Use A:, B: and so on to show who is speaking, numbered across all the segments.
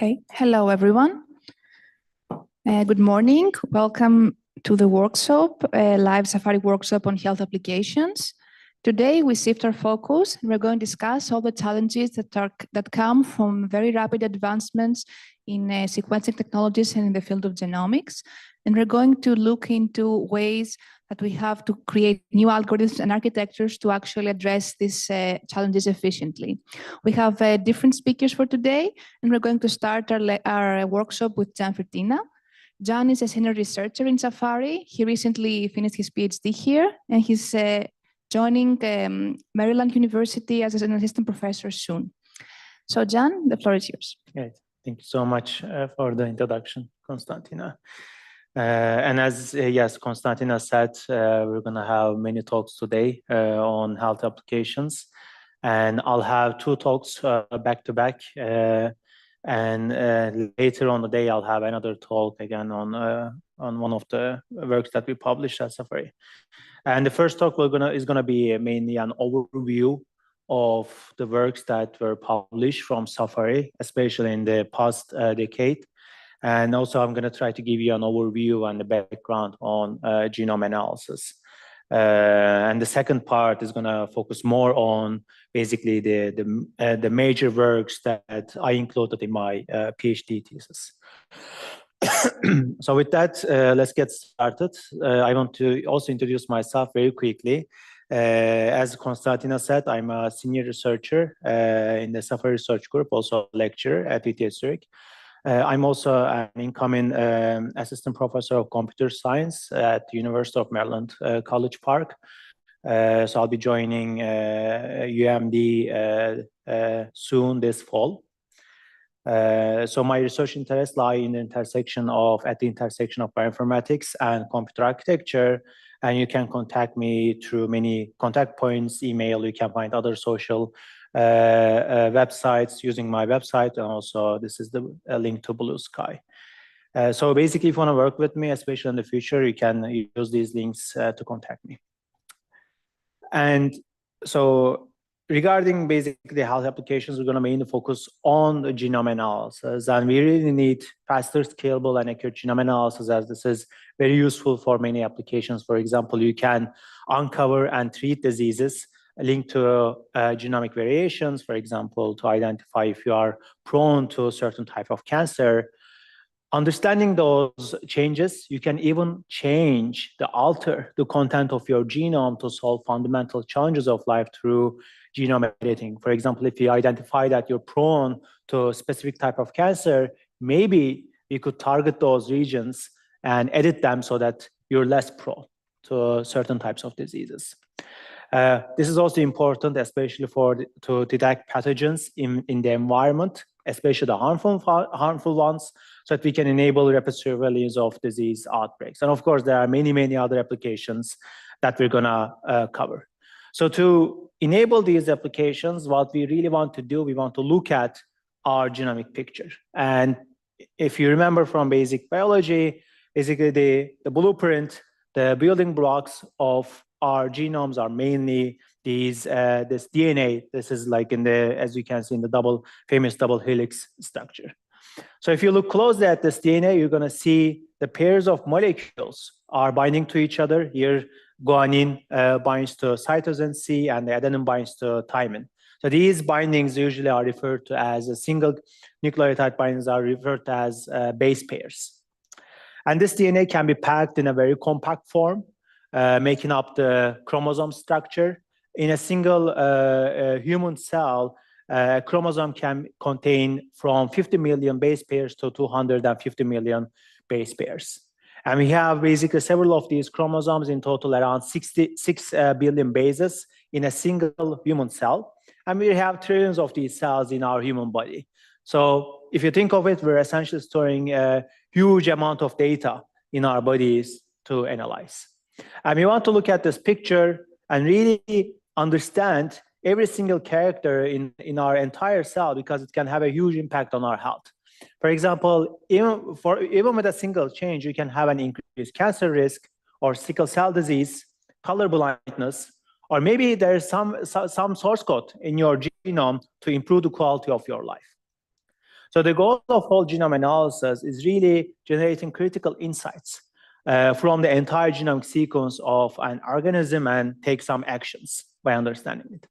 A: Okay, hello everyone. Good morning. Welcome to the workshop, live Safari workshop on health applications. Today we shift our focus and we're going to discuss all the challenges that come from very rapid advancements in sequencing technologies and in the field of genomics. And we're going to look into ways that we have to create new algorithms and architectures to actually address these challenges efficiently. We have different speakers for today, and we're going to start our workshop with Firtina. John is a senior researcher in Safari. He recently finished his PhD here, and he's joining Maryland University as an assistant professor soon. So John, the floor is yours.
B: Great. Thank you so much for the introduction, Konstantina. And as yes, Konstantina said, we're going to have many talks today on health applications, and I'll have two talks back to back. And later on the day, I'll have another talk again on one of the works that we published at Safari. And the first talk is gonna be mainly an overview of the works that were published from Safari, especially in the past decade. And also, I'm going to try to give you an overview and the background on genome analysis. And the second part is going to focus more on basically the major works that I included in my PhD thesis. So with that, let's get started. I want to also introduce myself very quickly. As Konstantina said, I'm a senior researcher in the Safari Research Group, also a lecturer at ETH Zurich. I'm also an incoming assistant professor of computer science at the University of Maryland, College Park. So I'll be joining UMD soon this fall. So my research interests lie in the intersection of bioinformatics and computer architecture. And you can contact me through many contact points, email. You can find other social websites using my website, and also this is the link to Blue Sky. So basically, if you want to work with me, especially in the future, you can use these links to contact me. And so regarding basically health applications, we're going to mainly focus on the genome analysis, and we really need faster, scalable, and accurate genome analysis, as this is very useful for many applications. For example, you can uncover and treat diseases linked to genomic variations, for example, to identify if you are prone to a certain type of cancer. Understanding those changes, you can even alter the content of your genome to solve fundamental challenges of life through genome editing. For example, if you identify that you're prone to a specific type of cancer, maybe you could target those regions and edit them so that you're less prone to certain types of diseases. This is also important, especially to detect pathogens in the environment, especially the harmful ones, so that we can enable rapid surveillance of disease outbreaks. And of course, there are many other applications that we're gonna cover. So to enable these applications, what we really want to do, we want to look at our genomic picture. And if you remember from basic biology, basically the blueprint, the building blocks of our genomes are mainly this DNA. This is like as you can see in the famous double helix structure. So if you look closely at this DNA, you're going to see the pairs of molecules are binding to each other. Here, guanine binds to cytosine C, and the adenine binds to thymine. So these bindings usually are referred to as a single nucleotide bindings are referred to as base pairs. And this DNA can be packed in a very compact form, making up the chromosome structure. In a single human cell, a chromosome can contain from 50 million base pairs to 250 million base pairs. And we have basically several of these chromosomes, in total around 66 billion bases in a single human cell. And we have trillions of these cells in our human body. So if you think of it, we're essentially storing a huge amount of data in our bodies to analyze. And we want to look at this picture and really understand every single character in our entire cell, because it can have a huge impact on our health. For example, even with a single change, you can have an increased cancer risk, or sickle cell disease, color blindness, or maybe there's some source code in your genome to improve the quality of your life. So the goal of whole genome analysis is really generating critical insights from the entire genomic sequence of an organism and take some actions by understanding it.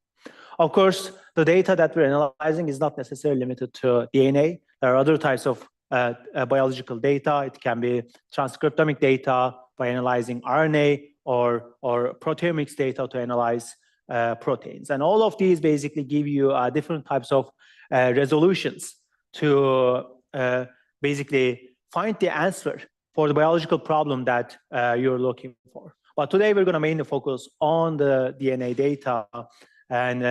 B: Of course, the data that we're analyzing is not necessarily limited to DNA. There are other types of biological data. It can be transcriptomic data by analyzing RNA, or proteomics data to analyze proteins. And all of these basically give you different types of resolutions to basically find the answer for the biological problem that you're looking for. But today we're going to mainly focus on the DNA data, and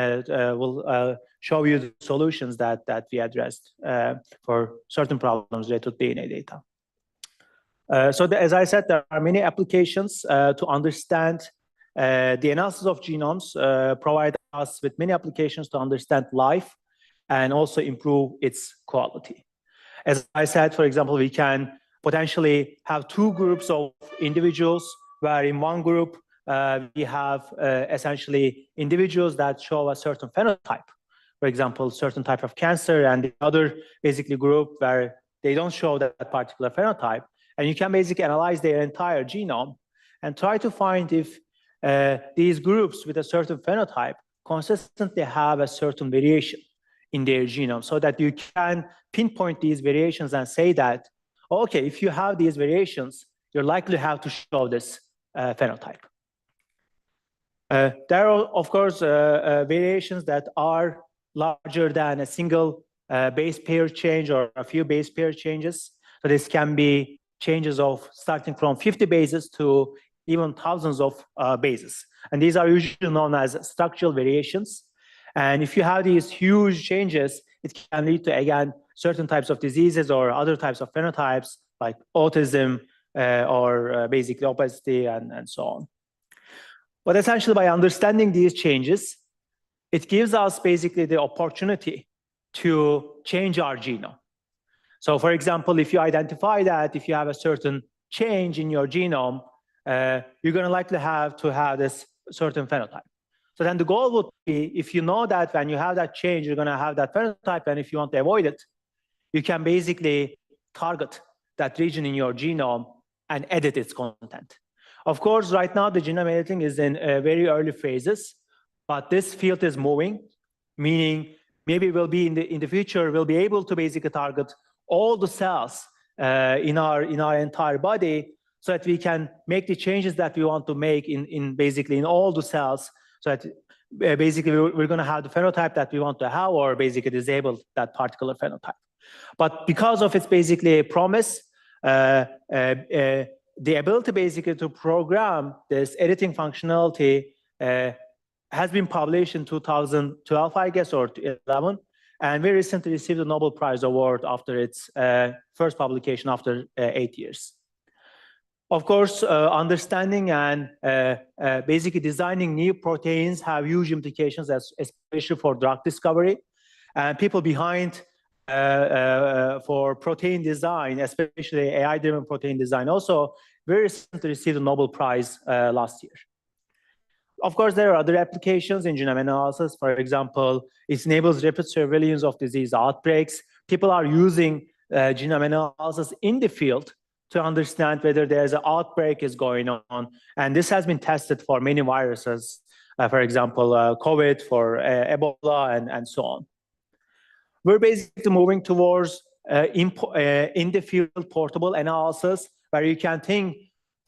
B: we'll show you the solutions that we addressed for certain problems related to DNA data. As I said, there are many applications to understand the analysis of genomes, provide us with many applications to understand life and also improve its quality. As I said, for example, we can potentially have two groups of individuals, where in one group we have essentially individuals that show a certain phenotype, for example, certain type of cancer, and the other basically group where they don't show that particular phenotype. And you can basically analyze their entire genome and try to find if these groups with a certain phenotype consistently have a certain variation in their genome, so that you can pinpoint these variations and say that, okay, if you have these variations, you're likely to have to show this phenotype. There are, of course, variations that are larger than a single base pair change or a few base pair changes. So this can be changes of starting from 50 bases to even thousands of bases. And these are usually known as structural variations. And if you have these huge changes, it can lead to, again, certain types of diseases or other types of phenotypes like autism or basically obesity and so on. But essentially, by understanding these changes, it gives us basically the opportunity to change our genome. So for example, if you identify that if you have a certain change in your genome, you're going to likely have to have this certain phenotype. So then the goal would be, if you know that when you have that change, you're going to have that phenotype, and if you want to avoid it, you can basically target that region in your genome and edit its content. Of course, right now, the genome editing is in very early phases, but this field is moving, meaning maybe we'll be in the future, we'll be able to basically target all the cells in our entire body, so that we can make the changes that we want to make basically in all the cells, so that basically we're going to have the phenotype that we want to have, or basically disable that particular phenotype. But because of its basically promise, the ability basically to program this editing functionality has been published in 2012, I guess, or 2011. And we recently received the Nobel Prize Award after its first publication after 8 years. Of course, understanding and basically designing new proteins have huge implications, especially for drug discovery. And people behind for protein design, especially AI-driven protein design, also very recently received a Nobel Prize last year. Of course, there are other applications in genome analysis. For example, it enables rapid surveillance of disease outbreaks. People are using genome analysis in the field to understand whether there's an outbreak is going on. And this has been tested for many viruses, for example, COVID, for Ebola, and so on. We're basically moving towards in the field portable analysis, where you can think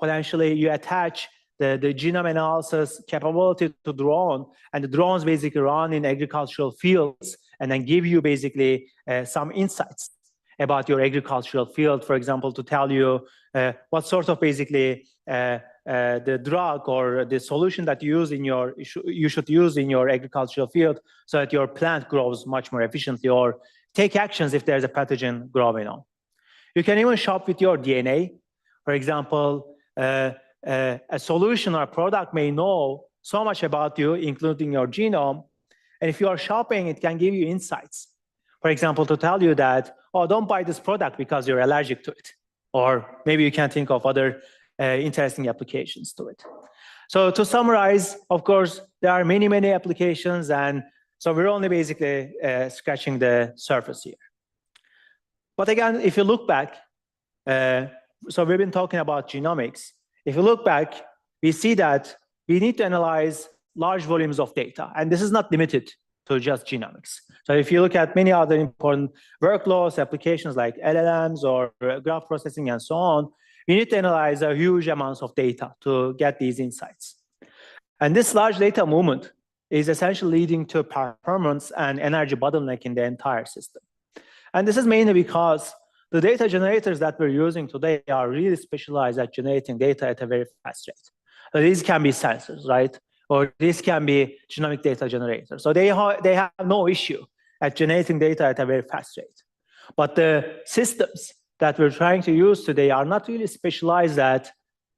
B: potentially you attach the genome analysis capability to drone, and the drones basically run in agricultural fields and then give you basically some insights. about your agricultural field, for example, to tell you what sort of basically the drug or the solution that you should use in your agricultural field so that your plant grows much more efficiently, or take actions if there's a pathogen growing on. You can even shop with your DNA. For example, a solution or a product may know so much about you, including your genome, and if you are shopping, it can give you insights. For example, to tell you that, oh, don't buy this product because you're allergic to it. Or maybe you can think of other interesting applications to it. So to summarize, of course, there are many, many applications, and so we're only basically scratching the surface here. But again, if you look back, so we've been talking about genomics. If you look back, we see that we need to analyze large volumes of data, and this is not limited to just genomics. So if you look at many other important workloads, applications like LLMs or graph processing and so on, we need to analyze a huge amounts of data to get these insights. And this large data movement is essentially leading to performance and energy bottleneck in the entire system. And this is mainly because the data generators that we're using today are really specialized at generating data at a very fast rate. So these can be sensors, right? Or this can be genomic data generators. So they have no issue at generating data at a very fast rate. But the systems that we're trying to use today are not really specialized at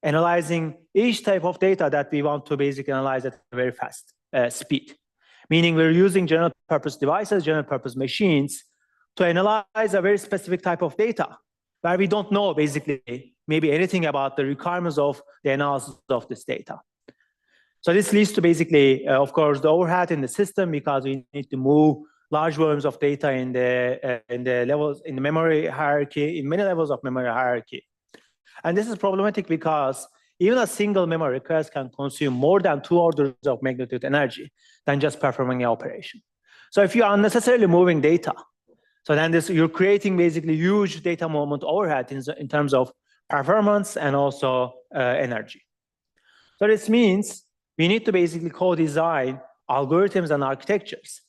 B: analyzing each type of data that we want to basically analyze at a very fast speed. Meaning we're using general purpose devices, general purpose machines to analyze a very specific type of data where we don't know basically maybe anything about the requirements of the analysis of this data. So this leads to basically, of course, the overhead in the system because we need to move large volumes of data in the levels in the memory hierarchy, in many levels of memory hierarchy. And this is problematic because even a single memory request can consume more than 2 orders of magnitude energy than just performing an operation. So if you are unnecessarily moving data, so then you're creating basically huge data movement overhead in terms of performance and also energy. So this means we need to basically co-design algorithms and architectures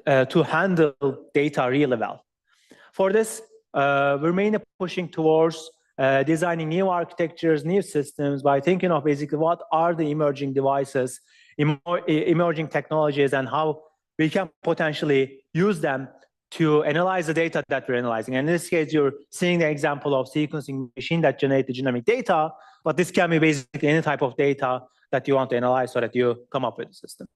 B: to handle data really well. For this, we're mainly pushing towards designing new architectures, new systems by thinking of basically what are the emerging devices, emerging technologies, and how we can potentially use them to analyze the data that we're analyzing. And in this case, you're seeing the example of sequencing machine that generate the genomic data, but this can be basically any type of data that you want to analyze so that you come up with a system.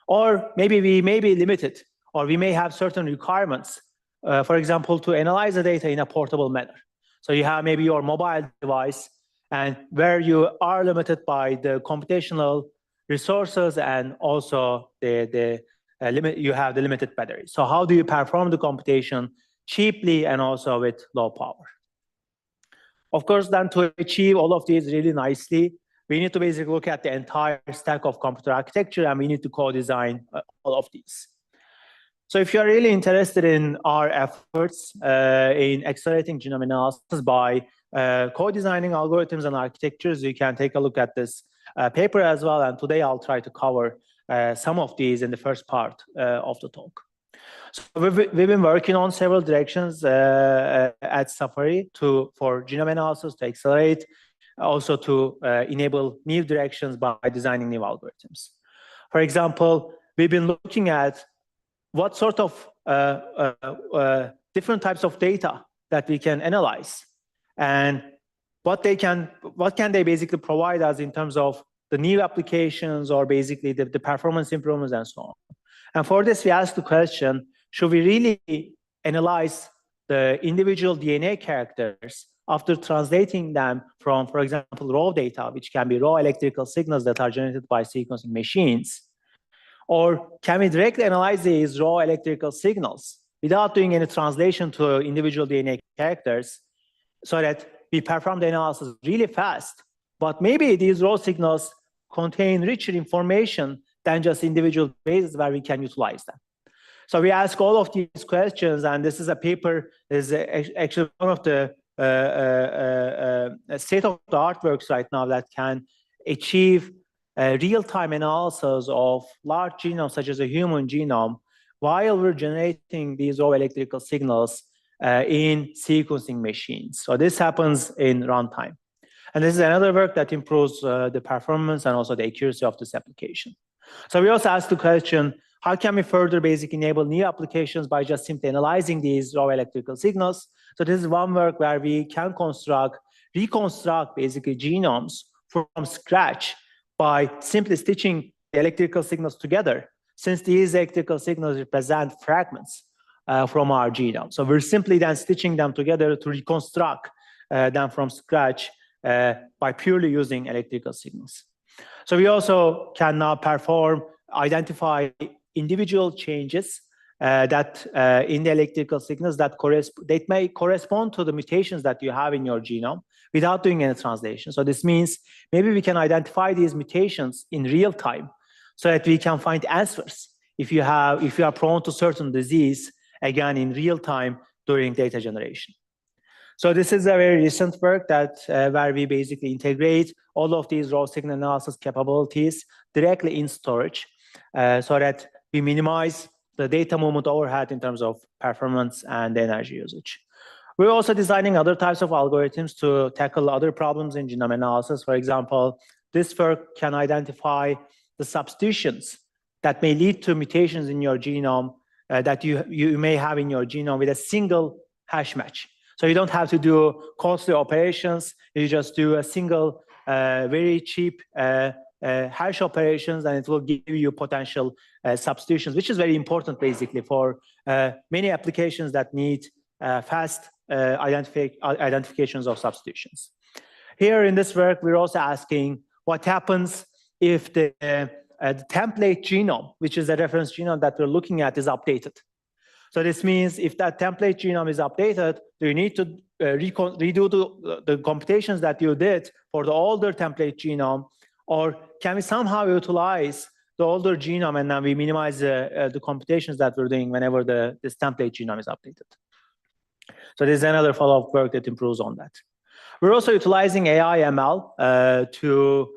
B: Or maybe we may be limited, or we may have certain requirements, for example, to analyze the data in a portable manner. So you have maybe your mobile device, and where you are limited by the computational resources and also you have the limited battery. So how do you perform the computation cheaply and also with low power? Of course, then to achieve all of these really nicely, we need to basically look at the entire stack of computer architecture, and we need to co-design all of these. So if you're really interested in our efforts in accelerating genome analysis by co-designing algorithms and architectures, you can take a look at this paper as well. And today I'll try to cover some of these in the first part of the talk. So we've been working on several directions at Safari for genome analysis to accelerate, also to enable new directions by designing new algorithms. For example, we've been looking at what sort of different types of data that we can analyze, and what can they basically provide us in terms of the new applications or basically the performance improvements and so on. And for this, we asked the question, should we really analyze the individual DNA characters after translating them from, for example, raw data, which can be raw electrical signals that are generated by sequencing machines? Or can we directly analyze these raw electrical signals without doing any translation to individual DNA characters so that we perform the analysis really fast? But maybe these raw signals contain richer information than just individual bases where we can utilize them. So we ask all of these questions, and this is a paper, is actually one of the state-of-the-art works right now that can achieve real-time analysis of large genomes, such as a human genome, while we're generating these raw electrical signals in sequencing machines. So this happens in runtime. And this is another work that improves the performance and also the accuracy of this application. So we also asked the question, how can we further basically enable new applications by just simply analyzing these raw electrical signals? So this is one work where we can reconstruct basically genomes from scratch by simply stitching the electrical signals together, since these electrical signals represent fragments from our genome. So we're simply then stitching them together to reconstruct them from scratch by purely using electrical signals. So we also can now identify individual changes that in the electrical signals that may correspond to the mutations that you have in your genome without doing any translation. So this means maybe we can identify these mutations in real time so that we can find answers if you are prone to certain disease, again, in real time during data generation. So this is a very recent work that where we basically integrate all of these raw signal analysis capabilities directly in storage so that we minimize the data movement overhead in terms of performance and energy usage. We're also designing other types of algorithms to tackle other problems in genome analysis. For example, this work can identify the substitutions that may lead to mutations in your genome that you may have in your genome with a single hash match. So you don't have to do costly operations. You just do a single, very cheap hash operations, and it will give you potential substitutions, which is very important basically for many applications that need fast identifications of substitutions. Here in this work, we're also asking what happens if the template genome, which is the reference genome that we're looking at, is updated. So this means if that template genome is updated, do you need to redo the computations that you did for the older template genome, or can we somehow utilize the older genome and then we minimize the computations that we're doing whenever this template genome is updated? So there's another follow-up work that improves on that. We're also utilizing AI ML to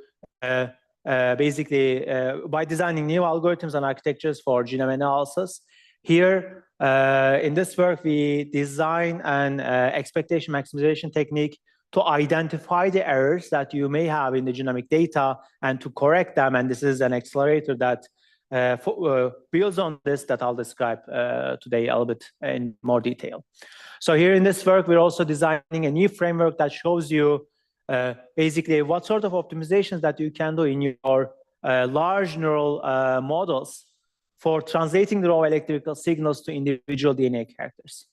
B: basically by designing new algorithms and architectures for genome analysis. Here, in this work, we design an expectation maximization technique to identify the errors that you may have in the genomic data and to correct them. And this is an accelerator that builds on this that I'll describe today a little bit in more detail. So here in this work, we're also designing a new framework that shows you basically what sort of optimizations that you can do in your large neural models for translating the raw electrical signals to individual DNA characters.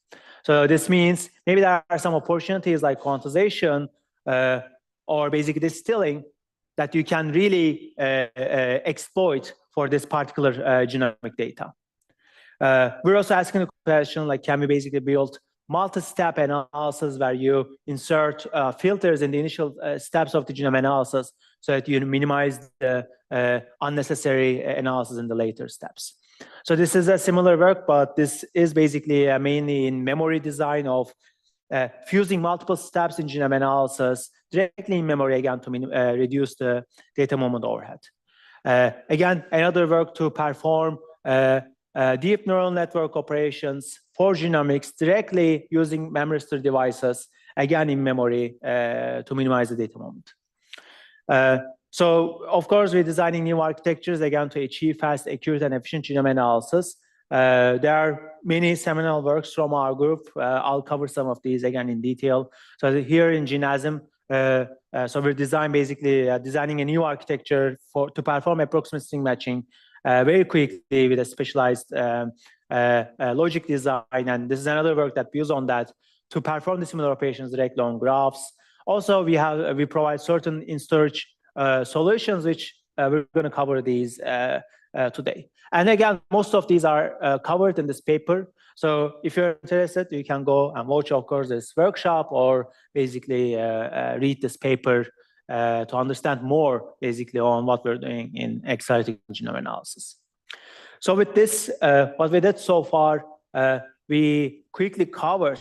B: So this means maybe there are some opportunities like quantization or basically distilling that you can really exploit for this particular genomic data. We're also asking a question like, can we basically build multi-step analysis where you insert filters in the initial steps of the genome analysis so that you minimize the unnecessary analysis in the later steps. So this is a similar work, but this is basically mainly in memory design of fusing multiple steps in genome analysis directly in memory again to reduce the data movement overhead. Again, another work to perform deep neural network operations for genomics directly using memory store devices, again in memory to minimize the data movement. So, of course, we're designing new architectures, again, to achieve fast, accurate, and efficient genome analysis. There are many seminal works from our group. I'll cover some of these, again, in detail. So here in GeneSim, so we're designing a new architecture to perform approximate string matching very quickly with a specialized logic design. And this is another work that builds on that to perform the similar operations directly on graphs. Also, we provide certain in-storage solutions, which we're going to cover these today. And again, most of these are covered in this paper. So if you're interested, you can go and watch, of course, this workshop or basically read this paper to understand more basically on what we're doing in accelerated genome analysis. So with this, what we did so far, we quickly covered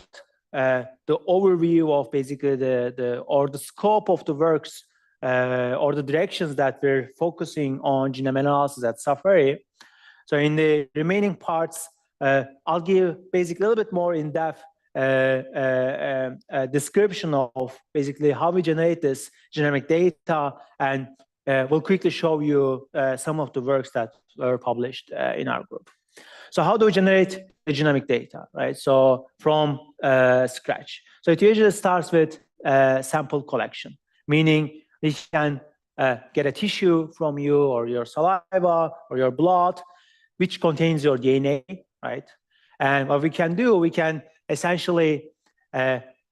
B: the overview of basically the scope of the works or the directions that we're focusing on genome analysis at Safari. So in the remaining parts, I'll give basically a little bit more in-depth description of basically how we generate this genomic data, and we'll quickly show you some of the works that were published in our group. So how do we generate the genomic data, right? So from scratch. So it usually starts with sample collection, meaning we can get a tissue from you or your saliva or your blood, which contains your DNA, right? And what we can do, we can essentially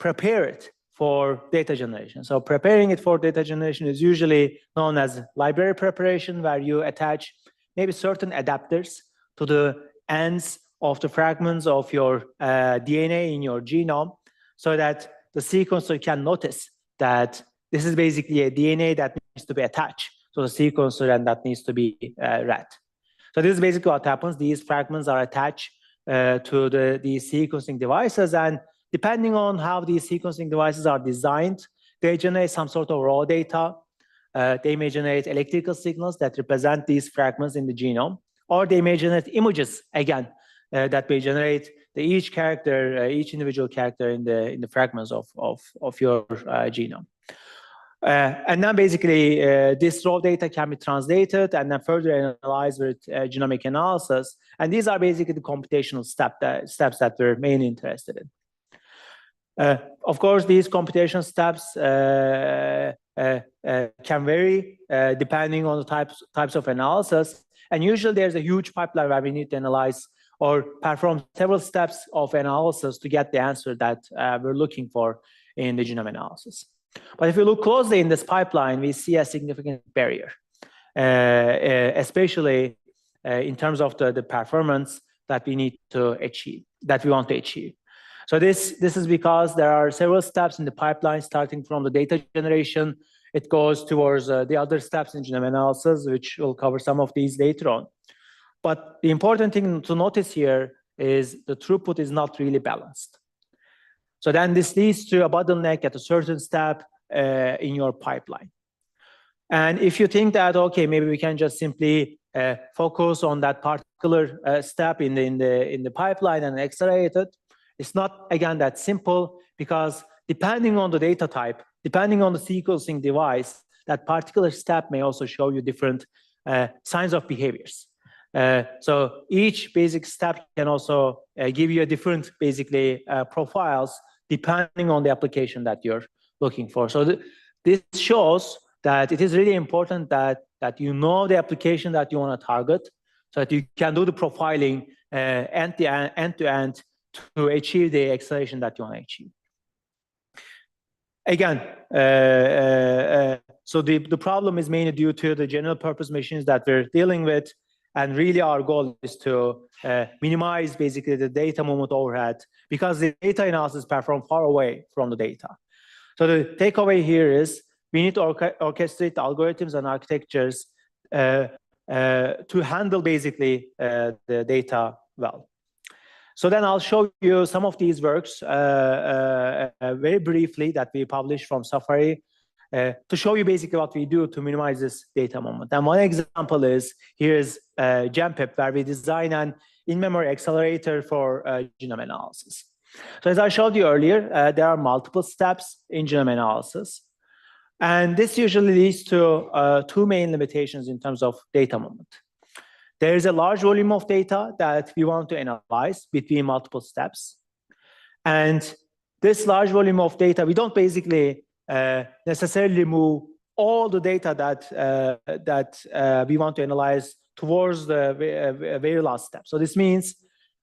B: prepare it for data generation. So preparing it for data generation is usually known as library preparation, where you attach maybe certain adapters to the ends of the fragments of your DNA in your genome, so that the sequencer can notice that this is basically a DNA that needs to be attached to the sequencer and that needs to be read. So this is basically what happens. These fragments are attached to these sequencing devices, and depending on how these sequencing devices are designed, they generate some sort of raw data. They may generate electrical signals that represent these fragments in the genome, or they may generate images, again, that may generate each individual character in the fragments of your genome. And then basically, this raw data can be translated and then further analyzed with genomic analysis. And these are basically the computational steps that we're mainly interested in. Of course, these computational steps can vary depending on the types of analysis. And usually there's a huge pipeline where we need to analyze or perform several steps of analysis to get the answer that we're looking for in the genome analysis. But if you look closely in this pipeline, we see a significant barrier, especially in terms of the performance that we need to achieve, that we want to achieve. So this is because there are several steps in the pipeline, starting from the data generation. It goes towards the other steps in genome analysis, which we'll cover some of these later on. But the important thing to notice here is the throughput is not really balanced. So then this leads to a bottleneck at a certain step in your pipeline. And if you think that, okay, maybe we can just simply focus on that particular step in the pipeline and accelerate it, it's not, again, that simple, because depending on the data type, depending on the sequencing device, that particular step may also show you different signs of behaviors. So each basic step can also give you a different, basically, profiles depending on the application that you're looking for. So this shows that it is really important that you know the application that you want to target, so that you can do the profiling end to end to achieve the acceleration that you want to achieve. Again, so the problem is mainly due to the general purpose machines that we're dealing with. And really our goal is to minimize basically the data movement overhead, because the data analysis is performed far away from the data. So the takeaway here is we need to orchestrate the algorithms and architectures to handle basically the data well. So then I'll show you some of these works very briefly that we published from Safari to show you basically what we do to minimize this data movement. And one example is, here's GenPip, where we design an in-memory accelerator for genome analysis. So as I showed you earlier, there are multiple steps in genome analysis. And this usually leads to two main limitations in terms of data movement. There is a large volume of data that we want to analyze between multiple steps. And this large volume of data, we don't basically necessarily move all the data that we want to analyze towards the very last step. So this means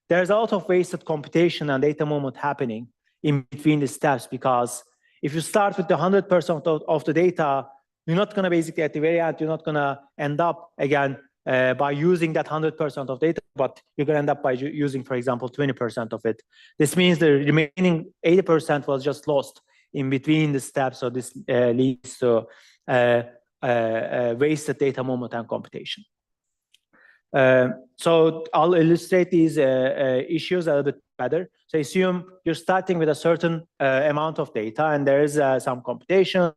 B: there's a lot of wasted computation and data movement happening in between the steps, because if you start with the 100% of the data, you're not going to basically at the very end, you're not going to end up again by using that 100% of data, but you're going to end up by using, for example, 20% of it. This means the remaining 80% was just lost in between the steps. So this leads to wasted data movement and computation. So I'll illustrate these issues a little bit better. So assume you're starting with a certain amount of data, and there is some computation,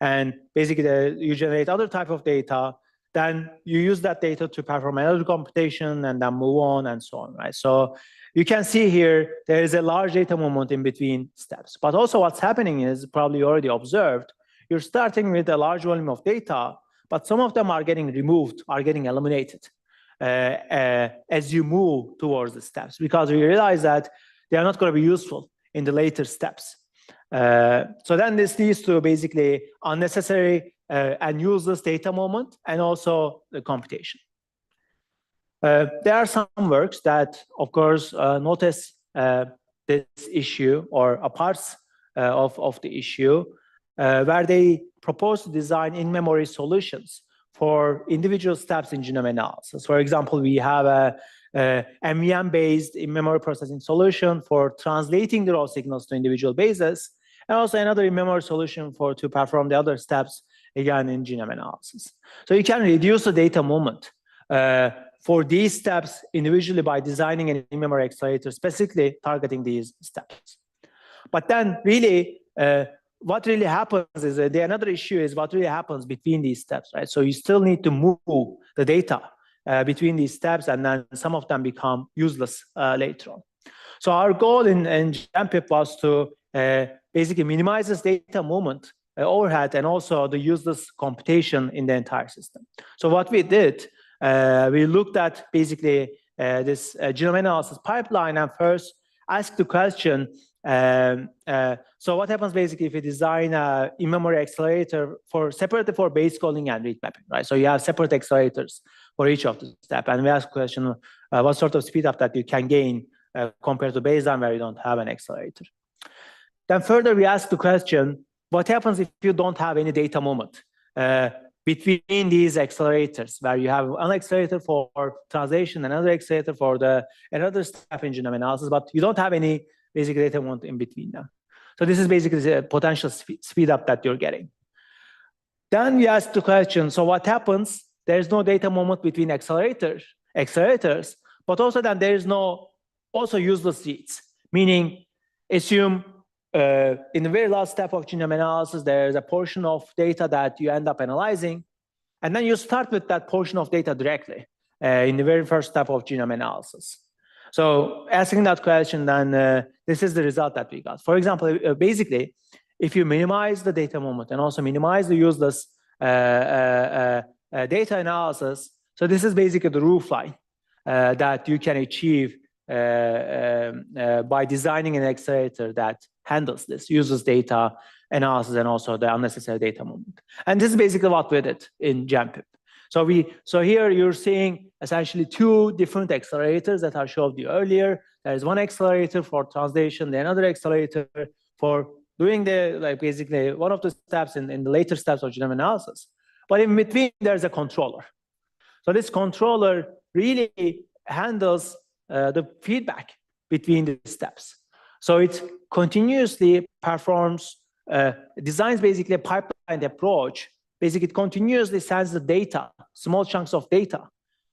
B: and basically you generate other type of data. Then you use that data to perform another computation and then move on and so on, right? So you can see here, there is a large data moment in between steps. But also what's happening is, probably you already observed, you're starting with a large volume of data, but some of them are getting removed, are getting eliminated as you move towards the steps, because we realize that they are not going to be useful in the later steps. So then this leads to basically unnecessary and useless data moment, and also the computation. There are some works that, of course, notice this issue, or a parts of the issue, where they propose to design in-memory solutions for individual steps in genome analysis. For example, we have a MVM-based in-memory processing solution for translating the raw signals to individual bases, and also another in-memory solution to perform the other steps, again, in genome analysis. So you can reduce the data moment for these steps individually by designing an in-memory accelerator specifically targeting these steps. But then really, what really happens is another issue is what really happens between these steps, right? So you still need to move the data between these steps, and then some of them become useless later on. So our goal in GenPip was to basically minimize this data movement overhead, and also the useless computation in the entire system. So what we did, we looked at basically this genome analysis pipeline, and first asked the question, so what happens basically if you design an in-memory accelerator separately for base calling and read mapping, right? So you have separate accelerators for each of the steps, and we ask the question, what sort of speed up that you can gain compared to baseline where you don't have an accelerator. Then further, we ask the question, what happens if you don't have any data moment between these accelerators, where you have one accelerator for translation, another accelerator for another step in genome analysis, but you don't have any basic data moment in between them. So this is basically the potential speed up that you're getting. Then we ask the question, so what happens? There's no data moment between accelerators, but also then there is no also useless reads, meaning assume in the very last step of genome analysis, there's a portion of data that you end up analyzing, and then you start with that portion of data directly in the very first step of genome analysis. So asking that question, then this is the result that we got. For example, basically, if you minimize the data moment and also minimize the useless data analysis, so this is basically the roof line that you can achieve by designing an accelerator that handles this, uses data analysis and also the unnecessary data moment. And this is basically what we did in GenPip. So here you're seeing essentially two different accelerators that I showed you earlier. There is one accelerator for translation, then another accelerator for doing basically one of the steps in the later steps of genome analysis. But in between, there's a controller. So this controller really handles the feedback between the steps. So it continuously performs, designs basically a pipeline approach. Basically, it continuously sends the data, small chunks of data,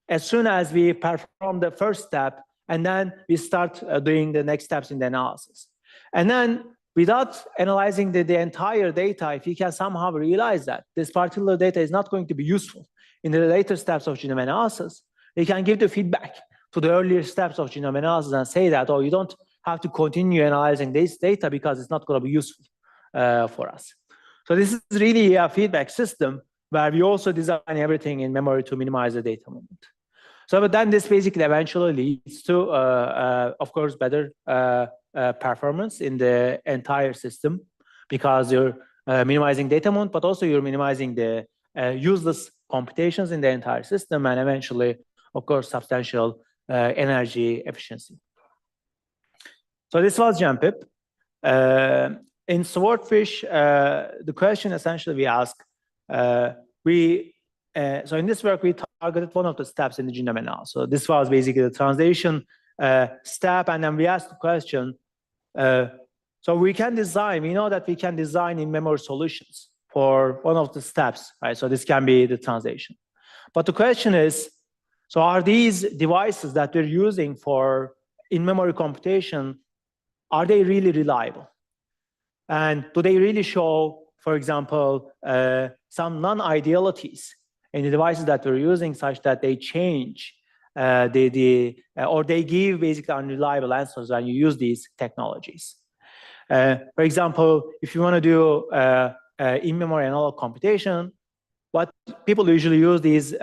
B: as soon as we perform the first step, and then we start doing the next steps in the analysis. And then, without analyzing the entire data, if you can somehow realize that this particular data is not going to be useful in the later steps of genome analysis, you can give the feedback to the earlier steps of genome analysis and say that, oh, you don't have to continue analyzing this data because it's not going to be useful for us. So this is really a feedback system where we also design everything in memory to minimize the data moment. So but then this basically eventually leads to, of course, better performance in the entire system, because you're minimizing data moment, but also you're minimizing the useless computations in the entire system, and eventually, of course, substantial energy efficiency. So this was GenPip. In Swordfish, the question essentially we ask, so in this work, we targeted one of the steps in the genome analysis. So this was basically the translation step, and then we asked the question, so we can design, we know that we can design in-memory solutions for one of the steps, right? So this can be the translation. But the question is, so are these devices that we're using for in-memory computation, are they really reliable? And do they really show, for example, some non-idealities in the devices that we're using, such that they change or they give basically unreliable answers when you use these technologies. For example, if you want to do in-memory analog computation, what people usually use these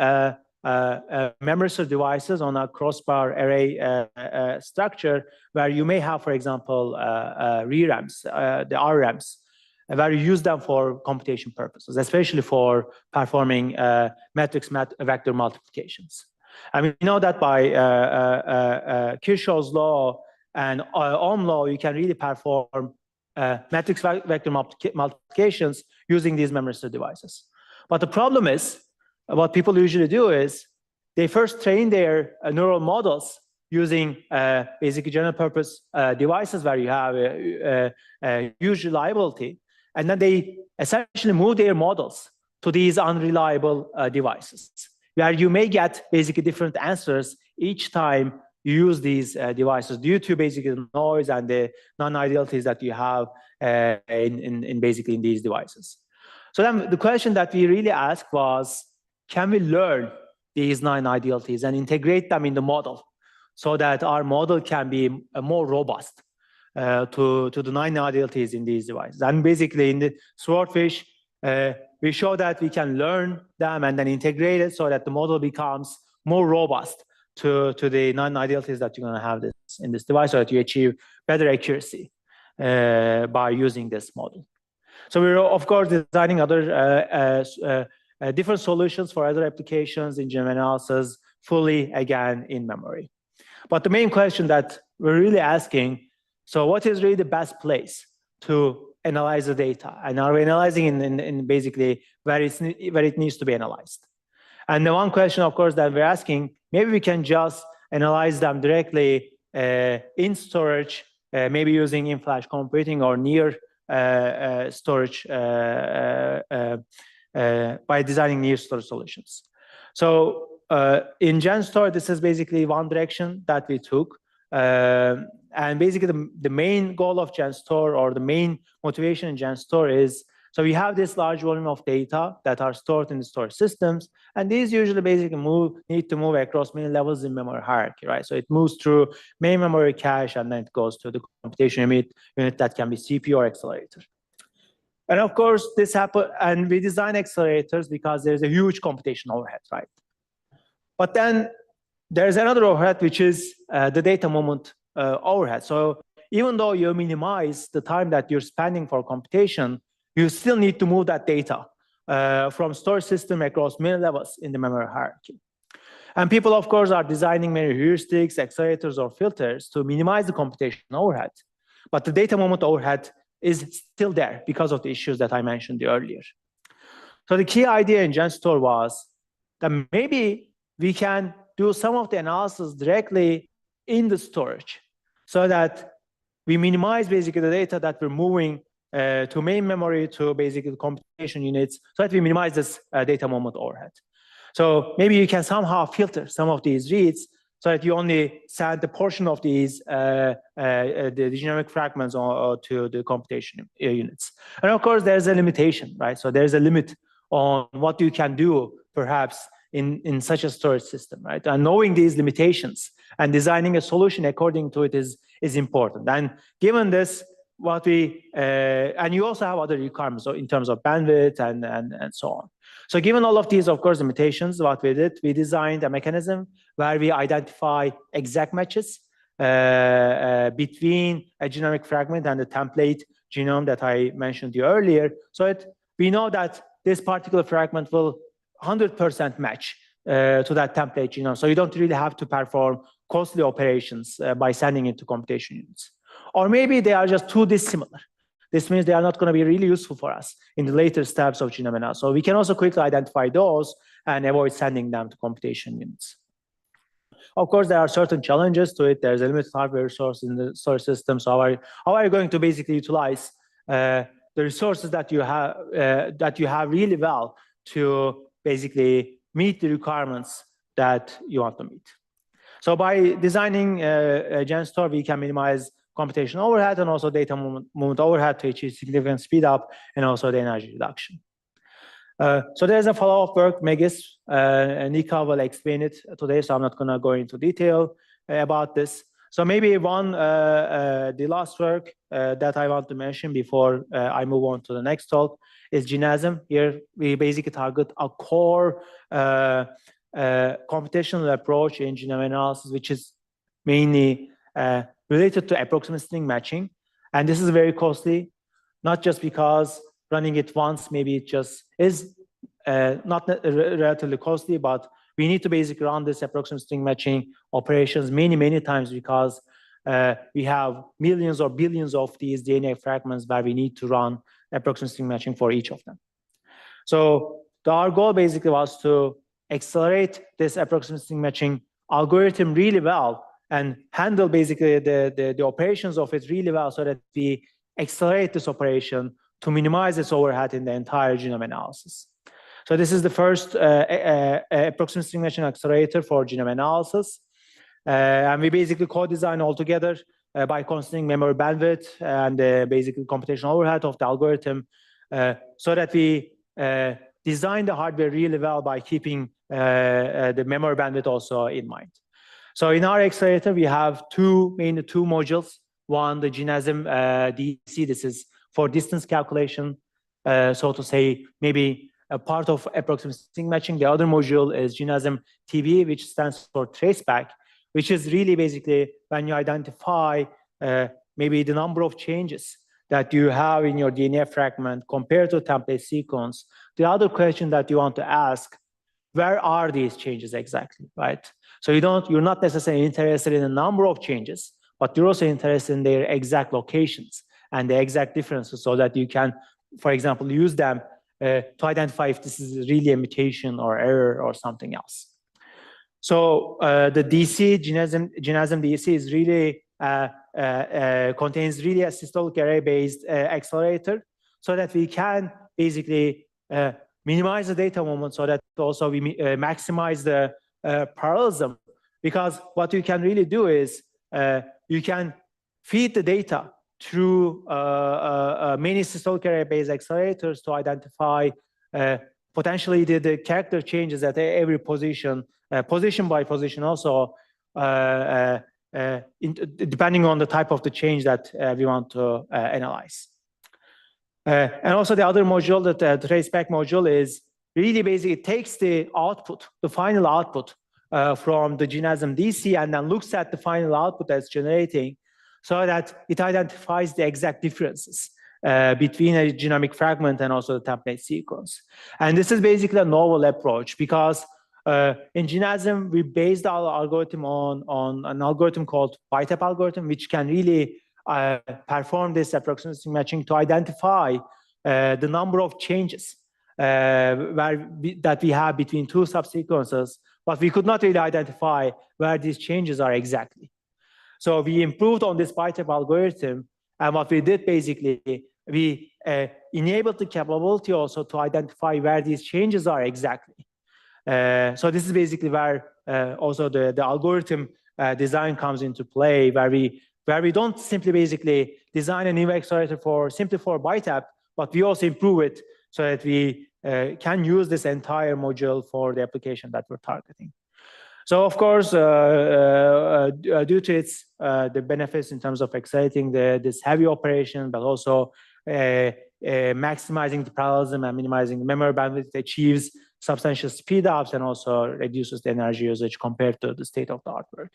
B: memory store devices on a crossbar array structure, where you may have, for example, RRAMs, the RRAMs, where you use them for computation purposes, especially for performing matrix vector multiplications. And we know that by Kirchhoff's law and Ohm law, you can really perform matrix vector multiplications using these memory store devices. But the problem is, what people usually do is they first train their neural models using basically general purpose devices where you have huge reliability, and then they essentially move their models to these unreliable devices, where you may get basically different answers each time you use these devices due to basically the noise and the non-idealities that you have in these devices. So then the question that we really asked was, can we learn these non-idealities and integrate them in the model so that our model can be more robust to the non-idealities in these devices? And basically in the Swordfish, we show that we can learn them and then integrate it so that the model becomes more robust to the non-idealities that you're going to have in this device, so that you achieve better accuracy by using this model. So we're, of course, designing other different solutions for other applications in genome analysis, fully, again, in memory. But the main question that we're really asking, so what is really the best place to analyze the data? And are we analyzing in basically where it needs to be analyzed? And the one question, of course, that we're asking, maybe we can just analyze them directly in storage, maybe using in-flash computing or near storage by designing near storage solutions. So in GenStore, this is basically one direction that we took. And basically the main goal of GenStore, or the main motivation in GenStore, is, so we have this large volume of data that are stored in the storage systems, and these usually basically need to move across many levels in memory hierarchy, right? So it moves through main memory cache, and then it goes to the computation unit that can be CPU or accelerator. And of course, this happens, and we design accelerators because there's a huge computation overhead, right? But then there's another overhead, which is the data moment overhead. So even though you minimize the time that you're spending for computation, you still need to move that data from storage system across many levels in the memory hierarchy. And people, of course, are designing many heuristics, accelerators, or filters to minimize the computation overhead. But the data moment overhead is still there because of the issues that I mentioned earlier. So the key idea in GenStore was that maybe we can do some of the analysis directly in the storage so that we minimize basically the data that we're moving to main memory, to basically computation units, so that we minimize this data moment overhead. So maybe you can somehow filter some of these reads so that you only send the portion of these the genomic fragments to the computation units. And of course, there's a limitation, right? So there's a limit on what you can do, perhaps, in such a storage system, right? And knowing these limitations and designing a solution according to it is important. And given this, what we and you also have other requirements, so in terms of bandwidth and so on. So given all of these, of course, limitations, what we did, we designed a mechanism where we identify exact matches between a genomic fragment and the template genome that I mentioned to you earlier. So we know that this particular fragment will 100% match to that template genome. So you don't really have to perform costly operations by sending it to computation units. Or maybe they are just too dissimilar. This means they are not going to be really useful for us in the later steps of genome analysis. So we can also quickly identify those and avoid sending them to computation units. Of course, there are certain challenges to it. There's a limited hardware resource in the storage system. So how are you going to basically utilize the resources that you have really well to basically meet the requirements that you want to meet? So by designing GenStore, we can minimize computation overhead and also data moment overhead to achieve significant speed up and also the energy reduction. So there's a follow-up work, Megis. Nika will explain it today, so I'm not going to go into detail about this. So maybe the last work that I want to mention before I move on to the next talk is GeneSim. Here we basically target a core computational approach in genome analysis, which is mainly related to approximate string matching. And this is very costly, not just because running it once, maybe it just is not relatively costly, but we need to basically run this approximate string matching operations many times because we have millions or billions of these DNA fragments where we need to run approximate string matching for each of them. So our goal basically was to accelerate this approximate string matching algorithm really well and handle basically the operations of it really well so that we accelerate this operation to minimize its overhead in the entire genome analysis. So this is the first approximate string matching accelerator for genome analysis. And we basically co-design all together by considering memory bandwidth and basically computational overhead of the algorithm so that we design the hardware really well by keeping the memory bandwidth also in mind. So in our accelerator, we have mainly two modules. One, the GeneSim DC. This is for distance calculation, so to say, maybe a part of approximate string matching. The other module is GeneSim TV, which stands for traceback, which is really basically when you identify maybe the number of changes that you have in your DNA fragment compared to a template sequence. The other question that you want to ask, where are these changes exactly, right? So you're not necessarily interested in the number of changes, but you're also interested in their exact locations and the exact differences so that you can, for example, use them to identify if this is really a mutation or error or something else. So the DC, GeneSim DC is really, contains really a systolic array-based accelerator so that we can basically minimize the data moment so that also we maximize the parallelism. Because what you can really do is you can feed the data through many systolic array-based accelerators to identify potentially the character changes at every position, position by position also, depending on the type of the change that we want to analyze. And also the other module, the traceback module, is really basically it takes the output, the final output from the GeneSim DC and then looks at the final output that's generating so that it identifies the exact differences between a genomic fragment and also the template sequence. And this is basically a novel approach because in GeneSim, we based our algorithm on an algorithm called BiTAP algorithm, which can really perform this approximate string matching to identify the number of changes that we have between two subsequences, but we could not really identify where these changes are exactly. So we improved on this BiTAP algorithm, and what we did basically, we enabled the capability also to identify where these changes are exactly. So this is basically where also the algorithm design comes into play, where we don't simply basically design a new accelerator simply for BiTAP, but we also improve it so that we can use this entire module for the application that we're targeting. So of course, due to its the benefits in terms of accelerating this heavy operation, but also maximizing the parallelism and minimizing the memory bandwidth, it achieves substantial speed ups and also reduces the energy usage compared to the state-of-the-art work.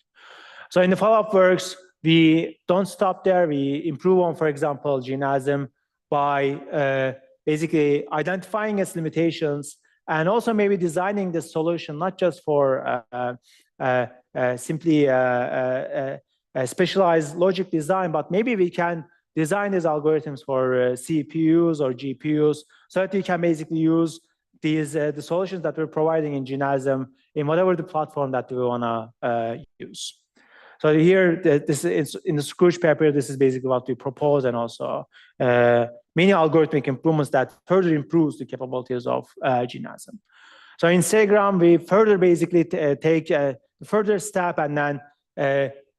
B: So in the follow-up works, we don't stop there. We improve on, for example, GeneSim by basically identifying its limitations and also maybe designing the solution not just for simply specialized logic design, but maybe we can design these algorithms for CPUs or GPUs so that you can basically use these the solutions that we're providing in GeneSim in whatever the platform that we want to use. So here, this is in the Scrooge paper, this is basically what we propose, and also many algorithmic improvements that further improves the capabilities of GeneSim. So in Segram, we further basically take a further step and then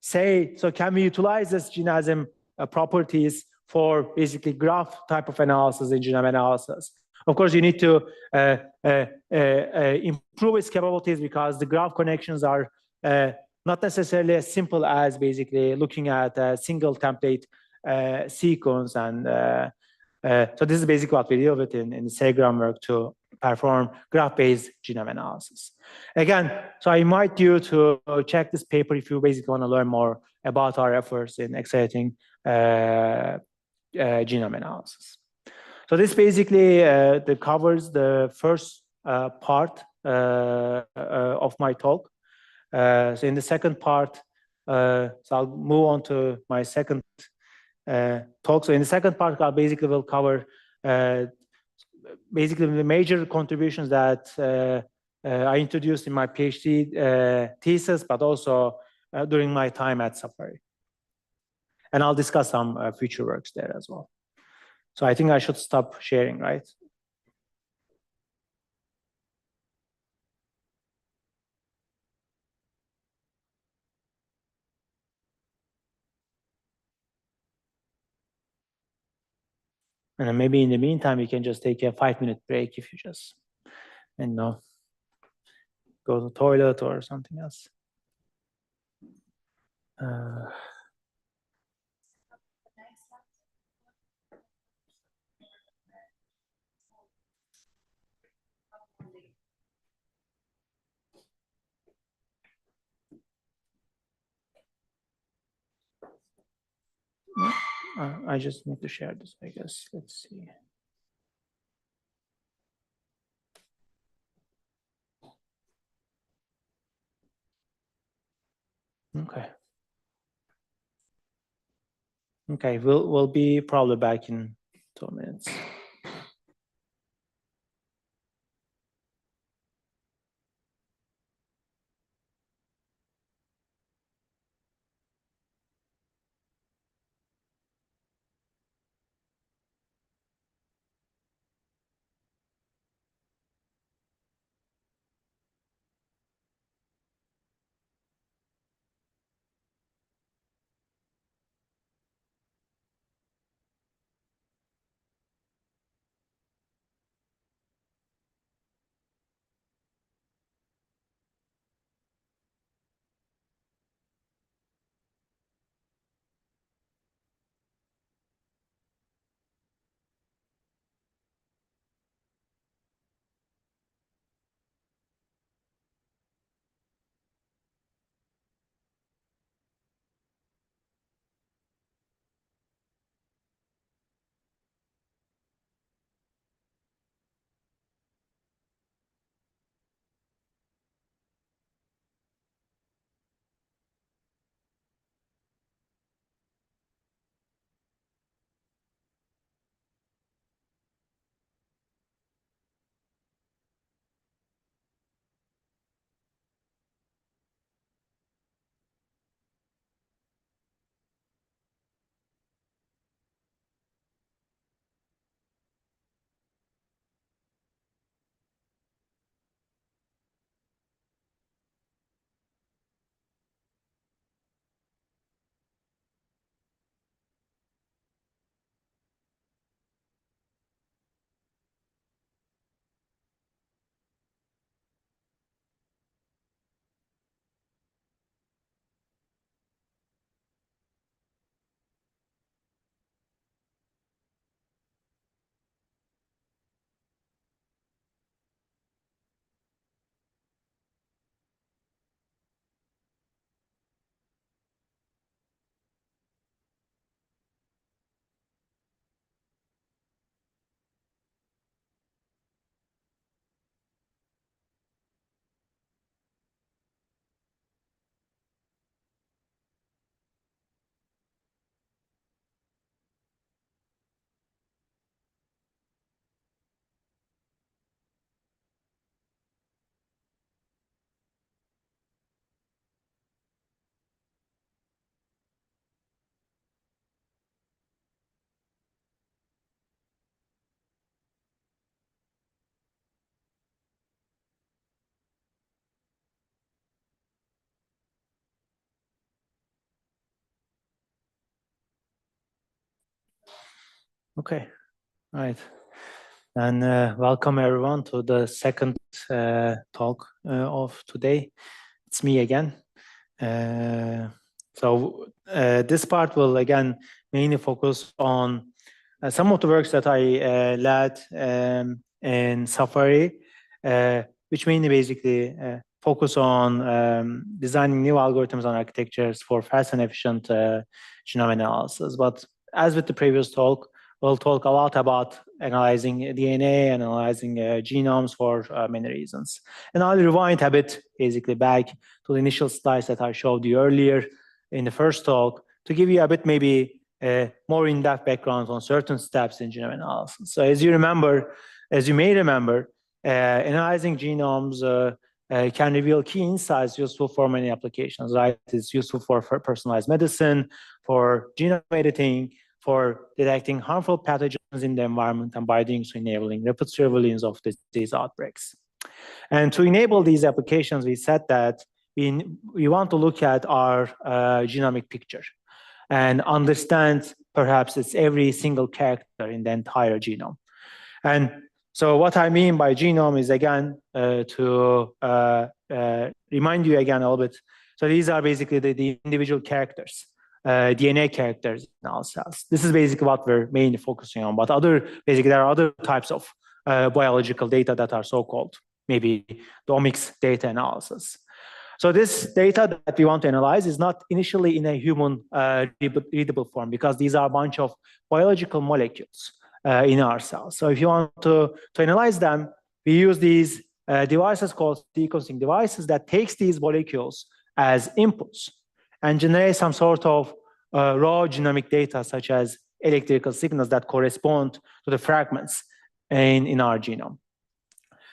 B: say, so can we utilize this GeneSim properties for basically graph type of analysis in genome analysis? Of course, you need to improve its capabilities because the graph connections are not necessarily as simple as basically looking at a single template sequence. And so this is basically what we deal with in the SaGram work to perform graph-based genome analysis. Again, so I invite you to check this paper if you basically want to learn more about our efforts in accelerating genome analysis. So this basically covers the first part of my talk. So in the second part, so I'll move on to my second talk. So in the second part, I basically will cover basically the major contributions that I introduced in my PhD thesis, but also during my time at Safari. And I'll discuss some future works there as well. So I think I should stop sharing, right? And then maybe in the meantime, we can just take a 5-minute break if you just, go to the toilet or something else. I just need to share this, I guess. Let's see. Okay. Okay, we'll be probably back in 2 minutes. Okay, all right. And welcome everyone to the second talk of today. It's me again. This part will again mainly focus on some of the works that I led in Safari, which mainly basically focus on designing new algorithms and architectures for fast and efficient genome analysis. But as with the previous talk, we'll talk a lot about analyzing DNA, analyzing genomes for many reasons. And I'll rewind a bit, basically back to the initial slides that I showed you earlier in the first talk to give you a bit maybe more in-depth background on certain steps in genome analysis. So as you may remember, analyzing genomes can reveal key insights useful for many applications, right? It's useful for personalized medicine, for genome editing, for detecting harmful pathogens in the environment, and by doing so enabling rapid surveillance of disease outbreaks. And to enable these applications, we said that we want to look at our genomic picture and understand perhaps it's every single character in the entire genome. And so what I mean by genome is, again, to remind you again a little bit. So these are basically the individual characters. DNA characters in our cells. This is basically what we're mainly focusing on. But there are other types of biological data that are so-called maybe omics data analysis. So this data that we want to analyze is not initially in a human readable form, because these are a bunch of biological molecules in our cells. So if you want to analyze them, we use these devices called sequencing devices that takes these molecules as inputs and generate some sort of raw genomic data, such as electrical signals that correspond to the fragments in our genome.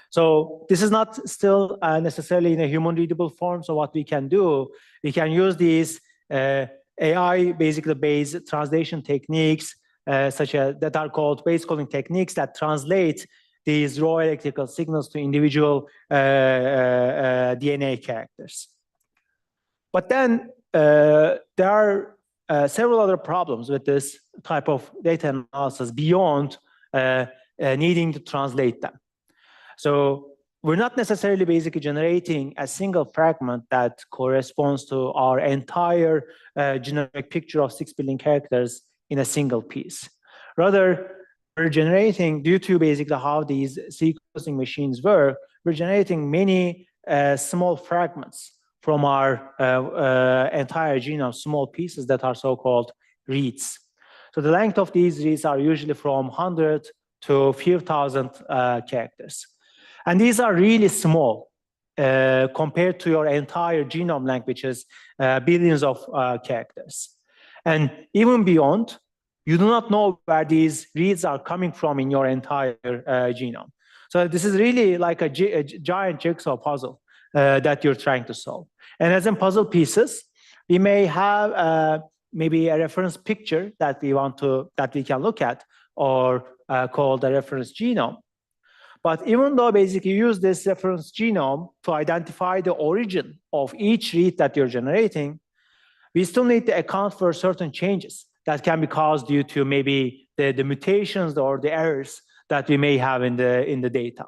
B: So this is not still necessarily in a human readable form. So what we can do, we can use these AI basically based translation techniques such as that are called base calling techniques that translate these raw electrical signals to individual DNA characters. But then there are several other problems with this type of data analysis beyond needing to translate them. So we're not necessarily basically generating a single fragment that corresponds to our entire genomic picture of 6 billion characters in a single piece. Rather, we're generating, due to basically how these sequencing machines work, we're generating many small fragments from our entire genome, small pieces that are so-called reads. So the length of these reads are usually from 100 to a few thousand characters. And these are really small compared to your entire genome length, which is billions of characters. And even beyond, you do not know where these reads are coming from in your entire genome. So this is really like a giant jigsaw puzzle that you're trying to solve. And as in puzzle pieces, we may have maybe a reference picture that we can look at, or called a reference genome. But even though basically you use this reference genome to identify the origin of each read that you're generating, we still need to account for certain changes that can be caused due to maybe the mutations or the errors that we may have in the data.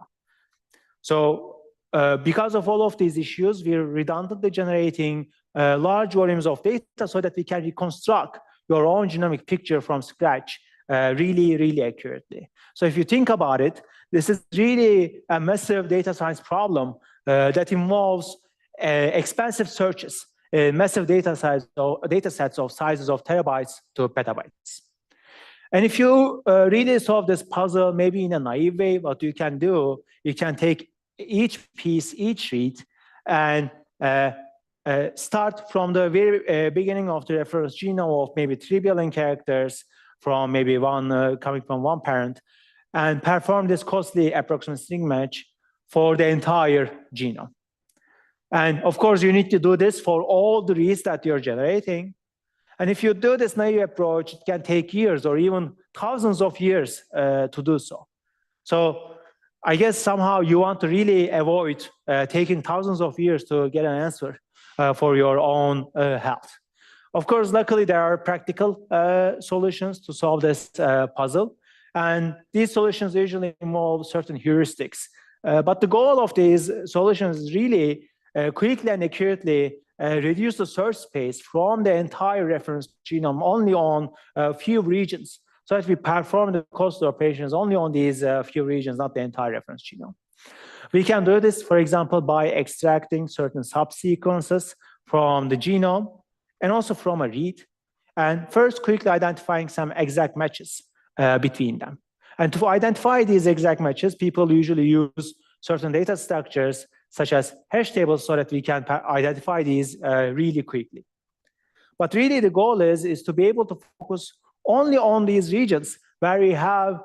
B: So because of all of these issues, we're redundantly generating large volumes of data so that we can reconstruct your own genomic picture from scratch really, really accurately. So if you think about it, this is really a massive data science problem that involves expensive searches, massive data sets of sizes of terabytes to petabytes. And if you really solve this puzzle, maybe in a naive way, what you can do, you can take each piece, each read, and start from the very beginning of the reference genome of maybe 3 billion characters from maybe coming from one parent, and perform this costly approximate string match for the entire genome. And of course, you need to do this for all the reads that you're generating. And if you do this naive approach, it can take years or even thousands of years to do so. So I guess somehow you want to really avoid taking thousands of years to get an answer for your own health. Of course, luckily, there are practical solutions to solve this puzzle. And these solutions usually involve certain heuristics. But the goal of these solutions is really quickly and accurately reduce the search space from the entire reference genome only on a few regions, so that we perform the cost operations only on these few regions, not the entire reference genome. We can do this, for example, by extracting certain subsequences from the genome and also from a read, and first quickly identifying some exact matches between them. And to identify these exact matches, people usually use certain data structures such as hash tables so that we can identify these really quickly. But really the goal is to be able to focus only on these regions where we have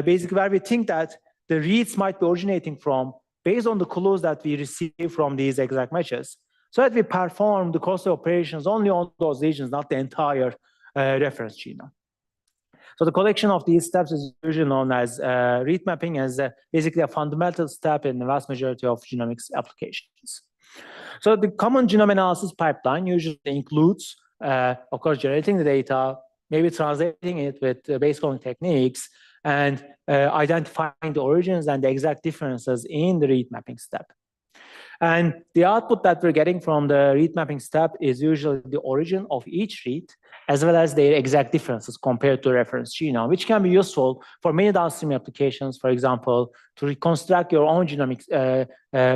B: basically where we think that the reads might be originating from based on the clues that we receive from these exact matches, so that we perform the cost operations only on those regions, not the entire reference genome. So the collection of these steps is usually known as read mapping, as basically a fundamental step in the vast majority of genomics applications. So the common genome analysis pipeline usually includes, of course, generating the data, maybe translating it with base calling techniques, and identifying the origins and the exact differences in the read mapping step. And the output that we're getting from the read mapping step is usually the origin of each read, as well as their exact differences compared to reference genome, which can be useful for many downstream applications, for example, to reconstruct your own genomic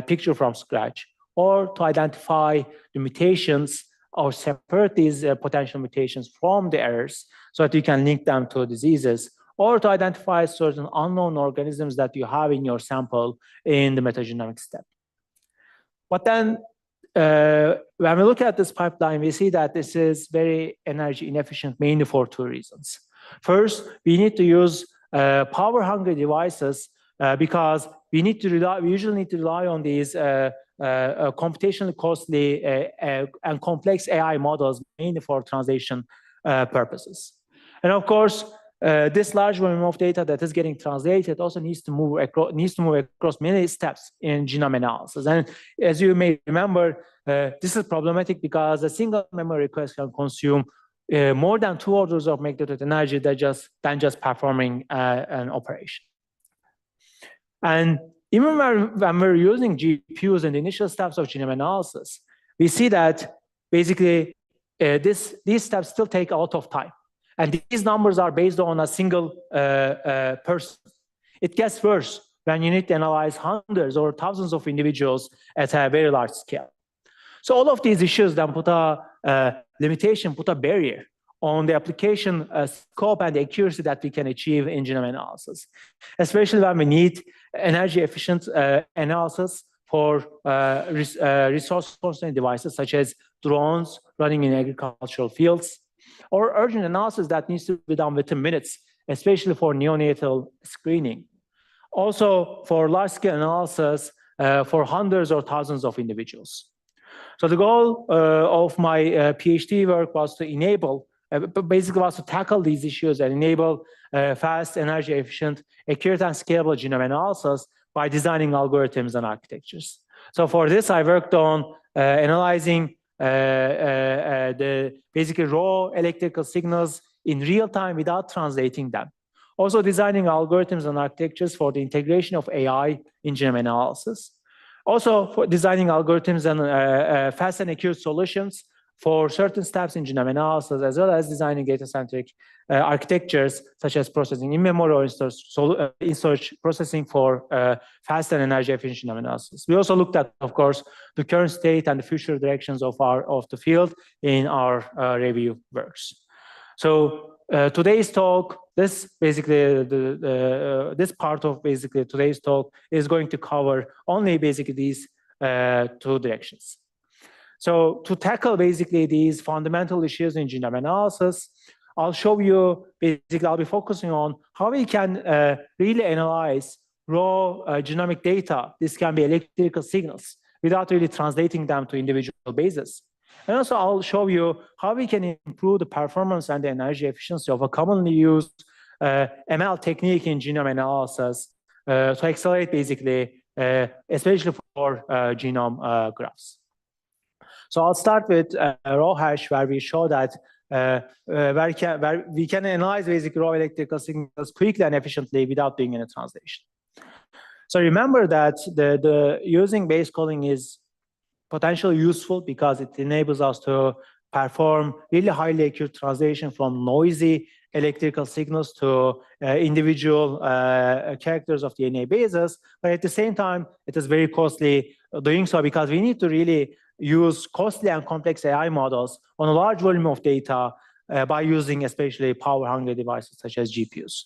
B: picture from scratch, or to identify the mutations or separate these potential mutations from the errors so that you can link them to diseases, or to identify certain unknown organisms that you have in your sample in the metagenomic step. But then when we look at this pipeline, we see that this is very energy inefficient, mainly for two reasons. First, we need to use power-hungry devices because we usually need to rely on these computationally costly and complex AI models, mainly for translation purposes. And of course, this large volume of data that is getting translated also needs to move across many steps in genome analysis. And as you may remember, this is problematic because a single memory request can consume more than 2 orders of magnitude energy than just performing an operation. And even when we're using GPUs in the initial steps of genome analysis, we see that basically these steps still take a lot of time. And these numbers are based on a single person. It gets worse when you need to analyze hundreds or thousands of individuals at a very large scale. So all of these issues then put a limitation, put a barrier on the application scope and the accuracy that we can achieve in genome analysis, especially when we need energy efficient analysis for resource-constrained devices such as drones running in agricultural fields, or urgent analysis that needs to be done within minutes, especially for neonatal screening. Also for large-scale analysis for hundreds or thousands of individuals. So the goal of my PhD work was to enable, basically was to tackle these issues and enable fast, energy efficient, accurate and scalable genome analysis by designing algorithms and architectures. So for this, I worked on analyzing the basically raw electrical signals in real time without translating them. Also designing algorithms and architectures for the integration of AI in genome analysis. Also for designing algorithms and fast and accurate solutions for certain steps in genome analysis, as well as designing data-centric architectures such as processing in memory or in storage processing for fast and energy efficient genome analysis. We also looked at, of course, the current state and the future directions of the field in our review works. So today's talk, this basically this part of basically today's talk is going to cover only basically these two directions. So to tackle basically these fundamental issues in genome analysis, I'll show you, basically I'll be focusing on how we can really analyze raw genomic data. This can be electrical signals without really translating them to individual bases. And also I'll show you how we can improve the performance and the energy efficiency of a commonly used ML technique in genome analysis to accelerate basically, especially for genome graphs. So I'll start with RawHash, where we show that where we can analyze basic raw electrical signals quickly and efficiently without doing any translation. So remember that the using base calling is potentially useful because it enables us to perform really highly accurate translation from noisy electrical signals to individual characters of DNA bases. But at the same time, it is very costly doing so because we need to really use costly and complex AI models on a large volume of data by using especially power-hungry devices such as GPUs.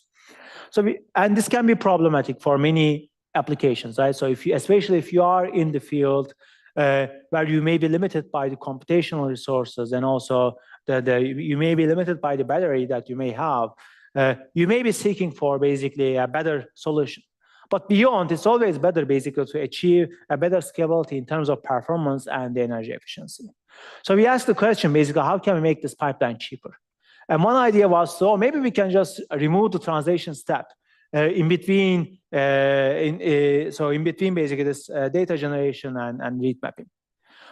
B: So and this can be problematic for many applications, right? So especially if you are in the field where you may be limited by the computational resources and also you may be limited by the battery that you may have, you may be seeking for basically a better solution. But beyond, it's always better basically to achieve a better scalability in terms of performance and the energy efficiency. So we asked the question basically, how can we make this pipeline cheaper? And one idea was, so maybe we can just remove the translation step in between basically this data generation and read mapping.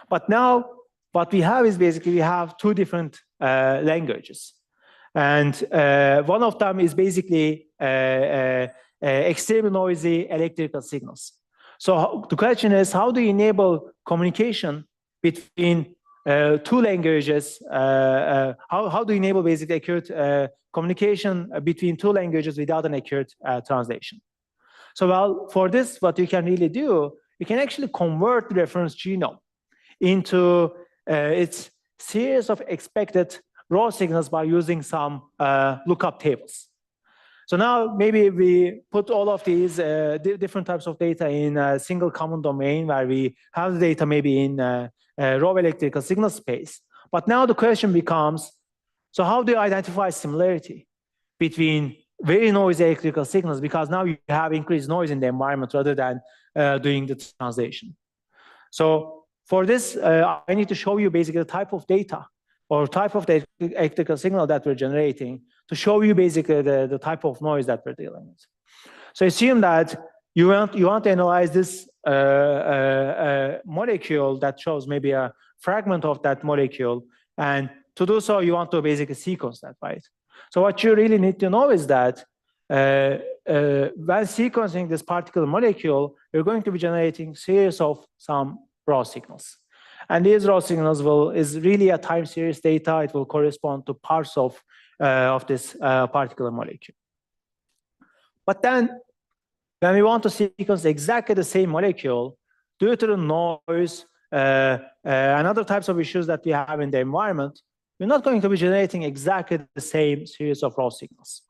B: But now what we have is basically we have two different languages. And one of them is basically extremely noisy electrical signals. So the question is, how do you enable communication between two languages? How do you enable basically accurate communication between two languages without an accurate translation? So well, for this, what you can really do, you can actually convert the reference genome into its series of expected raw signals by using some lookup tables. So now maybe we put all of these different types of data in a single common domain where we have the data maybe in raw electrical signal space. But now the question becomes, so how do you identify similarity between very noisy electrical signals? Because now you have increased noise in the environment rather than doing the translation. So for this, I need to show you basically the type of data or type of the electrical signal that we're generating to show you basically the type of noise that we're dealing with. So assume that you want to analyze this molecule that shows maybe a fragment of that molecule, and to do so, you want to basically sequence that, right? So what you really need to know is that when sequencing this particular molecule, you're going to be generating a series of some raw signals. And these raw signals is really a time series data. It will correspond to parts of this particular molecule. But then when we want to sequence exactly the same molecule, due to the noise and other types of issues that we have in the environment, we're not going to be generating exactly the same series of raw signals,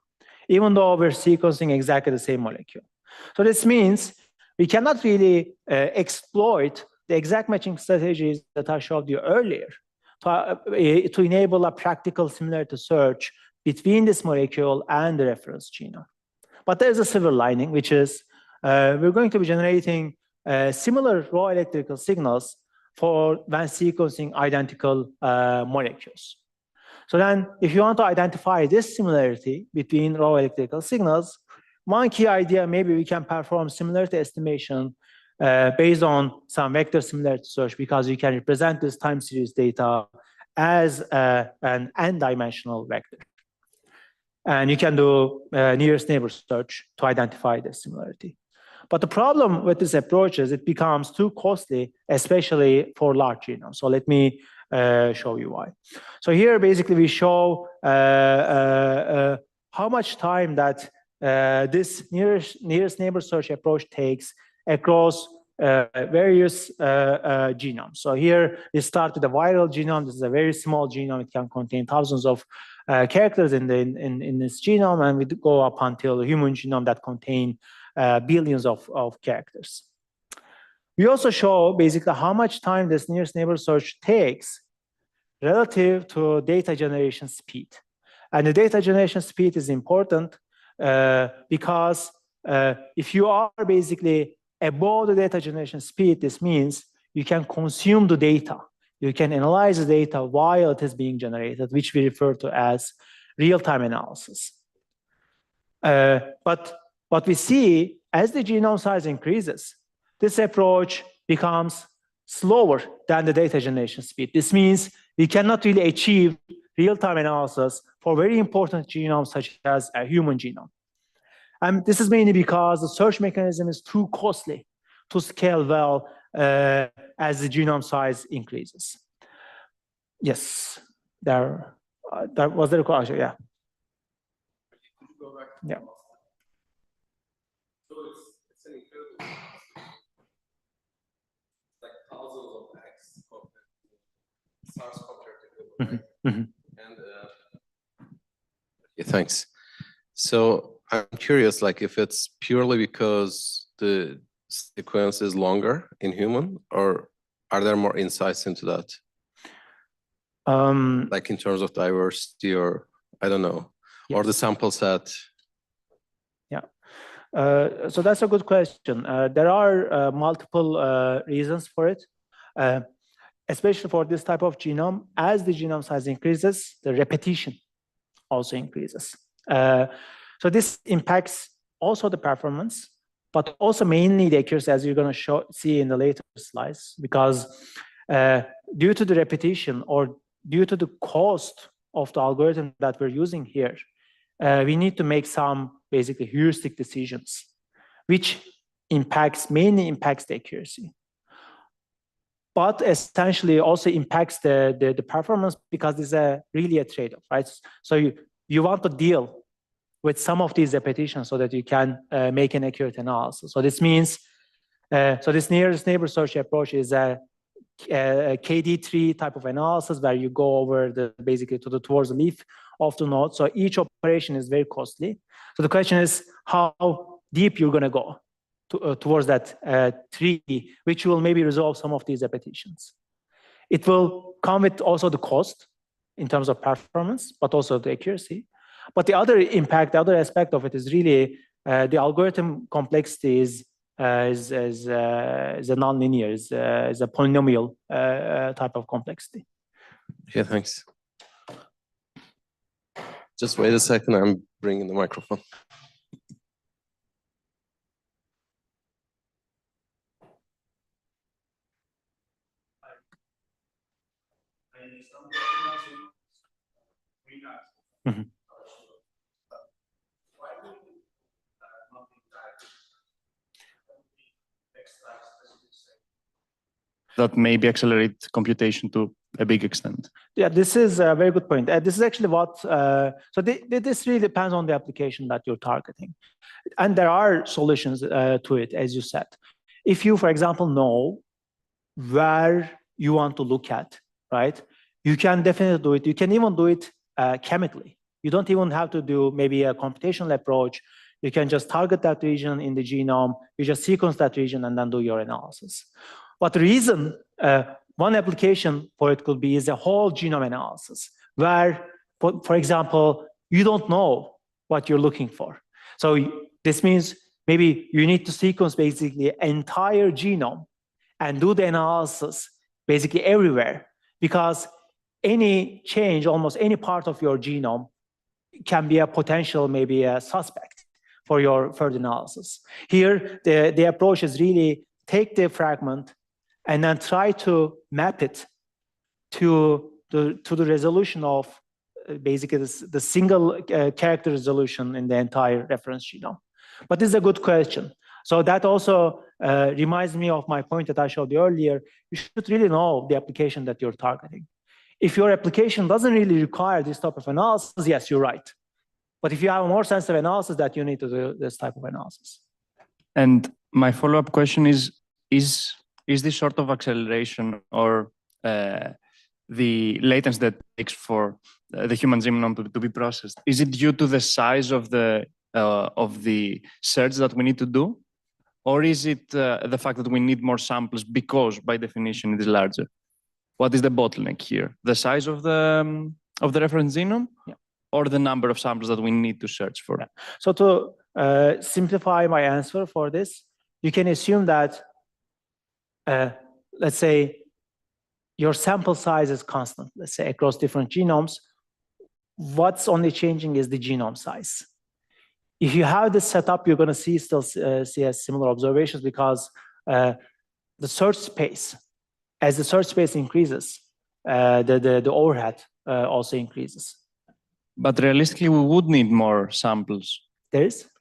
B: even though we're sequencing exactly the same molecule. So this means we cannot really exploit the exact matching strategies that I showed you earlier to enable a practical similarity search between this molecule and the reference genome. But there's a silver lining, which is we're going to be generating similar raw electrical signals for when sequencing identical molecules. So then if you want to identify this similarity between raw electrical signals, one key idea, maybe we can perform similarity estimation based on some vector similarity search, because you can represent this time series data as an n-dimensional vector. And you can do nearest neighbor search to identify the similarity. But the problem with this approach is it becomes too costly, especially for large genomes. So let me show you why. So here basically we show how much time that this nearest neighbor search approach takes across various genomes. So here we start with a viral genome. This is a very small genome. It can contain thousands of characters in this genome, and we go up until the human genome that contain billions of characters. We also show basically how much time this nearest neighbor search takes relative to data generation speed. And the data generation speed is important because if you are basically above the data generation speed, this means you can consume the data. You can analyze the data while it is being generated, which we refer to as real-time analysis. But what we see, as the genome size increases, this approach becomes slower than the data generation speed. This means we cannot really achieve real-time analysis for very important genomes such as a human genome. And this is mainly because the search mechanism is too costly to scale well as the genome size increases. Yes, that was the question, yeah. Yeah.
C: So it's an incredible, like thousands of X compared to SARS compared to and yeah, thanks. So I'm curious, like if it's purely because the sequence is longer in human, or are there more insights into that? Like in terms of diversity, or I don't know, yes. Or the sample set?
B: Yeah, so that's a good question. There are multiple reasons for it, especially for this type of genome. As the genome size increases, the repetition also increases. So this impacts also the performance, but also mainly the accuracy, as you're going to see in the later slides, because due to the repetition or due to the cost of the algorithm that we're using here, we need to make some basically heuristic decisions, which mainly impacts the accuracy. But essentially also impacts the performance, because this is really a trade-off, right? So you want to deal with some of these repetitions so that you can make an accurate analysis. So this means, so this nearest neighbor search approach is a KD3 type of analysis where you go over basically towards the leaf of the node. So each operation is very costly. So the question is how deep you're going to go towards that tree, which will maybe resolve some of these repetitions. It will come with also the cost in terms of performance, but also the accuracy. But the other impact, the other aspect of it is really the algorithm complexity is a nonlinear, is a polynomial type of complexity.
C: Yeah, thanks. Just wait a second, I'm bringing the microphone.
B: Mm-hmm.
D: That maybe accelerate computation to a big extent.
B: Yeah, this is a very good point. This is actually what, so this really depends on the application that you're targeting. And there are solutions to it, as you said. If you, for example, know where you want to look at, right? You can definitely do it. You can even do it chemically. You don't even have to do maybe a computational approach. You can just target that region in the genome. You just sequence that region and then do your analysis. But the reason, one application for it could be is a whole genome analysis, where, for example, you don't know what you're looking for. So this means maybe you need to sequence basically entire genome and do the analysis basically everywhere, because any change, almost any part of your genome can be a potential, maybe a suspect for your further analysis. Here, the approach is really take the fragment and then try to map it to the resolution of basically the single character resolution in the entire reference genome. But this is a good question. So that also reminds me of my point that I showed you earlier. You should really know the application that you're targeting. If your application doesn't really require this type of analysis, yes, you're right. But if you have a more sensitive analysis, that you need to do this type of analysis.
D: And my follow-up question is this sort of acceleration or the latency that takes for the human genome to be processed, is it due to the size of the search that we need to do? Or is it the fact that we need more samples because by definition it is larger? What is the bottleneck here? The size of the reference genome, yeah, or the number of samples that we need to search for?
B: Yeah. So to simplify my answer for this, you can assume that, let's say, your sample size is constant, let's say, across different genomes. What's only changing is the genome size. If you have this set up, you're going to still see similar observations, because the search space, as the search space increases, the overhead also increases.
D: But realistically, we would need more samples.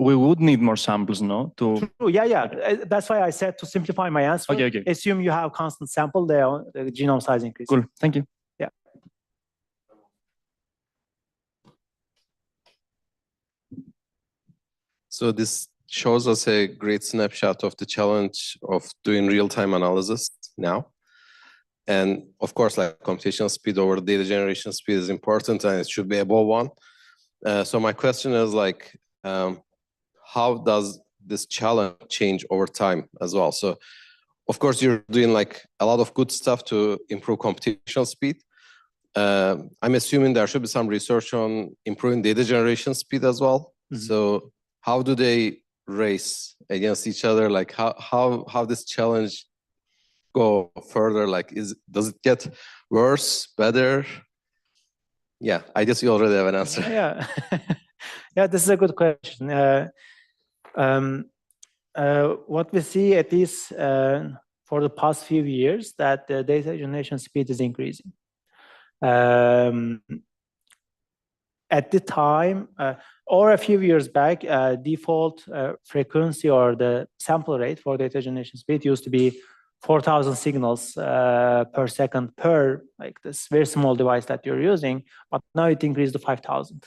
D: We would need more samples, no?
B: True, yeah. That's why I said, to simplify my answer,
D: okay.
B: Assume you have constant sample, the genome size increases.
D: Cool, thank you.
B: Yeah.
C: So this shows us a great snapshot of the challenge of doing real-time analysis now. And of course, like computational speed over data generation speed is important, and it should be above 1. So my question is like, how does this challenge change over time as well? So of course, you're doing like a lot of good stuff to improve computational speed. I'm assuming there should be some research on improving data generation speed as well. So how do they race against each other? Like how this challenge go further? Like does it get worse, better? Yeah, I guess you already have an answer.
B: Yeah, yeah, this is a good question. What we see, at least for the past few years, that the data generation speed is increasing. At the time, or a few years back, default frequency or the sample rate for data generation speed used to be 4,000 signals per second per like this very small device that you're using, but now it increased to 5,000.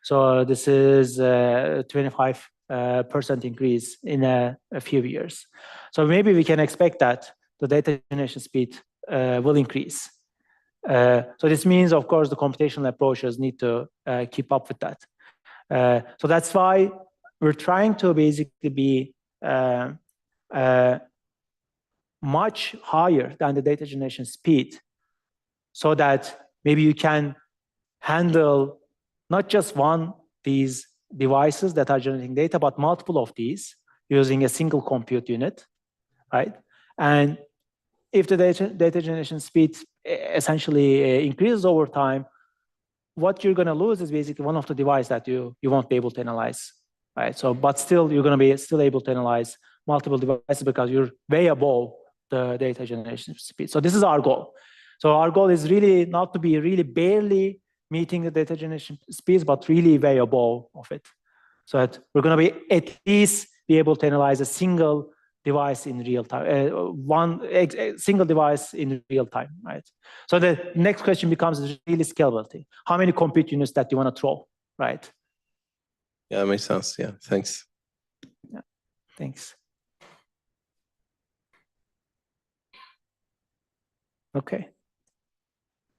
B: So this is 25% increase in a few years. So maybe we can expect that the data generation speed will increase. So this means, of course, the computational approaches need to keep up with that. So that's why we're trying to basically be much higher than the data generation speed, so that maybe you can handle not just one these devices that are generating data, but multiple of these using a single compute unit, right? And if the data generation speed essentially increases over time, what you're going to lose is basically one of the devices that you won't be able to analyze, right? So, but still, you're going to be still able to analyze multiple devices because you're way above the data generation speed. So this is our goal. So our goal is really not to be really barely meeting the data generation speeds, but really way above of it. So that we're going to be at least be able to analyze a single device in real time, single device in real time, right? So the next question becomes really scalability. How many compute units that you want to throw, right?
C: Yeah, makes sense. Yeah, thanks.
B: Yeah, thanks. Okay,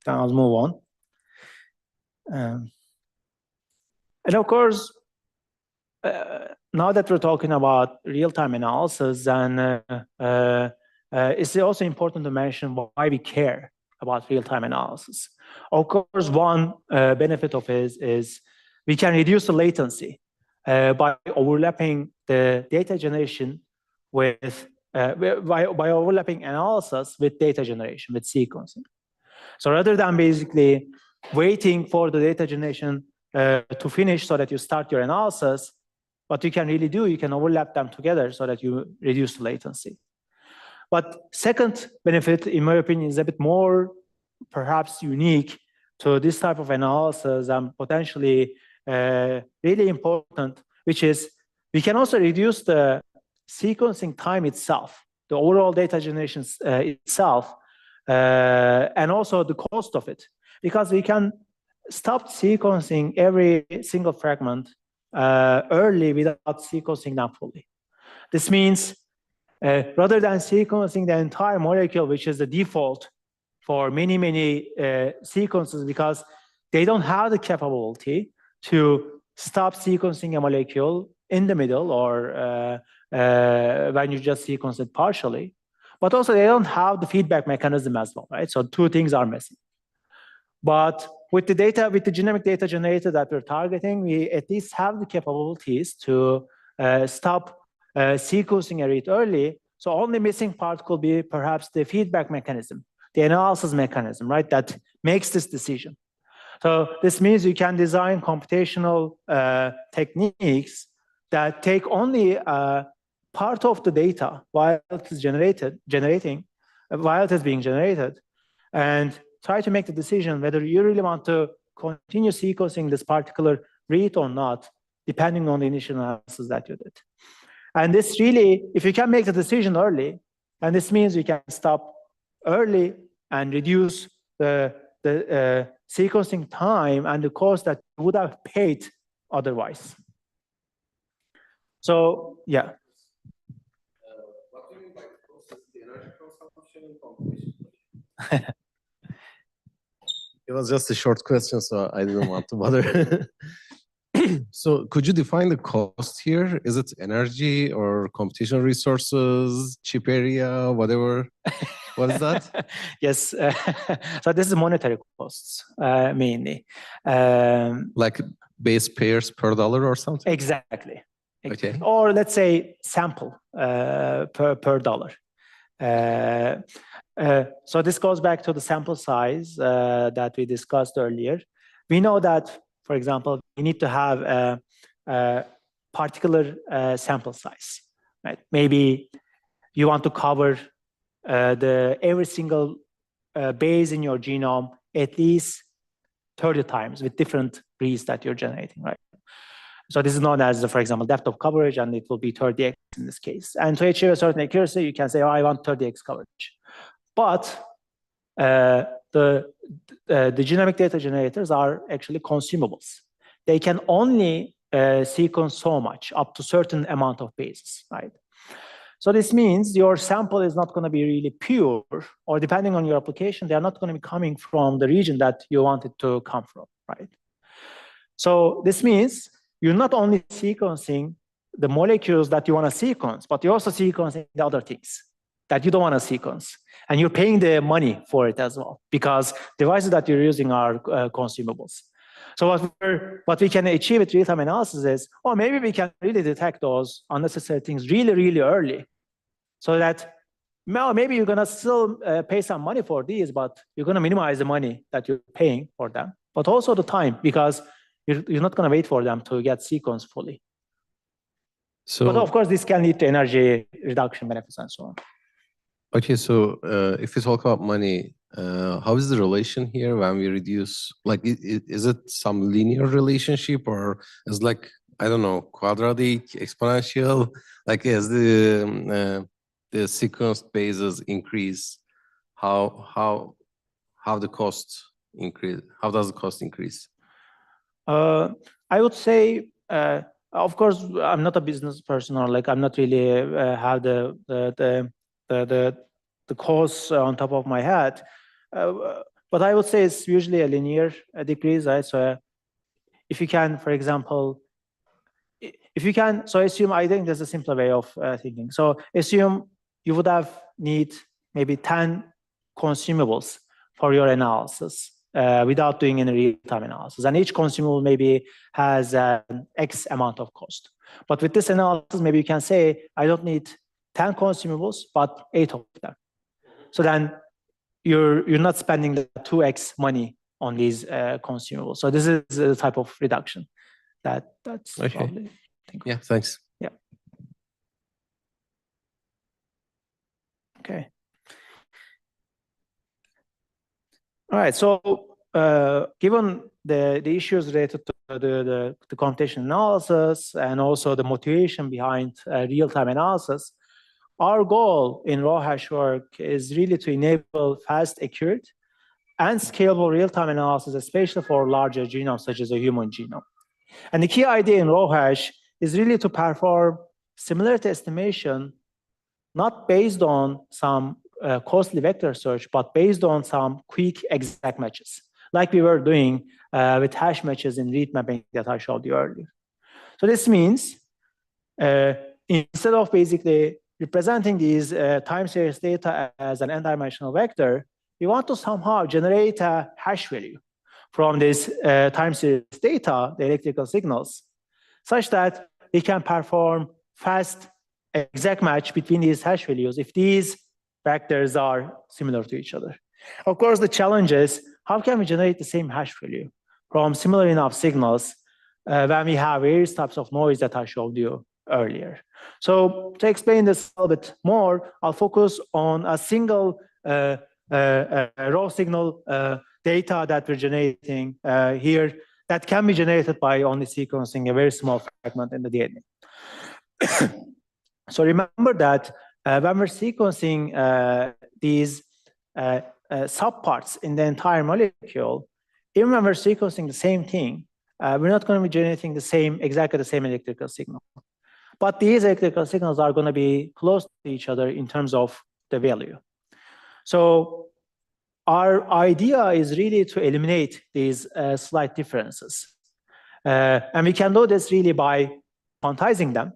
B: then I'll move on. And of course, now that we're talking about real-time analysis, and it's also important to mention why we care about real-time analysis. Of course, one benefit of it is we can reduce the latency by overlapping the data generation with by overlapping analysis with data generation, with sequencing. So rather than basically waiting for the data generation to finish so that you start your analysis, what you can really do, you can overlap them together so that you reduce the latency. But second benefit, in my opinion, is a bit more perhaps unique to this type of analysis and potentially really important, which is we can also reduce the sequencing time itself, the overall data generation itself, and also the cost of it, because we can stop sequencing every single fragment early without sequencing them fully. This means rather than sequencing the entire molecule, which is the default for many sequences, because they don't have the capability to stop sequencing a molecule in the middle or when you just sequence it partially, but also they don't have the feedback mechanism as well, right? So two things are missing. But with the data, with the genomic data generator that we're targeting, we at least have the capabilities to stop sequencing a read early. So only missing part could be perhaps the feedback mechanism, the analysis mechanism, right? That makes this decision. So this means you can design computational techniques that take only part of the data while it is being generated, and try to make the decision whether you really want to continue sequencing this particular read or not, depending on the initial analysis that you did. And this really, if you can make the decision early, and this means you can stop early and reduce the sequencing time and the cost that you would have paid otherwise. So, yeah.
C: What do you mean by process, the energy consumption and competition? It was just a short question, so I didn't want to bother. So could you define the cost here? Is it energy or computational resources, chip area, whatever? What is that?
B: Yes. So this is monetary costs, mainly.
C: Like base pairs per dollar or something?
B: Exactly.
C: Okay.
B: Or let's say sample per dollar. So this goes back to the sample size that we discussed earlier. We know that, for example, we need to have a particular sample size, right? Maybe you want to cover every single base in your genome at least 30 times with different reads that you're generating, right? So this is known as, for example, depth of coverage, and it will be 30x in this case. And to achieve a certain accuracy, you can say, oh, I want 30x coverage. But the genomic data generators are actually consumables. They can only sequence so much, up to certain amount of bases, right? So this means your sample is not going to be really pure, or depending on your application, they are not going to be coming from the region that you want it to come from, right? So this means you're not only sequencing the molecules that you want to sequence, but you're also sequencing the other things that you don't want to sequence. And you're paying the money for it as well, because devices that you're using are consumables. So what we can achieve with real-time analysis is, oh, maybe we can really detect those unnecessary things really, really early, so that maybe you're going to still pay some money for these, but you're going to minimize the money that you're paying for them, but also the time, because you're not going to wait for them to get sequenced fully. So, but of course, this can lead to energy reduction benefits and so on.
C: Okay, so if we talk about money, how is the relation here when we reduce? Like, is it some linear relationship, or is like, I don't know, quadratic, exponential? Like, as the sequenced bases increase, how the cost increase? How does the cost increase?
B: I would say, of course, I'm not a business person, or like I'm not really have the costs on top of my head, but I would say it's usually a linear decrease, right? So if you can, for example, so assume, I think there's a simpler way of thinking. So assume you would need maybe 10 consumables for your analysis without doing any real-time analysis. And each consumable maybe has an X amount of cost. But with this analysis, maybe you can say, I don't need 10 consumables, but 8 of them. So then you're not spending the 2x money on these consumables. So this is a type of reduction that's
C: okay.
B: Probably.
C: Yeah, thanks.
B: Yeah. Okay. All right. So given the issues related to the computational analysis and also the motivation behind real-time analysis, our goal in RawHash work is really to enable fast, accurate, and scalable real-time analysis, especially for larger genomes, such as a human genome. And the key idea in RawHash is really to perform similarity estimation, not based on some costly vector search, but based on some quick exact matches, like we were doing with hash matches in read mapping that I showed you earlier. So this means instead of basically representing these time series data as an n-dimensional vector, we want to somehow generate a hash value from this time series data, the electrical signals, such that we can perform fast exact match between these hash values if these vectors are similar to each other. Of course, the challenge is, how can we generate the same hash value from similar enough signals when we have various types of noise that I showed you earlier? So to explain this a little bit more, I'll focus on a single raw signal data that we're generating here that can be generated by only sequencing a very small fragment in the DNA. So remember that when we're sequencing these subparts in the entire molecule, even when we're sequencing the same thing, we're not going to be generating exactly the same electrical signal. But these electrical signals are going to be close to each other in terms of the value. So our idea is really to eliminate these slight differences. And we can do this really by quantizing them.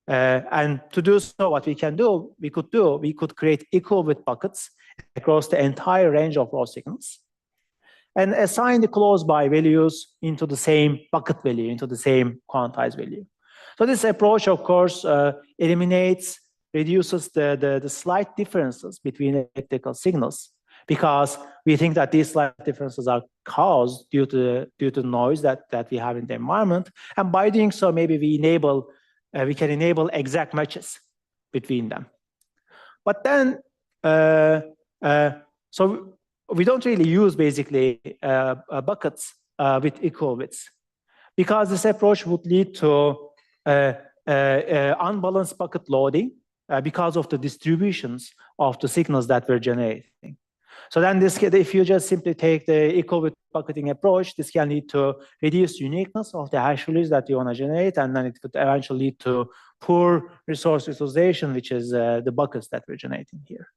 B: And to do so, what we could create equal width buckets across the entire range of raw signals and assign the close by values into the same bucket value, into the same quantized value. So this approach, of course, reduces the slight differences between electrical signals, because we think that these slight differences are caused due to the noise that we have in the environment. And by doing so, maybe we can enable exact matches between them. But then, so we don't really use basically buckets with equal widths, because this approach would lead to unbalanced bucket loading because of the distributions of the signals that we're generating. So then if you just simply take the equal width bucketing approach, this can lead to reduced uniqueness of the hash values that you want to generate, and then it could eventually lead to poor resource utilization, which is the buckets that we're generating here.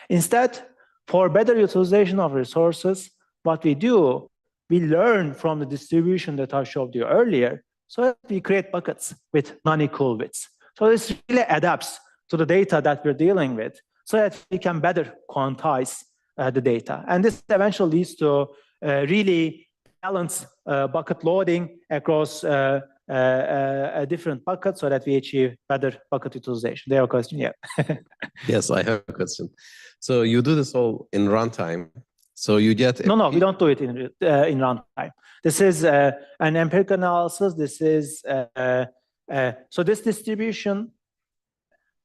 B: Instead, for better utilization of resources, what we do, we learn from the distribution that I showed you earlier, so that we create buckets with non-equal widths. So this really adapts to the data that we're dealing with, so that we can better quantize the data. And this eventually leads to really balanced bucket loading across different buckets, so that we achieve better bucket utilization. Do you have a question? Yeah.
C: Yes, I have a question. So you do this all in runtime. So you get...
B: No, we don't do it in runtime. This is an empirical analysis. This is, so this distribution,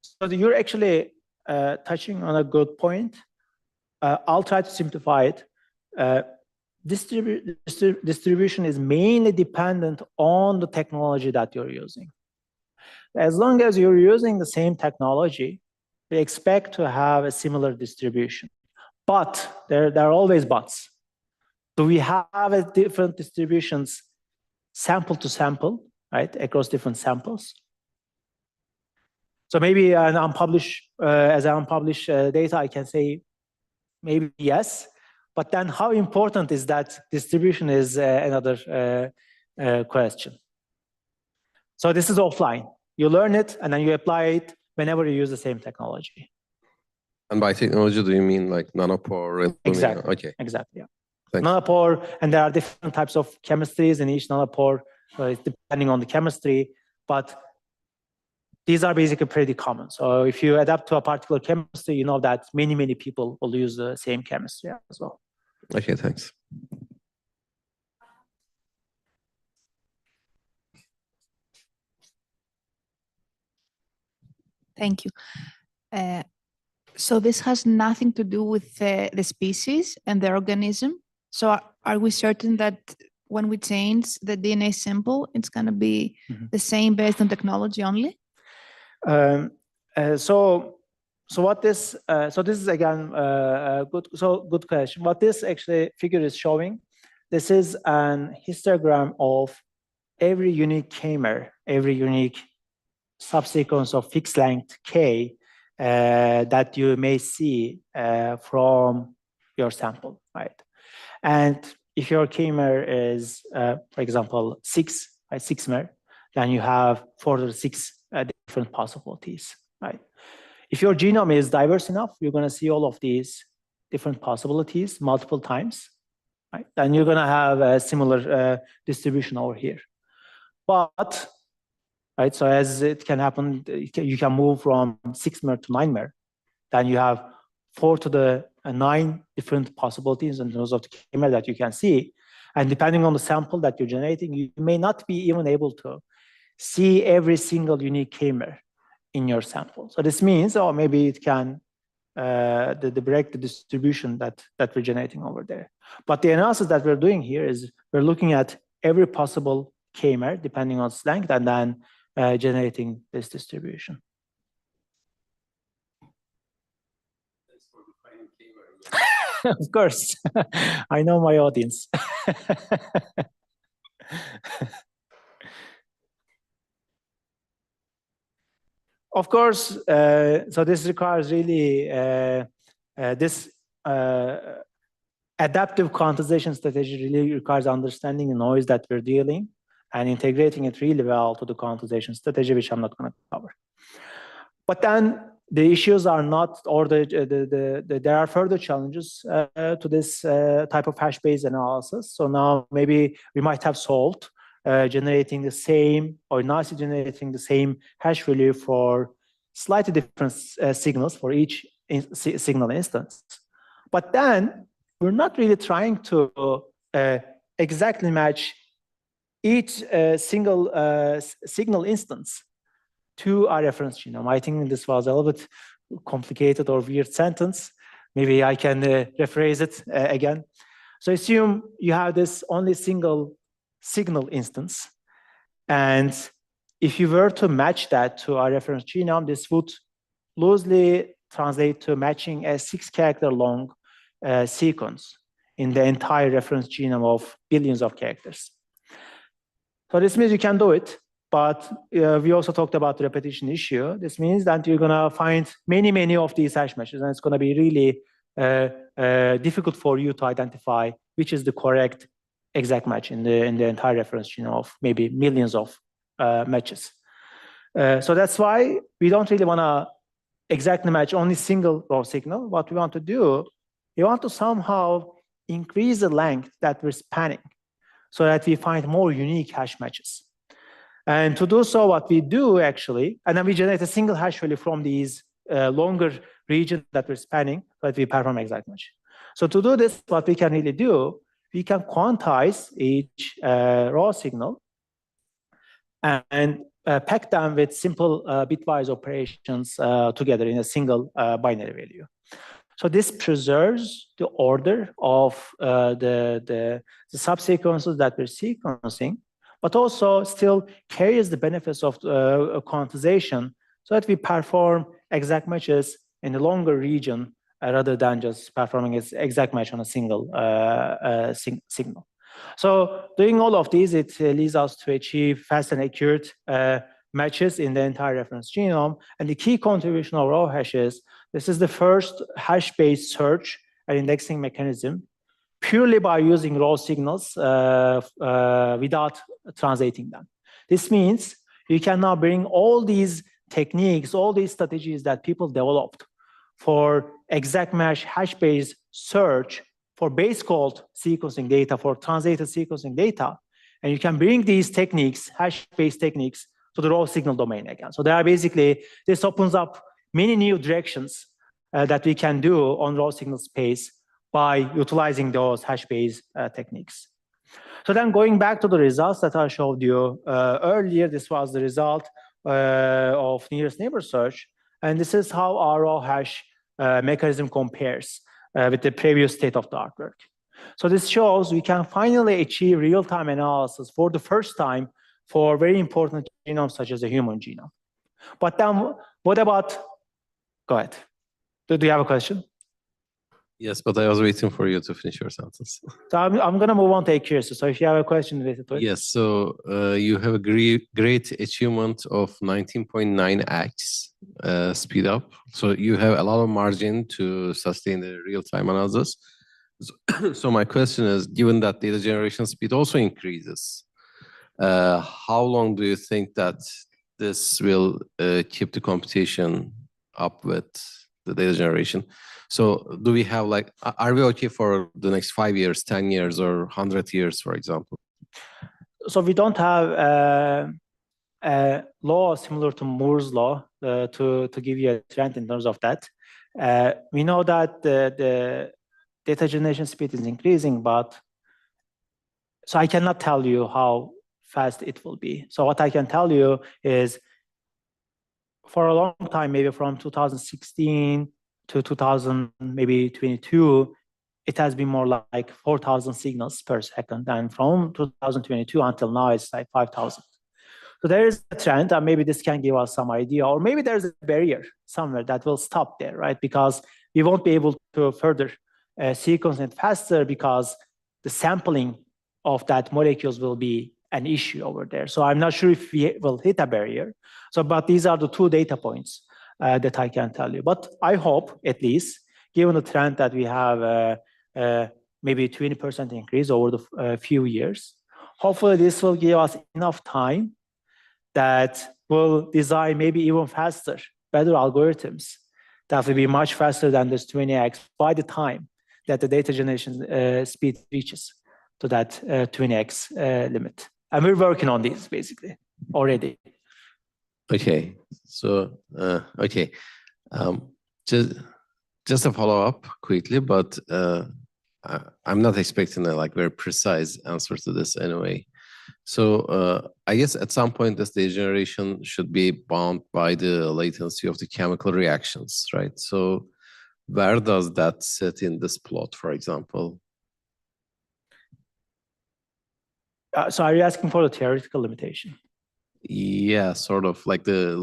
B: so you're actually touching on a good point. I'll try to simplify it. Distribution is mainly dependent on the technology that you're using. As long as you're using the same technology, we expect to have a similar distribution. But there are always buts. So we have different distributions, sample to sample, right, across different samples. So maybe as unpublished data, I can say maybe yes. But then how important is that distribution is another question. So this is offline. You learn it, and then you apply it whenever you use the same technology.
C: And by technology, do you mean like nanopore?
B: Exactly.
C: Okay.
B: Exactly. Yeah.
C: Thanks.
B: Nanopore, and there are different types of chemistries in each nanopore, so it's depending on the chemistry. But these are basically pretty common. So if you adapt to a particular chemistry, you know that many people will use the same chemistry as well.
C: Okay, thanks.
A: Thank you. So this has nothing to do with the species and the organism. So are we certain that when we change the DNA symbol, it's going to be the same based on technology only?
B: So this is again good question. What this actually figure is showing, this is an histogram of every unique chimer, every unique subsequence of fixed length K that you may see from your sample, right? And if your chimer is, for example, 6-mer, then you have 4 to 6 different possibilities, right? If your genome is diverse enough, you're going to see all of these different possibilities multiple times, right? Then you're going to have a similar distribution over here. But, right, so as it can happen, you can move from 6-mer to 9-mer, then you have 4 to the 9 different possibilities in terms of the chimer that you can see. And depending on the sample that you're generating, you may not be even able to see every single unique chimer in your sample. So this means, or maybe it can break the distribution that we're generating over there. But the analysis that we're doing here is we're looking at every possible k-mer depending on its length and then generating this distribution. Of course, I know my audience. Of course, so this requires really this adaptive quantization strategy really requires understanding the noise that we're dealing and integrating it really well to the quantization strategy, which I'm not going to cover. But then the issues are not, or there are further challenges to this type of hash-based analysis. So now maybe we might have solved generating the same or nicely generating the same hash value for slightly different signals for each signal instance. But then we're not really trying to exactly match each single signal instance to our reference genome. I think this was a little bit complicated or weird sentence. Maybe I can rephrase it again. So assume you have this only single signal instance. And if you were to match that to our reference genome, this would loosely translate to matching a 6-character long sequence in the entire reference genome of billions of characters. So this means you can do it. But we also talked about the repetition issue. This means that you're going to find many of these hash matches, and it's going to be really difficult for you to identify which is the correct exact match in the entire reference genome of maybe millions of matches. So that's why we don't really want to exactly match only single raw signal. What we want to do, we want to somehow increase the length that we're spanning so that we find more unique hash matches. And to do so, what we do actually, and then we generate a single hash value from these longer regions that we're spanning, but we perform exact match. So to do this, what we can really do, we can quantize each raw signal and pack them with simple bitwise operations together in a single binary value. So this preserves the order of the subsequences that we're sequencing, but also still carries the benefits of quantization so that we perform exact matches in a longer region rather than just performing its exact match on a single signal. So doing all of these, it leads us to achieve fast and accurate matches in the entire reference genome. And the key contribution of RawHash is this is the first hash-based search and indexing mechanism purely by using raw signals without translating them. This means you can now bring all these techniques, all these strategies that people developed for exact match hash-based search for base called sequencing data, for translated sequencing data, and you can bring these techniques, hash-based techniques, to the raw signal domain again. So there are basically, this opens up many new directions that we can do on raw signal space by utilizing those hash-based techniques. So then going back to the results that I showed you earlier, this was the result of nearest neighbor search. And this is how our RawHash mechanism compares with the previous state-of-the-art work. So this shows we can finally achieve real-time analysis for the first time for very important genomes such as the human genome. But then what about, go ahead. Do you have a question?
C: Yes, but I was waiting for you to finish your sentence.
B: So I'm going to move on to accuracy. So if you have a question related to it.
C: Yes, so you have a great achievement of 19.9x speed up. So you have a lot of margin to sustain the real-time analysis. So my question is, given that data generation speed also increases, how long do you think that this will keep the computation up with the data generation? So do we have like, are we okay for the next 5 years, 10 years, or 100 years, for example?
B: So we don't have a law similar to Moore's law to give you a trend in terms of that. We know that the data generation speed is increasing, but so I cannot tell you how fast it will be. So what I can tell you is for a long time, maybe from 2016 to 2000, maybe 22, it has been more like 4,000 signals per second. And from 2022 until now, it's like 5,000. So there is a trend, and maybe this can give us some idea, or maybe there's a barrier somewhere that will stop there, right? Because we won't be able to further sequence it faster because the sampling of that molecules will be an issue over there. So I'm not sure if we will hit a barrier. So, but these are the 2 data points that I can tell you. But I hope, at least, given the trend that we have maybe 20% increase over the few years, hopefully this will give us enough time that will design maybe even faster, better algorithms that will be much faster than this 20x by the time that the data generation speed reaches to that 20x limit. And we're working on these basically already.
C: Okay, so okay, just a follow up quickly, but I'm not expecting a very precise answer to this anyway. So I guess at some point this data generation should be bound by the latency of the chemical reactions, right? So where does that sit in this plot, for example?
B: So are you asking for the theoretical limitation?
C: Yeah, sort of like the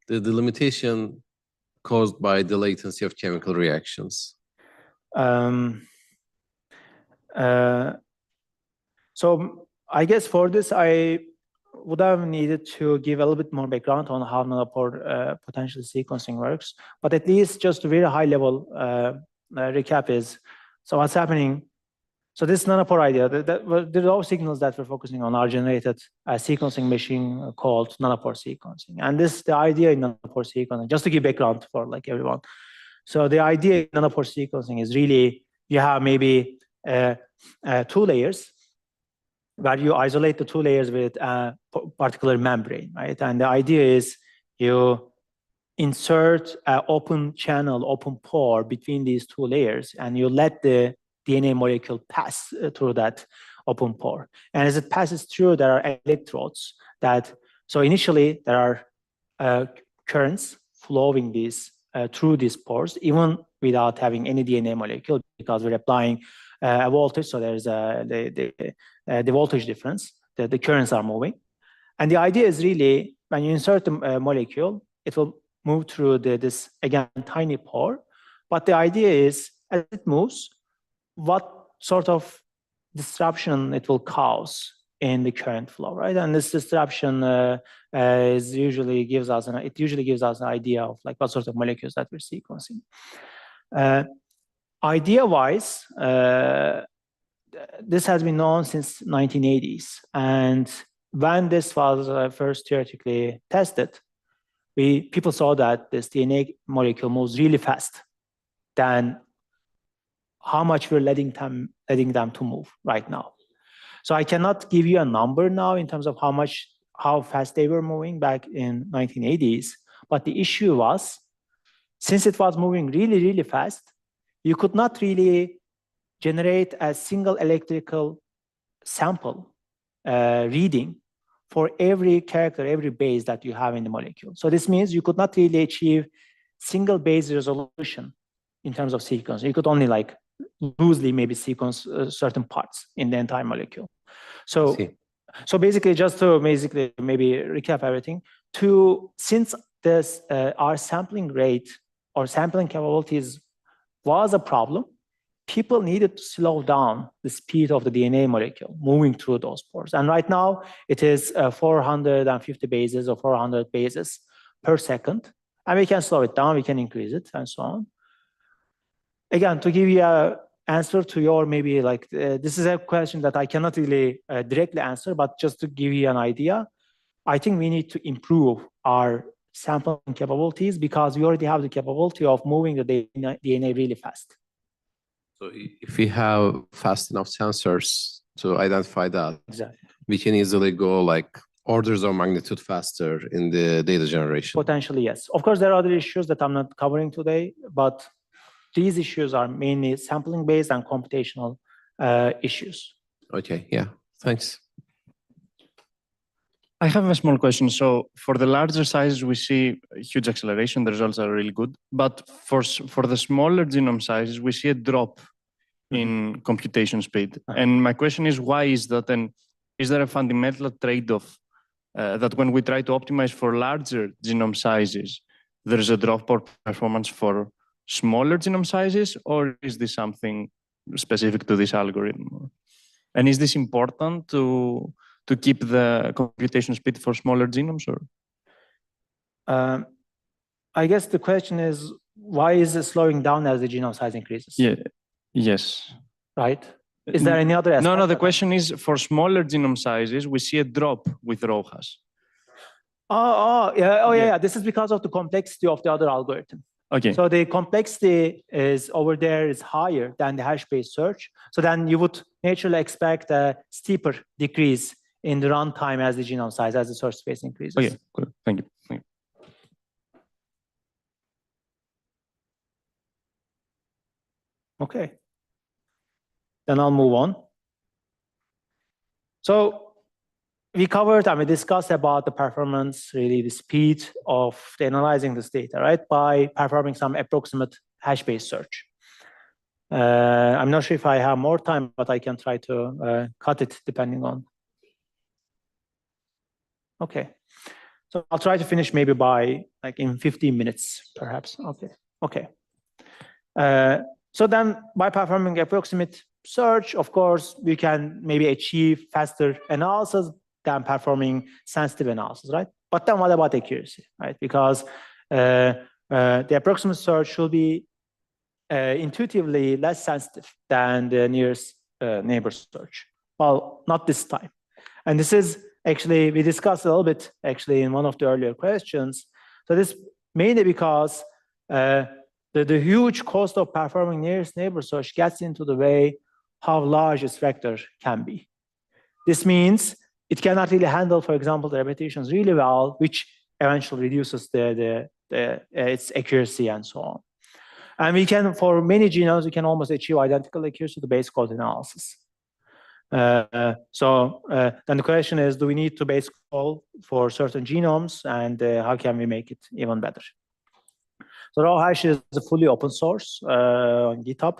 C: limitation caused by the latency of chemical reactions.
B: So I guess for this, I would have needed to give a little bit more background on how nanopore potential sequencing works. But at least just a very high level recap is, so what's happening? So this nanopore idea, there are signals that we're focusing on are generated a sequencing machine called nanopore sequencing. And this, the idea in nanopore sequencing, just to give background for everyone. So the idea in nanopore sequencing is really, you have maybe 2 layers where you isolate the 2 layers with a particular membrane, right? And the idea is you insert an open channel, open pore between these 2 layers, and you let the DNA molecule pass through that open pore. And as it passes through, there are electrodes that, so initially there are currents flowing through these pores, even without having any DNA molecule, because we're applying a voltage, so there's the voltage difference, the currents are moving. And the idea is really, when you insert a molecule, it will move through this, again, tiny pore. But the idea is, as it moves, what sort of disruption it will cause in the current flow, right? And this disruption usually gives us an idea of what sort of molecules that we're sequencing. Idea-wise, this has been known since 1980s, and when this was first theoretically tested, people saw that this DNA molecule moves really fast than how much we're letting them to move right now. So I cannot give you a number now in terms of how fast they were moving back in 1980s. But the issue was, since it was moving really, really fast, you could not really generate a single electrical sample reading for every character, every base that you have in the molecule. So this means you could not really achieve single base resolution in terms of sequence. You could only loosely maybe sequence certain parts in the entire molecule. So basically, just to maybe recap everything, since this our sampling rate or sampling capabilities was a problem, people needed to slow down the speed of the DNA molecule moving through those pores. And right now, it is 450 bases or 400 bases per second. And we can slow it down, we can increase it, and so on. Again, to give you an answer to your this is a question that I cannot really directly answer, but just to give you an idea, I think we need to improve our sampling capabilities because we already have the capability of moving the DNA really fast.
C: So if we have fast enough sensors to identify that, exactly, we can easily go orders of magnitude faster in the data generation.
B: Potentially, yes. Of course, there are other issues that I'm not covering today, but these issues are mainly sampling-based and computational issues.
C: Okay, yeah, thanks.
D: I have a small question. So for the larger sizes, we see a huge acceleration. The results are really good. But for the smaller genome sizes, we see a drop in computation speed. And my question is, why is that? And is there a fundamental trade-off that when we try to optimize for larger genome sizes, there's a drop in performance for smaller genome sizes, or is this something specific to this algorithm? And is this important to keep the computation speed for smaller genomes? Or
B: I guess the question is, why is it slowing down as the genome size increases?
D: Yeah. Yes.
B: Right. Is there any other aspect?
D: No. The question is, for smaller genome sizes, we see a drop with RawHash.
B: Yeah. This is because of the complexity of the other algorithm.
D: Okay.
B: So the complexity is over there is higher than the hash-based search. So then you would naturally expect a steeper decrease in the runtime as the genome size, as the search space increases.
D: Okay, good. Thank you.
B: Okay. Then I'll move on. So we discussed about the performance, really the speed of analyzing this data, right? By performing some approximate hash-based search. I'm not sure if I have more time, but I can try to cut it depending on. Okay. So I'll try to finish maybe by in 15 minutes, perhaps. Okay. So then by performing approximate search, of course, we can maybe achieve faster analysis than performing sensitive analysis, right? But then what about accuracy, right? Because the approximate search should be intuitively less sensitive than the nearest neighbor search. Well, not this time. And this is actually, we discussed a little bit actually in one of the earlier questions. So this mainly because the huge cost of performing nearest neighbor search gets into the way how large its vector can be. This means it cannot really handle, for example, the repetitions really well, which eventually reduces its accuracy and so on. And we can, for many genomes, we can almost achieve identical accuracy to base code analysis. So then the question is, do we need to base call for certain genomes, and how can we make it even better? So RawHash is a fully open source on GitHub,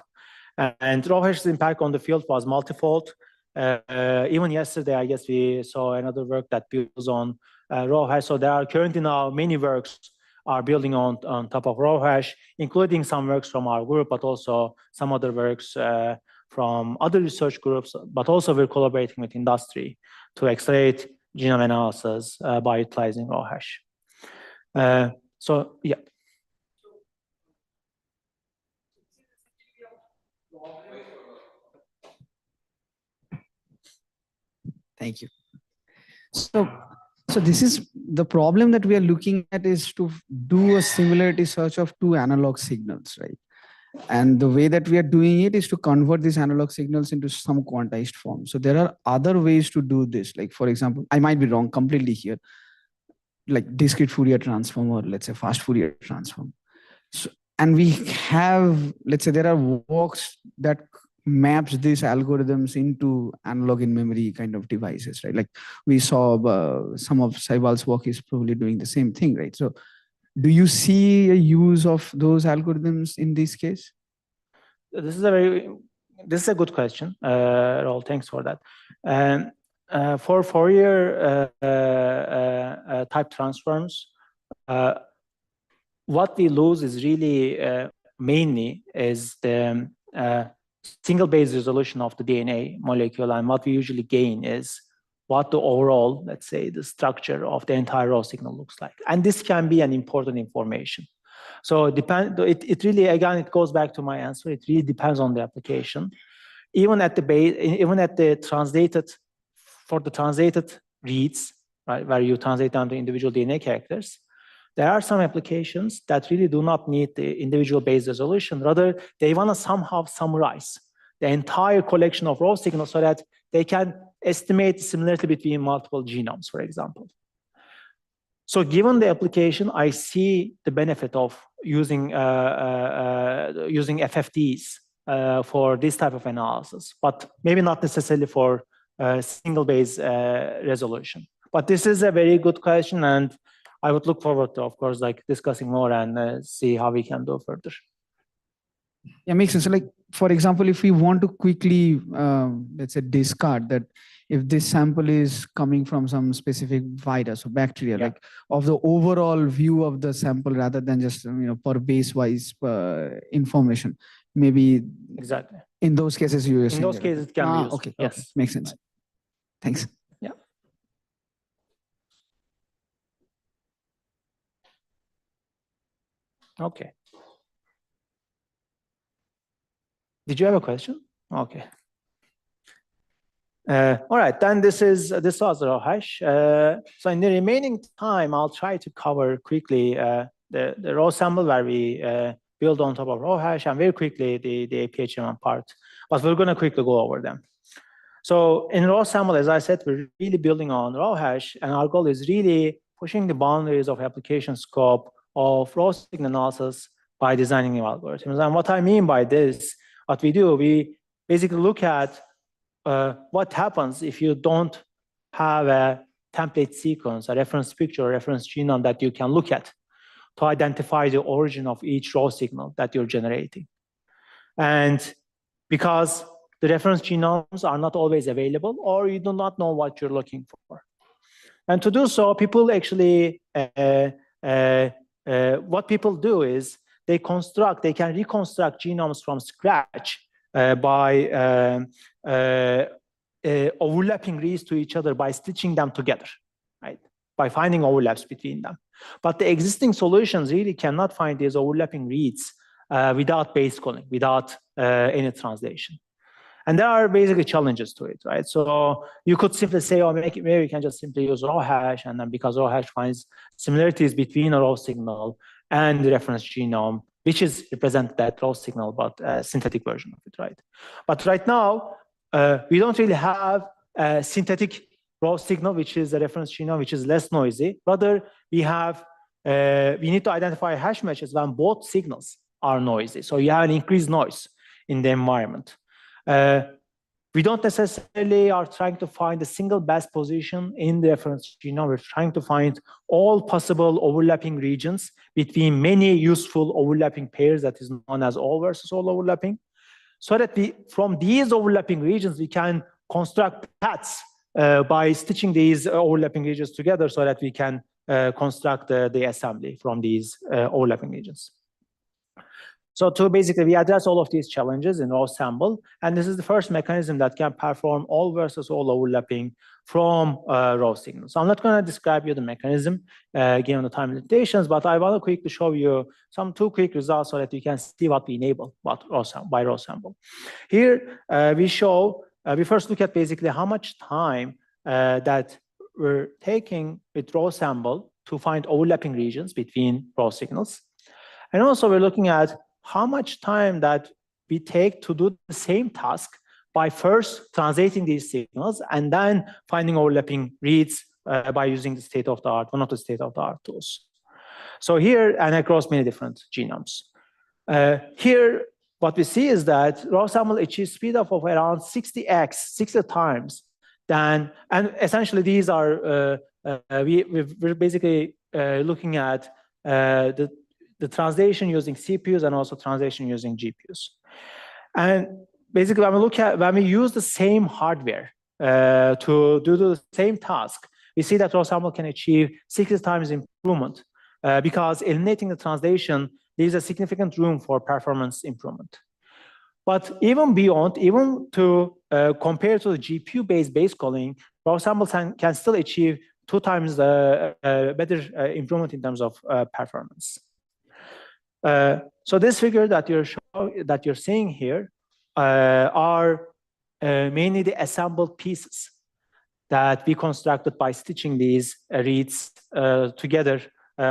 B: and RawHash's impact on the field was multifold. Even yesterday, I guess we saw another work that builds on RawHash. So there are currently now many works are building on top of RawHash, including some works from our group, but also some other works from other research groups, but also we're collaborating with industry to accelerate genome analysis by utilizing RawHash. So, yeah.
E: Thank you. So this is the problem that we are looking at, is to do a similarity search of two analog signals, right? And the way that we are doing it is to convert these analog signals into some quantized form. So there are other ways to do this. Like, for example, I might be wrong completely here, like discrete Fourier transform, or let's say fast Fourier transform. So, and we have, let's say there are works that maps these algorithms into analog in memory kind of devices, right? Like we saw some of Saibal's work is probably doing the same thing, right? So do you see a use of those algorithms in this case?
B: This is a good question, Raul, thanks for that. And for Fourier type transforms, what we lose is really mainly is the single base resolution of the DNA molecule, and what we usually gain is what the overall, let's say, the structure of the entire raw signal looks like. And this can be an important information. So it really, again, it goes back to my answer. It really depends on the application. Even at the base, even at the translated, for the translated reads, right, where you translate down the individual DNA characters, there are some applications that really do not need the individual base resolution. Rather, they want to somehow summarize the entire collection of raw signals so that they can estimate the similarity between multiple genomes, for example. So given the application, I see the benefit of using FFTs for this type of analysis, but maybe not necessarily for single base resolution. But this is a very good question, and I would look forward to, of course, like discussing more and see how we can do further.
E: Yeah, makes sense. Like, for example, if we want to quickly, let's say, discard that if this sample is coming from some specific virus or bacteria,
B: Yeah.
E: like of the overall view of the sample rather than just, per base-wise information, maybe
B: Exactly.
E: in those cases you.
B: In those cases, it can be used.
E: Okay.
B: Yes.
E: Okay. Makes sense. Thanks.
B: Yeah. Okay. Did you have a question? Okay. All right, then this was RawHash. So in the remaining time, I'll try to cover quickly the raw sample where we build on top of RawHash, and very quickly the APHM part. But we're going to quickly go over them. So in raw sample, as I said, we're really building on RawHash, and our goal is really pushing the boundaries of application scope of raw signal analysis by designing new algorithms. And what I mean by this, what we do, we basically look at what happens if you don't have a template sequence, a reference picture, a reference genome that you can look at to identify the origin of each raw signal that you're generating. And because the reference genomes are not always available, or you do not know what you're looking for. And to do so, people actually, what people do is they can reconstruct genomes from scratch by overlapping reads to each other by stitching them together, right? By finding overlaps between them. But the existing solutions really cannot find these overlapping reads without base calling, without any translation. And there are basically challenges to it, right? So you could simply say, oh, maybe we can just simply use RawHash, and then because RawHash finds similarities between a raw signal and the reference genome, which is represent that raw signal, but a synthetic version of it, right? But right now, we don't really have a synthetic raw signal, which is a reference genome, which is less noisy. Rather, we need to identify hash matches when both signals are noisy. So you have an increased noise in the environment. We don't necessarily are trying to find a single best position in the reference genome. We're trying to find all possible overlapping regions between many useful overlapping pairs that is known as all versus all overlapping. So that from these overlapping regions, we can construct paths by stitching these overlapping regions together so that we can construct the assembly from these overlapping regions. So basically, we address all of these challenges in raw sample, and this is the first mechanism that can perform all versus all overlapping from raw signals. So I'm not going to describe you the mechanism given the time limitations, but I want to quickly show you two quick results so that you can see what we enable by raw sample. Here we first look at basically how much time that we're taking with raw sample to find overlapping regions between raw signals, and also we're looking at how much time that we take to do the same task by first translating these signals and then finding overlapping reads by using the state-of-the-art, one of the state-of-the-art tools. So here, and across many different genomes. Here, what we see is that raw sample achieves speed of around 60x, 60 times than, and essentially these are, we're basically looking at the translation using CPUs and also translation using GPUs. And basically, when we use the same hardware to do the same task, we see that raw sample can achieve 60 times improvement because eliminating the translation leaves a significant room for performance improvement. But even beyond, even to compare to the GPU-based base calling, raw sample can still achieve 2 times better improvement in terms of performance. So this figure that you're seeing here are mainly the assembled pieces that we constructed by stitching these reads together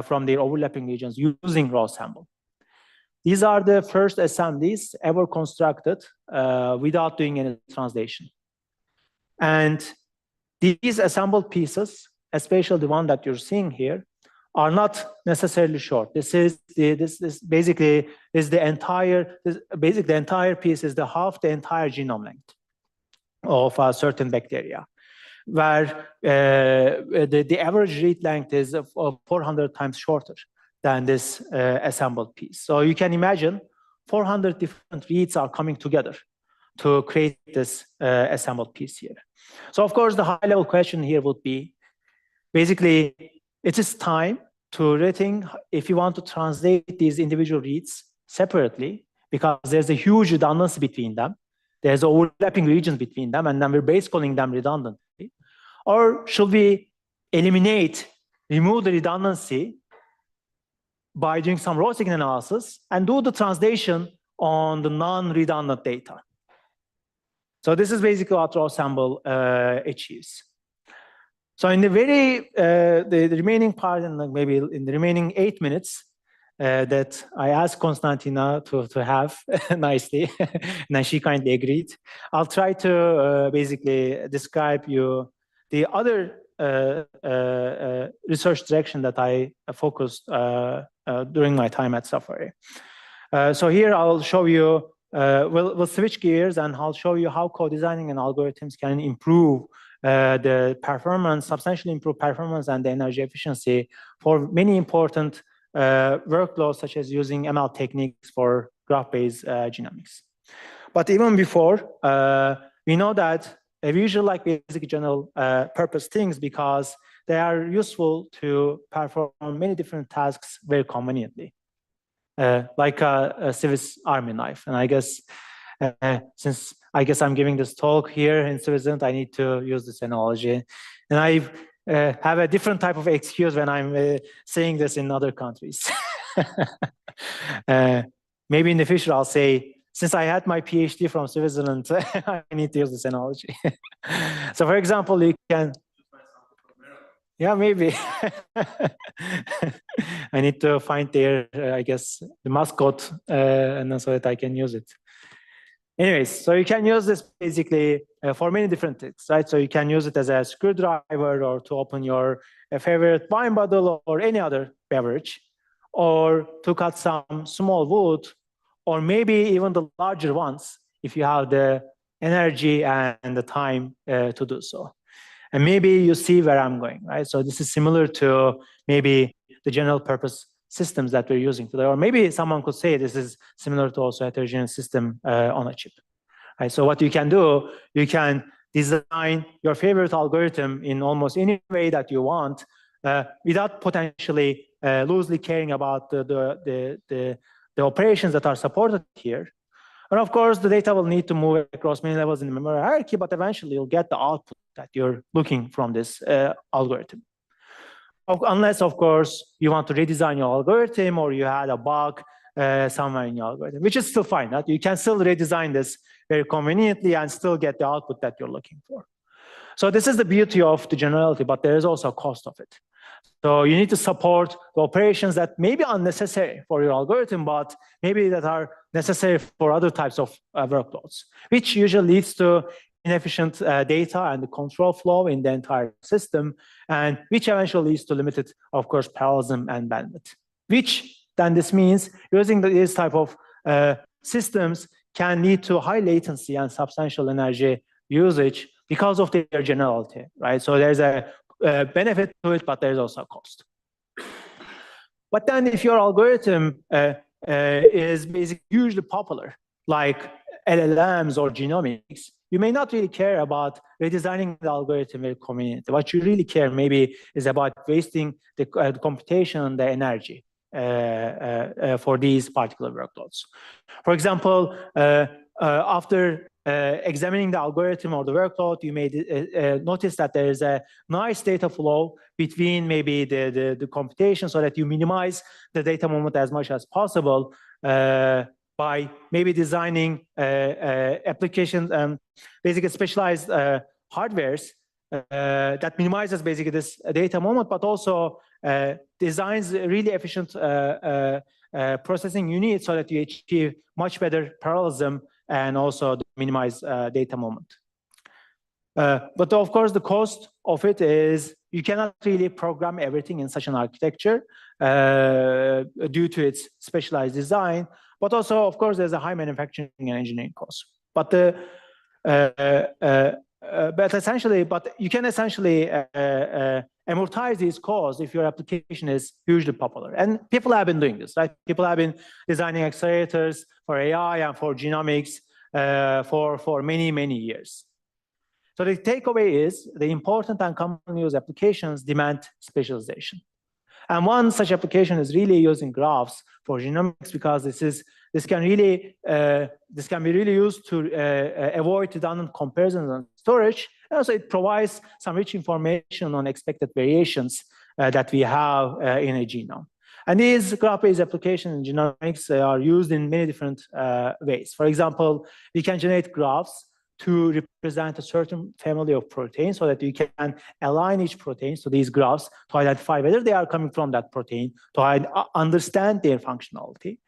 B: from their overlapping regions using raw sample. These are the first assemblies ever constructed without doing any translation. And these assembled pieces, especially the one that you're seeing here, are not necessarily short. The entire piece is half the entire genome length of a certain bacteria. where the average read length is 400 times shorter than this assembled piece. So you can imagine 400 different reads are coming together to create this assembled piece here. So of course, the high-level question here would be, basically, it is time to rethink if you want to translate these individual reads separately, because there's a huge redundancy between them. There's overlapping regions between them, and then we're base calling them redundantly. Or should we remove the redundancy by doing some raw signal analysis and do the translation on the non-redundant data? So this is basically what RawSample achieves. So in the the remaining part, and maybe in the remaining 8 minutes that I asked Konstantina to have nicely, and then she kindly agreed, I'll try to basically describe you the other research direction that I focused during my time at Safari. So here I'll show you, we'll switch gears, and I'll show you how co-designing and algorithms can improve the performance, substantially improve performance and the energy efficiency for many important workloads, such as using ML techniques for graph-based genomics. But even before, we know that we usually like basic general purpose things because they are useful to perform many different tasks very conveniently, like a Swiss Army knife. And I guess since I'm giving this talk here in Switzerland, I need to use this analogy. And I have a different type of excuse when I'm saying this in other countries. Maybe in the future I'll say, since I had my PhD from Switzerland, I need to use this analogy. So for example, you can, yeah, maybe. I need to find their, I guess, the mascot, and so that I can use it. Anyways, so you can use this basically for many different things, right? So you can use it as a screwdriver, or to open your favorite wine bottle or any other beverage, or to cut some small wood, or maybe even the larger ones if you have the energy and the time to do so. And maybe you see where I'm going, right? So this is similar to maybe the general purpose systems that we're using today, or maybe someone could say this is similar to also a heterogeneous system on a chip, right? So what you can do, you can design your favorite algorithm in almost any way that you want, without potentially loosely caring about the operations that are supported here. And of course, the data will need to move across many levels in the memory hierarchy, but eventually you'll get the output that you're looking from this algorithm. Unless, of course, you want to redesign your algorithm, or you had a bug somewhere in your algorithm, which is still fine. Right? You can still redesign this very conveniently and still get the output that you're looking for. So this is the beauty of the generality, but there is also a cost of it. So you need to support the operations that may be unnecessary for your algorithm, but maybe that are necessary for other types of workloads, which usually leads to inefficient data and the control flow in the entire system, and which eventually leads to limited, of course, parallelism and bandwidth, which then this means using this type of systems can lead to high latency and substantial energy usage because of their generality, right? So there's a benefit to it, but there's also a cost. But then if your algorithm is basically hugely popular, like LLMs or genomics, you may not really care about redesigning the algorithm very conveniently. What you really care maybe is about wasting the computation and the energy for these particular workloads. For example, after examining the algorithm or the workload, you may notice that there is a nice data flow between maybe the computation, so that you minimize the data moment as much as possible by maybe designing applications, basically specialized hardwares that minimizes basically this data moment, but also designs really efficient processing units so that you achieve much better parallelism and also minimize data moment. But of course, the cost of it is you cannot really program everything in such an architecture due to its specialized design. But also, of course, there's a high manufacturing and engineering cost. But but you can essentially amortize these costs if your application is hugely popular. And people have been doing this, right? People have been designing accelerators for AI and for genomics for many, many years. So the takeaway is the important and commonly used applications demand specialization. And one such application is really using graphs for genomics, because this can be really used to avoid redundant comparisons and storage. And also it provides some rich information on expected variations that we have in a genome. And these graph-based applications in genomics are used in many different ways. For example, we can generate graphs to represent a certain family of proteins, so that you can align each protein to these graphs to identify whether they are coming from that protein, to understand their functionality,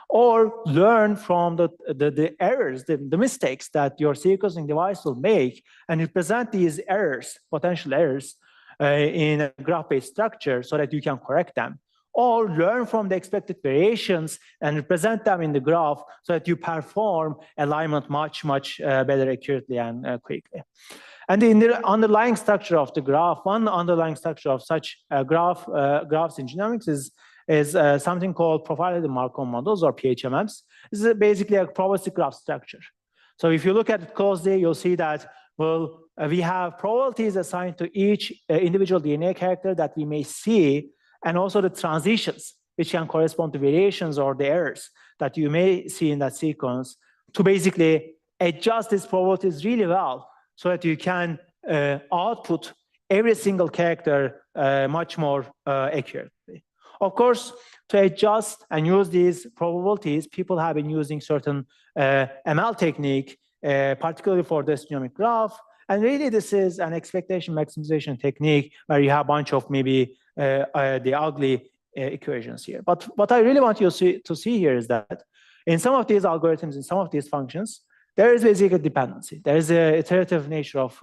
B: or learn from the errors, the mistakes that your sequencing device will make, and represent these errors, potential errors, in a graph-based structure so that you can correct them. Or learn from the expected variations and represent them in the graph so that you perform alignment much better accurately and quickly. And in the underlying structure of the graph, one underlying structure of such graphs in genomics is something called probability Markov models, or PHMMs. This is basically a probabilistic graph structure. So if you look at it closely, you'll see that, well, we have probabilities assigned to each individual DNA character that we may see, and also the transitions, which can correspond to variations or the errors that you may see in that sequence, to basically adjust these probabilities really well so that you can output every single character much more accurately. Of course, to adjust and use these probabilities, people have been using certain ML technique, particularly for this genomic graph. And really, this is an expectation maximization technique where you have a bunch of maybe the ugly equations here. But what I really want you to see here is that in some of these algorithms, in some of these functions, there is basically a dependency. There is an iterative nature of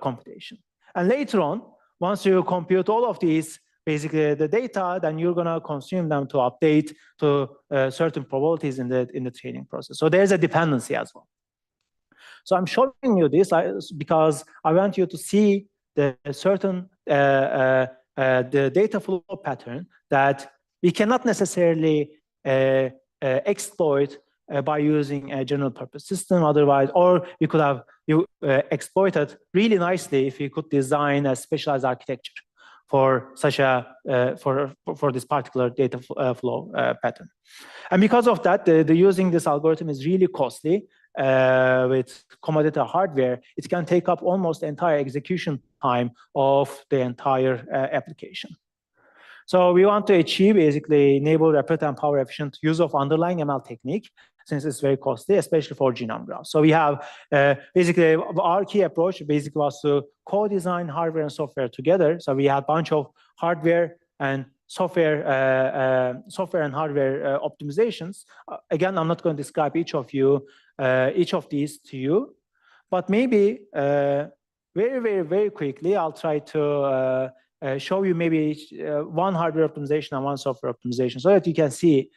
B: computation. And later on, once you compute all of these, basically the data, then you're going to consume them to update to certain probabilities in the training process. So there's a dependency as well. So I'm showing you this because I want you to see the certain the data flow pattern that we cannot necessarily exploit by using a general purpose system otherwise, or we could have exploited really nicely if we could design a specialized architecture for such a for this particular data flow pattern. And because of that, using this algorithm is really costly. With commodity hardware, it can take up almost the entire execution time of the entire application. So we want to achieve basically enable rapid and power efficient use of underlying ML technique, since it's very costly, especially for genome graphs. So we have basically our key approach basically was to co-design hardware and software together. So we had a bunch of hardware and software and hardware optimizations. Again, I'm not going to describe each of these to you, but maybe very quickly, I'll try to show you maybe one hardware optimization and one software optimization so that you can see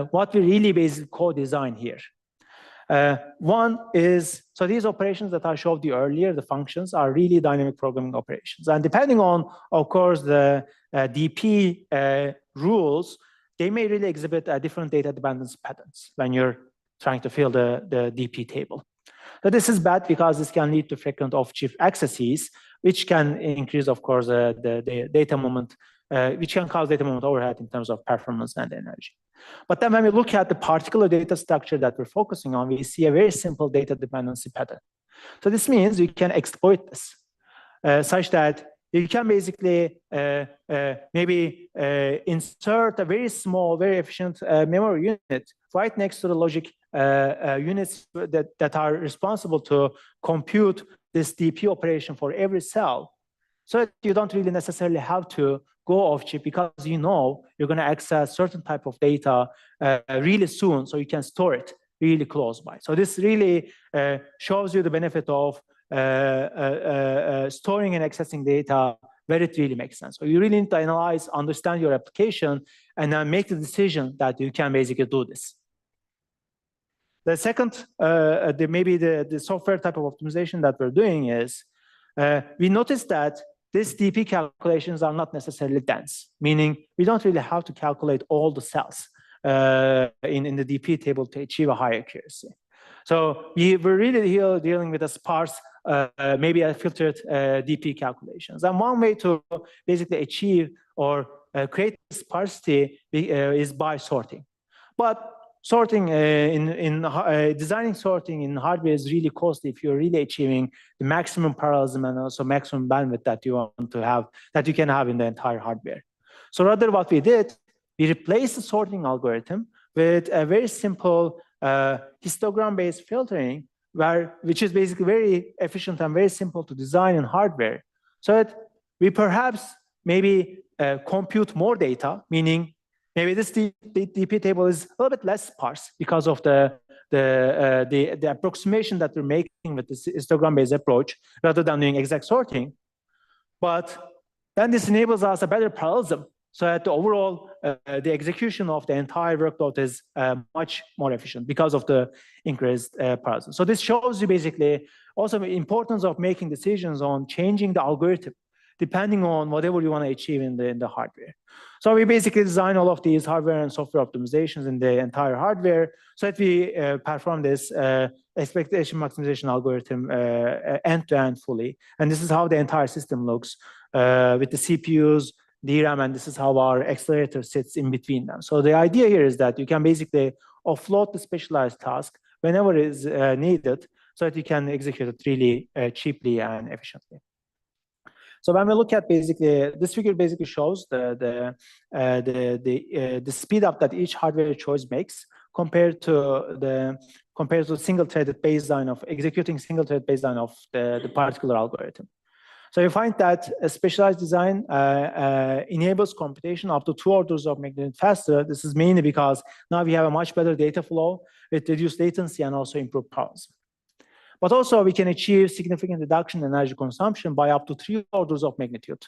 B: what we really basically co-design here. One is, so these operations that I showed you earlier, the functions, are really dynamic programming operations. And depending on, of course, the DP rules, they may really exhibit different data dependency patterns when you're trying to fill the DP table. So this is bad because this can lead to frequent off-chip accesses, which can increase, of course, the data moment, which can cause data moment overhead in terms of performance and energy. But then when we look at the particular data structure that we're focusing on, we see a very simple data dependency pattern. So this means you can exploit this such that you can basically maybe insert a very small, very efficient memory unit right next to the logic units that are responsible to compute this DP operation for every cell. So that you don't really necessarily have to go off chip because you know you're going to access certain type of data really soon, so you can store it really close by. So this really shows you the benefit of storing and accessing data where it really makes sense. So you really need to analyze, understand your application, and then make the decision that you can basically do this. The second, maybe the software type of optimization that we're doing is, we noticed that these DP calculations are not necessarily dense, meaning we don't really have to calculate all the cells in the DP table to achieve a high accuracy. So we're really here dealing with a sparse, maybe a filtered DP calculations. And one way to basically achieve or create sparsity is by sorting. But sorting designing sorting in hardware is really costly if you're really achieving the maximum parallelism and also maximum bandwidth that you want to have, that you can have in the entire hardware. So rather what we did, we replaced the sorting algorithm with a very simple histogram-based filtering, which is basically very efficient and very simple to design in hardware. So that we perhaps maybe compute more data, meaning maybe this DP table is a little bit less sparse because of the approximation that we're making with this histogram-based approach rather than doing exact sorting. But then this enables us a better parallelism so that the overall, the execution of the entire workload is much more efficient because of the increased parallelism. So this shows you basically also the importance of making decisions on changing the algorithm depending on whatever you want to achieve in the hardware. So we basically design all of these hardware and software optimizations in the entire hardware so that we perform this expectation maximization algorithm end-to-end fully. And this is how the entire system looks with the CPUs, DRAM, and this is how our accelerator sits in between them. So the idea here is that you can basically offload the specialized task whenever it is needed so that you can execute it really cheaply and efficiently. So when we look at basically, this figure basically shows the speed up that each hardware choice makes compared to single-threaded baseline of executing single-thread baseline of the particular algorithm. So you find that a specialized design enables computation up to 2 orders of magnitude faster. This is mainly because now we have a much better data flow with reduced latency and also improved parallelism. But also we can achieve significant reduction in energy consumption by up to 3 orders of magnitude.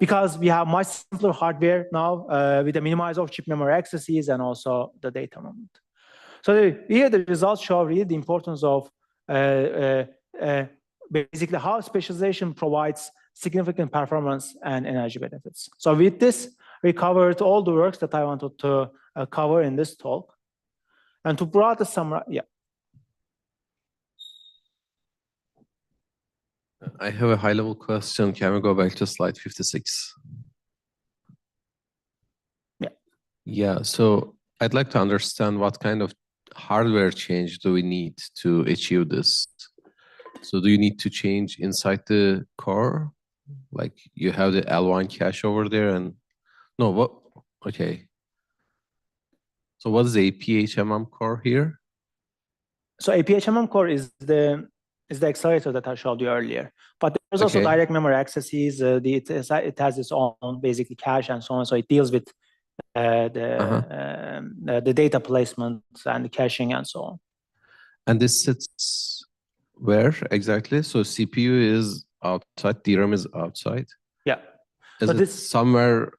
B: Because we have much simpler hardware now with the minimized off-chip memory accesses and also the data moment. So here the results show really the importance of basically how specialization provides significant performance and energy benefits. So with this, we covered all the works that I wanted to cover in this talk. And to broadly summarize, yeah.
C: I have a high-level question. Can we go back to slide 56?
B: Yeah.
C: Yeah, so I'd like to understand what kind of hardware change do we need to achieve this? So do you need to change inside the core? Like you have the L1 cache over there and no, what? Okay. So what is the APHMM core here?
B: So APHMM core is the accelerator that I showed you earlier, but there's also direct memory accesses. It has its own basically cache and so on. So it deals with the data placement and the caching and so on.
C: And this sits where exactly? So CPU is outside, DRAM is outside.
B: Yeah.
C: Is it somewhere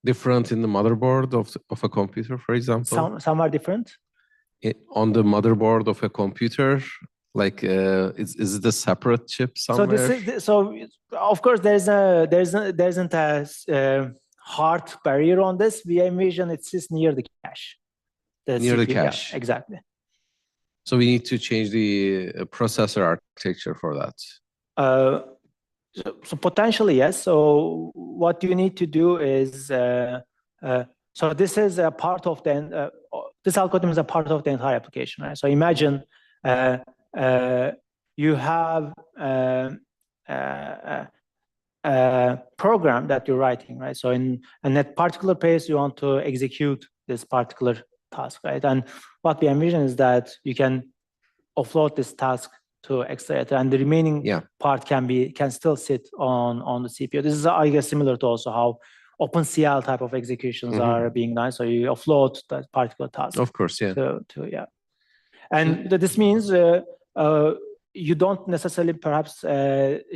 C: different in the motherboard of a computer, for example?
B: Somewhere different?
C: On the motherboard of a computer, like is it a separate chip somewhere?
B: So of course there isn't a hard barrier on this. We envision it sits near the cache.
C: Near the cache.
B: Yeah, exactly.
C: So we need to change the processor architecture for that.
B: So potentially yes. So what you need to do is so this is a part of the this algorithm is a part of the entire application, right? So imagine you have a program that you're writing, right? So in that particular place, you want to execute this particular task, right? And what we envision is that you can offload this task to accelerator, and the remaining part can still sit on the CPU. This is, I guess, similar to also how OpenCL type of executions are being done. So you offload that particular task.
C: Of course, yeah.
B: And this means you don't necessarily perhaps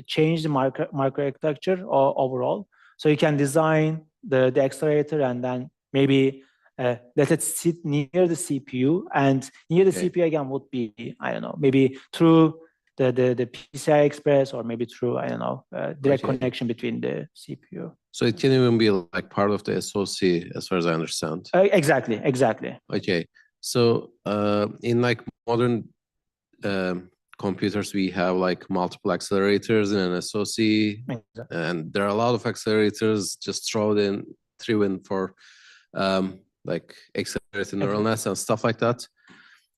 B: change the microarchitecture overall. So you can design the accelerator and then maybe let it sit near the CPU, and near the CPU again would be, I don't know, maybe through the PCI Express, or maybe through, I don't know, direct connection between the CPU.
C: So it can even be like part of the SoC, as far as I understand.
B: Exactly.
C: Okay. So in like modern computers, we have like multiple accelerators in an SoC, and there are a lot of accelerators just thrown in for like accelerated neural nets and stuff like that.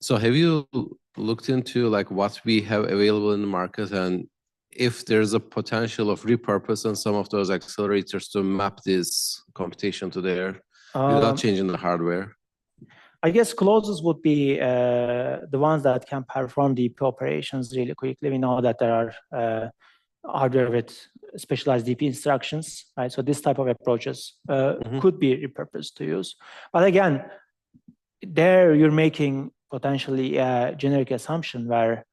C: So have you looked into like what we have available in the market, and if there's a potential of repurposing some of those accelerators to map this computation to there without changing the hardware?
B: I guess closest would be the ones that can perform DP operations really quickly. We know that there are hardware with specialized DP instructions, right? So this type of approaches could be repurposed to use. But again, there you're making potentially a generic assumption where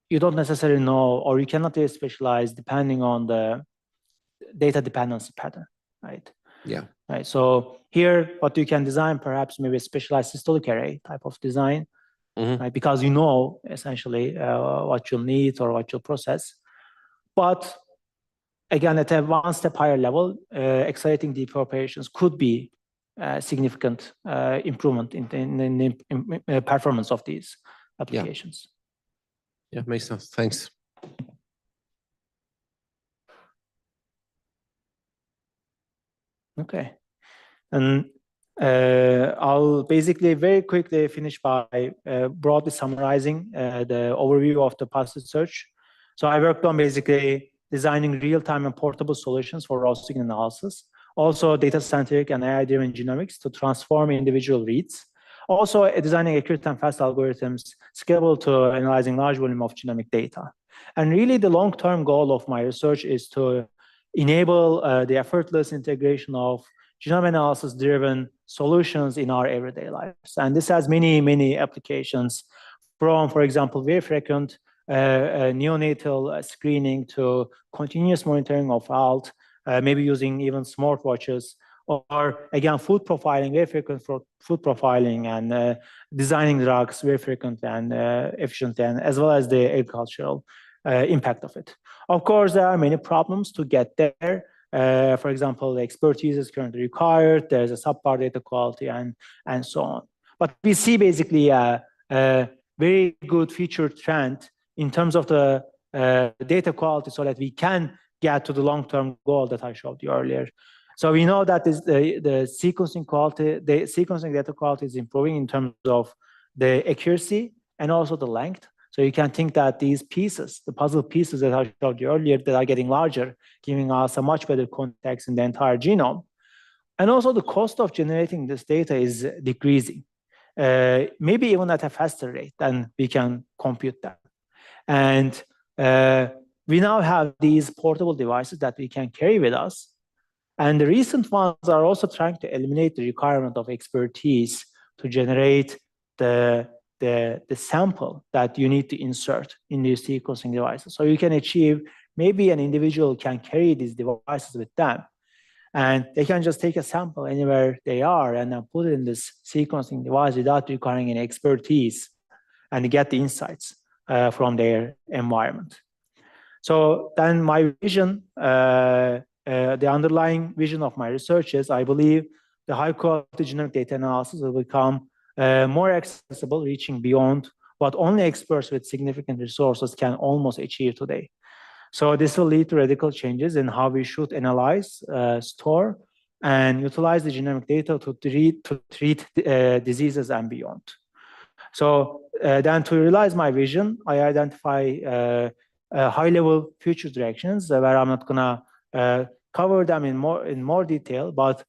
B: you don't necessarily know, or you cannot really specialize depending on the data dependency pattern, right?
C: Yeah.
B: Right. So here, what you can design, perhaps maybe a specialized systolic array type of design, right? Because you know essentially what you'll need or what you'll process. But again, at a one step higher level, accelerating DP operations could be a significant improvement in the performance of these applications.
C: Yeah, makes sense. Thanks.
B: Okay. And I'll basically very quickly finish by broadly summarizing the overview of the passage search. So I worked on basically designing real-time and portable solutions for raw signal analysis, also data-centric and AI-driven genomics to transform individual reads, also designing accurate and fast algorithms scalable to analyzing large volume of genomic data. And really the long-term goal of my research is to enable the effortless integration of genome analysis-driven solutions in our everyday lives. And this has many, many applications from, for example, very frequent neonatal screening to continuous monitoring of health, maybe using even smartwatches, or again, food profiling, very frequent for food profiling, and designing drugs very frequent and efficient, and as well as the agricultural impact of it. Of course, there are many problems to get there. For example, the expertise is currently required. There's a subpar data quality and so on. But we see basically a very good feature trend in terms of the data quality, so that we can get to the long-term goal that I showed you earlier. So we know that the sequencing quality, the sequencing data quality is improving in terms of the accuracy and also the length. So you can think that these pieces, the puzzle pieces that I showed you earlier, that are getting larger, giving us a much better context in the entire genome. And also the cost of generating this data is decreasing, maybe even at a faster rate than we can compute them. And we now have these portable devices that we can carry with us. And the recent ones are also trying to eliminate the requirement of expertise to generate the sample that you need to insert in these sequencing devices. So you can achieve, maybe an individual can carry these devices with them, and they can just take a sample anywhere they are and then put it in this sequencing device without requiring any expertise, and get the insights from their environment. So then my vision, the underlying vision of my research is, I believe the high quality genomic data analysis will become more accessible, reaching beyond what only experts with significant resources can almost achieve today. So this will lead to radical changes in how we should analyze, store, and utilize the genomic data to treat diseases and beyond. So then to realize my vision, I identify high-level future directions where I'm not gonna cover them in more detail, but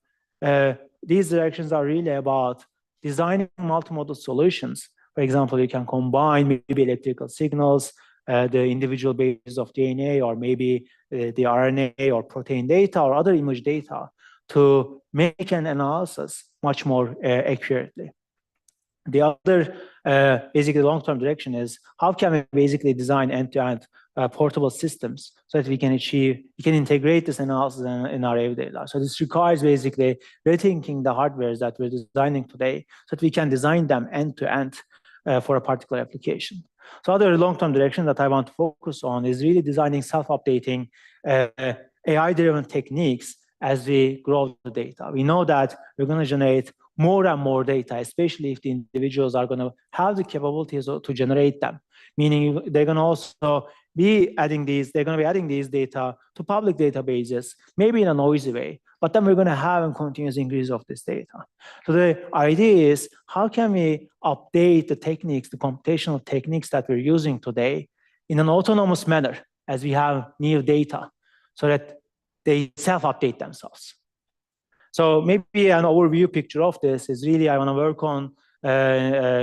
B: these directions are really about designing multimodal solutions. For example, you can combine maybe electrical signals, the individual bases of DNA, or maybe the RNA or protein data or other image data to make an analysis much more accurately. The other basically long-term direction is, how can we basically design end-to-end portable systems so that we can integrate this analysis in our everyday life. So this requires basically rethinking the hardwares that we're designing today so that we can design them end to end for a particular application. So other long-term direction that I want to focus on is really designing self-updating AI-driven techniques as we grow the data. We know that we're going to generate more and more data, especially if the individuals are going to have the capabilities to generate them, meaning they're going to also be adding these data to public databases, maybe in a noisy way, but then we're going to have a continuous increase of this data. So the idea is, how can we update the techniques, the computational techniques that we're using today in an autonomous manner as we have new data so that they self-update themselves. So maybe an overview picture of this is really I want to work on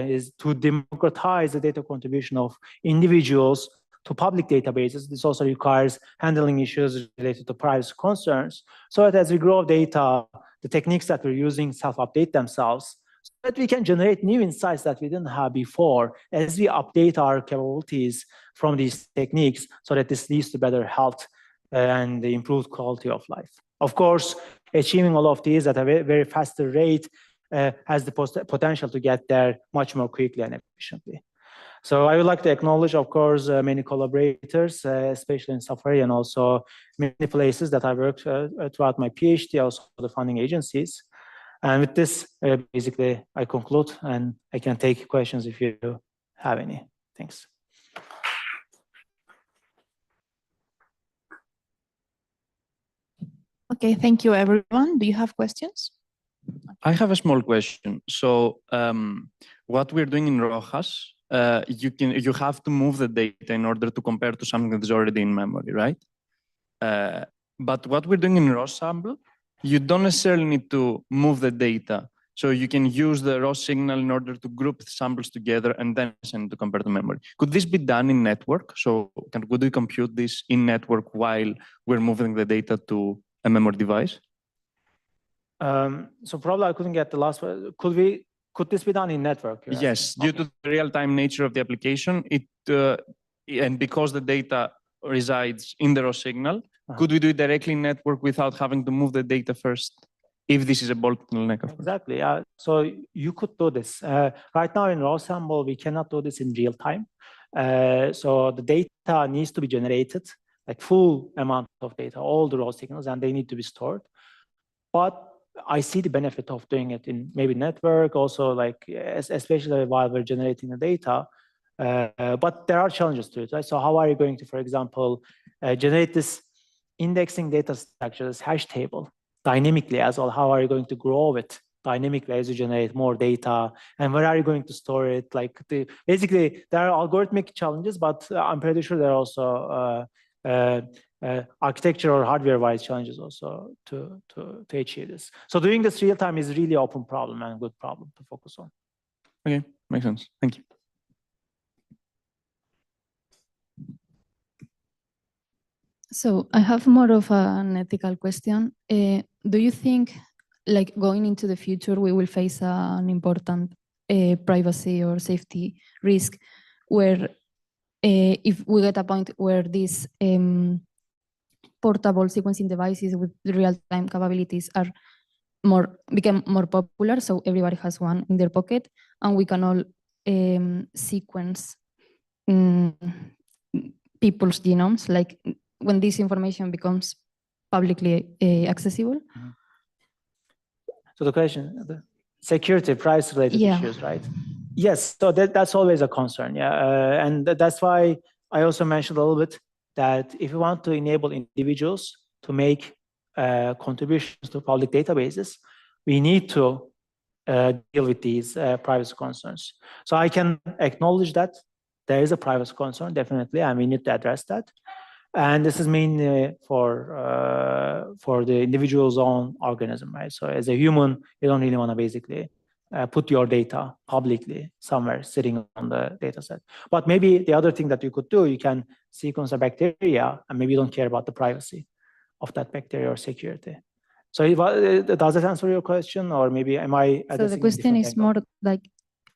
B: is to democratize the data contribution of individuals to public databases. This also requires handling issues related to privacy concerns, so that as we grow data, the techniques that we're using self-update themselves, so that we can generate new insights that we didn't have before as we update our capabilities from these techniques, so that this leads to better health and the improved quality of life. Of course, achieving all of these at a very faster rate has the potential to get there much more quickly and efficiently. So I would like to acknowledge, of course, many collaborators, especially in Safari and also many places that I worked throughout my PhD, also the funding agencies. And with this, basically, I conclude, and I can take questions if you have any. Thanks.
A: Okay, thank you, everyone. Do you have questions?
D: I have a small question. So what we're doing in RawHash, you have to move the data in order to compare to something that is already in memory, right? But what we're doing in RawSample, you don't necessarily need to move the data. So you can use the raw signal in order to group samples together and then send to compare to memory. Could this be done in network? So could we compute this in network while we're moving the data to a memory device?
B: So probably I couldn't get the last one. Could this be done in network?
D: Yes, due to the real-time nature of the application, and because the data resides in the raw signal, could we do it directly in network without having to move the data first, if this is a bottleneck?
B: Exactly. So you could do this. Right now in RawSample, we cannot do this in real time. So the data needs to be generated, like full amount of data, all the raw signals, and they need to be stored. But I see the benefit of doing it in maybe network also, like especially while we're generating the data. But there are challenges to it, right? So how are you going to, for example, generate this indexing data structure, this hash table dynamically as well? How are you going to grow it dynamically as you generate more data? And where are you going to store it? Like basically, there are algorithmic challenges, but I'm pretty sure there are also architecture or hardware-wise challenges also to achieve this. So doing this real time is really open problem and a good problem to focus on.
D: Okay, makes sense. Thank you.
F: So I have more of an ethical question. Do you think, like going into the future, we will face an important privacy or safety risk where if we get a point where these portable sequencing devices with real-time capabilities are become more popular, so everybody has one in their pocket, and we can all sequence people's genomes, like when this information becomes publicly accessible?
B: So the question, the security, price-related issues, right? Yes, so that's always a concern, and that's why I also mentioned a little bit that if you want to enable individuals to make contributions to public databases, we need to deal with these privacy concerns. So I can acknowledge that there is a privacy concern, definitely, and we need to address that. And this is mainly for the individual's own organism, right? So as a human, you don't really want to basically put your data publicly somewhere sitting on the data set. But maybe the other thing that you could do, you can sequence a bacteria and maybe you don't care about the privacy of that bacteria or security. So does that answer your question, or maybe am I?
F: So the question is more like,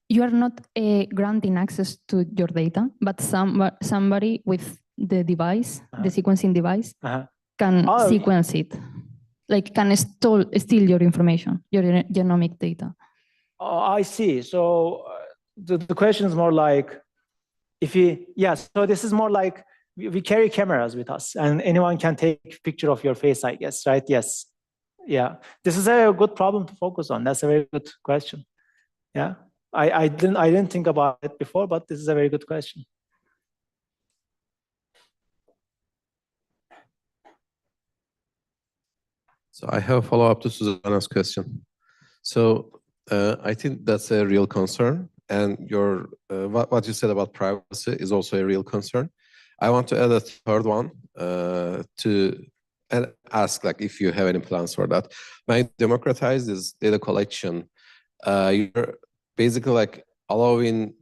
F: you are not granting access to your data, but somebody with the device, the
B: Uh-huh.
F: sequencing device,
B: Uh-huh.
F: can
B: Oh,
F: sequence it, like can steal your information, your genomic data.
B: Oh, I see. So the question is more like, so this is more like we carry cameras with us and anyone can take a picture of your face, I guess, right? Yes. Yeah. This is a good problem to focus on. That's a very good question. Yeah. I didn't think about it before, but this is a very good question.
C: So I have a follow-up to Susanna's question. So I think that's a real concern, and your what you said about privacy is also a real concern. I want to add a third one and ask like if you have any plans for that. When you democratize this data collection, you're basically like allowing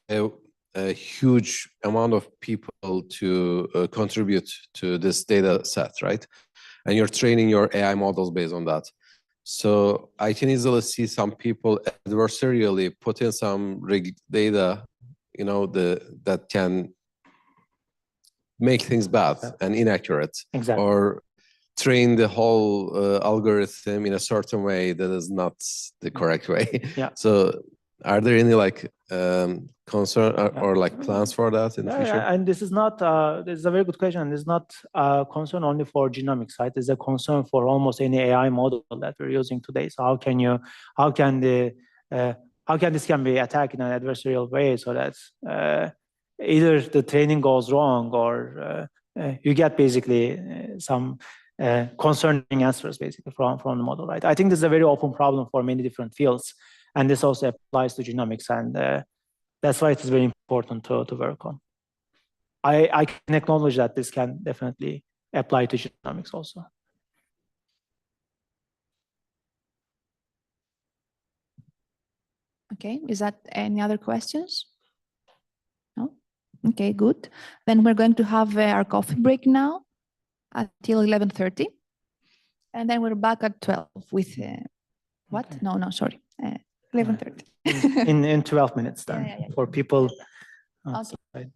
C: a huge amount of people to contribute to this data set, right? And you're training your AI models based on that. So I can easily see some people adversarially put in some data, you know, that can make things bad and inaccurate,
B: Exactly.
C: or train the whole algorithm in a certain way that is not the correct way.
B: Yeah.
C: So are there any like concern or like plans for that in the future?
B: And this is not, this is a very good question. It's not a concern only for genomics, right? It's a concern for almost any AI model that we're using today. So how can this can be attacked in an adversarial way so that either the training goes wrong or you get basically some concerning answers basically from the model, right? I think this is a very open problem for many different fields. And this also applies to genomics, and that's why it is very important to work on. I can acknowledge that this can definitely apply to genomics also.
A: Okay, is that any other questions? No? Okay, good. Then we're going to have our coffee break now until 11:30. And then we're back at 12 with, what?
B: Okay.
A: No, sorry, 11:30.
B: in 12 minutes then, for people outside.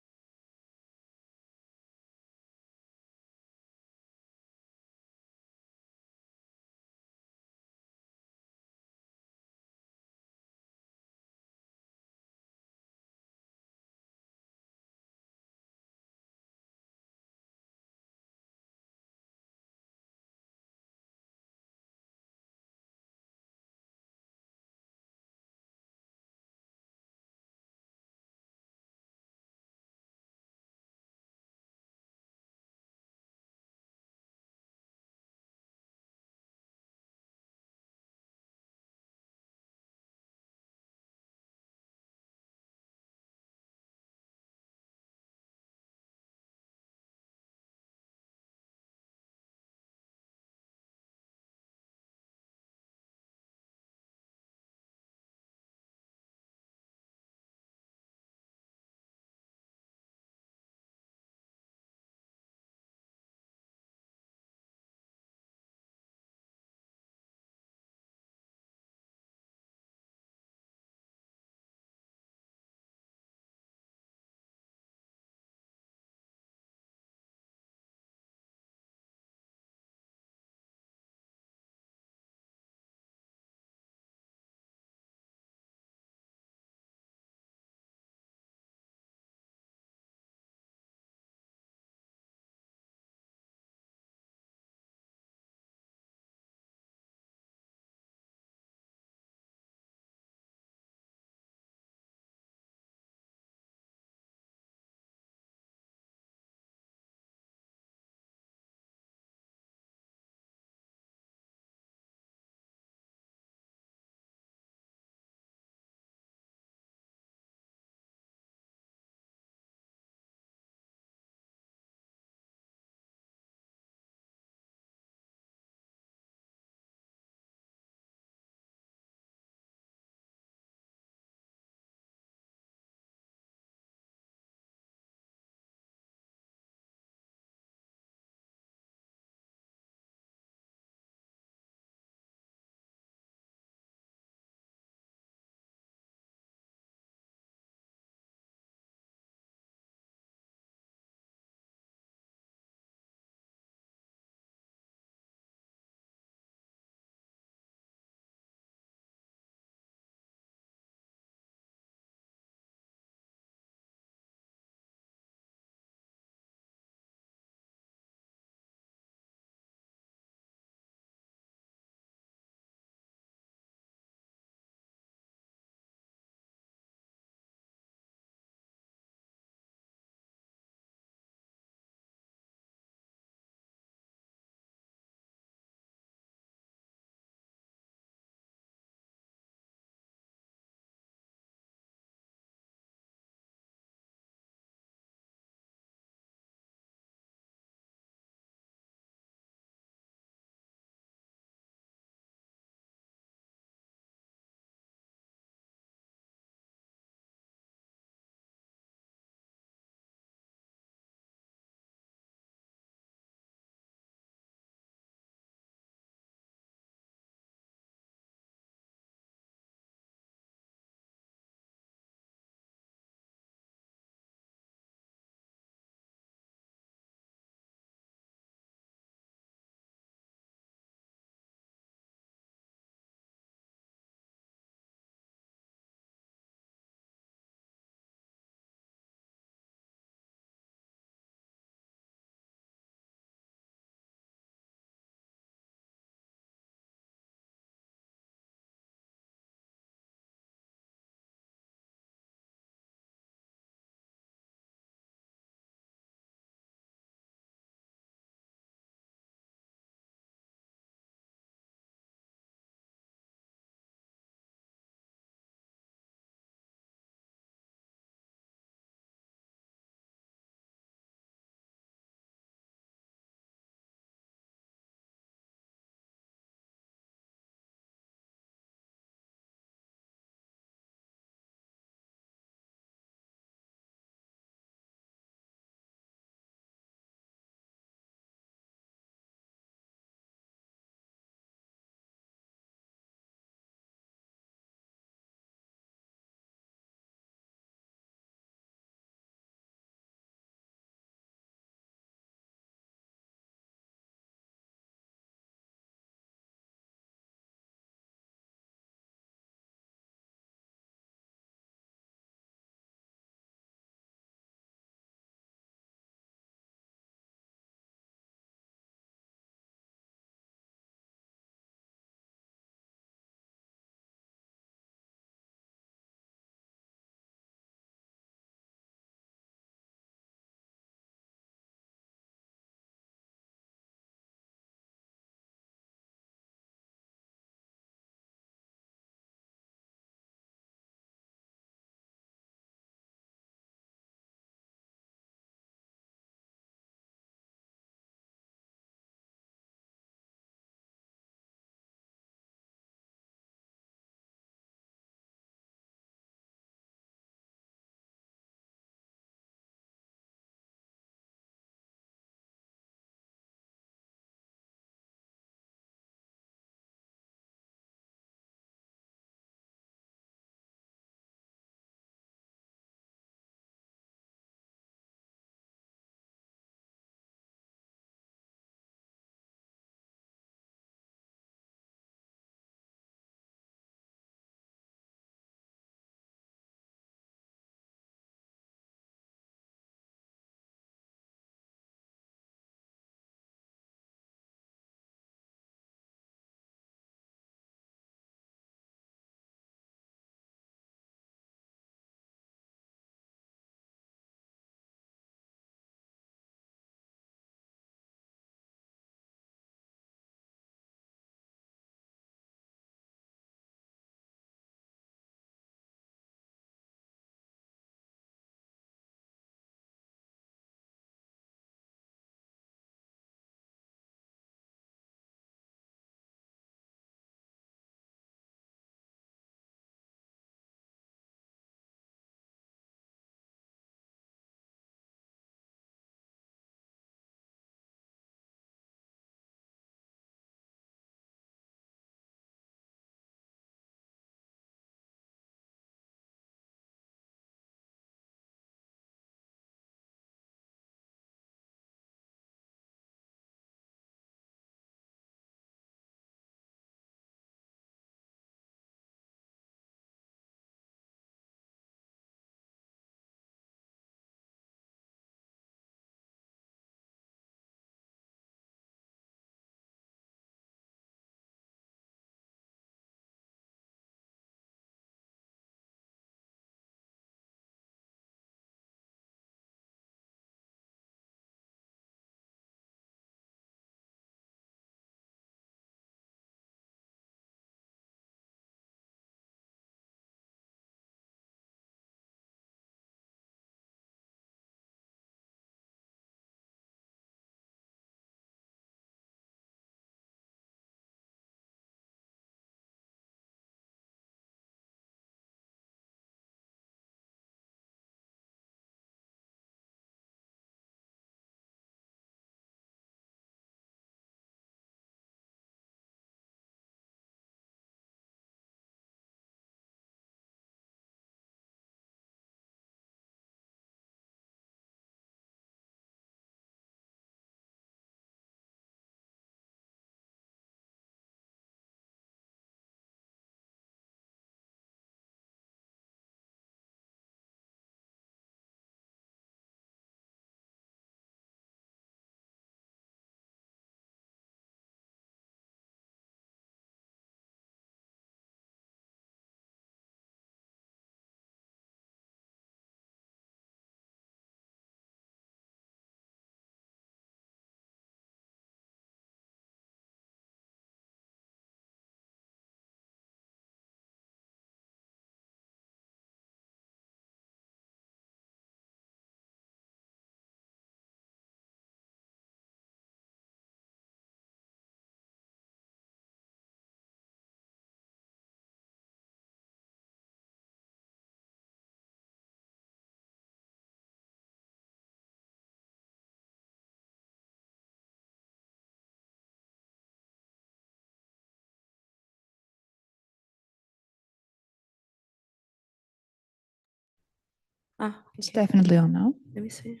A: It's definitely on now.
G: Let me see.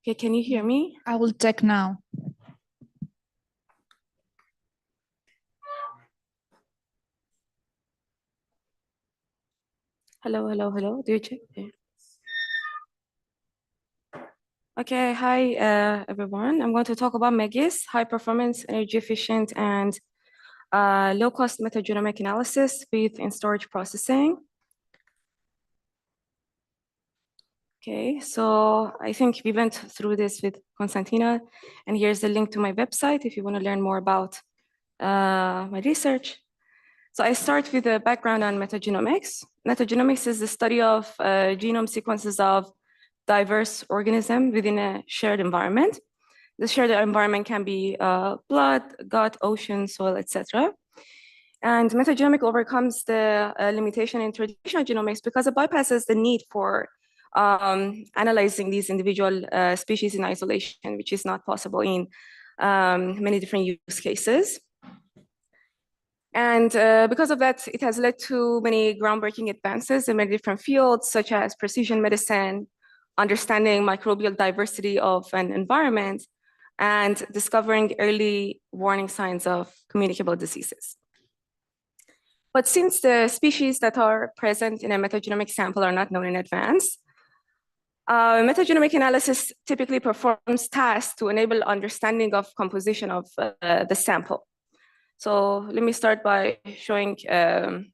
G: Okay, can you hear me?
A: I will check now.
G: Hello, hello, hello. Do you check? Yeah. Okay, hi everyone. I'm going to talk about MEGIS, high performance, energy efficient, and low cost metagenomic analysis with in-storage processing. Okay, so I think we went through this with Konstantina, and here's the link to my website if you want to learn more about my research. So I start with a background on metagenomics. Metagenomics is the study of genome sequences of diverse organisms within a shared environment. The shared environment can be blood, gut, ocean, soil, etc. And metagenomic overcomes the limitation in traditional genomics because it bypasses the need for analyzing these individual species in isolation, which is not possible in many different use cases. And because of that, it has led to many groundbreaking advances in many different fields, such as precision medicine, understanding microbial diversity of an environment, and discovering early warning signs of communicable diseases. But since the species that are present in a metagenomic sample are not known in advance, metagenomic analysis typically performs tasks to enable understanding of composition of the sample. So let me start by showing DNA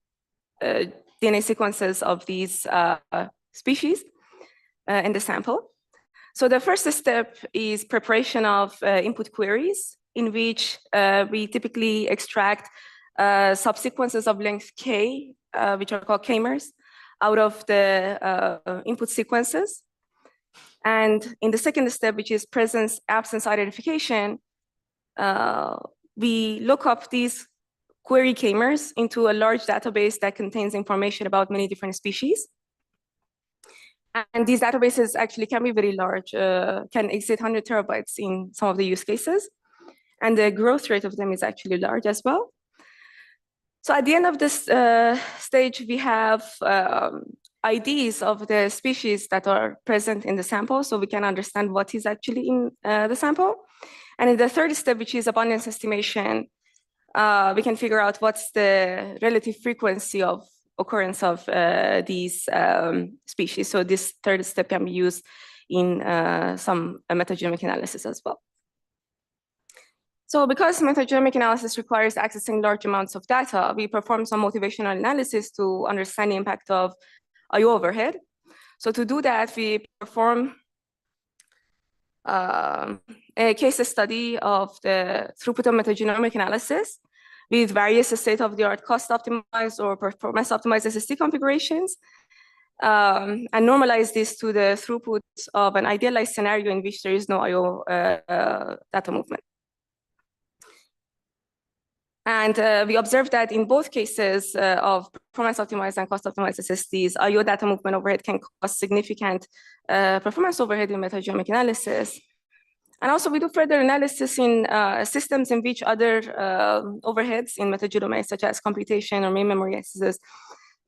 G: sequences of these species in the sample. So the first step is preparation of input queries, in which we typically extract subsequences of length k, which are called k-mers, out of the input sequences. And in the second step, which is presence-absence identification, we look up these query k-mers into a large database that contains information about many different species. And these databases actually can be very large, can exceed 100 terabytes in some of the use cases. And the growth rate of them is actually large as well. So at the end of this stage, we have IDs of the species that are present in the sample, so we can understand what is actually in the sample. And in the third step, which is abundance estimation, we can figure out what's the relative frequency of occurrence of these species. So this third step can be used in some metagenomic analysis as well. So because metagenomic analysis requires accessing large amounts of data, we perform some motivational analysis to understand the impact of I/O overhead. So to do that, we perform a case study of the throughput of metagenomic analysis with various state-of-the-art cost-optimized or performance-optimized SSD configurations, and normalize this to the throughput of an idealized scenario in which there is no I/O data movement. And we observed that in both cases of performance-optimized and cost-optimized SSDs, I/O data movement overhead can cause significant performance overhead in metagenomic analysis. And also we do further analysis in systems in which other overheads in metagenomics, such as computation or main memory accesses,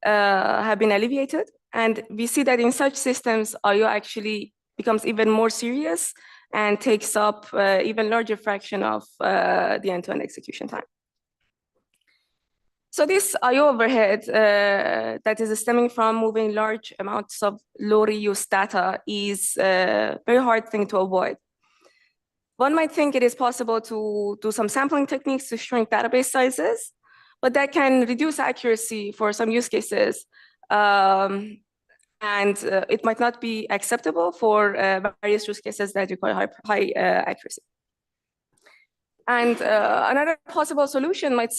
G: have been alleviated. And we see that in such systems, I/O actually becomes even more serious and takes up even larger fraction of the end-to-end execution time. So this I/O overhead that is stemming from moving large amounts of low reuse data is a very hard thing to avoid. One might think it is possible to do some sampling techniques to shrink database sizes, but that can reduce accuracy for some use cases. And it might not be acceptable for various use cases that require high accuracy. And another possible solution might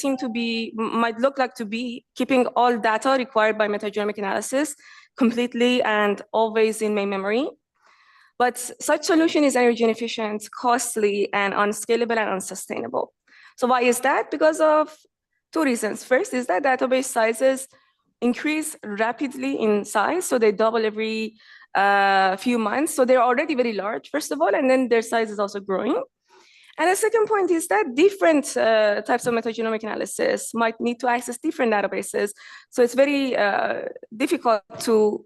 G: look like to be keeping all data required by metagenomic analysis completely and always in main memory. But such solution is energy inefficient, costly, and unscalable and unsustainable. So why is that? Because of two reasons. First is that database sizes increase rapidly in size. So they double every few months. So they're already very large, first of all, and then their size is also growing. And the second point is that different types of metagenomic analysis might need to access different databases. So it's very difficult to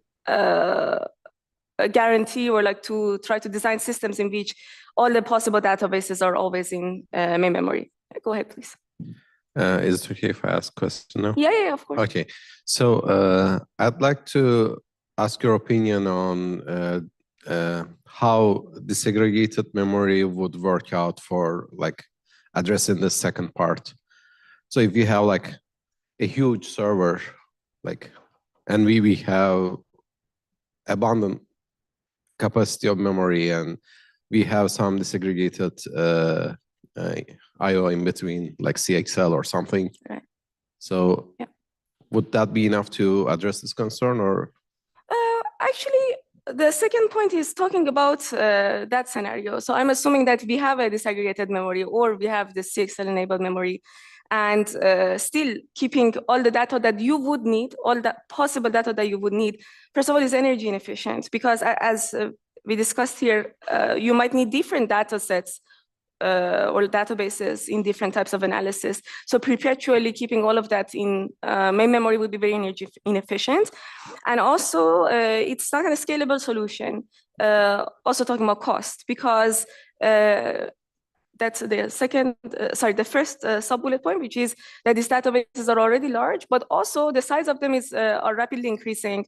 G: guarantee or like to try to design systems in which all the possible databases are always in main memory. Go ahead, please.
C: Is it okay if I ask a question now?
G: Yeah, of course.
C: Okay, so I'd like to ask your opinion on how disaggregated memory would work out for like addressing the second part. So if you have like a huge server, like, and we have abundant capacity of memory, and we have some disaggregated IO in between, like CXL or something.
G: Right.
C: So would that be enough to address this concern, or?
G: Actually, the second point is talking about that scenario. So I'm assuming that we have a disaggregated memory, or we have the CXL-enabled memory, and still keeping all the data that you would need, all the possible data that you would need. First of all, is energy inefficient, because as we discussed here, you might need different data sets or databases in different types of analysis. So perpetually keeping all of that in main memory would be very energy inefficient. And also, it's not a scalable solution. Also talking about cost, because that's the second, the first sub-bullet point, which is that these databases are already large, but also the size of them is are rapidly increasing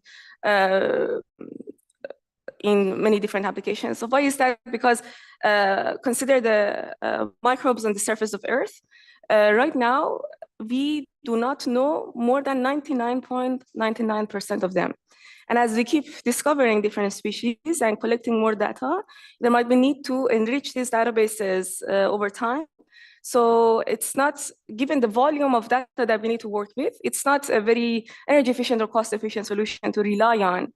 G: in many different applications. So why is that? Because consider the microbes on the surface of Earth. Right now, we do not know more than 99.99% of them. And as we keep discovering different species and collecting more data, there might be need to enrich these databases over time. So it's not, given the volume of data that we need to work with, it's not a very energy efficient or cost efficient solution to rely on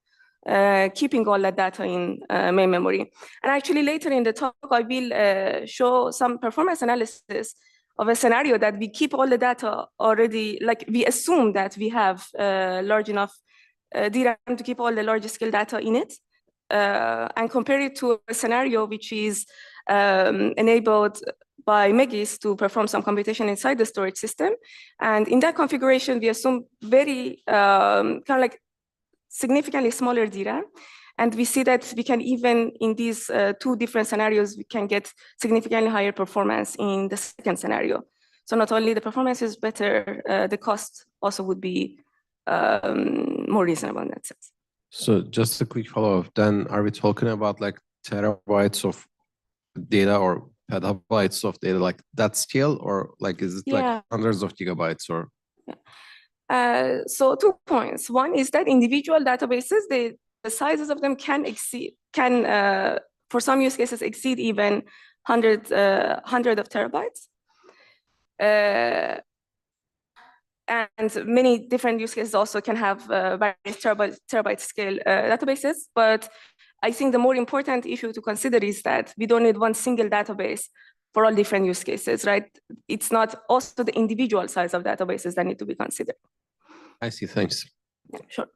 G: keeping all that data in main memory. And actually later in the talk, I will show some performance analysis of a scenario that we keep all the data already, like we assume that we have large enough DRAM to keep all the large scale data in it, and compare it to a scenario which is enabled by Megis to perform some computation inside the storage system. And in that configuration, we assume very kind of like significantly smaller DRAM. And we see that we can even, in these two different scenarios, we can get significantly higher performance in the second scenario. So not only the performance is better, the cost also would be more reasonable in that sense.
C: So just a quick follow-up, then are we talking about like terabytes of data or petabytes of data, like that scale, or like is it like hundreds of gigabytes or?
G: So 2 points. One is that individual databases, the sizes of them can exceed, for some use cases exceed even 100 of terabytes. And many different use cases also can have various terabyte scale databases. But I think the more important issue to consider is that we don't need one single database for all different use cases, right? It's not also the individual size of databases that need to be considered.
C: I see, thanks.
G: Yeah, sure.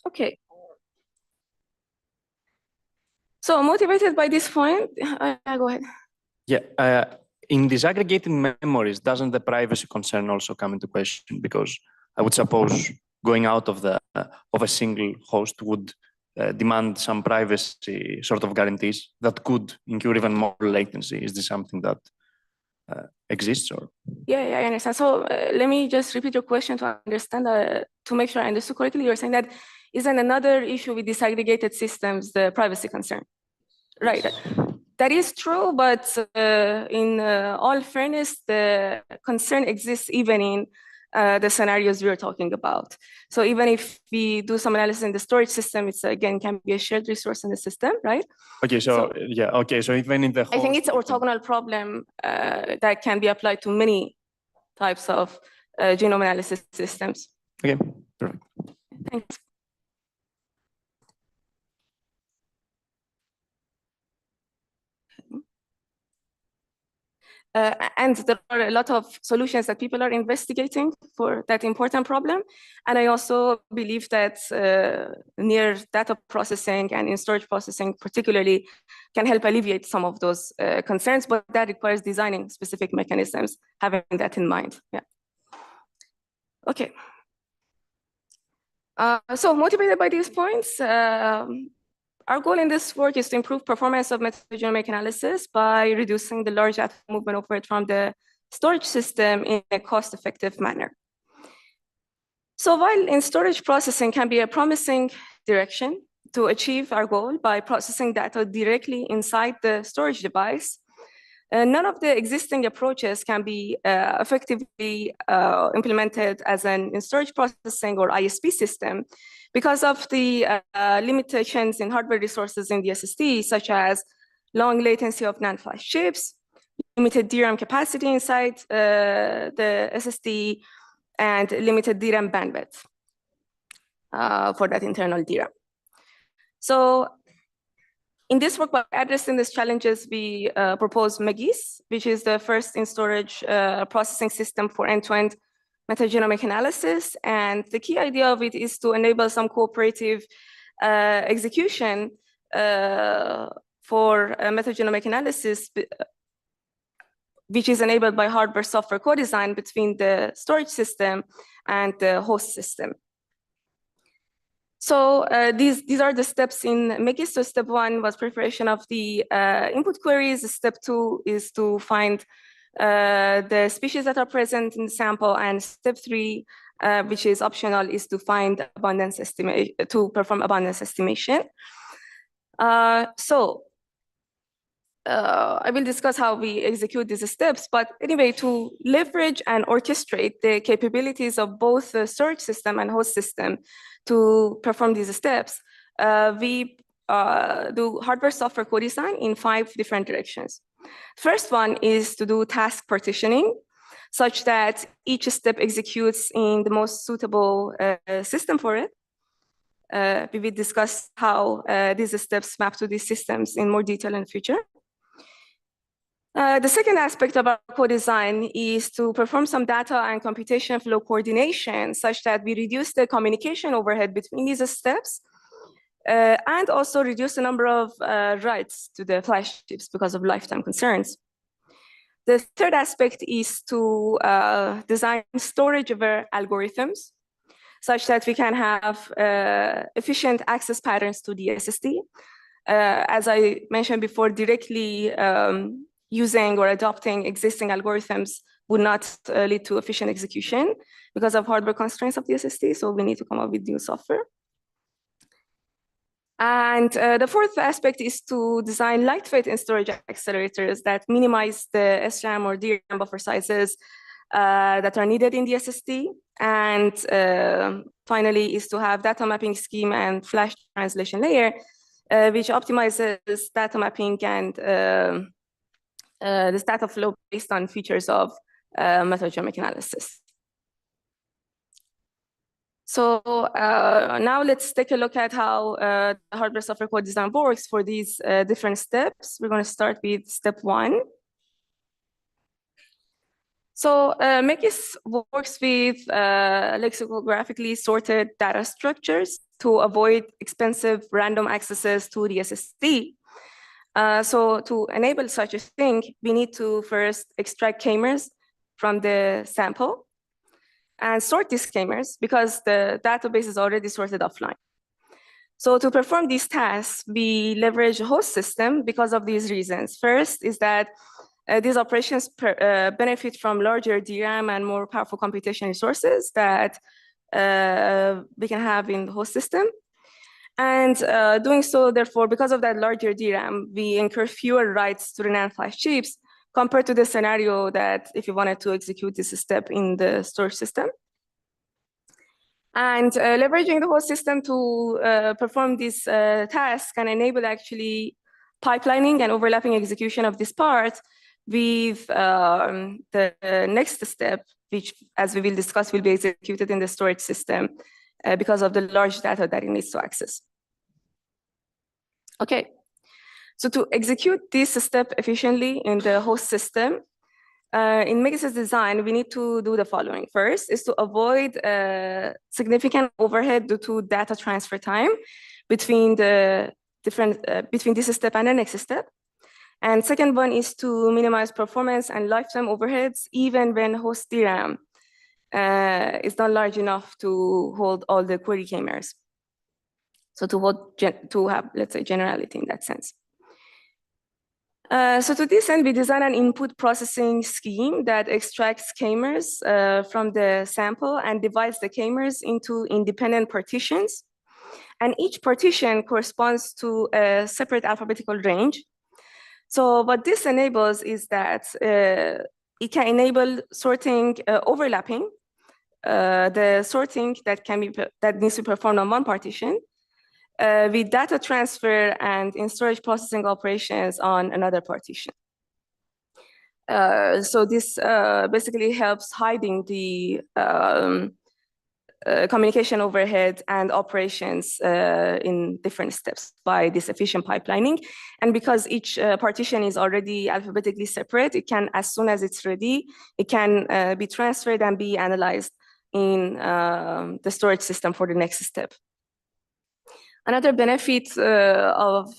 G: Okay. So motivated by this point, go ahead.
D: Yeah, in disaggregated memories, doesn't the privacy concern also come into question? Because I would suppose going out of a single host would demand some privacy sort of guarantees that could incur even more latency. Is this something that exists, or?
G: Yeah, I understand. So let me just repeat your question to understand, to make sure I understood correctly. You're saying that isn't another issue with disaggregated systems the privacy concern? Right. That is true, but in all fairness, the concern exists even in the scenarios we are talking about. So even if we do some analysis in the storage system, it's again can be a shared resource in the system, right?
D: Okay, so yeah, okay, so even in the host,
G: I think it's an orthogonal problem that can be applied to many types of genome analysis systems.
D: Okay, perfect.
G: Thanks. And there are a lot of solutions that people are investigating for that important problem. And I also believe that near data processing and in storage processing particularly can help alleviate some of those concerns, but that requires designing specific mechanisms, having that in mind. Yeah. Okay. So motivated by these points, our goal in this work is to improve performance of metagenomic analysis by reducing the large data movement overhead from the storage system in a cost-effective manner. So while in storage processing can be a promising direction to achieve our goal by processing data directly inside the storage device, none of the existing approaches can be effectively implemented as an in storage processing or ISP system because of the limitations in hardware resources in the SSD, such as long latency of NAND flash chips, limited DRAM capacity inside the SSD, and limited DRAM bandwidth for that internal DRAM. So in this work, by addressing these challenges, we propose MAGIS, which is the first in storage processing system for end-to-end metagenomic analysis. And the key idea of it is to enable some cooperative execution for metagenomic analysis, which is enabled by hardware-software co-design between the storage system and the host system. So these are the steps in MAGIS. So step 1 was preparation of the input queries. Step 2 is to find the species that are present in the sample. And step 3, which is optional, is to find abundance estimation, to perform abundance estimation. I will discuss how we execute these steps, but anyway, to leverage and orchestrate the capabilities of both the storage system and host system to perform these steps, we do hardware-software co-design in 5 different directions. First one is to do task partitioning, such that each step executes in the most suitable system for it. We will discuss how these steps map to these systems in more detail in the future. The second aspect of our co-design is to perform some data and computation flow coordination such that we reduce the communication overhead between these steps and also reduce the number of writes to the flash chips because of lifetime concerns. The third aspect is to design storage-aware algorithms such that we can have efficient access patterns to the SSD. As I mentioned before, directly using or adopting existing algorithms would not lead to efficient execution because of hardware constraints of the SSD, so we need to come up with new software. And the fourth aspect is to design lightweight and storage accelerators that minimize the SRAM or DRAM buffer sizes that are needed in the SSD. And finally is to have data mapping scheme and flash translation layer, which optimizes data mapping and this data flow based on features of metagenomic analysis. So now let's take a look at how the hardware software co-design works for these different steps. We're going to start with step 1. So MAGIS works with lexicographically sorted data structures to avoid expensive random accesses to the SSD. So to enable such a thing, we need to first extract k-mers from the sample and sort these k-mers because the database is already sorted offline. So to perform these tasks, we leverage a host system because of these reasons. First is that these operations benefit from larger DRAM and more powerful computation resources that we can have in the host system. And doing so, therefore, because of that larger DRAM, we incur fewer writes to the NAND flash chips compared to the scenario that if you wanted to execute this step in the storage system. And leveraging the host system to perform this task can enable actually pipelining and overlapping execution of this part with the next step, which, as we will discuss, will be executed in the storage system because of the large data that it needs to access. Okay, so to execute this step efficiently in the host system, in MAGIS's design, we need to do the following. First is to avoid significant overhead due to data transfer time between the between this step and the next step. And second one is to minimize performance and lifetime overheads, even when host DRAM is not large enough to hold all the query k-mers. So to have, let's say, generality in that sense. So to this end, we design an input processing scheme that extracts k-mers from the sample and divides the k-mers into independent partitions. And each partition corresponds to a separate alphabetical range. So what this enables is that it can enable sorting overlapping, the sorting that needs to be performed on one partition, with data transfer and in storage processing operations on another partition. So this basically helps hiding the communication overhead and operations in different steps by this efficient pipelining. And because each partition is already alphabetically separate, it can, as soon as it's ready, it can be transferred and be analyzed in the storage system for the next step. Another benefit of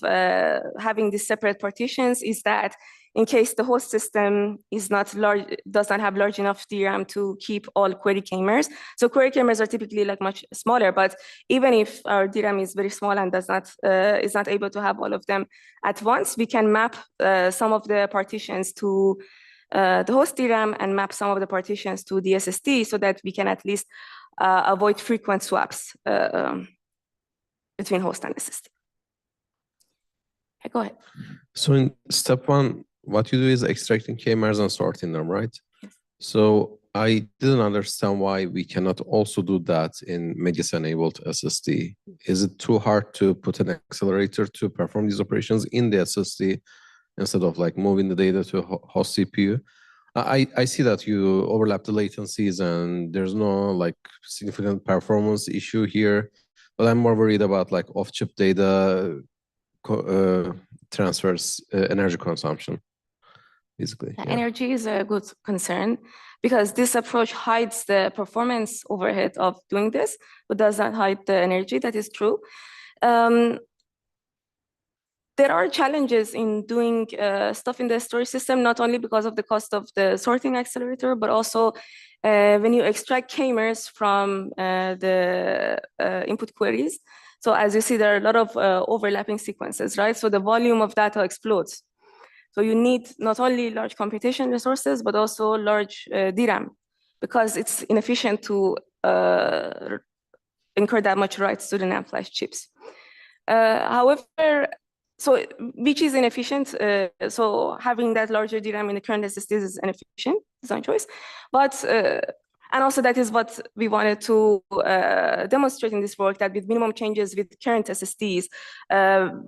G: having these separate partitions is that in case the host system is not large, does not have large enough DRAM to keep all query k-mers. So query k-mers are typically like much smaller, but even if our DRAM is very small and is not able to have all of them at once, we can map some of the partitions to the host DRAM and map some of the partitions to the SSD so that we can at least avoid frequent swaps between host and SSD. Okay, go ahead.
C: So in step one, what you do is extracting k-mers and sorting them, right?
G: Yes.
C: So I didn't understand why we cannot also do that in Megis-enabled SSD. Is it too hard to put an accelerator to perform these operations in the SSD instead of like moving the data to a host CPU? I see that you overlap the latencies and there's no like significant performance issue here, but I'm more worried about like off-chip data transfers, energy consumption. Basically, yeah.
G: Energy is a good concern because this approach hides the performance overhead of doing this, but does not hide the energy. That is true. There are challenges in doing stuff in the storage system, not only because of the cost of the sorting accelerator, but also when you extract k-mers from the input queries. So as you see, there are a lot of overlapping sequences, right? So the volume of data explodes. So you need not only large computation resources, but also large DRAM, because it's inefficient to incur that much writes to the NAND flash chips. However, so which is inefficient. So having that larger DRAM in the current SSDs is an efficient design choice. But, and also that is what we wanted to demonstrate in this work, that with minimum changes with current SSDs,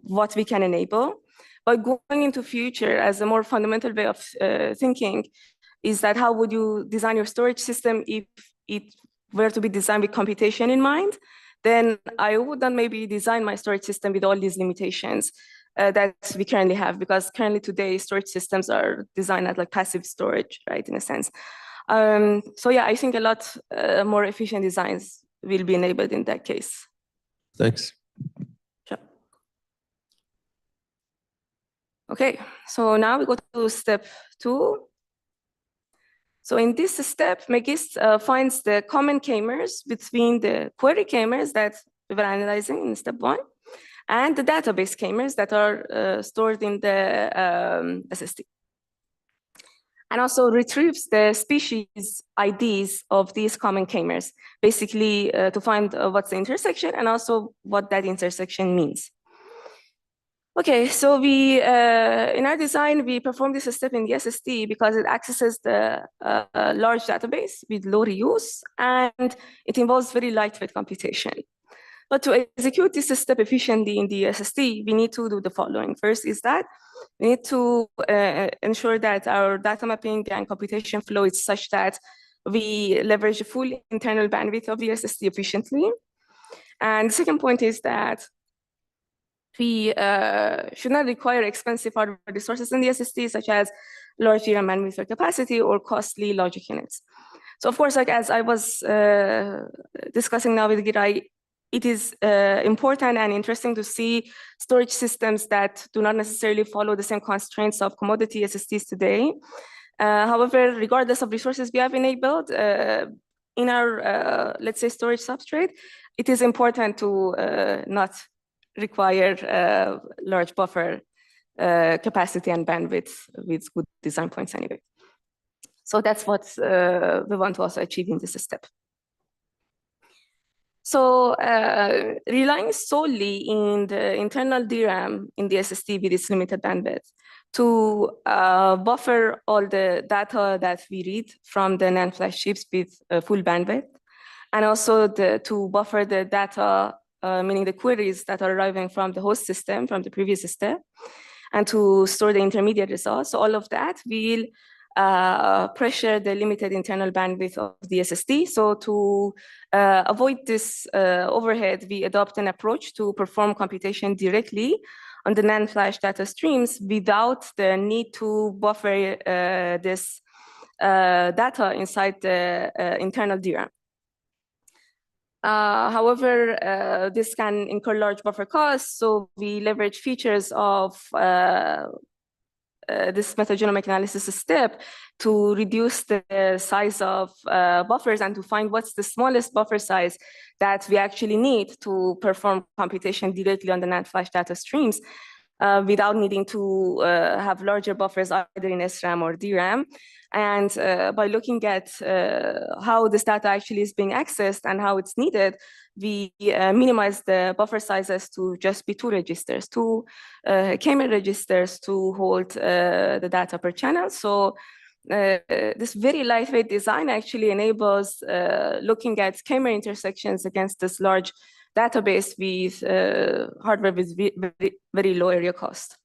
G: what we can enable. But going into future as a more fundamental way of thinking is that how would you design your storage system if it were to be designed with computation in mind? Then I would not maybe design my storage system with all these limitations that we currently have, because currently today storage systems are designed as like passive storage, right, in a sense. So yeah, I think a lot more efficient designs will be enabled in that case.
C: Thanks.
G: Sure. Okay, so now we go to step 2. So in this step, Megis finds the common k-mers between the query k-mers that we were analyzing in step 1 and the database k-mers that are stored in the SSD. And also retrieves the species IDs of these common k-mers, basically to find what's the intersection and also what that intersection means. Okay, so we, in our design, we perform this step in the SSD because it accesses the large database with low reuse, and it involves very lightweight computation. But to execute this step efficiently in the SSD, we need to do the following. First is that we need to ensure that our data mapping and computation flow is such that we leverage the full internal bandwidth of the SSD efficiently. And the second point is that we should not require expensive hardware resources in the SSD, such as large DRAM bandwidth or capacity or costly logic units. So of course, like as I was discussing now with Giray, it is important and interesting to see storage systems that do not necessarily follow the same constraints of commodity SSDs today. However, regardless of resources we have enabled, in our, let's say, storage substrate, it is important to not require large buffer capacity and bandwidth with good design points anyway. So that's what we want to also achieve in this step. So relying solely in the internal DRAM in the SSD with its limited bandwidth to buffer all the data that we read from the NAND flash chips with full bandwidth, and also to buffer the data, meaning the queries that are arriving from the host system from the previous step, and to store the intermediate results. So all of that will pressure the limited internal bandwidth of the SSD. So to avoid this overhead, we adopt an approach to perform computation directly on the NAND flash data streams without the need to buffer this data inside the internal DRAM. However, this can incur large buffer costs, so we leverage features of this metagenomic analysis step to reduce the size of buffers and to find what's the smallest buffer size that we actually need to perform computation directly on the NAND flash data streams without needing to have larger buffers either in SRAM or DRAM. And by looking at how this data actually is being accessed and how it's needed, we minimize the buffer sizes to just be 2 registers, 2 K-mer registers to hold the data per channel. So this very lightweight design actually enables looking at K-mer intersections against this large database with hardware with very low area cost.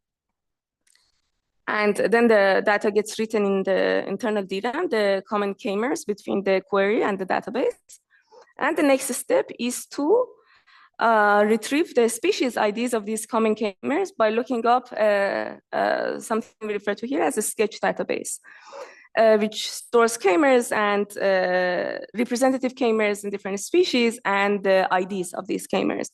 G: And then the data gets written in the internal DRAM, the common K-mers between the query and the database. And the next step is to retrieve the species IDs of these common K-mers by looking up something we refer to here as a sketch database, which stores K-mers and representative K-mers in different species and the IDs of these K-mers.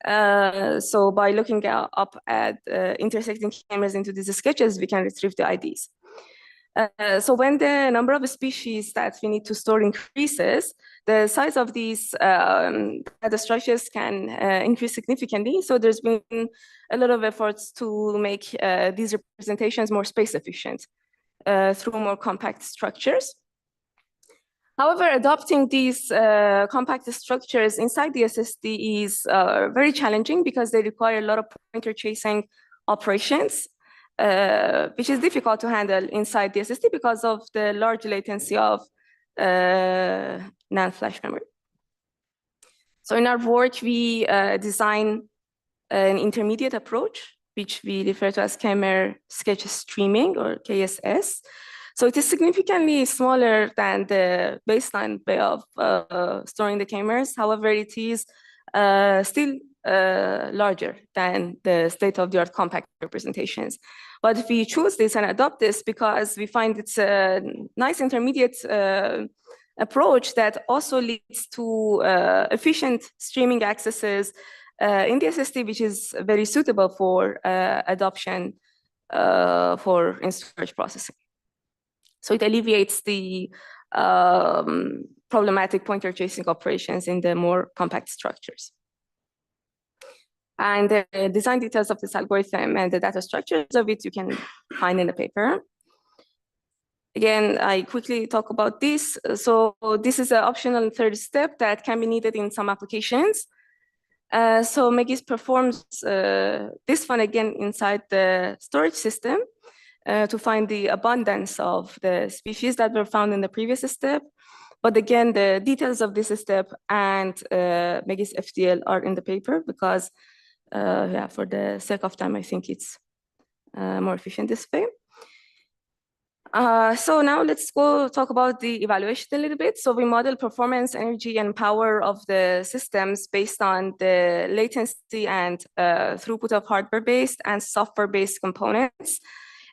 G: So by looking up at intersecting K-mers into these sketches, we can retrieve the IDs. So when the number of species that we need to store increases, the size of these data structures can increase significantly. So there's been a lot of efforts to make these representations more space efficient through more compact structures. However, adopting these compact structures inside the SSD is very challenging because they require a lot of pointer chasing operations, which is difficult to handle inside the SSD because of the large latency of NAND flash memory. So in our work, we design an intermediate approach, which we refer to as K-mer sketch streaming or KSS. So it is significantly smaller than the baseline way of storing the K-mers. However, it is still larger than the state-of-the-art compact representations. But we choose this and adopt this because we find it's a nice intermediate approach that also leads to efficient streaming accesses in the SSD, which is very suitable for adoption for in-storage processing. So it alleviates the problematic pointer chasing operations in the more compact structures. And the design details of this algorithm and the data structures of it you can find in the paper. Again, I quickly talk about this. So this is an optional third step that can be needed in some applications. So Megis performs this one again inside the storage system to find the abundance of the species that were found in the previous step. But again, the details of this step and Megis FDL are in the paper because yeah, for the sake of time, I think it's more efficient this way. So now let's go talk about the evaluation a little bit. So we model performance, energy, and power of the systems based on the latency and throughput of hardware-based and software-based components.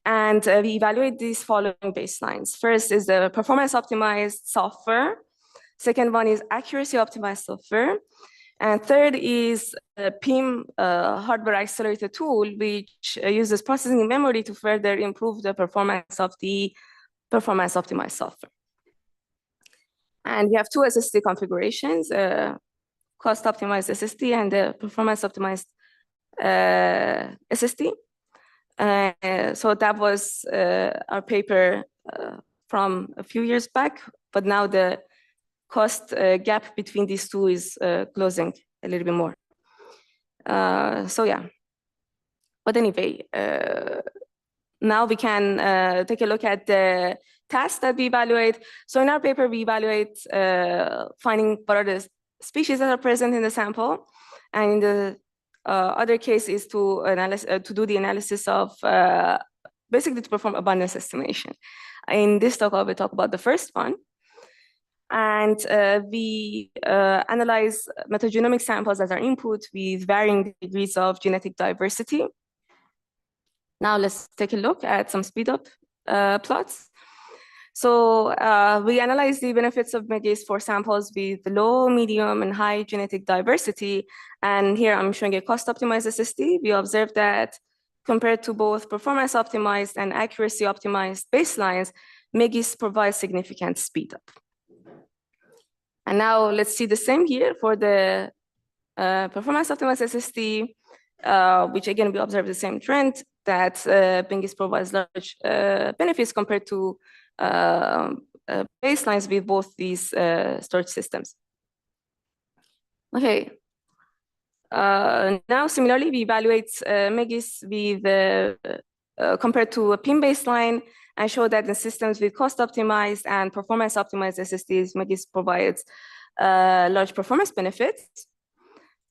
G: And we evaluate these following baselines. First is the performance optimized software. Second one is accuracy optimized software. And third is a PIM hardware accelerator tool, which uses processing memory to further improve the performance of the performance optimized software. And we have two SSD configurations, cost-optimized SSD and the performance-optimized SSD. So that was our paper from a few years back, but now the cost gap between these two is closing a little bit more. So yeah, but anyway, now we can take a look at the tasks that we evaluate. So in our paper, we evaluate finding what are the species that are present in the sample, and in the other case is to do the analysis of basically to perform abundance estimation. In this talk, I will talk about the first one. And we analyze metagenomic samples as our input with varying degrees of genetic diversity. Now let's take a look at some speed-up plots. So we analyze the benefits of MeGIS for samples with low, medium, and high genetic diversity. And here I'm showing a cost-optimized SSD. We observe that compared to both performance-optimized and accuracy-optimized baselines, MeGIS provides significant speed-up. And now let's see the same here for the performance-optimized SSD, which again, we observe the same trend that MeGIS provides large benefits compared to baselines with both these storage systems. Okay. Now, similarly, we evaluate MeGIS with compared to a PIM baseline and show that in systems with cost-optimized and performance-optimized SSDs, MeGIS provides large performance benefits.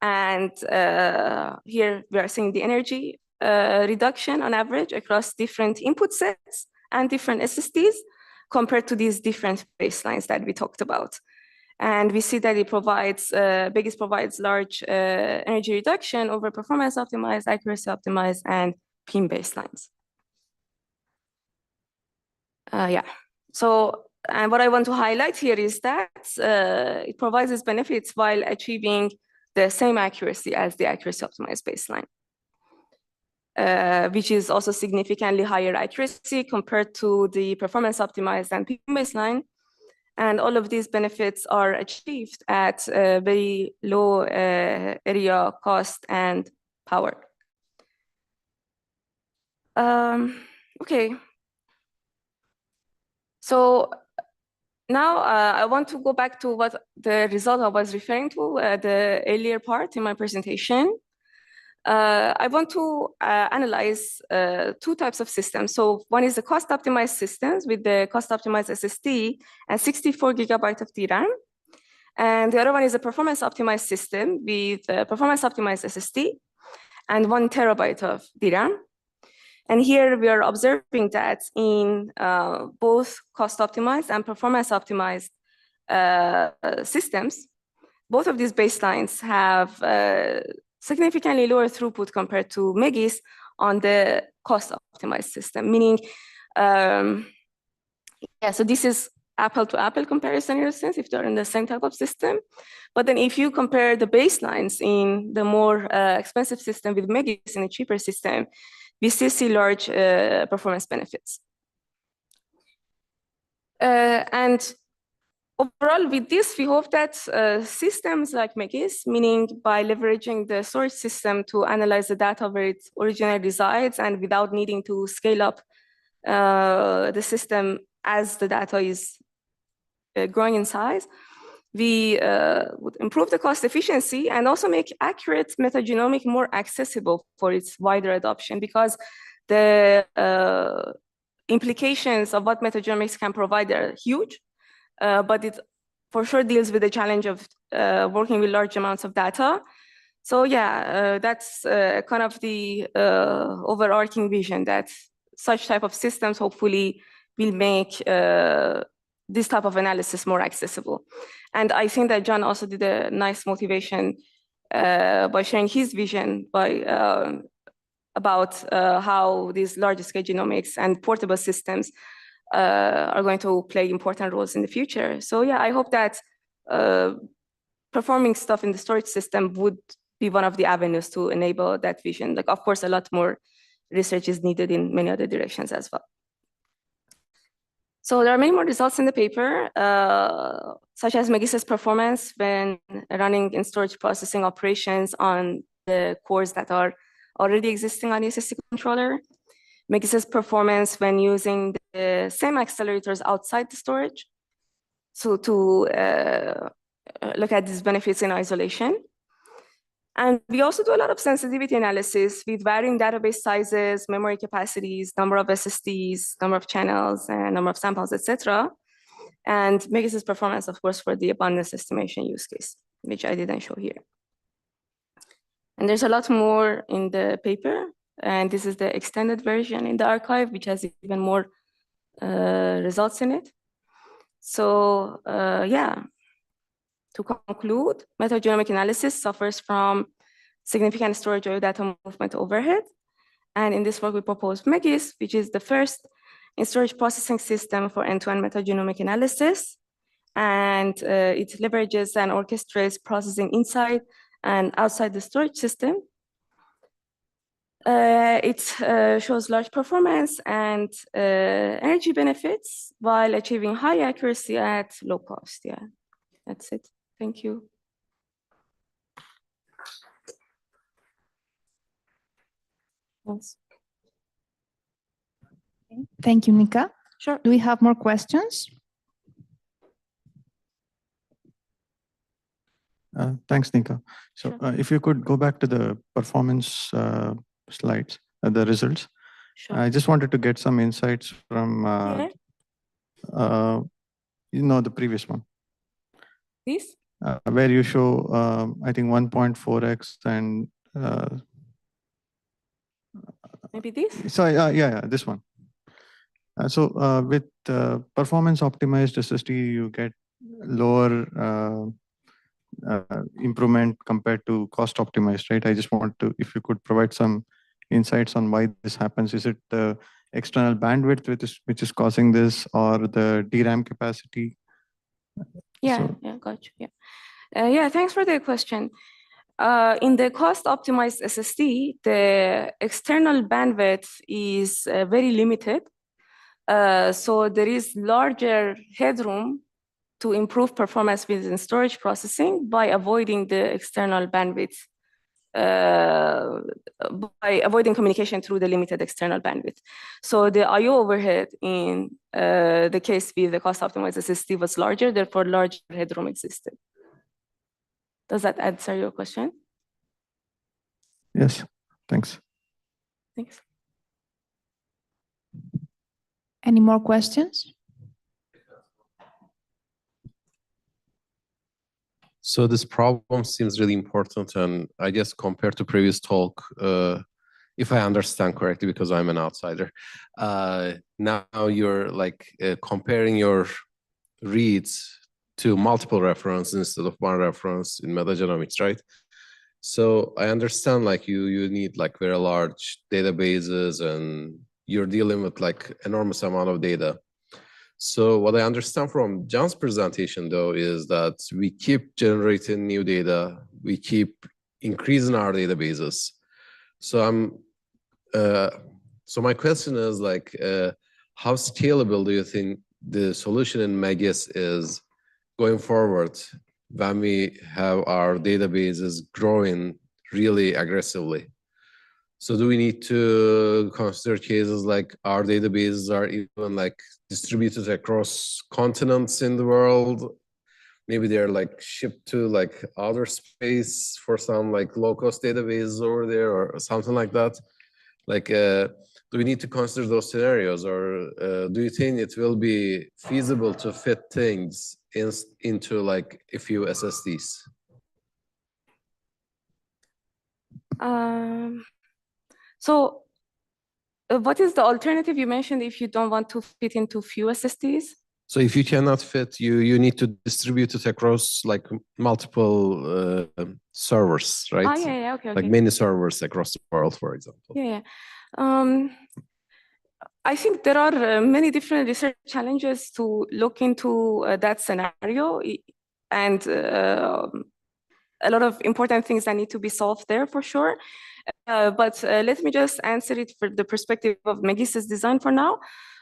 G: And here we are seeing the energy reduction on average across different input sets and different SSDs compared to these different baselines that we talked about. And we see that it provides, MeGIS provides large energy reduction over performance-optimized, accuracy-optimized, and PIM baselines. Yeah, so, and what I want to highlight here is that it provides its benefits while achieving the same accuracy as the accuracy-optimized baseline, which is also significantly higher accuracy compared to the performance-optimized and PIM baseline. And all of these benefits are achieved at very low area, cost, and power. Okay. So now I want to go back to what the result I was referring to the earlier part in my presentation. I want to analyze two types of systems. So one is the cost-optimized systems with the cost-optimized SSD and 64 GB of DRAM. And the other one is a performance-optimized system with performance-optimized SSD and 1 TB of DRAM. And here we are observing that in both cost-optimized and performance-optimized systems, both of these baselines have significantly lower throughput compared to MeGIS on the cost-optimized system, meaning, yeah, so this is apple-to-apple comparison in a sense, if they're in the same type of system. But then if you compare the baselines in the more expensive system with MeGIS in a cheaper system, we still see large performance benefits. And overall, with this, we hope that systems like MeGIS, meaning by leveraging the storage system to analyze the data where it originally resides and without needing to scale up the system as the data is growing in size, we would improve the cost efficiency and also make accurate metagenomic more accessible for its wider adoption, because the implications of what metagenomics can provide are huge, but it for sure deals with the challenge of working with large amounts of data. So yeah, that's kind of the overarching vision, that such type of systems hopefully will make this type of analysis more accessible. And I think that John also did a nice motivation by sharing his vision about how these large-scale genomics and portable systems are going to play important roles in the future. So yeah, I hope that performing stuff in the storage system would be one of the avenues to enable that vision. Like, of course, a lot more research is needed in many other directions as well. So there are many more results in the paper, such as Megis's performance when running in storage processing operations on the cores that are already existing on the SSD controller. Megis's performance when using the same accelerators outside the storage. So to look at these benefits in isolation. And we also do a lot of sensitivity analysis with varying database sizes, memory capacities, number of SSDs, number of channels, and number of samples, etc. And Megis's performance, of course, for the abundance estimation use case, which I didn't show here. And there's a lot more in the paper. And this is the extended version in the archive, which has even more results in it. So yeah. To conclude, metagenomic analysis suffers from significant storage or data movement overhead. And in this work, we propose Megis, which is the first in-storage processing system for end-to-end metagenomic analysis. And it leverages and orchestrates processing inside and outside the storage system. It shows large performance and energy benefits while achieving high accuracy at low cost. Yeah, that's it. Thank you. Yes.
A: Thank you, Nika.
G: Sure.
A: Do we have more questions?
H: Thanks, Nika. So
G: Sure.
H: if you could go back to the performance slides, the results.
G: Sure.
H: I just wanted to get some insights from, the previous one.
G: This?
H: Where you show, I think 1.4x and.
G: Maybe this?
H: So yeah, this one. So with performance optimized SSD, you get lower improvement compared to cost optimized, right? I just want to, if you could provide some insights on why this happens. Is it the external bandwidth which is causing this, or the DRAM capacity?
G: Yeah, got you. Yeah, thanks for the question. In the cost optimized SSD, the external bandwidth is very limited. So there is larger headroom to improve performance within storage processing by avoiding the external bandwidth, by avoiding communication through the limited external bandwidth. So the I/O overhead in the case with the cost optimized SSD was larger, therefore larger headroom existed. Does that answer your question?
H: Yes, thanks.
G: Thanks.
A: Any more questions?
C: So this problem seems really important, and I guess compared to previous talk, if I understand correctly, because I'm an outsider, now you're like comparing your reads to multiple references instead of one reference in metagenomics, right? So I understand like you need like very large databases and you're dealing with like enormous amount of data. So what I understand from John's presentation though is that we keep generating new data, we keep increasing our databases. So so my question is like, how scalable do you think the solution in Megis is going forward when we have our databases growing really aggressively? So do we need to consider cases like our databases are even like distributed across continents in the world? Maybe they're like shipped to like outer space for some like low-cost databases over there or something like that. Like, do we need to consider those scenarios, or do you think it will be feasible to fit things into like a few SSDs?
G: So what is the alternative you mentioned if you don't want to fit into few SSDs?
C: So if you cannot fit, you need to distribute it across like multiple servers, right?
G: Yeah, okay.
C: Like many servers across the world, for example.
G: Yeah. I think there are many different research challenges to look into that scenario. And a lot of important things that need to be solved there for sure. But let me just answer it from the perspective of Megis's design for now.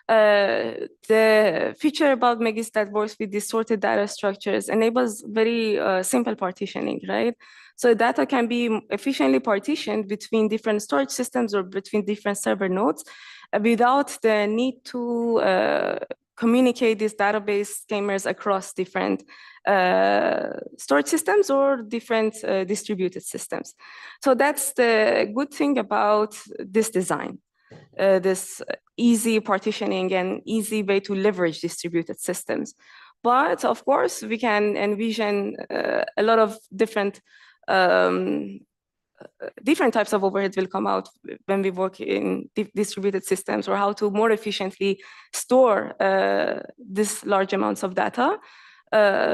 G: The feature about Megis that works with distorted data structures enables very simple partitioning, right? So data can be efficiently partitioned between different storage systems or between different server nodes without the need to communicate these database schemas across different storage systems or different distributed systems. So that's the good thing about this design. This easy partitioning and easy way to leverage distributed systems. But of course, we can envision a lot of different types of overheads will come out when we work in distributed systems, or how to more efficiently store this large amounts of data,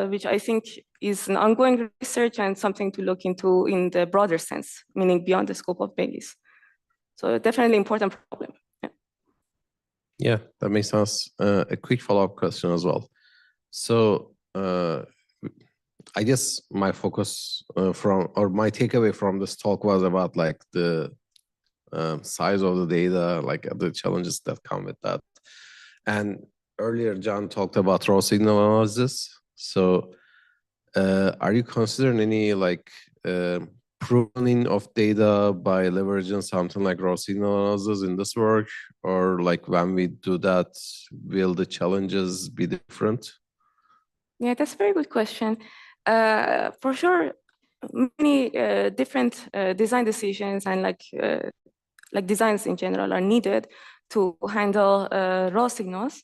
G: which I think is an ongoing research and something to look into in the broader sense, meaning beyond the scope of Megis. So definitely important problem.
C: Yeah, that makes sense. A quick follow-up question as well. So I guess my focus my takeaway from this talk was about like the size of the data, like the challenges that come with that. And earlier, John talked about raw signal analysis. So are you considering any like pruning of data by leveraging something like raw signal analysis in this work? Or like when we do that, will the challenges be different?
G: Yeah, that's a very good question. For sure, many different design decisions and like designs in general are needed to handle raw signals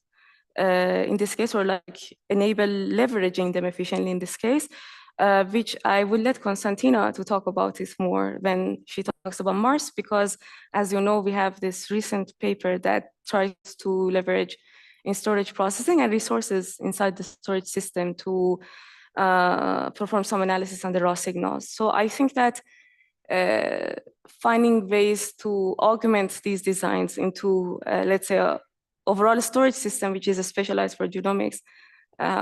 G: in this case, or like enable leveraging them efficiently in this case, which I will let Konstantina to talk about this more when she talks about Mars, because as you know, we have this recent paper that tries to leverage in storage processing and resources inside the storage system to perform some analysis on the raw signals. So I think that finding ways to augment these designs into, let's say, an overall storage system, which is specialized for genomics,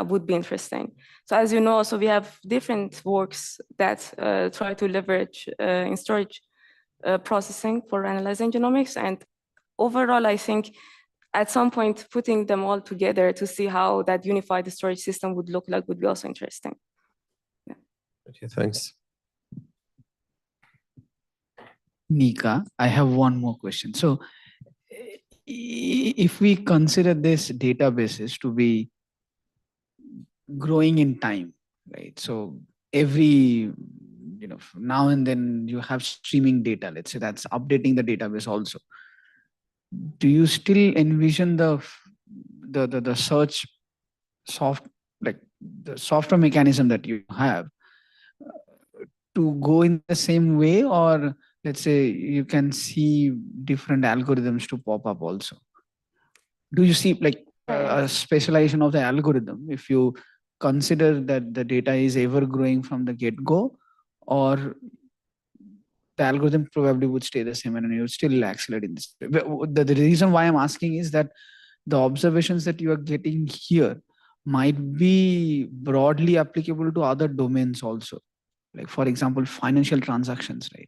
G: would be interesting. So as you know, also we have different works that try to leverage in storage processing for analyzing genomics. And overall, I think at some point, putting them all together to see how that unified storage system would look like would be also interesting. Yeah.
C: Okay, thanks.
E: Nika, I have one more question. So if we consider this databases to be growing in time, right? So every, now and then you have streaming data, let's say that's updating the database also. Do you still envision the search the software mechanism that you have to go in the same way, or let's say you can see different algorithms to pop up also? Do you see like a specialization of the algorithm if you consider that the data is ever growing from the get-go, or the algorithm probably would stay the same and you would still accelerate in this? The reason why I'm asking is that the observations that you are getting here might be broadly applicable to other domains also. Like for example, financial transactions, right?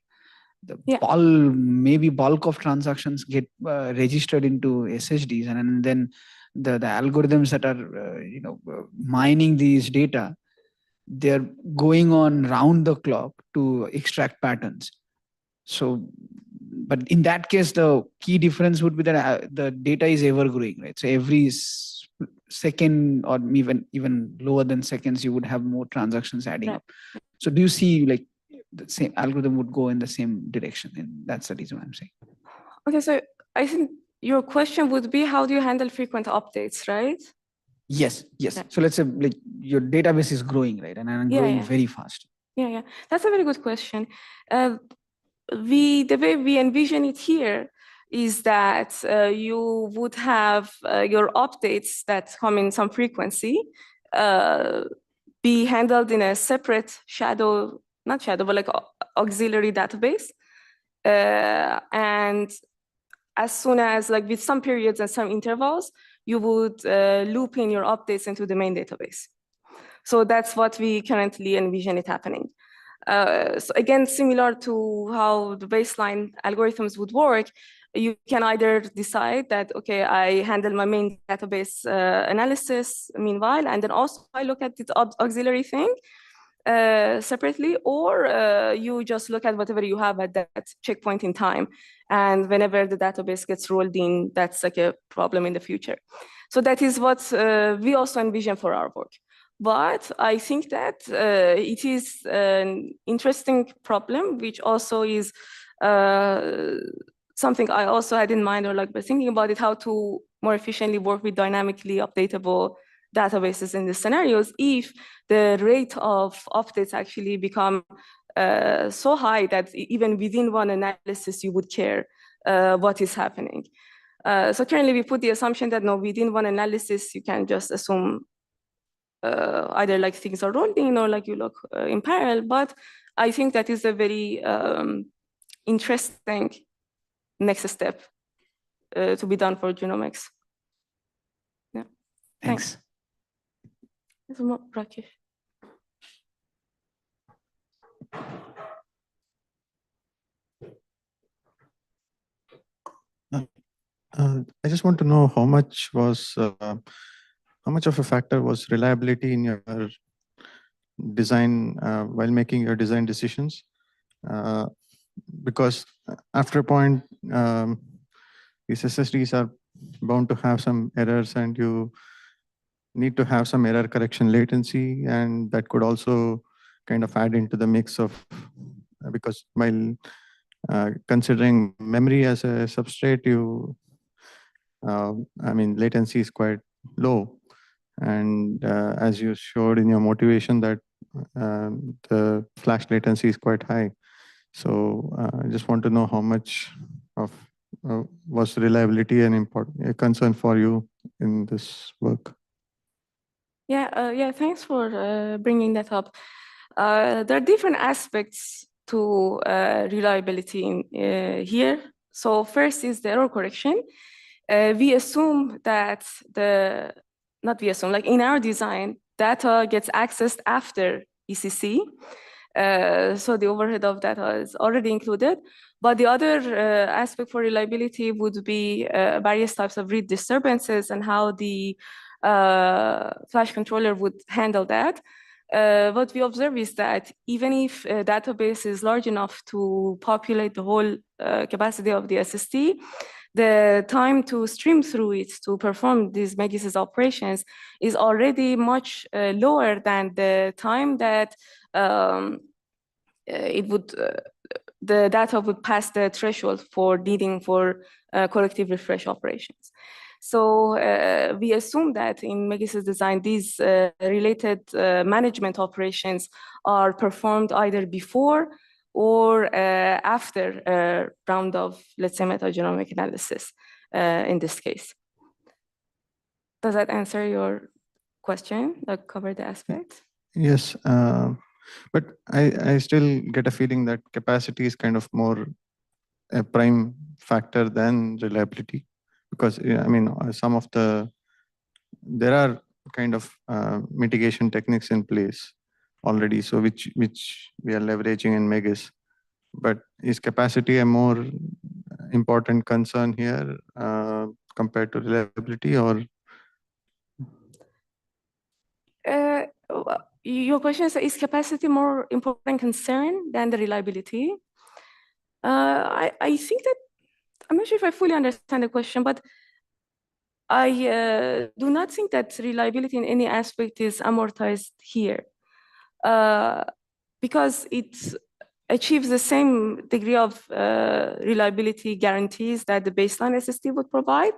E: Maybe bulk of transactions get registered into SSDs, and then the algorithms that are mining these data, they're going on round the clock to extract patterns. So, but in that case, the key difference would be that the data is ever growing, right? So every second, or even lower than seconds, you would have more transactions adding up. So do you see like the same algorithm would go in the same direction? And that's the reason I'm saying.
G: Okay, so I think your question would be, how do you handle frequent updates, right?
E: Yes. Yeah. So let's say like your database is growing, right? And growing very fast.
G: Yeah. That's a very good question. The way we envision it here is that you would have your updates that come in some frequency be handled in a separate but auxiliary database. And as soon as, like with some periods and some intervals, you would loop in your updates into the main database. So that's what we currently envision it happening. So again, similar to how the baseline algorithms would work, you can either decide that, okay, I handle my main database analysis meanwhile, and then also I look at the auxiliary thing separately, or you just look at whatever you have at that checkpoint in time. And whenever the database gets rolled in, that's like a problem in the future. So that is what we also envision for our work. But I think that it is an interesting problem, which also is something I also had in mind, or like by thinking about it, how to more efficiently work with dynamically updatable databases in these scenarios if the rate of updates actually become so high that even within one analysis you would care what is happening. So currently we put the assumption that no, within one analysis you can just assume either like things are rolling or like you look in parallel. But I think that is a very interesting next step to be done for genomics. Yeah.
A: Thanks.
G: Rakesh.
H: I just want to know how much of a factor was reliability in your design while making your design decisions, because after a point, these SSDs are bound to have some errors, and you need to have some error correction latency, and that could also kind of add into the mix of, because while considering memory as a substrate, I mean, latency is quite low. And as you showed in your motivation that the flash latency is quite high. So I just want to know how much of was reliability a concern for you in this work?
G: Yeah, thanks for bringing that up. There are different aspects to reliability in, here. So first is the error correction. We assume that like in our design, data gets accessed after ECC. So the overhead of data is already included. But the other aspect for reliability would be various types of read disturbances and how the flash controller would handle that. What we observe is that even if a database is large enough to populate the whole capacity of the SSD, the time to stream through it to perform these megasys operations is already much lower than the time that the data would pass the threshold for needing for corrective refresh operations. So we assume that in megasys design, these related management operations are performed either before or after a round of, let's say, metagenomic analysis in this case. Does that answer your question, like cover the aspects?
H: Yes, but I still get a feeling that capacity is kind of more a prime factor than reliability, because I mean, there are kind of mitigation techniques in place already, so which we are leveraging in Megas. But is capacity a more important concern here compared to reliability, or?
G: Your question is capacity more important concern than the reliability? I think that, I'm not sure if I fully understand the question, but I do not think that reliability in any aspect is amortized here, because it achieves the same degree of reliability guarantees that the baseline SSD would provide,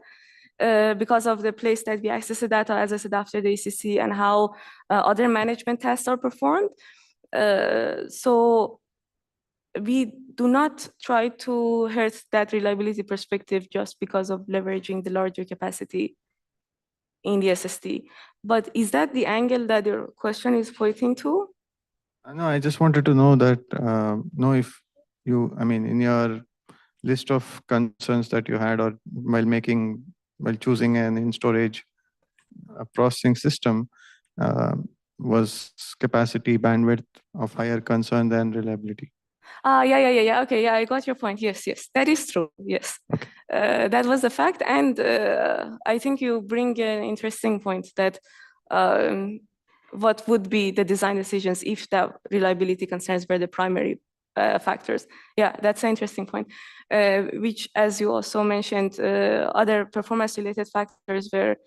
G: because of the place that we access the data, as I said, after the ECC, and how other management tasks are performed. So we do not try to hurt that reliability perspective just because of leveraging the larger capacity in the SSD. But is that the angle that your question is pointing to?
H: No, I just wanted to know that, if you, I mean, in your list of concerns that you had, or while choosing an in-storage processing system, was capacity bandwidth of higher concern than reliability?
G: Yeah. Okay, yeah, I got your point. Yes, that is true. Yes, that was a fact, and I think you bring an interesting point that what would be the design decisions if the reliability concerns were the primary factors. Yeah, that's an interesting point. Which, as you also mentioned, other performance-related factors were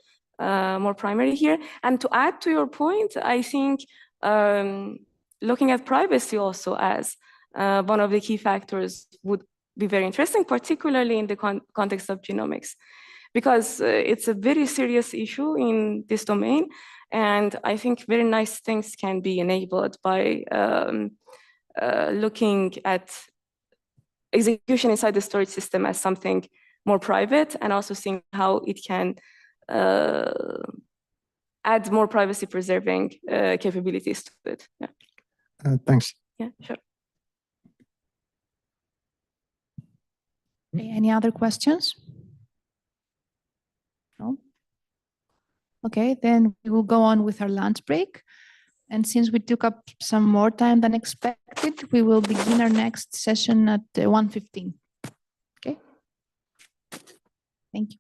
G: more primary here. And to add to your point, I think looking at privacy also as one of the key factors would be very interesting, particularly in the context of genomics, because it's a very serious issue in this domain. And I think very nice things can be enabled by looking at execution inside the storage system as something more private, and also seeing how it can add more privacy preserving capabilities to it. Yeah.
H: Thanks.
G: Yeah, sure.
A: Any other questions? No? Okay, then we will go on with our lunch break. And since we took up some more time than expected, we will begin our next session at 1:15. Okay? Thank you.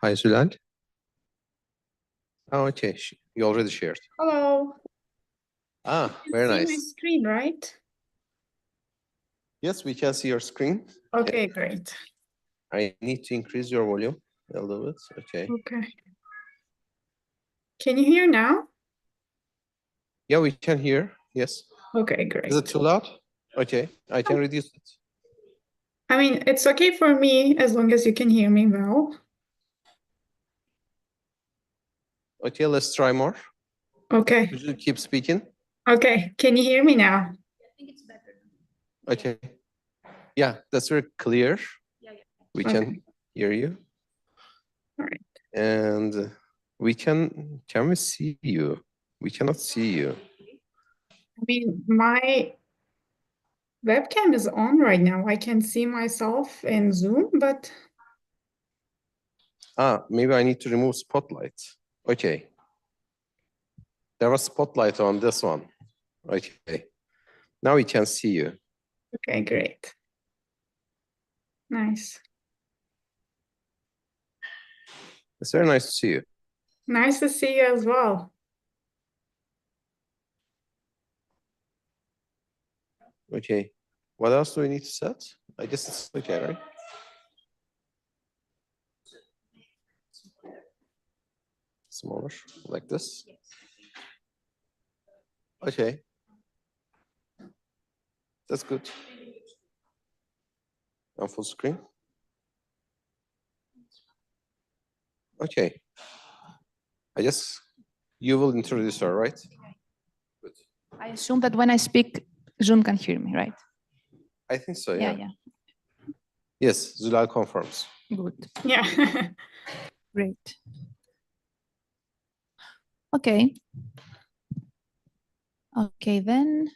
C: Hi, Zulal. Oh, okay. You already shared.
I: Hello.
C: Ah,
I: You
C: very
I: see my
C: nice.
I: screen, right?
C: Yes, we can see your screen.
I: Okay, great.
C: I need to increase your volume a little bit. Okay.
I: Okay. Can you hear now?
C: Yeah, we can hear. Yes.
I: Okay,
C: Is it
I: great.
C: too loud? Okay, I can reduce it.
I: I mean, it's okay for me as long as you can hear me well.
C: Okay, let's try more.
I: Okay.
C: Could you keep speaking?
I: Okay. Can you hear me now?
C: Okay. Yeah, that's very clear. We
I: Okay.
C: can hear you.
I: All right.
C: And we can we see you? We cannot see you.
I: I mean, my webcam is on right now. I can see myself in Zoom, but
C: Maybe I need to remove spotlight. Okay. There was spotlight on this one. Okay. Now we can see you.
I: okay, great. Nice.
C: It's very nice to see you.
I: Nice to see you as well.
C: Okay. What else do we need to set? I guess it's okay, right? Smaller, like this. Okay. That's good. On full screen. Okay. I guess you will introduce her, right? Good.
A: I assume that when I speak, Zoom can hear me, right?
C: I think so,
A: Yeah,
C: yeah.
A: yeah.
C: Yes, Zulal confirms.
A: Good.
I: Yeah.
A: Great. Okay. Okay, then.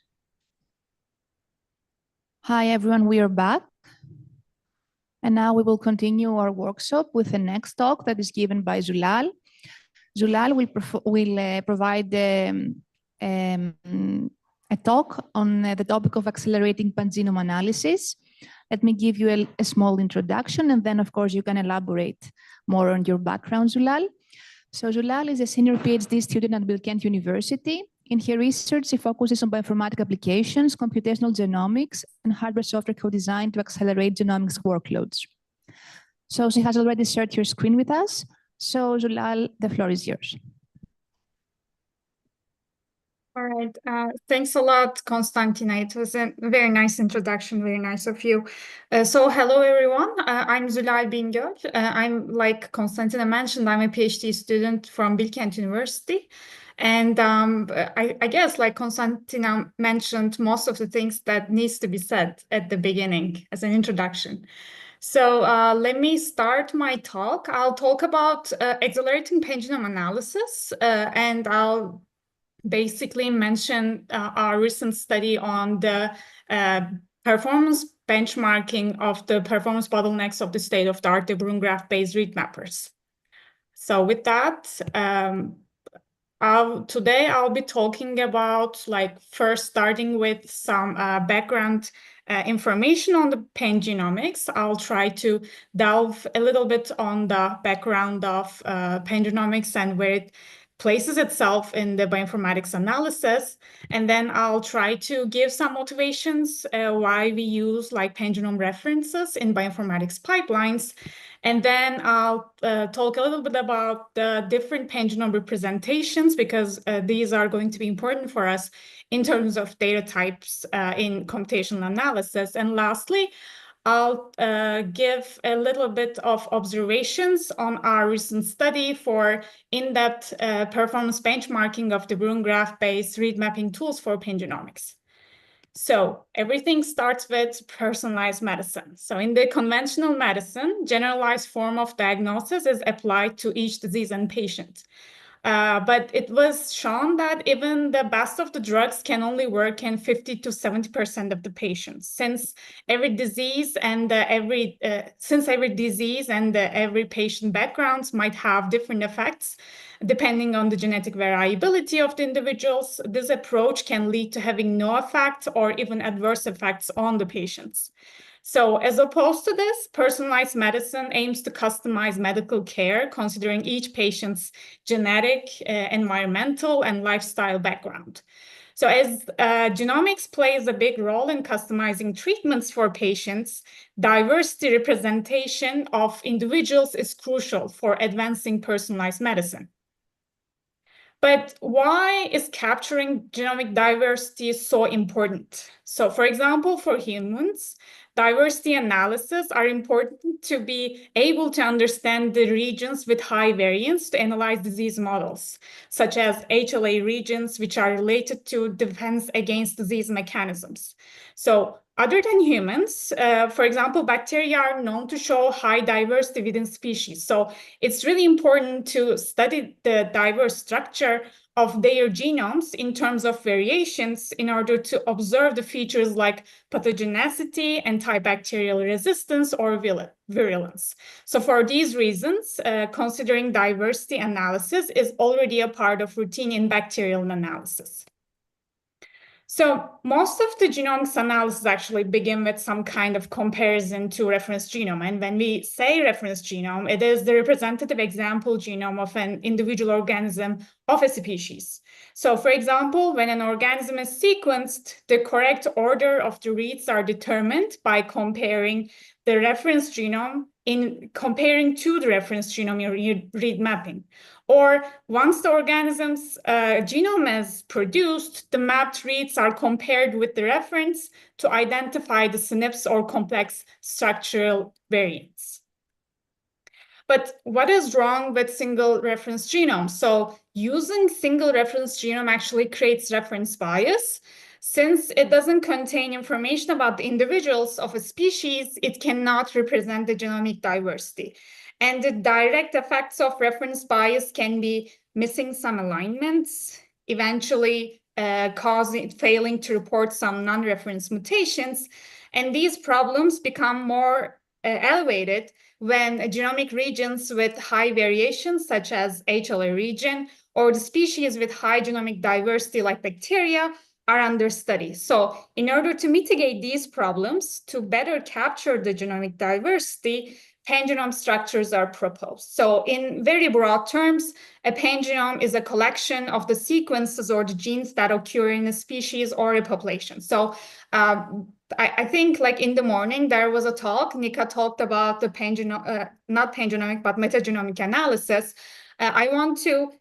A: Hi, everyone. We are back. And now we will continue our workshop with the next talk that is given by Zulal. Zulal will provide a talk on the topic of accelerating pangenome analysis. Let me give you a small introduction, and then, of course, you can elaborate more on your background, Zulal. So Zulal is a senior PhD student at Bilkent University. In her research, she focuses on bioinformatics applications, computational genomics, and hardware-software co-design to accelerate genomics workloads. So she has already shared her screen with us. So Zulal, the floor is yours.
I: All right. Thanks a lot, Konstantina. It was a very nice introduction, very nice of you. So hello, everyone. I'm Zulal Bingöl. I'm, like Konstantina mentioned, I'm a PhD student from Bilkent University. And I guess, like Konstantina mentioned, most of the things that needs to be said at the beginning as an introduction. So let me start my talk. I'll talk about accelerating pangenome analysis, and I'll basically mention our recent study on the performance benchmarking of the performance bottlenecks of the state-of-the-art de Bruijn graph-based read mappers. So with that, today I'll be talking about, like, first starting with some background information on the pangenomics. I'll try to delve a little bit on the background of pangenomics and where it places itself in the bioinformatics analysis. And then I'll try to give some motivations why we use, like, pangenome references in bioinformatics pipelines. And then I'll talk a little bit about the different pangenome representations, because these are going to be important for us in terms of data types in computational analysis. And lastly, I'll give a little bit of observations on our recent study for in-depth performance benchmarking of de Bruijn graph-based read mapping tools for pangenomics. So everything starts with personalized medicine. So in the conventional medicine, generalized form of diagnosis is applied to each disease and patient. But it was shown that even the best of the drugs can only work in 50 to 70% of the patients, since every disease and every patient backgrounds might have different effects. Depending on the genetic variability of the individuals, this approach can lead to having no effect or even adverse effects on the patients. So as opposed to this, personalized medicine aims to customize medical care, considering each patient's genetic, environmental, and lifestyle background. So as genomics plays a big role in customizing treatments for patients, diversity representation of individuals is crucial for advancing personalized medicine. But why is capturing genomic diversity so important? So for example, for humans, diversity analysis are important to be able to understand the regions with high variance to analyze disease models, such as HLA regions, which are related to defense against disease mechanisms. So other than humans, for example, bacteria are known to show high diversity within species. So it's really important to study the diverse structure of their genomes in terms of variations in order to observe the features like pathogenicity, antibacterial resistance, or virulence. So for these reasons, considering diversity analysis is already a part of routine in bacterial analysis. So most of the genomics analysis actually begin with some kind of comparison to reference genome. And when we say reference genome, it is the representative example genome of an individual organism of a species. So for example, when an organism is sequenced, the correct order of the reads are determined by comparing the reference genome to the reference genome in read mapping. Or once the organism's genome is produced, the mapped reads are compared with the reference to identify the SNPs or complex structural variants. But what is wrong with single reference genome? So using single reference genome actually creates reference bias. Since it doesn't contain information about the individuals of a species, it cannot represent the genomic diversity. And the direct effects of reference bias can be missing some alignments, eventually failing to report some non-reference mutations. And these problems become more elevated when genomic regions with high variations, such as HLA region, or the species with high genomic diversity like bacteria, are under study. So in order to mitigate these problems, to better capture the genomic diversity, pangenome structures are proposed. So in very broad terms, a pangenome is a collection of the sequences or the genes that occur in a species or a population. So I think like in the morning, there was a talk, Nika talked about the not pangenomic, but metagenomic analysis. I want to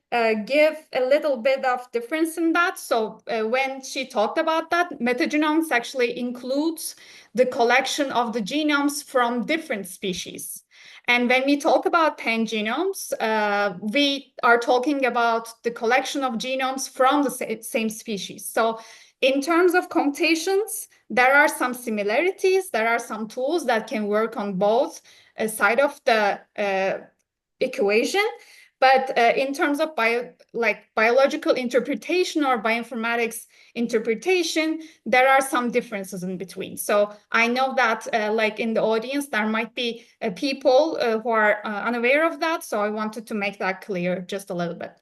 I: give a little bit of difference in that. So when she talked about that, metagenomics actually includes the collection of the genomes from different species. And when we talk about pangenomes, we are talking about the collection of genomes from the same species. So in terms of computations, there are some similarities. There are some tools that can work on both sides of the equation. But in terms of biological interpretation or bioinformatics interpretation, there are some differences in between. So I know that like in the audience, there might be people who are unaware of that. So I wanted to make that clear just a little bit.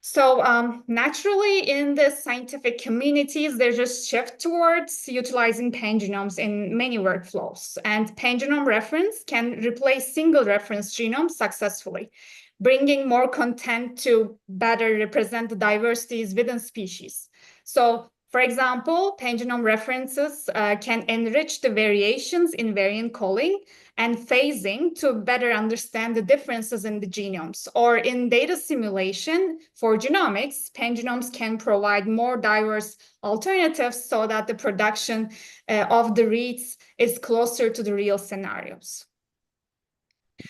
I: So naturally, in the scientific communities, there's a shift towards utilizing pangenomes in many workflows. And pangenome reference can replace single reference genomes successfully, bringing more content to better represent the diversities within species. So, for example, pangenome references can enrich the variations in variant calling and phasing to better understand the differences in the genomes. Or in data simulation for genomics, pangenomes can provide more diverse alternatives so that the production of the reads is closer to the real scenarios.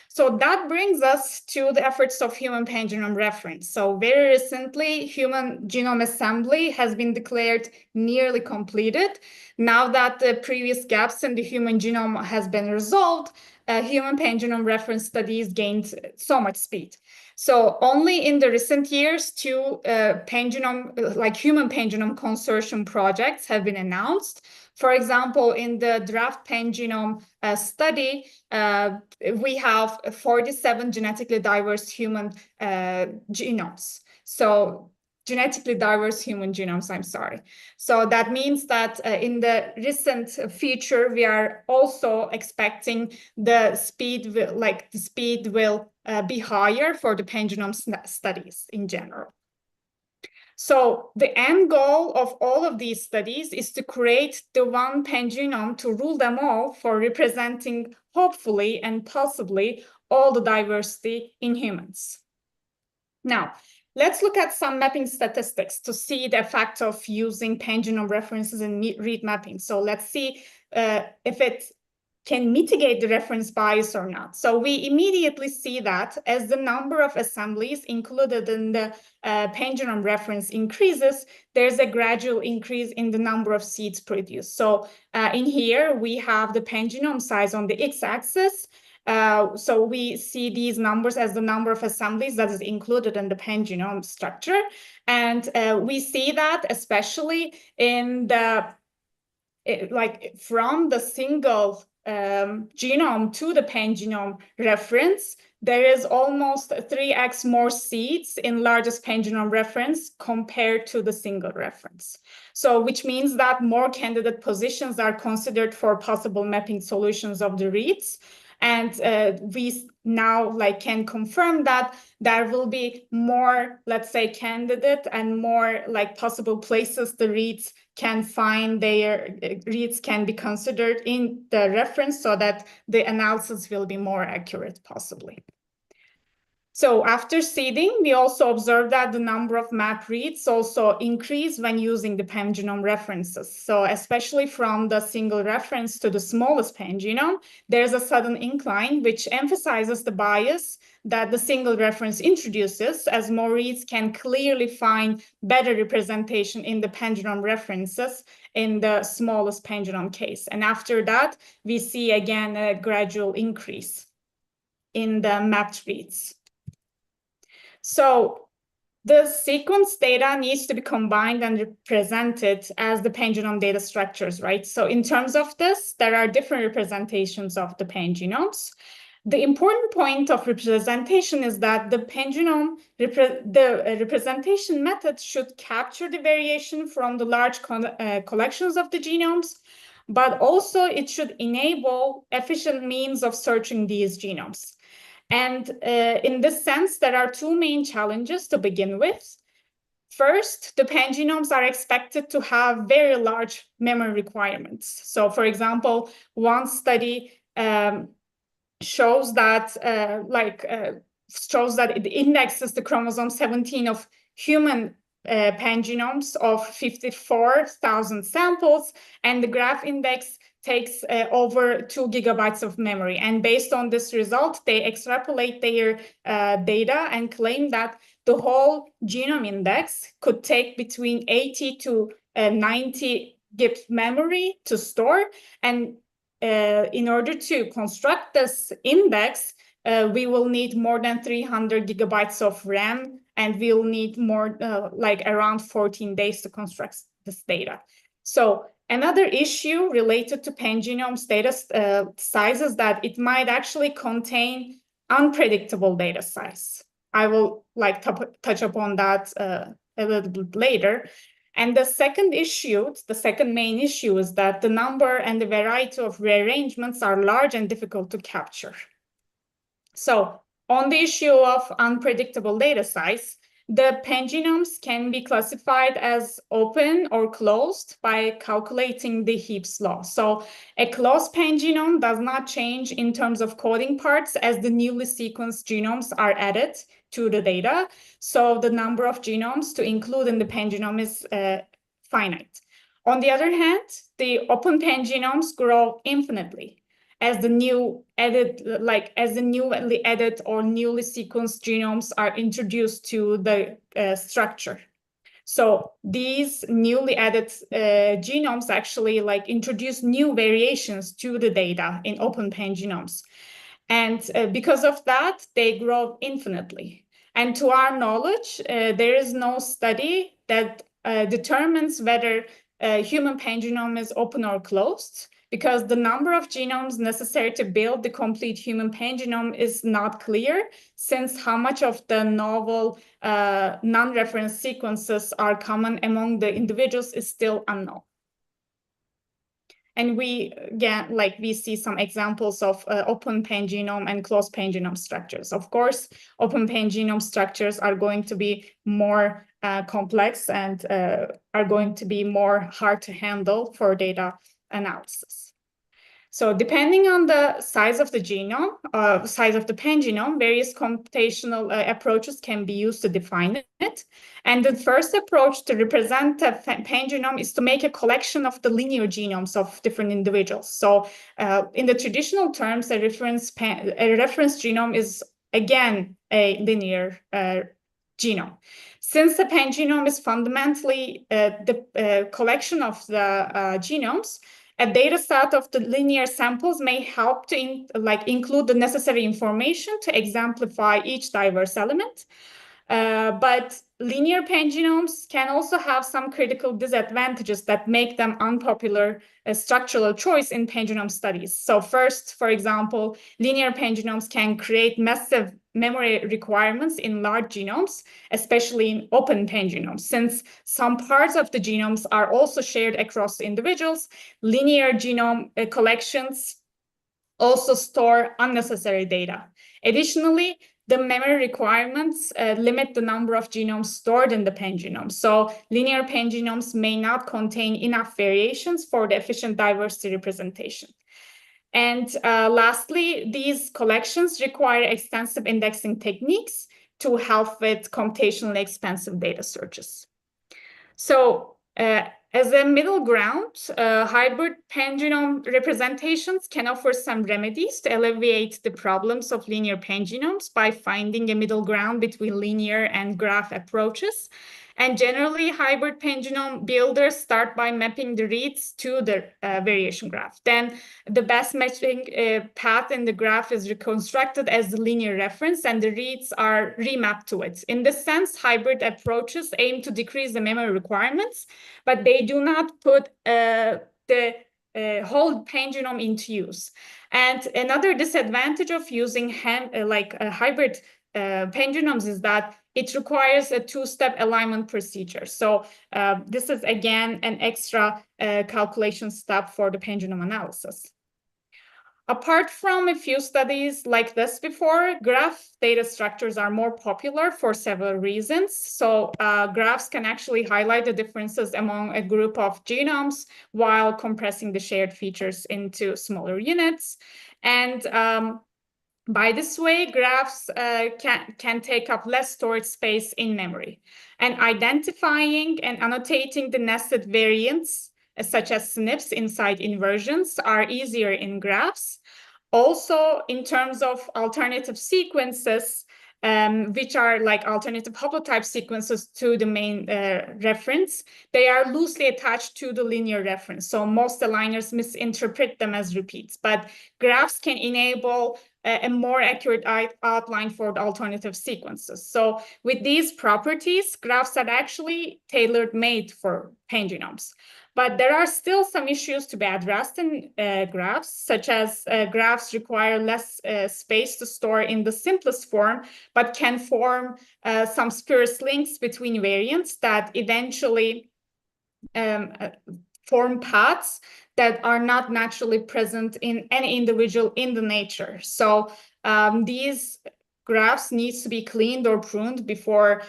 I: So that brings us to the efforts of human pangenome reference. So very recently, human genome assembly has been declared nearly completed. Now that the previous gaps in the human genome has been resolved, human pangenome reference studies gained so much speed. So only in the recent years, two human pangenome consortium projects have been announced. For example, in the draft pangenome study, we have 47 genetically diverse human genomes. So genetically diverse human genomes, I'm sorry. So that means that in the recent future, we are also expecting the speed will be higher for the pangenome studies in general. So the end goal of all of these studies is to create the one pangenome to rule them all for representing, hopefully and possibly, all the diversity in humans. Now, let's look at some mapping statistics to see the effect of using pangenome references in read mapping. So let's see if it can mitigate the reference bias or not. So we immediately see that as the number of assemblies included in the pangenome reference increases, there's a gradual increase in the number of seeds produced. So in here, we have the pangenome size on the x-axis. So we see these numbers as the number of assemblies that is included in the pangenome structure. And we see that especially in the, from the single genome to the pangenome reference, there is almost 3x more seeds in largest pangenome reference compared to the single reference. So which means that more candidate positions are considered for possible mapping solutions of the reads. And we now can confirm that there will be more, let's say, candidate and more possible places the reads can find their reads can be considered in the reference so that the analysis will be more accurate possibly. So after seeding, we also observed that the number of map reads also increase when using the pangenome references. So especially from the single reference to the smallest pangenome, there's a sudden incline which emphasizes the bias that the single reference introduces, as more reads can clearly find better representation in the pangenome references in the smallest pangenome case. And after that, we see again a gradual increase in the mapped reads. So the sequence data needs to be combined and represented as the pangenome data structures, right? So in terms of this, there are different representations of the pangenomes. The important point of representation is that the pangenome, representation method should capture the variation from the large collections of the genomes, but also it should enable efficient means of searching these genomes. And in this sense, there are two main challenges to begin with. First, the pangenomes are expected to have very large memory requirements. So for example, one study shows that it indexes the chromosome 17 of human pangenomes of 54,000 samples, and the graph index takes over 2 gigabytes of memory. And based on this result, they extrapolate their data and claim that the whole genome index could take between 80 to 90 GB memory to store. And in order to construct this index, we will need more than 300 gigabytes of RAM, and we'll need more around 14 days to construct this data. So another issue related to pangenomes data size is that it might actually contain unpredictable data size. I will touch upon that a little bit later. And the second issue, the second main issue, is that the number and the variety of rearrangements are large and difficult to capture. So on the issue of unpredictable data size, the pangenomes can be classified as open or closed by calculating the Heap's law. So a closed pangenome does not change in terms of coding parts as the newly sequenced genomes are added to the data. So the number of genomes to include in the pangenome is finite. On the other hand, the open pangenomes grow infinitely as the newly added or newly sequenced genomes are introduced to the structure. So these newly added genomes actually introduce new variations to the data in open pangenomes. And because of that, they grow infinitely. And to our knowledge, there is no study that determines whether a human pangenome is open or closed. because the number of genomes necessary to build the complete human pangenome is not clear, since how much of the novel non-reference sequences are common among the individuals is still unknown. And we, again, like we see some examples of open pangenome and closed pangenome structures. Of course, open pangenome structures are going to be more complex and are going to be more hard to handle for data analysis. So depending on the size of the genome, size of the pangenome, various computational approaches can be used to define it. And the first approach to represent a pangenome is to make a collection of the linear genomes of different individuals. So in the traditional terms, a reference genome is, again, a linear genome. Since the pangenome is fundamentally the collection of the genomes, a data set of the linear samples may help to include the necessary information to exemplify each diverse element. But linear pangenomes can also have some critical disadvantages that make them unpopular structural choice in pangenome studies. So first, for example, linear pangenomes can create massive memory requirements in large genomes, especially in open pangenomes. Since some parts of the genomes are also shared across individuals, linear genome collections also store unnecessary data. Additionally, the memory requirements limit the number of genomes stored in the pangenome. So linear pangenomes may not contain enough variations for the efficient diversity representation. And lastly, these collections require extensive indexing techniques to help with computationally expensive data searches. So as a middle ground, hybrid pangenome representations can offer some remedies to alleviate the problems of linear pangenomes by finding a middle ground between linear and graph approaches. And generally, hybrid pangenome builders start by mapping the reads to the variation graph. Then the best matching path in the graph is reconstructed as the linear reference, and the reads are remapped to it. In this sense, hybrid approaches aim to decrease the memory requirements, but they do not put the whole pangenome into use. And another disadvantage of using hybrid pangenomes is that it requires a two-step alignment procedure. So this is, again, an extra calculation step for the pangenome analysis. Apart from a few studies like this before, graph data structures are more popular for several reasons. So graphs can actually highlight the differences among a group of genomes while compressing the shared features into smaller units. And by this way, graphs can take up less storage space in memory. And identifying and annotating the nested variants, such as SNPs inside inversions, are easier in graphs. Also, in terms of alternative sequences, which are like alternative haplotype sequences to the main reference, they are loosely attached to the linear reference. So most aligners misinterpret them as repeats, but graphs can enable a more accurate outline for the alternative sequences. So with these properties, graphs are actually tailor-made for pangenomes. But there are still some issues to be addressed in graphs, such as graphs require less space to store in the simplest form, but can form some spurious links between variants that eventually form paths that are not naturally present in any individual in the nature. So these graphs needs to be cleaned or pruned before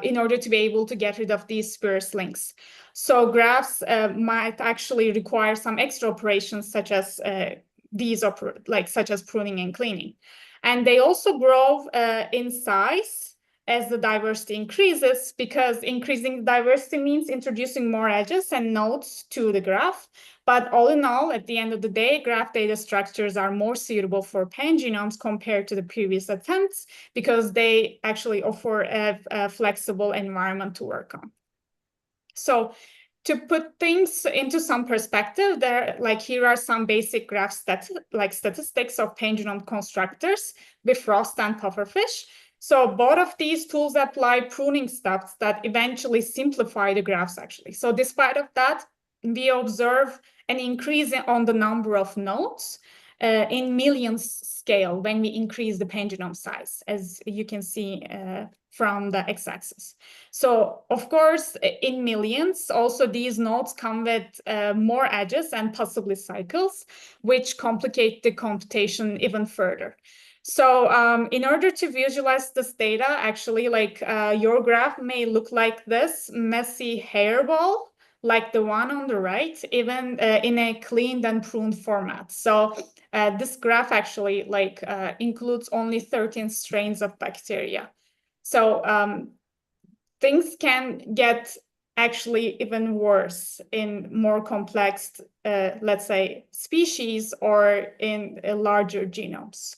I: in order to be able to get rid of these spurious links. So graphs might actually require some extra operations such as such as pruning and cleaning. And they also grow in size as the diversity increases, because increasing diversity means introducing more edges and nodes to the graph. But all in all, at the end of the day, graph data structures are more suitable for pangenomes compared to the previous attempts, because they actually offer a flexible environment to work on. So to put things into some perspective, here are some basic graph statistics of pangenome constructors, Bifrost and Pufferfish. So both of these tools apply pruning steps that eventually simplify the graphs, actually. So despite of that, we observe an increase on the number of nodes in millions scale when we increase the pangenome size, as you can see from the x-axis. So of course, in millions, also these nodes come with more edges and possibly cycles, which complicate the computation even further. So in order to visualize this data, actually, like your graph may look like this messy hairball, like the one on the right, even in a cleaned and pruned format. So this graph actually like includes only 13 strains of bacteria. So things can get actually even worse in more complex, let's say, species or in larger genomes.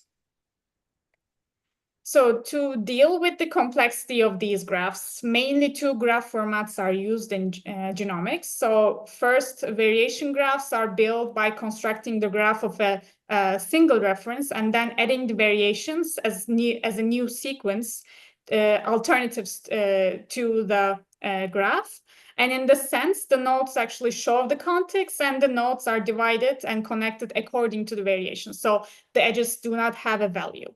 I: So to deal with the complexity of these graphs, mainly two graph formats are used in genomics. So first, variation graphs are built by constructing the graph of a single reference and then adding the variations as a new sequence, alternatives to the graph. And in this sense, the nodes actually show the context and the nodes are divided and connected according to the variation. So the edges do not have a value.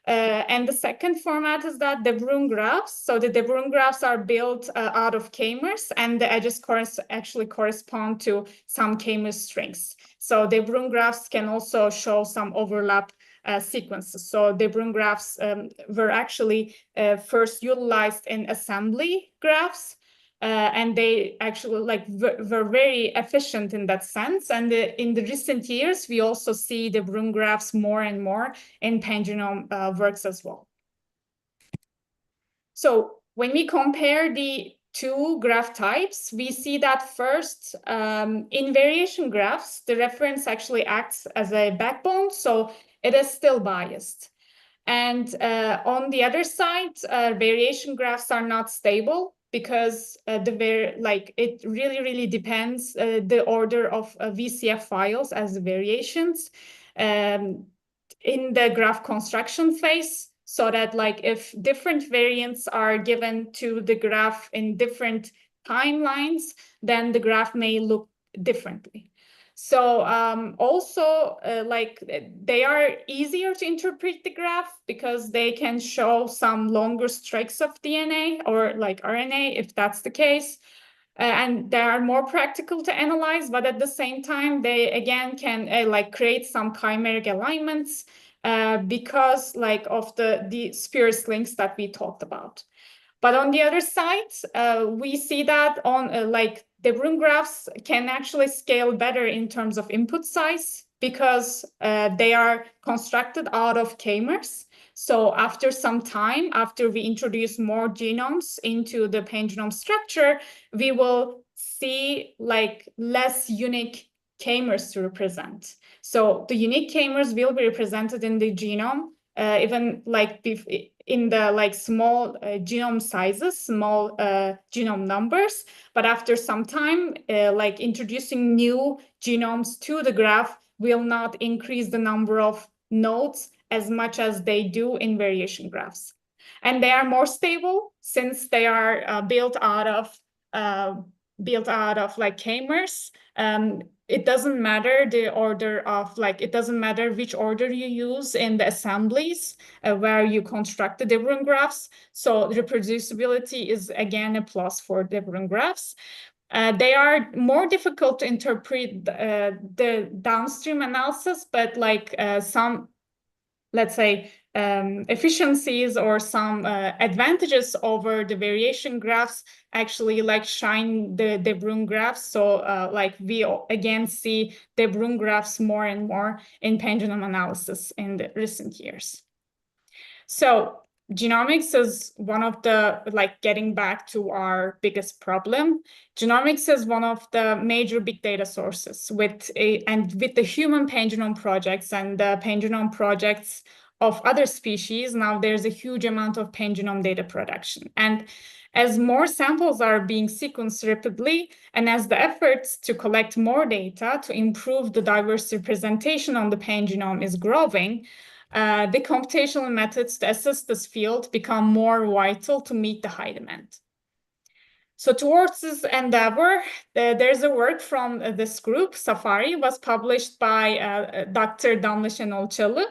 I: And the second format is that de Bruijn graphs. So the de Bruijn graphs are built out of k-mers, and the edges actually correspond to some k-mer strings. So de Bruijn graphs can also show some overlap sequences. So de Bruijn graphs were actually first utilized in assembly graphs. And they actually were very efficient in that sense. And in the recent years, we also see the Bruijn graphs more and more in pangenome works as well. So when we compare the two graph types, we see that first, in variation graphs, the reference actually acts as a backbone, so it is still biased. And on the other side, variation graphs are not stable, because it really depends the order of VCF files as the variations in the graph construction phase, so that like if different variants are given to the graph in different timelines, then the graph may look differently. So also they are easier to interpret the graph because they can show some longer streaks of DNA or like RNA if that's the case. And they are more practical to analyze, but at the same time, they again can create some chimeric alignments because of the spurious links that we talked about. But on the other side, we see that on de Bruijn graphs can actually scale better in terms of input size because they are constructed out of k-mers. So after some time, after we introduce more genomes into the pangenome structure, we will see less unique k-mers to represent. So the unique k-mers will be represented in the genome, even in the small genome sizes, small genome numbers. But after some time, introducing new genomes to the graph will not increase the number of nodes as much as they do in variation graphs. And they are more stable since they are built out of k-mers. It doesn't matter the order of it doesn't matter which order you use in the assemblies where you construct the de Bruijn graphs. So reproducibility is again a plus for de Bruijn graphs. They are more difficult to interpret the downstream analysis, but some, let's say, efficiencies or some advantages over the variation graphs actually shine the de Bruijn graphs. So we again see de Bruijn graphs more and more in pangenome analysis in the recent years. So genomics is one of the, getting back to our biggest problem, genomics is one of the major big data sources with the human pangenome projects and the pangenome projects of other species. Now there's a huge amount of pangenome data production. And as more samples are being sequenced rapidly, and as the efforts to collect more data to improve the diverse representation on the pangenome is growing, the computational methods to assess this field become more vital to meet the high demand. So towards this endeavor, there's a work from this group, Safari, was published by Dr. Damla Şenol Çalı,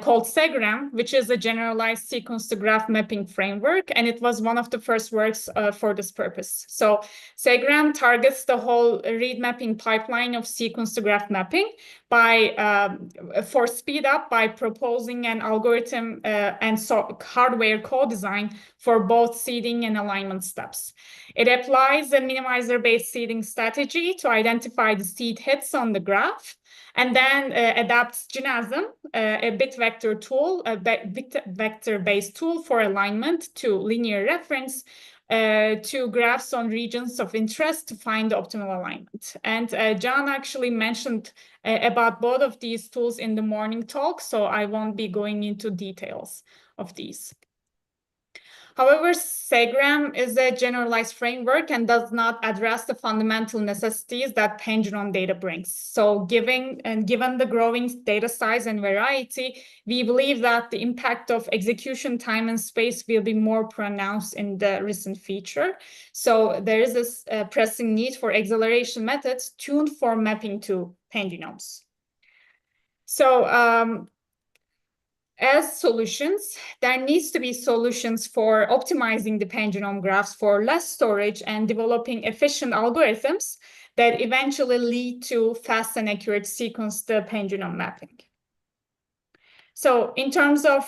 I: called SeGRAM, which is a generalized sequence to graph mapping framework, and it was one of the first works for this purpose. So SeGRAM targets the whole read mapping pipeline of sequence to graph mapping by for speed up by proposing an algorithm and hardware co-design for both seeding and alignment steps. It applies a minimizer-based seeding strategy to identify the seed hits on the graph, and then adapts GNASM, a bit vector tool, a vector-based tool for alignment to linear reference to graphs on regions of interest to find the optimal alignment. And John actually mentioned about both of these tools in the morning talk, so I won't be going into details of these. However, SeGRAM is a generalized framework and does not address the fundamental necessities that pan-genome data brings. So given the growing data size and variety, we believe that the impact of execution time and space will be more pronounced in the recent future. So there is this pressing need for acceleration methods tuned for mapping to pan-genomes. So as solutions, there needs to be solutions for optimizing the pan-genome graphs for less storage and developing efficient algorithms that eventually lead to fast and accurate sequence to pan-genome mapping. So in terms of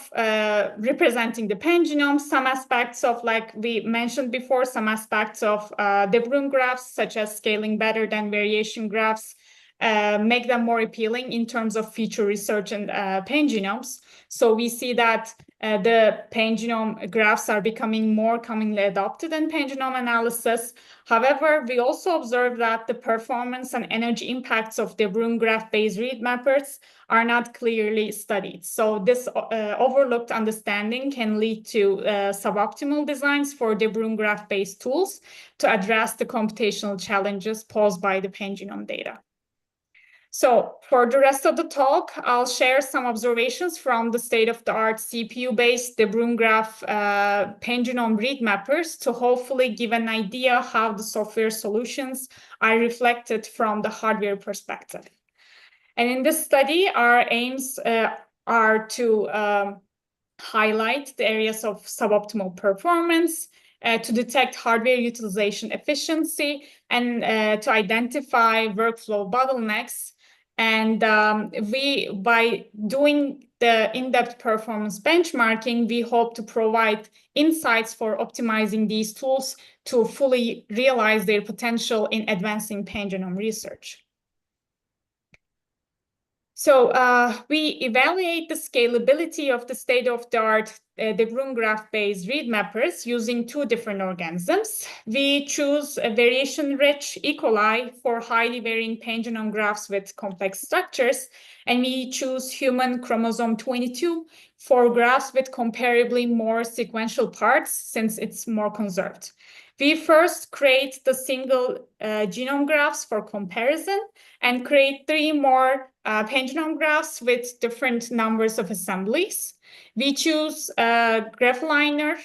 I: representing the pan-genome, some aspects of, like we mentioned before, some aspects of De Bruijn graphs, such as scaling better than variation graphs, make them more appealing in terms of feature research and pan-genomes. So we see that the pan-genome graphs are becoming more commonly adopted in pan-genome analysis. However, we also observe that the performance and energy impacts of De Bruijn graph-based read mappers are not clearly studied. So this overlooked understanding can lead to suboptimal designs for De Bruijn graph-based tools to address the computational challenges posed by the pan-genome data. So for the rest of the talk, I'll share some observations from the state-of-the-art CPU-based De Bruijn graph pan-genome read mappers to hopefully give an idea how the software solutions are reflected from the hardware perspective. And in this study, our aims are to highlight the areas of suboptimal performance, to detect hardware utilization efficiency, and to identify workflow bottlenecks. And by doing the in-depth performance benchmarking, we hope to provide insights for optimizing these tools to fully realize their potential in advancing pan-genome research. So we evaluate the scalability of the state-of-the-art De Bruijn graph-based read mappers using two different organisms. We choose a variation-rich E. coli for highly varying pan-genome graphs with complex structures, and we choose human chromosome 22 for graphs with comparably more sequential parts since it's more conserved. We first create the single genome graphs for comparison and create 3 more pan-genome graphs with different numbers of assemblies. We choose GraphLiner,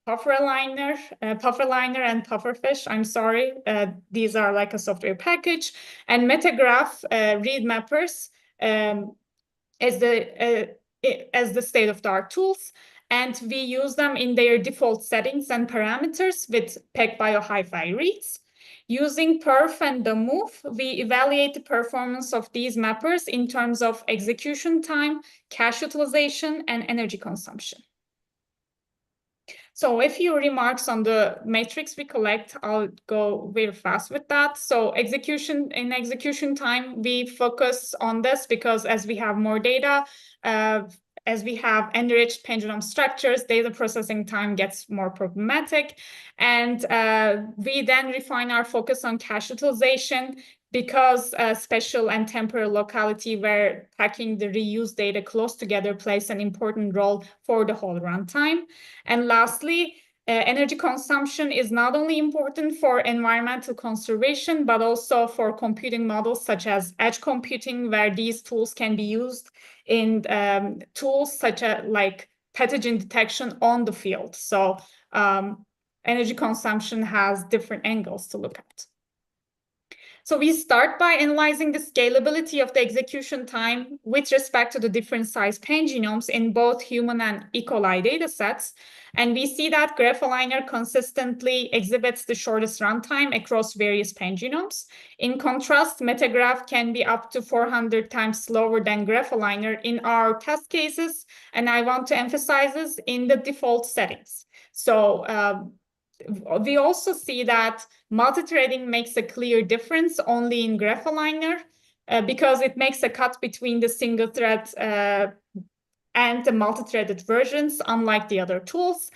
I: Pufferliner, and Pufferfish. I'm sorry, these are like a software package, and Metagraph read mappers as the state-of-the-art tools. And we use them in their default settings and parameters with PacBio Hi-Fi reads. Using Perf and the move, we evaluate the performance of these mappers in terms of execution time, cache utilization, and energy consumption. So a few remarks on the metrics we collect. I'll go very fast with that. So execution time, we focus on this because as we have more data, as we have enriched pan-genome structures, data processing time gets more problematic. And we then refine our focus on cache utilization because spatial and temporal locality where packing the reused data close together plays an important role for the whole runtime. And lastly, energy consumption is not only important for environmental conservation, but also for computing models such as edge computing, where these tools can be used in tools such as like pathogen detection on the field. So energy consumption has different angles to look at. So we start by analyzing the scalability of the execution time with respect to the different size pangenomes in both human and E. coli datasets. And we see that GraphAligner consistently exhibits the shortest runtime across various pangenomes. In contrast, MetaGraph can be up to 400 times slower than GraphAligner in our test cases. And I want to emphasize this in the default settings. So we also see that multithreading makes a clear difference only in GraphAligner because it makes a cut between the single thread and the multi-threaded versions, unlike the other tools.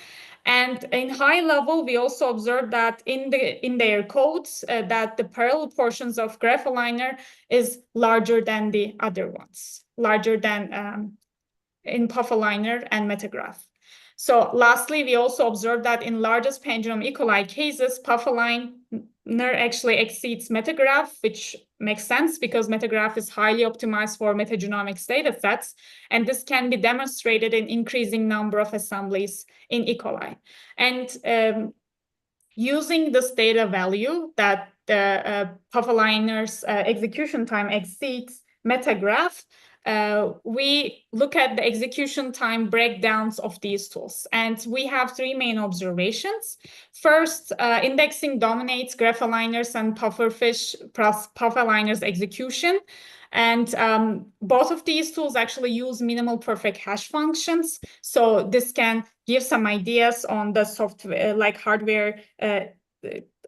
I: And in high level, we also observe that in their codes that the parallel portions of GraphAligner is larger than the other ones, larger than in PuffAligner and MetaGraph. So lastly, we also observed that in largest pangenome E. coli cases, PuffAligner actually exceeds MetaGraph, which makes sense because MetaGraph is highly optimized for metagenomics datasets, and this can be demonstrated in increasing number of assemblies in E. coli. And using this data value that the PuffAligner's execution time exceeds MetaGraph, we look at the execution time breakdowns of these tools. And we have three main observations. First, indexing dominates GraphAligner's and Pufferfish plus PuffAligner's execution. And both of these tools actually use minimal perfect hash functions. So this can give some ideas on the software, like hardware,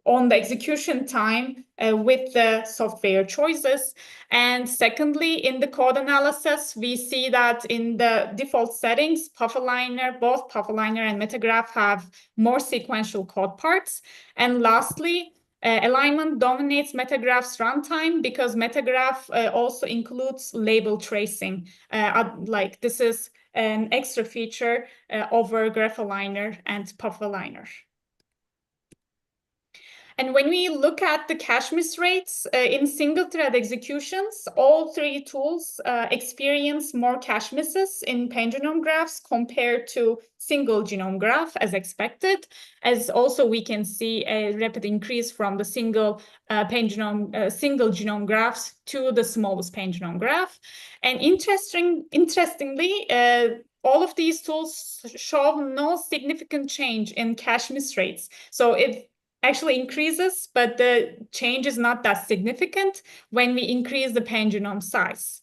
I: on the execution time with the software choices. And secondly, in the code analysis, we see that in the default settings, PuffAligner, both PuffAligner and MetaGraph have more sequential code parts. And lastly, alignment dominates MetaGraph's runtime because MetaGraph also includes label tracing. Like this is an extra feature over GraphAligner and PuffAligner. And when we look at the cache miss rates in single thread executions, all three tools experience more cache misses in pangenome graphs compared to single genome graph as expected, as also we can see a rapid increase from the single genome graphs to the smallest pangenome graph. And interestingly, all of these tools show no significant change in cache miss rates. So it actually increases, but the change is not that significant when we increase the pangenome size.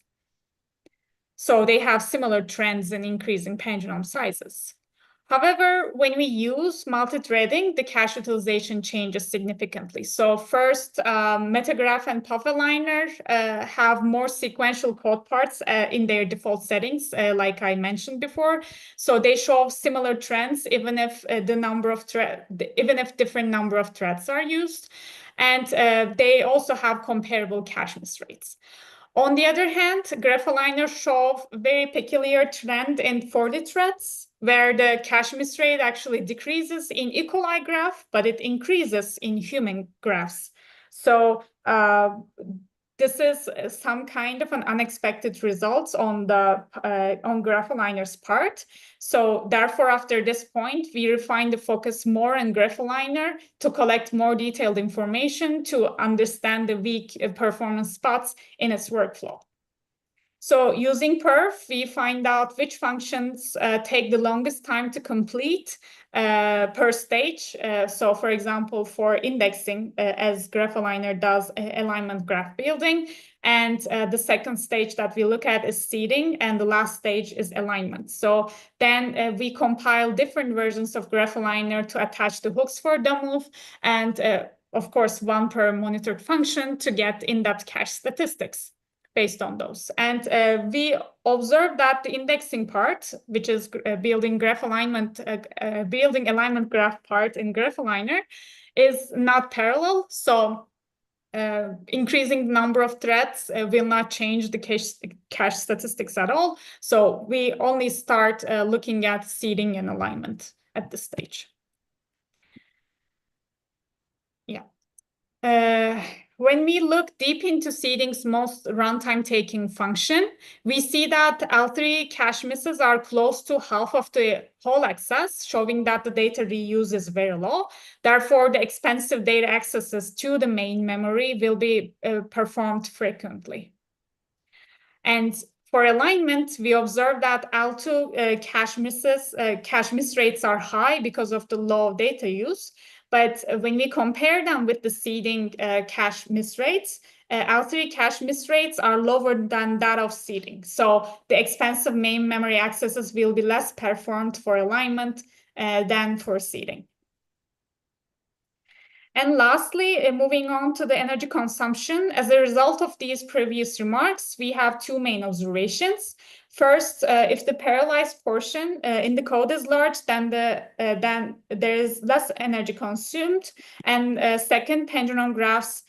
I: So they have similar trends in increasing pangenome sizes. However, when we use multi-threading, the cache utilization changes significantly. So first, MetaGraph and PuffAligner have more sequential code parts in their default settings, like I mentioned before. So they show similar trends, even if different number of threads are used, and they also have comparable cache miss rates. On the other hand, GraphAligner shows a very peculiar trend in 40 threads, where the cache miss rate actually decreases in E. coli graph, but it increases in human graphs. So this is some kind of an unexpected result on GraphAligner's part. So therefore, after this point, we refine the focus more on GraphAligner to collect more detailed information to understand the weak performance spots in its workflow. So using perf, we find out which functions take the longest time to complete per stage. So for example, for indexing, as GraphAligner does alignment graph building. And the second stage that we look at is seeding, and the last stage is alignment. So then we compile different versions of GraphAligner to attach the hooks for the move, and of course, one per monitored function to get in-depth cache statistics based on those. And we observe that the indexing part, which is building alignment graph part in GraphAligner, is not parallel. So increasing the number of threads will not change the cache statistics at all. So we only start looking at seeding and alignment at this stage. Yeah. when we look deep into seeding's most runtime taking function, we see that L3 cache misses are close to half of the whole access, showing that the data reuse is very low. Therefore, the expensive data accesses to the main memory will be performed frequently. And for alignment, we observe that L2 cache miss rates are high because of the low data use. But when we compare them with the seeding cache miss rates, L3 cache miss rates are lower than that of seeding. So the expensive main memory accesses will be less performed for alignment than for seeding. And lastly, moving on to the energy consumption, as a result of these previous remarks, we have two main observations. First, if the parallelized portion in the code is large, then there is less energy consumed. And second, pendulum graphs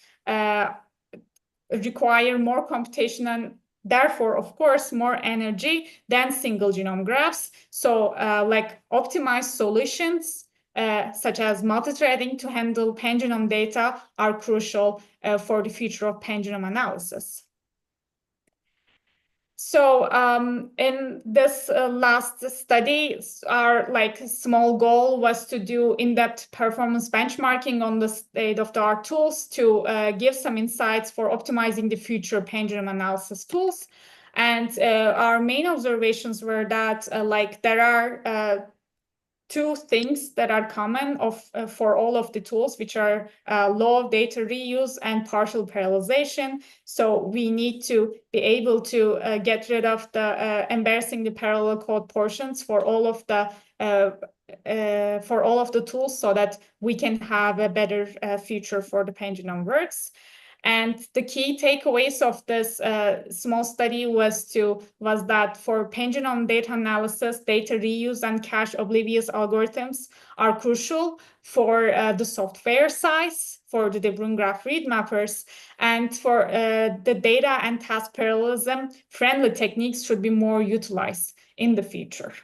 I: require more computation and therefore, of course, more energy than single genome graphs. So like optimized solutions, such as multi-threading to handle pan-genome data are crucial for the future of pan-genome analysis. So in this last study, our small goal was to do in-depth performance benchmarking on the state-of-the-art tools to give some insights for optimizing the future pan-genome analysis tools. And our main observations were that there are two things that are common for all of the tools, which are low data reuse and partial parallelization. So we need to be able to get rid of the embarrassing the parallel code portions for all of the tools, so that we can have a better future for the pan-genome works. And the key takeaways of this small study was that for pan-genome data analysis, data reuse and cache oblivious algorithms are crucial for the software size, for the De Bruijn graph read mappers, and for the data and task parallelism, friendly techniques should be more utilized in the future.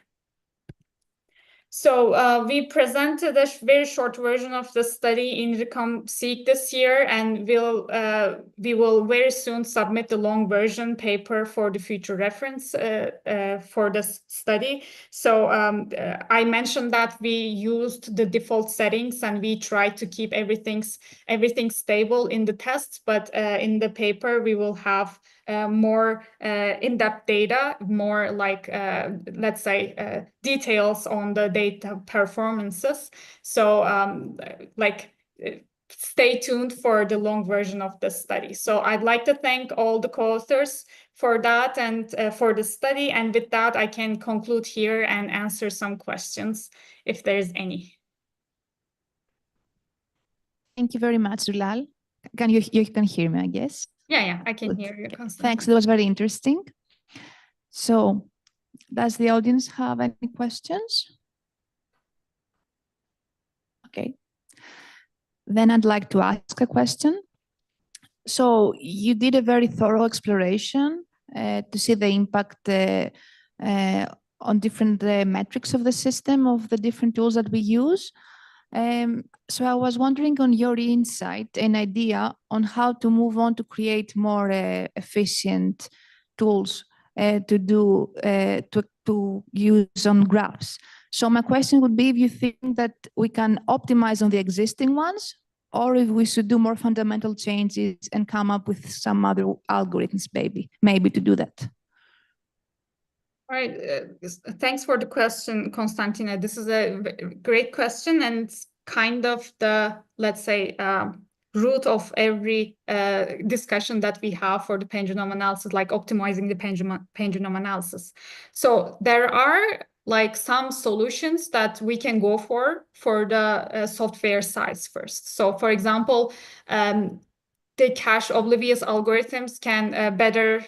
I: So we presented a very short version of the study in RecomSeq this year, and we will very soon submit the long version paper for the future reference for this study. So I mentioned that we used the default settings and we tried to keep everything stable in the test, but in the paper we will have more in-depth data, more let's say details on the data performances. So stay tuned for the long version of the study. So I'd like to thank all the co-authors for that and for the study. And with that, I can conclude here and answer some questions if there's any.
A: Thank you very much, Dulal. You can hear me, I guess.
I: Yeah, I can hear you, Konstantina.
A: Thanks, that was very interesting. So, does the audience have any questions? Okay. Then I'd like to ask a question. So, you did a very thorough exploration to see the impact on different metrics of the system, of the different tools that we use. So I was wondering on your insight and idea on how to move on to create more efficient tools to use on graphs. So my question would be if you think that we can optimize on the existing ones, or if we should do more fundamental changes and come up with some other algorithms, maybe to do that.
I: All right, thanks for the question, Konstantina. This is a great question, and it's kind of the, let's say, root of every discussion that we have for the pan-genome analysis, like optimizing the pan-genome analysis. So there are some solutions that we can go for the software size first. So for example, the cache oblivious algorithms can better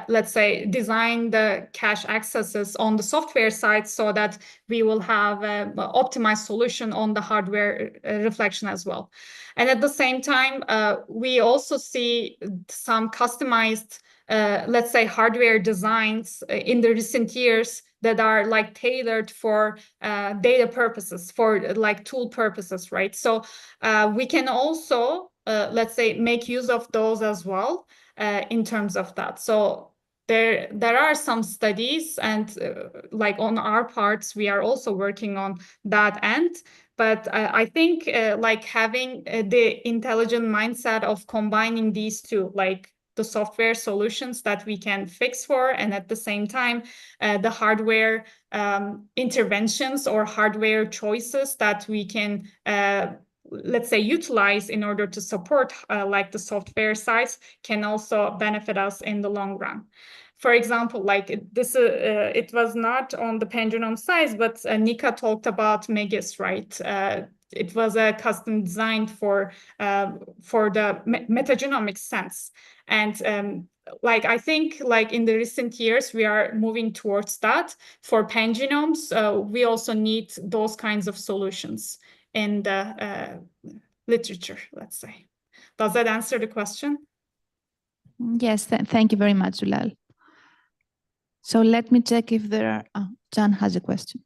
I: let's say, design the cache accesses on the software side so that we will have an optimized solution on the hardware reflection as well. And at the same time, we also see some customized let's say, hardware designs in the recent years that are like tailored for data purposes, for like tool purposes, right? So we can also, let's say, make use of those as well in terms of that. So there are some studies, and like on our parts, we are also working on that end. But I think like having the intelligent mindset of combining these two, like the software solutions that we can fix for, and at the same time, the hardware interventions or hardware choices that we can, let's say, utilize in order to support like the software sides can also benefit us in the long run. For example, like this, it was not on the pangenome size, but Nika talked about Megis, right? It was a custom designed for the metagenomics sense. And like I think like in the recent years, we are moving towards that. For pangenomes, we also need those kinds of solutions in the literature, let's say. Does that answer the question?
A: Yes, thank you very much, Zulal. So let me check if there are, Can has a question.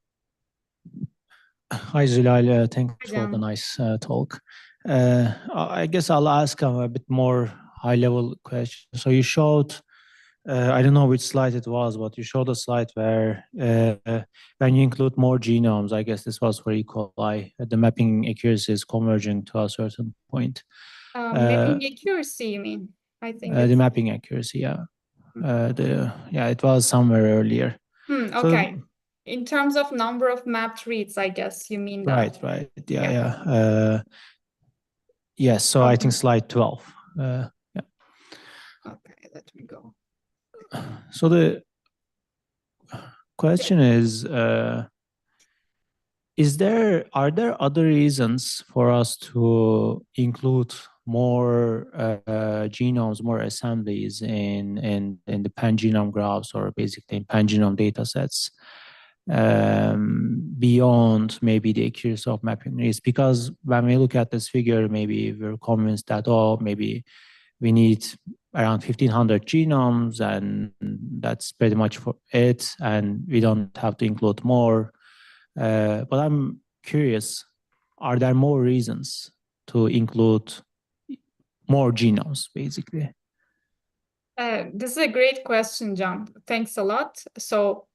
B: Hi, Zulal. Thanks
I: Hi,
B: for the
I: Can.
B: nice talk. I guess I'll ask a bit more high-level question. So you showed, I don't know which slide it was, but you showed a slide where when you include more genomes, I guess this was for E. coli, the mapping accuracy is converging to a certain point.
I: Mapping accuracy, you mean? I think
B: the mapping accuracy, yeah. It was somewhere earlier.
I: Okay.
B: So,
I: in terms of number of mapped reads, I guess you mean that.
B: Right. Yeah. Yes, so I think slide 12. Yeah.
I: Okay, let me go.
B: So the question is are there other reasons for us to include more genomes, more assemblies in the pangenome graphs, or basically in pangenome data sets, beyond maybe the accuracy of mapping rates? Because when we look at this figure, maybe we're convinced that, maybe we need around 1,500 genomes, and that's pretty much for it, and we don't have to include more. But I'm curious, are there more reasons to include more genomes, basically?
I: This is a great question, John. Thanks a lot. So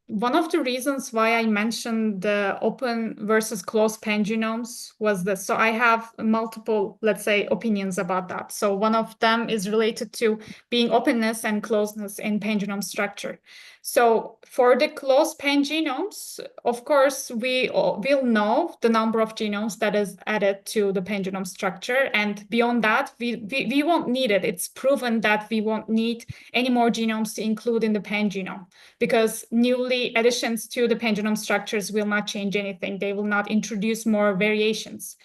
I: one of the reasons why I mentioned the open versus closed pangenomes was this. So I have multiple, let's say, opinions about that. So one of them is related to being openness and closeness in pangenome structure. So for the closed pangenomes, of course, we'll know the number of genomes that is added to the pangenome structure. And beyond that, we won't need it. It's proven that we won't need any more genomes to include in the pangenome, because newly additions to the pangenome structures will not change anything. They will not introduce more variations.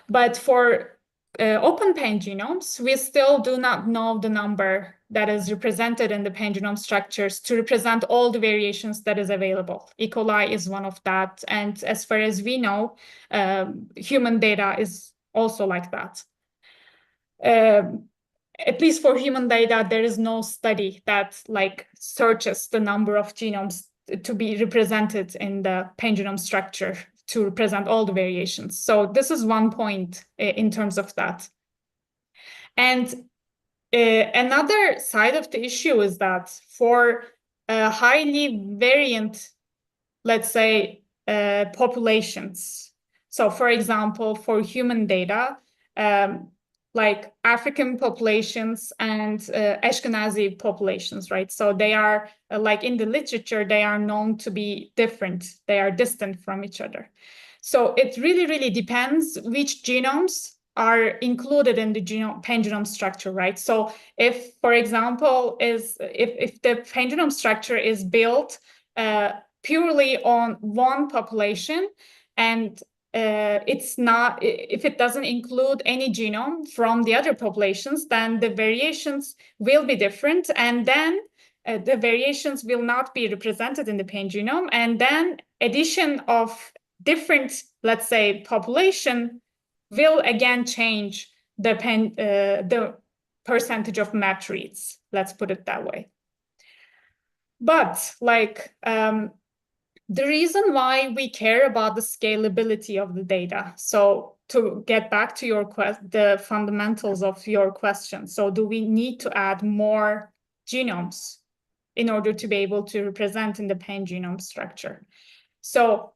I: But for open pangenomes, we still do not know the number that is represented in the pangenome structures to represent all the variations that is available. E. coli is one of that. And as far as we know, human data is also like that. At least for human data, there is no study that like searches the number of genomes to be represented in the pangenome structure to represent all the variations. So this is one point in terms of that. And another side of the issue is that for highly variant, let's say, populations. So for example, for human data, like African populations and Ashkenazi populations, right? So they are, like in the literature, they are known to be different. They are distant from each other. So it really, really depends which genomes are included in the pangenome structure, right? So if, for example, if the pangenome structure is built purely on one population, and it's not, if it doesn't include any genome from the other populations, then the variations will be different, and then the variations will not be represented in the pangenome, and then addition of different, let's say, population will again change the percentage of match reads. Let's put it that way. But like the reason why we care about the scalability of the data. So to get back to your the fundamentals of your question. So do we need to add more genomes in order to be able to represent in the pangenome structure? So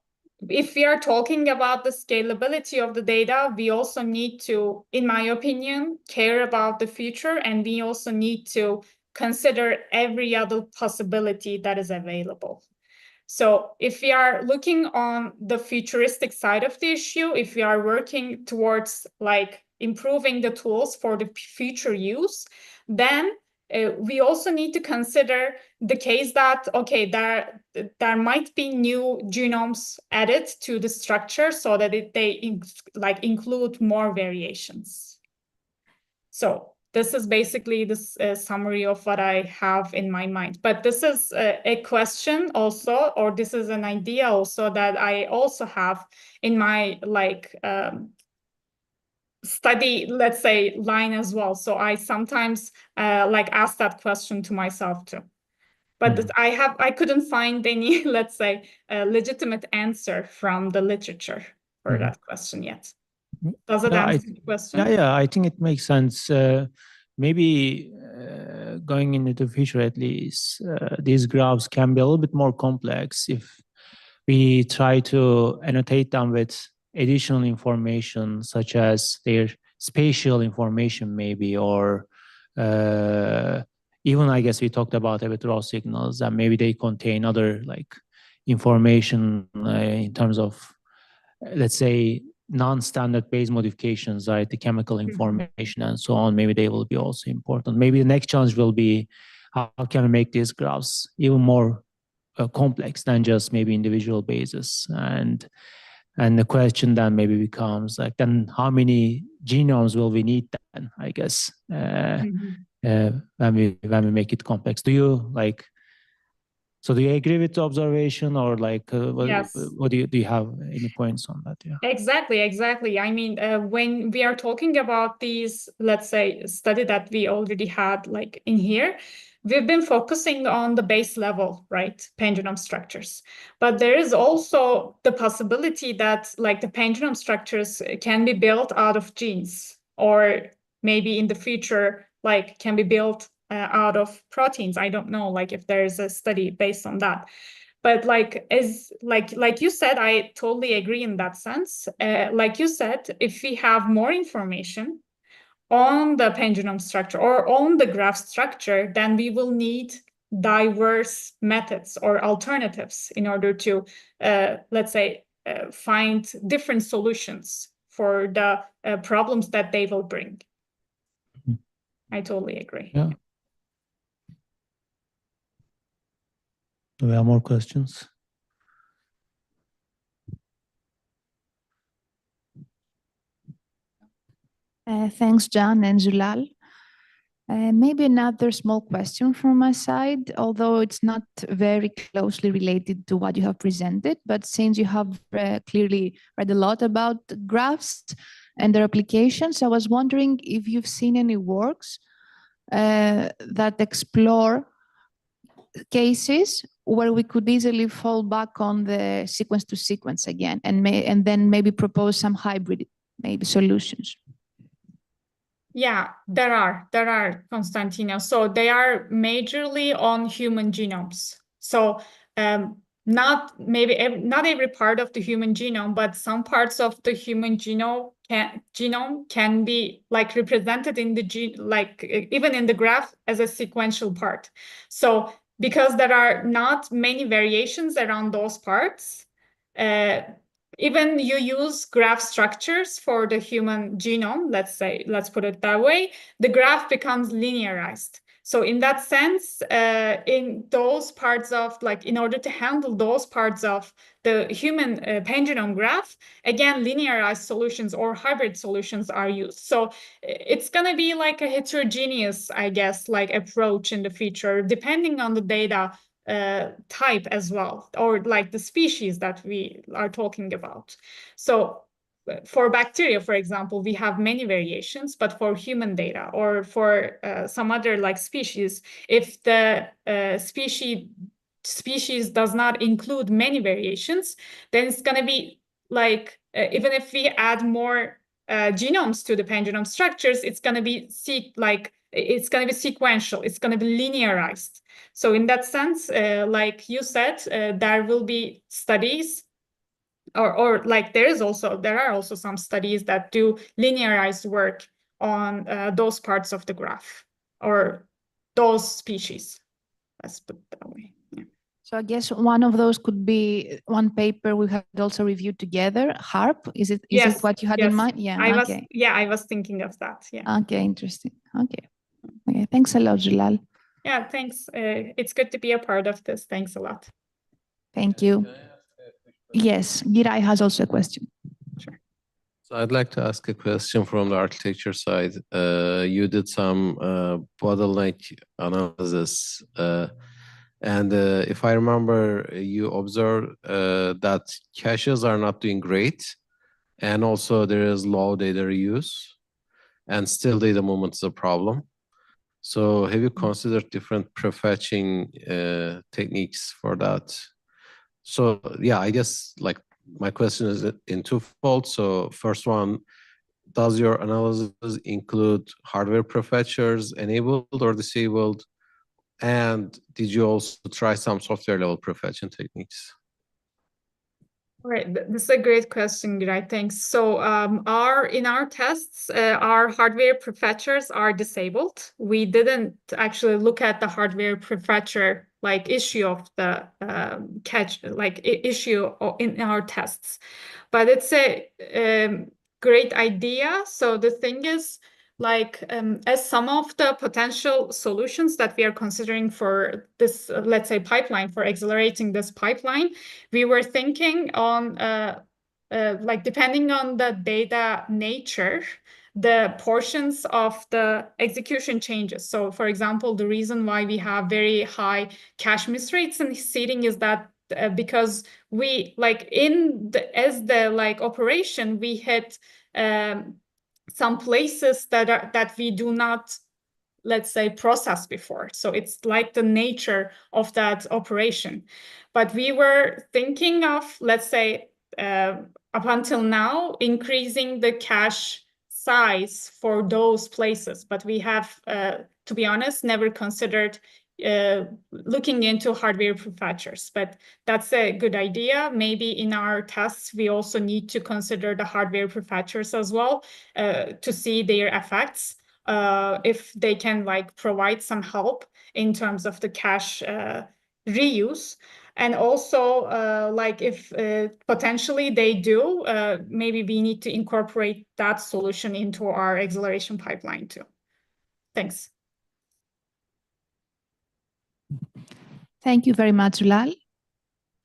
I: if we are talking about the scalability of the data, we also need to, in my opinion, care about the future, and we also need to consider every other possibility that is available. So if we are looking on the futuristic side of the issue, if we are working towards like improving the tools for the future use, then we also need to consider the case that, okay, there might be new genomes added to the structure so that they include more variations. So this is basically this summary of what I have in my mind. But this is a question also, or this is an idea also that I also have in my study, let's say, line as well. So I sometimes ask that question to myself too. But I couldn't find any, let's say, legitimate answer from the literature for that question yet. Does it answer the question?
B: Yeah, I think it makes sense. Maybe going into the future, at least, these graphs can be a little bit more complex if we try to annotate them with additional information, such as their spatial information, maybe, or even, I guess, we talked about a bit raw signals, and maybe they contain other like information in terms of, let's say, non-standard base modifications, right? The chemical information and so on. Maybe they will be also important. Maybe the next challenge will be how can we make these graphs even more complex than just maybe individual bases. And the question then maybe becomes like, then how many genomes will we need then, I guess, when we make it complex? Do you like? So do you agree with the observation, or like
I: Yes.
B: what do you have any points on that? Yeah.
I: Exactly. I mean, when we are talking about these, let's say, study that we already had like in here, we've been focusing on the base level, right? Pangenome structures. But there is also the possibility that like the pangenome structures can be built out of genes, or maybe in the future, like can be built out of proteins. I don't know, like if there's a study based on that. But like you said, I totally agree in that sense. Like you said, if we have more information on the pangenome structure or on the graph structure, then we will need diverse methods or alternatives in order to, let's say, find different solutions for the problems that they will bring. I totally agree.
B: Yeah. Do we have more questions?
A: Thanks, John and Zulal. Maybe another small question from my side, although it's not very closely related to what you have presented, but since you have clearly read a lot about graphs and their applications, I was wondering if you've seen any works that explore cases where we could easily fall back on the sequence to sequence again, and then maybe propose some hybrid maybe solutions.
I: Yeah, there are, Konstantina. So they are majorly on human genomes. So not every part of the human genome, but some parts of the human genome can be like represented in the gene, like even in the graph as a sequential part. So because there are not many variations around those parts, even you use graph structures for the human genome, let's put it that way, the graph becomes linearized. So in that sense, in those parts of, like, in order to handle those parts of the human pangenome graph, again, linearized solutions or hybrid solutions are used. So it's going to be like a heterogeneous, I guess, like approach in the future, depending on the data type as well, or like the species that we are talking about. So for bacteria, for example, we have many variations, but for human data or for some other like species, if the species does not include many variations, then it's going to be like, even if we add more genomes to the pangenome structures, it's going to be it's going to be sequential, it's going to be linearized. So in that sense, like you said, there will be studies or like there are also some studies that do linearized work on those parts of the graph or those species. Let's put it that way. Yeah.
A: So I guess one of those could be one paper we had also reviewed together, HARP. Is it what you had in mind? Yeah.
I: I was thinking of that. Yeah.
A: Okay, interesting. Okay, thanks a lot, Zulal.
I: Yeah, thanks. It's good to be a part of this. Thanks a lot.
A: Thank you. Yes, Giray has also a question.
I: Sure.
C: So I'd like to ask a question from the architecture side. You did some bottleneck analysis, and if I remember, you observed that caches are not doing great, and also there is low data reuse, and still data movement is a problem. So have you considered different prefetching techniques for that? So yeah, I guess like my question is in twofold. So first one, does your analysis include hardware prefetchers enabled or disabled? And did you also try some software level prefetching techniques?
I: Right, this is a great question, Giray. Thanks. So in our tests, our hardware prefetchers are disabled. We didn't actually look at the hardware prefetcher like issue of the issue in our tests, but it's a great idea. So the thing is, like as some of the potential solutions that we are considering for this, let's say, pipeline, for accelerating this pipeline, we were thinking on like depending on the data nature, the portions of the execution changes. So for example, the reason why we have very high cache miss rates in seeding is that because we like as the operation, we hit some places that we do not, let's say, process before. So it's like the nature of that operation. But we were thinking of, let's say, up until now, increasing the cache size for those places. But we have, to be honest, never considered looking into hardware prefetchers, but that's a good idea. Maybe in our tests, we also need to consider the hardware prefetchers as well to see their effects, if they can like provide some help in terms of the cache reuse. And also, like if potentially they do, maybe we need to incorporate that solution into our acceleration pipeline too. Thanks.
A: Thank you very much, Zulal.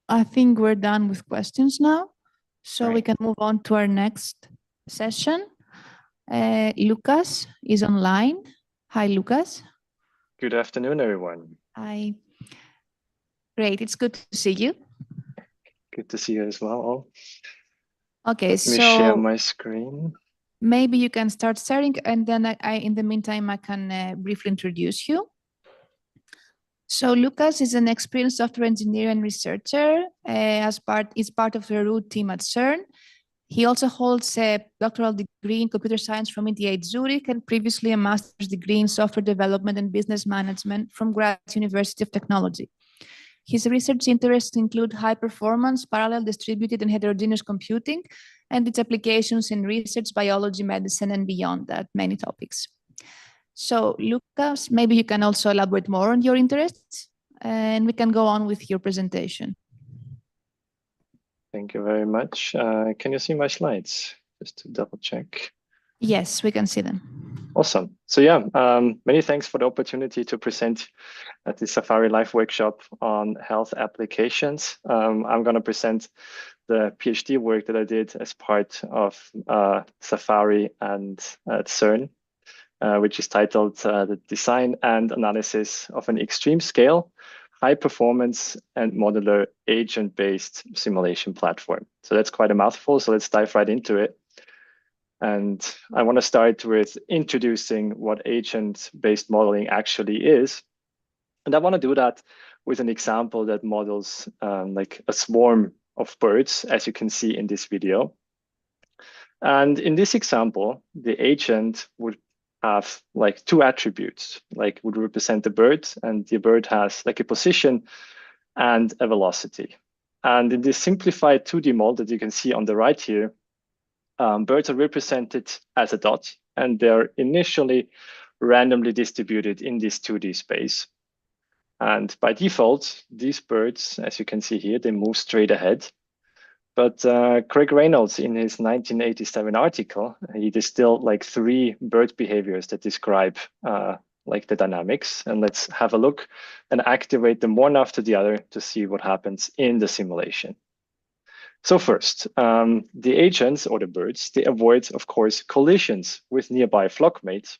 A: I think we're done with questions now, so we can move on to our next session. Lucas is online. Hi, Lucas.
J: Good afternoon, everyone.
A: Hi. Great, it's good to see you.
J: Good to see you as well.
A: Okay,
J: Let me share my screen.
A: Maybe you can start sharing, and then in the meantime, I can briefly introduce you. So Lucas is an experienced software engineer and researcher. Is part of the root team at CERN. He also holds a doctoral degree in computer science from ETH Zurich and previously a master's degree in software development and business management from Graz University of Technology. His research interests include high performance, parallel, distributed, and heterogeneous computing, and its applications in research, biology, medicine, and beyond that, many topics. So Lucas, maybe you can also elaborate more on your interests, and we can go on with your presentation.
J: Thank you very much. Can you see my slides? Just to double check.
A: Yes, we can see them.
J: Awesome. So yeah, many thanks for the opportunity to present at the Safari Live workshop on health applications. I'm going to present the PhD work that I did as part of Safari and at CERN, which is titled The Design and Analysis of an Extreme Scale, High Performance and Modular Agent-Based Simulation Platform. So that's quite a mouthful, so let's dive right into it. And I want to start with introducing what agent-based modeling actually is. And I want to do that with an example that models like a swarm of birds, as you can see in this video. And in this example, the agent would have like two attributes, like would represent the bird, and the bird has like a position and a velocity. And in this simplified 2D model that you can see on the right here, birds are represented as a dot, and they're initially randomly distributed in this 2D space. And by default, these birds, as you can see here, they move straight ahead. But Craig Reynolds, in his 1987 article, he distilled like 3 bird behaviors that describe like the dynamics. And let's have a look and activate them one after the other to see what happens in the simulation. So first, the agents or the birds, they avoid, of course, collisions with nearby flockmates.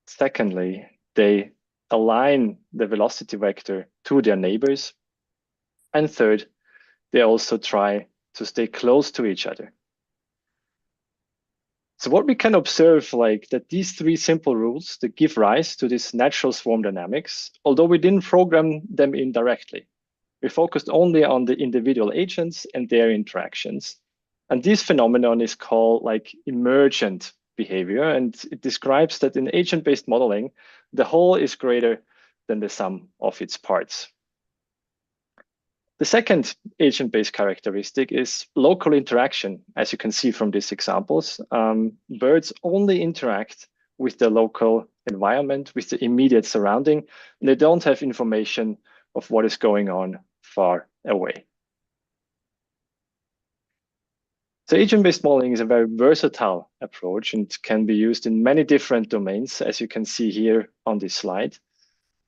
J: Secondly, they align the velocity vector to their neighbors. And third, they also try to stay close to each other. So what we can observe, like that these 3 simple rules that give rise to this natural swarm dynamics, although we didn't program them in directly. We focused only on the individual agents and their interactions. And this phenomenon is called like emergent behavior. And it describes that in agent-based modeling, the whole is greater than the sum of its parts. The second agent-based characteristic is local interaction. As you can see from these examples, birds only interact with the local environment, with the immediate surrounding, and they don't have information of what is going on far away. So agent-based modeling is a very versatile approach and can be used in many different domains, as you can see here on this slide.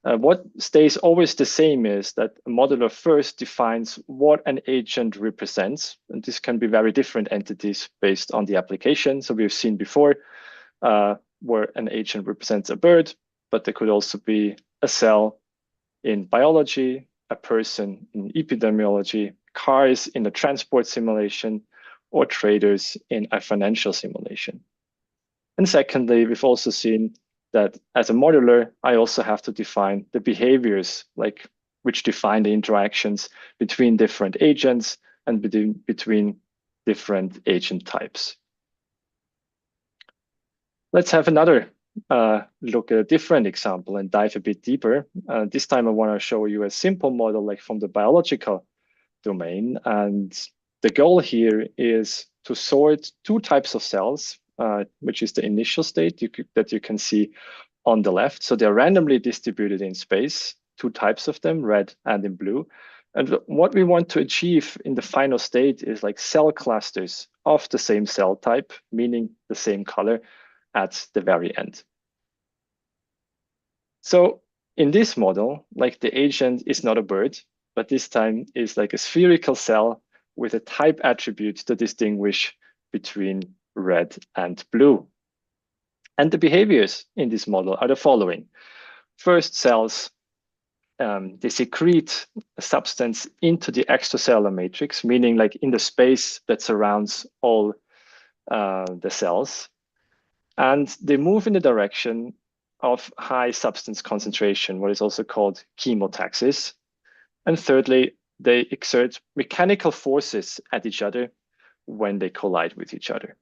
J: What stays always the same is that a modeler first defines what an agent represents, and this can be very different entities based on the application. So we've seen before where an agent represents a bird, but there could also be a cell in biology, a person in epidemiology, cars in a transport simulation, or traders in a financial simulation. And secondly, we've also seen that as a modeler, I also have to define the behaviors, like which define the interactions between different agents and between different agent types. Let's have another look at a different example and dive a bit deeper. This time I want to show you a simple model like from the biological domain. And the goal here is to sort 2 types of cells, which is the initial state that you can see on the left. So they're randomly distributed in space, 2 types of them, red and in blue. And what we want to achieve in the final state is like cell clusters of the same cell type, meaning the same color at the very end. So in this model, like the agent is not a bird, but this time is like a spherical cell with a type attribute to distinguish between red and blue. And the behaviors in this model are the following. First, cells, they secrete a substance into the extracellular matrix, meaning like in the space that surrounds all the cells. And they move in the direction of high substance concentration, what is also called chemotaxis. And thirdly, they exert mechanical forces at each other when they collide with each other.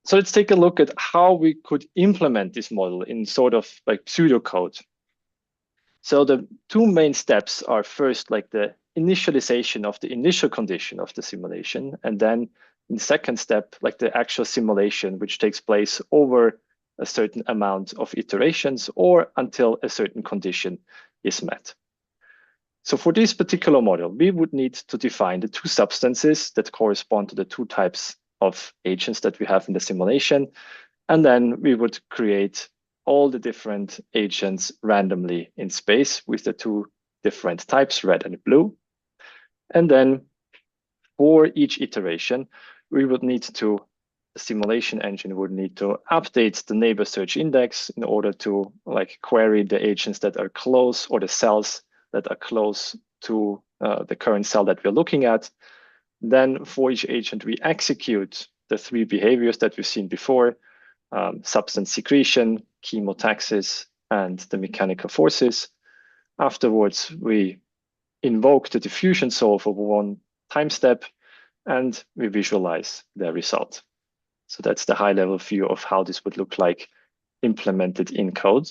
J: So let's take a look at how we could implement this model in sort of like pseudocode. So the 2 main steps are first like the initialization of the initial condition of the simulation, and then in the second step, like the actual simulation, which takes place over a certain amount of iterations or until a certain condition is met. So for this particular model, we would need to define the 2 substances that correspond to the 2 types of agents that we have in the simulation. And then we would create all the different agents randomly in space with the 2 different types, red and blue. And then for each iteration, we would need to, the simulation engine would need to update the neighbor search index in order to like query the agents that are close or the cells that are close to the current cell that we're looking at. Then for each agent, we execute the 3 behaviors that we've seen before, substance secretion, chemotaxis, and the mechanical forces. Afterwards, we invoke the diffusion solve over 1 time step, and we visualize the result. So that's the high-level view of how this would look like implemented in code.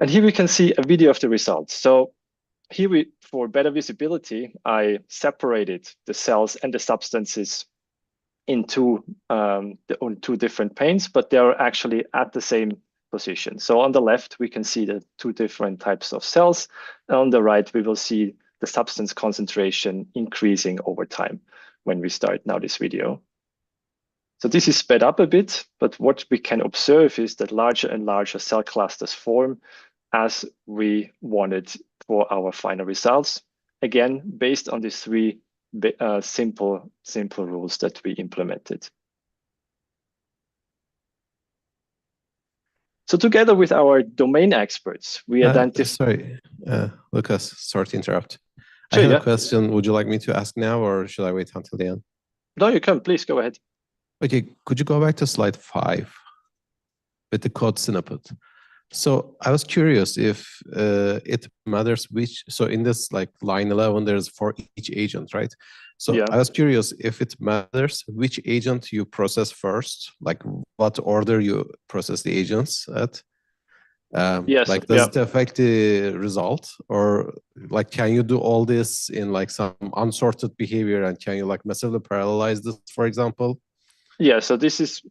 J: And here we can see a video of the results. So here for better visibility, I separated the cells and the substances into on 2 different panes, but they're actually at the same position. So on the left, we can see the 2 different types of cells. And on the right, we will see the substance concentration increasing over time when we start now this video. So this is sped up a bit, but what we can observe is that larger and larger cell clusters form as we wanted for our final results. Again, based on these 3 simple rules that we implemented. So together with our domain experts, we identified.
C: Sorry, Lucas, sorry to interrupt.
J: Sure,
C: I have a question. Would you like me to ask now, or should I wait until the end?
J: No, you can. Please go ahead.
C: Okay, could you go back to slide 5 with the code snippet? So I was curious if it matters which, so in this like line 11, there's for each agent, right? So yeah. I was curious if it matters which agent you process first, like what order you process the agents at.
J: Yes,
C: like does it affect the result, or like can you do all this in like some unsorted behavior, and can you like massively parallelize this, for example?
J: Yeah, so this is,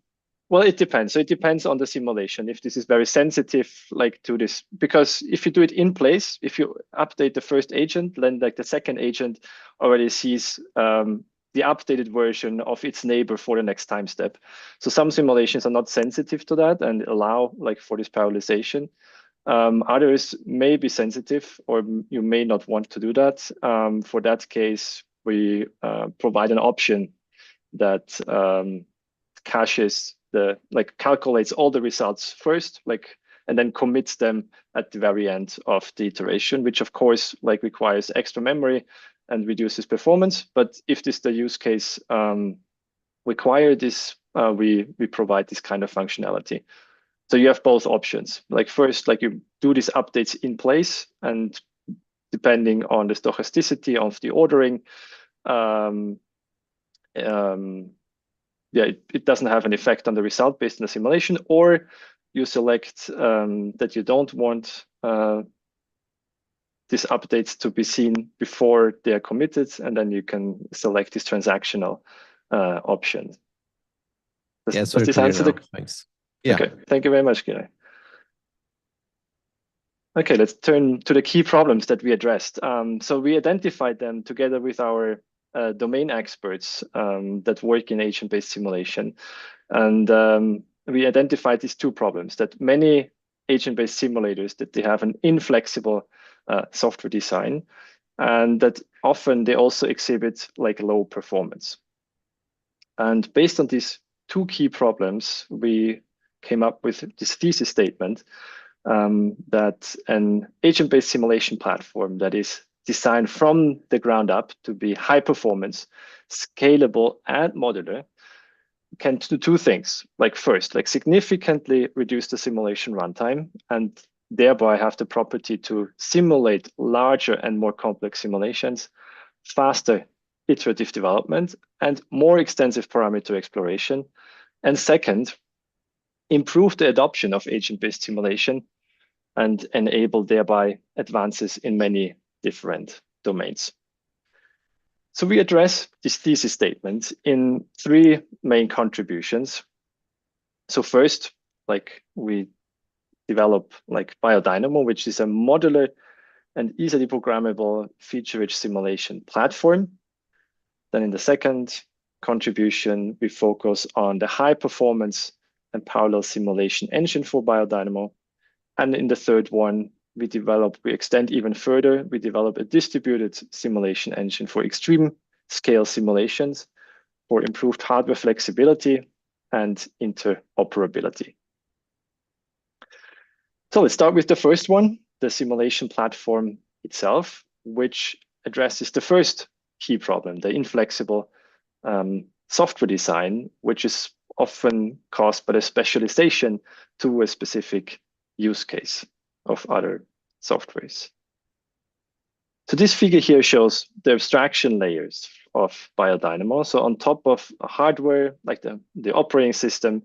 J: well, it depends. So it depends on the simulation. If this is very sensitive, like to this, because if you do it in place, if you update the first agent, then like the second agent already sees the updated version of its neighbor for the next time step. So some simulations are not sensitive to that and allow like for this parallelization. Others may be sensitive, or you may not want to do that. For that case, we provide an option that caches calculates all the results first, and then commits them at the very end of the iteration, which of course requires extra memory and reduces performance. But if this the use case require this, we provide this kind of functionality. So you have both options. First, you do these updates in place, and depending on the stochasticity of the ordering, it doesn't have an effect on the result based on the simulation, or you select that you don't want these updates to be seen before they are committed, and then you can select this transactional option. Does this answer the...
C: Thanks. Yeah.
J: Okay, thank you very much, Giray. Okay, let's turn to the key problems that we addressed. So we identified them together with our domain experts that work in agent-based simulation. And we identified these 2 problems, that many agent-based simulators, that they have an inflexible software design, and that often they also exhibit low performance. And based on these 2 key problems, we came up with this thesis statement that an agent-based simulation platform that is designed from the ground up to be high performance, scalable, and modular can do 2 things. First, significantly reduce the simulation runtime, and thereby have the property to simulate larger and more complex simulations, faster iterative development, and more extensive parameter exploration. And second, improve the adoption of agent-based simulation and enable thereby advances in many different domains. So we address this thesis statement in 3 main contributions. So first, we develop BioDynamo, which is a modular and easily programmable feature-rich simulation platform. Then in the second contribution, we focus on the high performance and parallel simulation engine for BioDynamo. And in the third one, we extend even further. We develop a distributed simulation engine for extreme scale simulations, for improved hardware flexibility and interoperability. So let's start with the first one, the simulation platform itself, which addresses the first key problem, the inflexible software design, which is often caused by the specialization to a specific use case of other softwares. So this figure here shows the abstraction layers of BioDynamo. So on top of hardware, like the operating system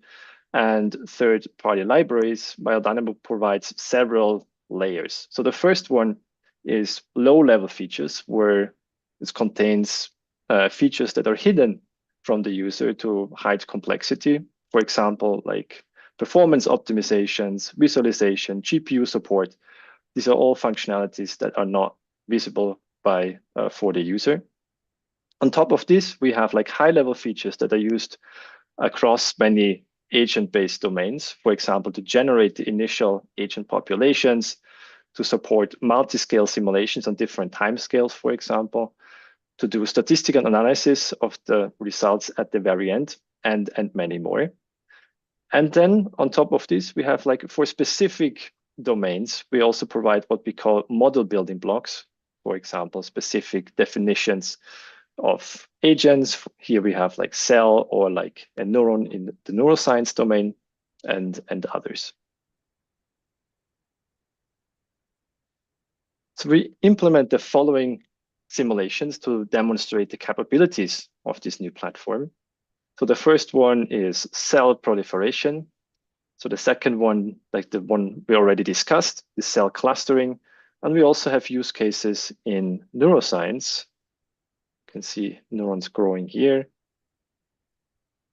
J: and third-party libraries, BioDynamo provides several layers. So the first one is low-level features, where it contains features that are hidden from the user to hide complexity. For example, like performance optimizations, visualization, GPU support. These are all functionalities that are not visible by for the user. On top of this, we have like high-level features that are used across many agent-based domains. For example, to generate the initial agent populations, to support multi-scale simulations on different timescales, for example, to do statistical analysis of the results at the very end, and many more. And then on top of this, we have like for specific domains, we also provide what we call model building blocks. For example, specific definitions of agents. Here we have like cell or like a neuron in the neuroscience domain and others. So we implement the following simulations to demonstrate the capabilities of this new platform. So the first one is cell proliferation. So the second one, like the one we already discussed, is cell clustering. And we also have use cases in neuroscience. You can see neurons growing here.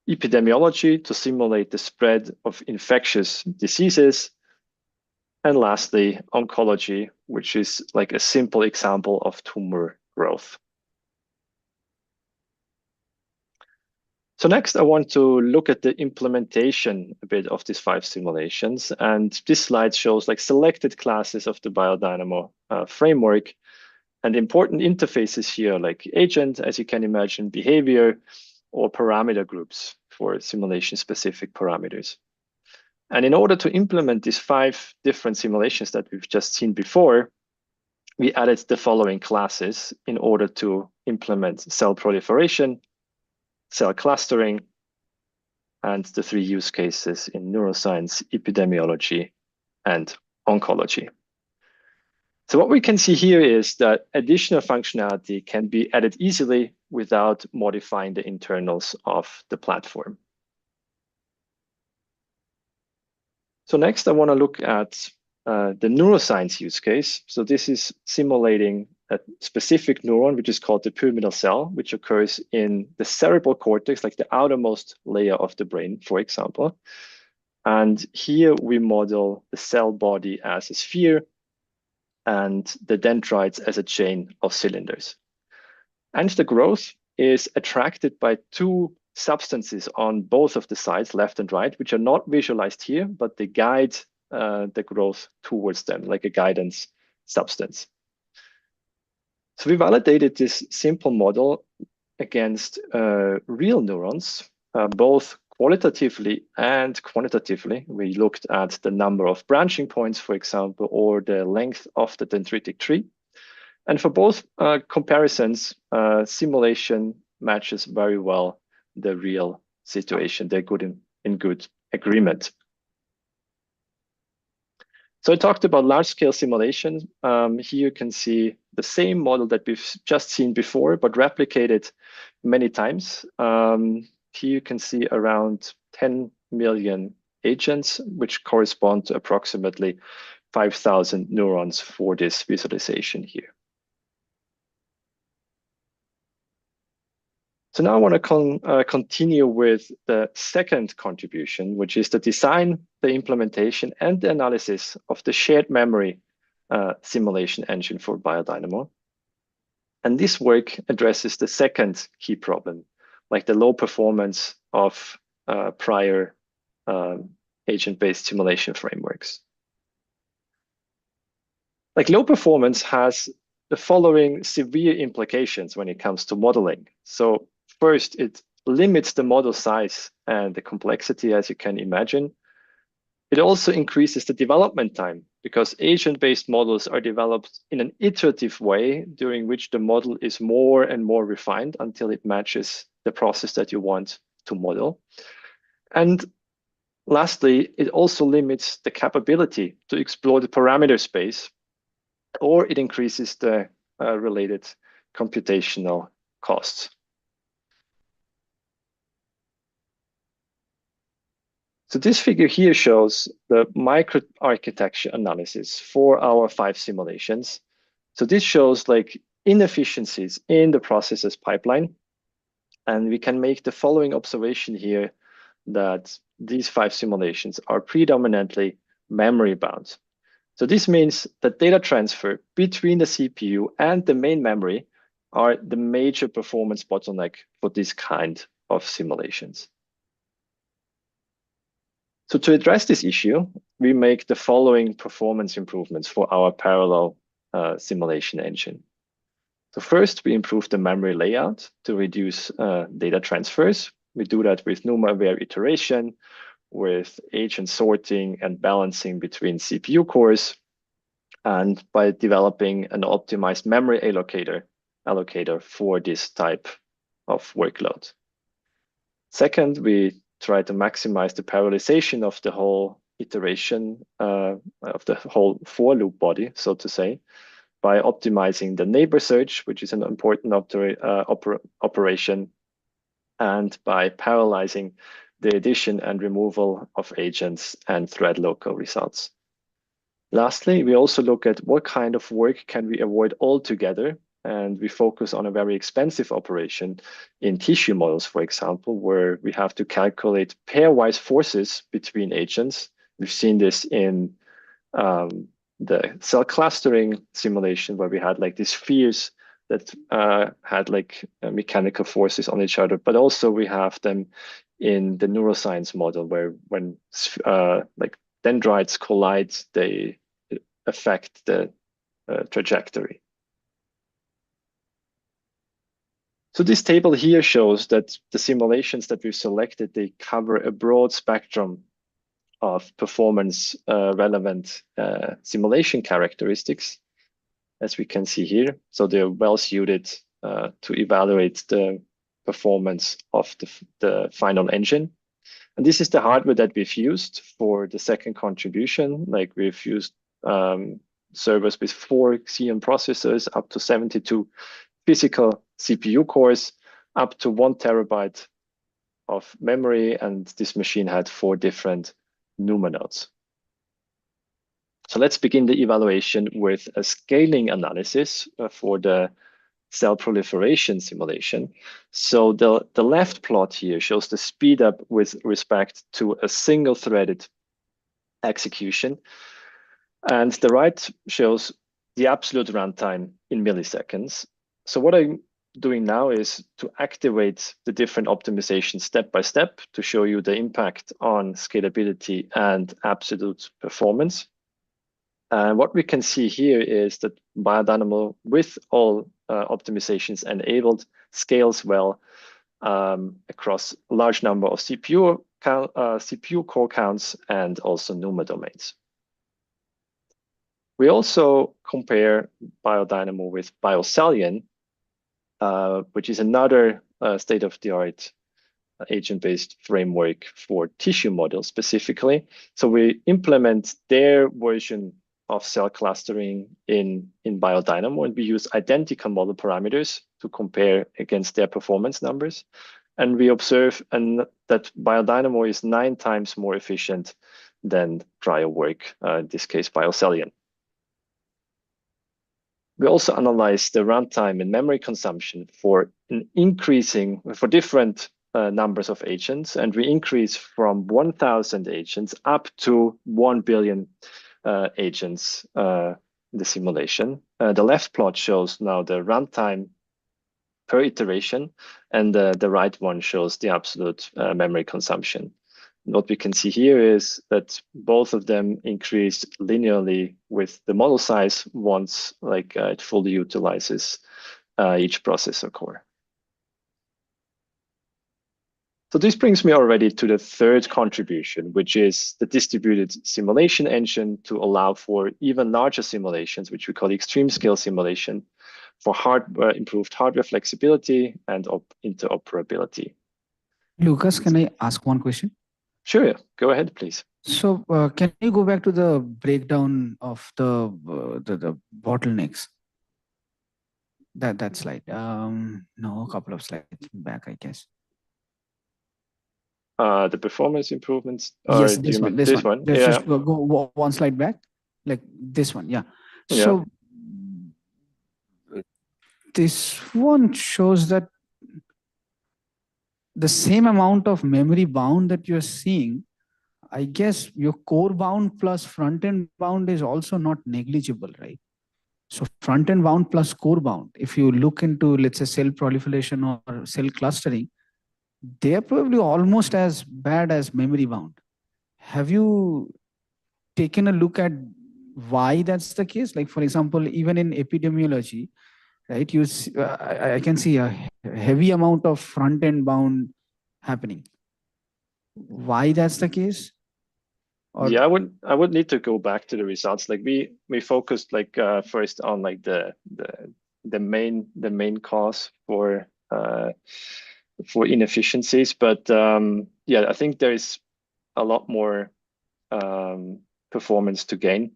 J: Epidemiology to simulate the spread of infectious diseases. And lastly, oncology, which is like a simple example of tumor growth. So next, I want to look at the implementation a bit of these 5 simulations. And this slide shows like selected classes of the BioDynamo framework and important interfaces here, like agent, as you can imagine, behavior, or parameter groups for simulation-specific parameters. And in order to implement these 5 different simulations that we've just seen before, we added the following classes in order to implement cell proliferation, cell clustering, and the 3 use cases in neuroscience, epidemiology, and oncology. So what we can see here is that additional functionality can be added easily without modifying the internals of the platform. So next, I want to look at the neuroscience use case. So this is simulating a specific neuron, which is called the pyramidal cell, which occurs in the cerebral cortex, like the outermost layer of the brain, for example. And here we model the cell body as a sphere and the dendrites as a chain of cylinders. And the growth is attracted by 2 substances on both of the sides, left and right, which are not visualized here, but they guide the growth towards them, like a guidance substance. So we validated this simple model against real neurons, both qualitatively and quantitatively. We looked at the number of branching points, for example, or the length of the dendritic tree. And for both comparisons, simulation matches very well the real situation. They're good in good agreement. So I talked about large-scale simulation. Here you can see the same model that we've just seen before, but replicated many times. Here you can see around 10 million agents, which correspond to approximately 5,000 neurons for this visualization here. So now I want to continue with the second contribution, which is the design, the implementation, and the analysis of the shared memory simulation engine for BioDynamo. And this work addresses the second key problem, like the low performance of prior agent-based simulation frameworks. Like low performance has the following severe implications when it comes to modeling. So first, it limits the model size and the complexity, as you can imagine. It also increases the development time because agent-based models are developed in an iterative way during which the model is more and more refined until it matches the process that you want to model. And lastly, it also limits the capability to explore the parameter space, or it increases the related computational costs. So this figure here shows the microarchitecture analysis for our 5 simulations. So this shows like inefficiencies in the processes pipeline. And we can make the following observation here, that these 5 simulations are predominantly memory bound. So this means that data transfer between the CPU and the main memory are the major performance bottleneck for this kind of simulations. So to address this issue, we make the following performance improvements for our parallel simulation engine. So first, we improve the memory layout to reduce data transfers. We do that with NUMA-aware iteration, with agent sorting and balancing between CPU cores, and by developing an optimized memory allocator for this type of workload. Second, we try to maximize the parallelization of the whole iteration of the whole for loop body, so to say, by optimizing the neighbor search, which is an important operation, and by parallelizing the addition and removal of agents and thread local results. Lastly, we also look at what kind of work can we avoid altogether, and we focus on a very expensive operation in tissue models, for example, where we have to calculate pairwise forces between agents. We've seen this in the cell clustering simulation, where we had like these spheres that had like mechanical forces on each other, but also we have them in the neuroscience model, where when like dendrites collide, they affect the trajectory. So this table here shows that the simulations that we've selected, they cover a broad spectrum of performance relevant simulation characteristics, as we can see here. So they're well suited to evaluate the performance of the final engine. And this is the hardware that we've used for the second contribution. Like we've used servers with 4 Xeon processors, up to 72 physical CPU cores, up to 1 terabyte of memory, and this machine had 4 different NUMA nodes. So let's begin the evaluation with a scaling analysis for the cell proliferation simulation. So the left plot here shows the speed up with respect to a single threaded execution. And the right shows the absolute runtime in milliseconds. So what I'm doing now is to activate the different optimizations step by step to show you the impact on scalability and absolute performance. And what we can see here is that Biodynamo, with all optimizations enabled, scales well across a large number of CPU core counts and also NUMA domains. We also compare Biodynamo with BioSallion, which is another state-of-the-art agent-based framework for tissue models specifically. So we implement their version of cell clustering in Biodynamo, and we use identical model parameters to compare against their performance numbers. And we observe that Biodynamo is 9 times more efficient than prior work, in this case, BioSallion. We also analyze the runtime and memory consumption for different numbers of agents, and we increase from 1,000 agents up to 1 billion agents in the simulation. The left plot shows now the runtime per iteration, and the right one shows the absolute memory consumption. What we can see here is that both of them increase linearly with the model size once it fully utilizes each processor core. So this brings me already to the third contribution, which is the distributed simulation engine to allow for even larger simulations, which we call extreme scale simulation, for improved hardware flexibility and interoperability.
E: Lucas, can I ask one question?
J: Sure, go ahead, please.
E: So can you go back to the breakdown of the bottlenecks? That slide. No, a couple of slides back, I guess.
J: The performance improvements.
E: Yes, this one.
J: This one.
E: Just go one slide back, like this one. Yeah. So this one shows that the same amount of memory bound that you're seeing, I guess your core bound plus front-end bound is also not negligible, right? So front-end bound plus core bound, if you look into, let's say, cell proliferation or cell clustering, they're probably almost as bad as memory bound. Have you taken a look at why that's the case? Like, for example, even in epidemiology, right, I can see a heavy amount of front-end bound happening. Why that's the case? Or...
J: Yeah, I would need to go back to the results. Like we focused like first on like the main cause for inefficiencies, but yeah, I think there is a lot more performance to gain.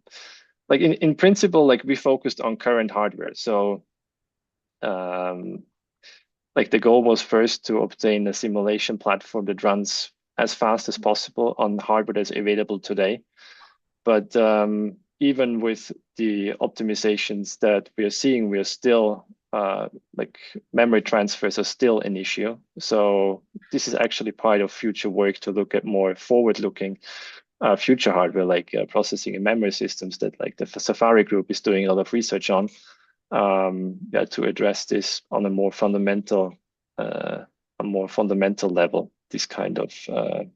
J: Like in principle, like we focused on current hardware. So like the goal was first to obtain a simulation platform that runs as fast as possible on hardware that's available today. But even with the optimizations that we are seeing, we are still like memory transfers are still an issue. So this is actually part of future work to look at more forward-looking future hardware, like processing and memory systems that like the Safari group is doing a lot of research on, yeah, to address this on a more fundamental level, this kind of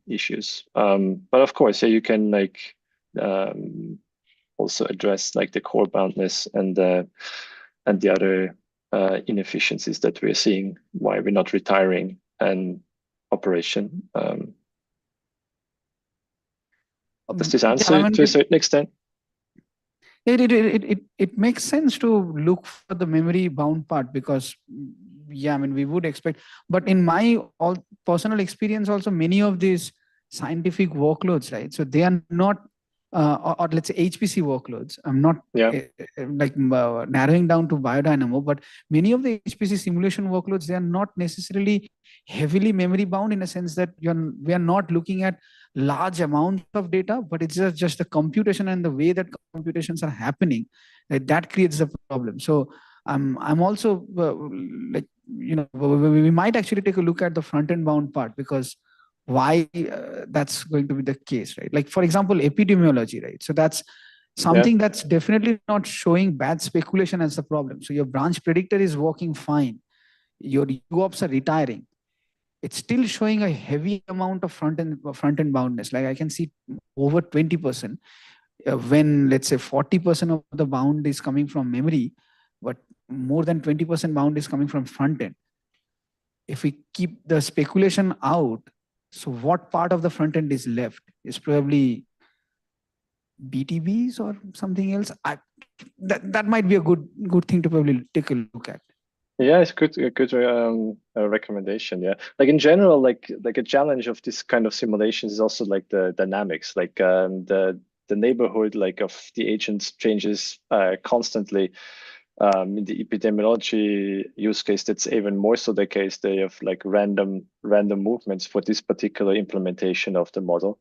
J: issues. But of course, yeah, you can like also address like the core boundness and the other inefficiencies that we're seeing, why we're not retiring an operation. Does this answer to a certain extent?
E: It makes sense to look for the memory bound part because, yeah, I mean, we would expect, but in my personal experience also, many of these scientific workloads, right? So they are not, or let's say HPC workloads. I'm not like narrowing down to biodynamo, but many of the HPC simulation workloads, they are not necessarily heavily memory bound in a sense that we are not looking at large amounts of data, but it's just the computation and the way that computations are happening that creates the problem. So I'm also like, you know, we might actually take a look at the front-end bound part because why that's going to be the case, right? Like, for example, epidemiology, right? So that's something that's definitely not showing bad speculation as the problem. So your branch predictor is working fine. Your UOPs are retiring. It's still showing a heavy amount of front-end boundness. Like I can see over 20% when, let's say, 40% of the bound is coming from memory, but more than 20% bound is coming from front-end. If we keep the speculation out, so what part of the front-end is left? Is probably BTBs or something else? That might be a good thing to probably take a look at.
J: Yeah, it's a good recommendation. Yeah, like in general, like a challenge of this kind of simulations is also like the dynamics, like the neighborhood like of the agents changes constantly. In the epidemiology use case, that's even more so the case. They have like random movements for this particular implementation of the model.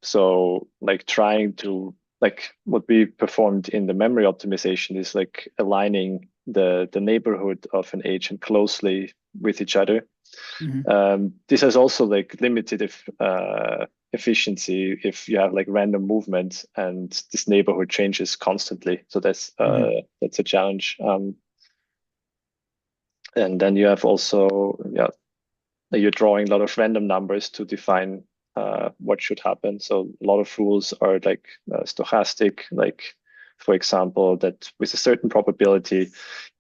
J: So like trying to like what we performed in the memory optimization is like aligning the neighborhood of an agent closely with each other. Mm-hmm. This has also like limited efficiency if you have like random movement and this neighborhood changes constantly. So that's a challenge. And then you have also, you're drawing a lot of random numbers to define what should happen. So a lot of rules are like stochastic, like for example, that with a certain probability,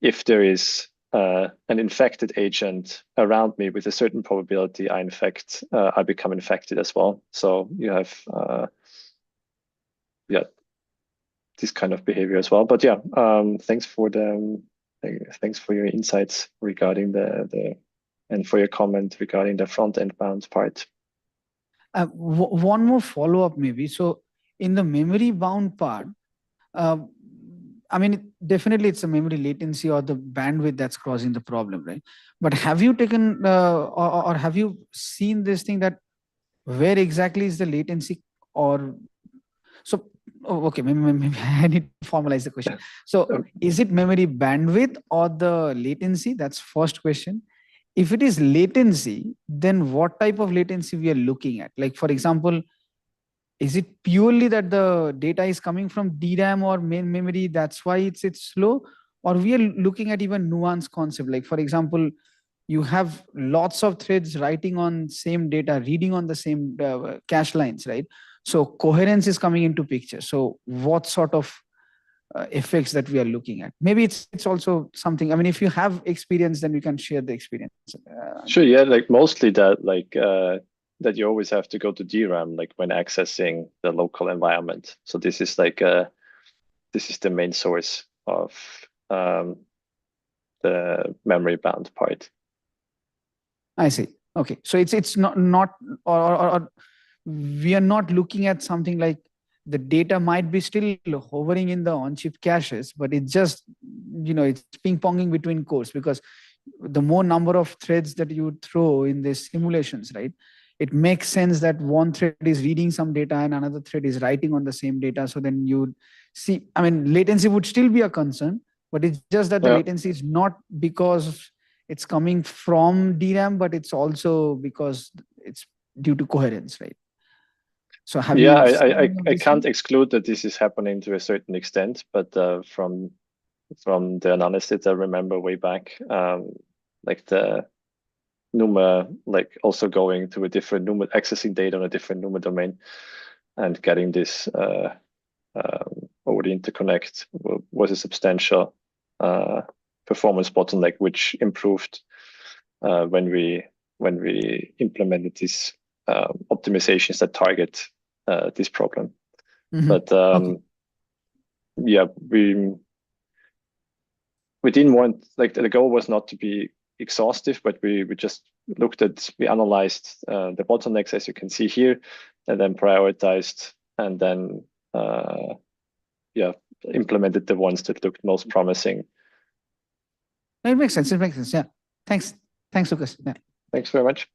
J: if there is an infected agent around me with a certain probability, I become infected as well. So you have, this kind of behavior as well. But yeah, thanks for your insights regarding and for your comment regarding the front-end bound part.
E: One more follow-up maybe. So in the memory bound part, I mean, definitely it's a memory latency or the bandwidth that's causing the problem, right? But have you taken or have you seen this thing that where exactly is the latency? Or so, okay, maybe I need to formalize the question. So is it memory bandwidth or the latency? That's first question. If it is latency, then what type of latency we are looking at? Like, for example, is it purely that the data is coming from DRAM or main memory, that's why it's slow? Or we are looking at even nuanced concept, like for example, you have lots of threads writing on same data, reading on the same cache lines, right? So coherence is coming into picture. So what sort of effects that we are looking at? Maybe it's also something, I mean, if you have experience, then we can share the experience.
J: Sure, yeah, like mostly that, like that you always have to go to DRAM, like when accessing the local environment. So this is like this is the main source of the memory bound part.
E: I see. Okay, so it's not or we are not looking at something like the data might be still hovering in the on-chip caches, but it's just, it's ping-ponging between cores, because the more number of threads that you throw in these simulations, right? It makes sense that one thread is reading some data and another thread is writing on the same data. So then you see, I mean, latency would still be a concern, but it's just that the latency is not because it's coming from DRAM, but it's also because it's due to coherence, right? So have you
J: I can't exclude that this is happening to a certain extent, but from the analysis I remember way back, like the NUMA, like also going to a different NUMA, accessing data on a different NUMA domain and getting this over the interconnect was a substantial performance bottleneck, which improved when we implemented these optimizations that target this problem. But yeah, we didn't want, like, the goal was not to be exhaustive, but we analyzed the bottlenecks, as you can see here, and then prioritized, and then implemented the ones that looked most promising.
E: It makes sense. Yeah. Thanks, Lucas. Yeah.
J: Thanks very much.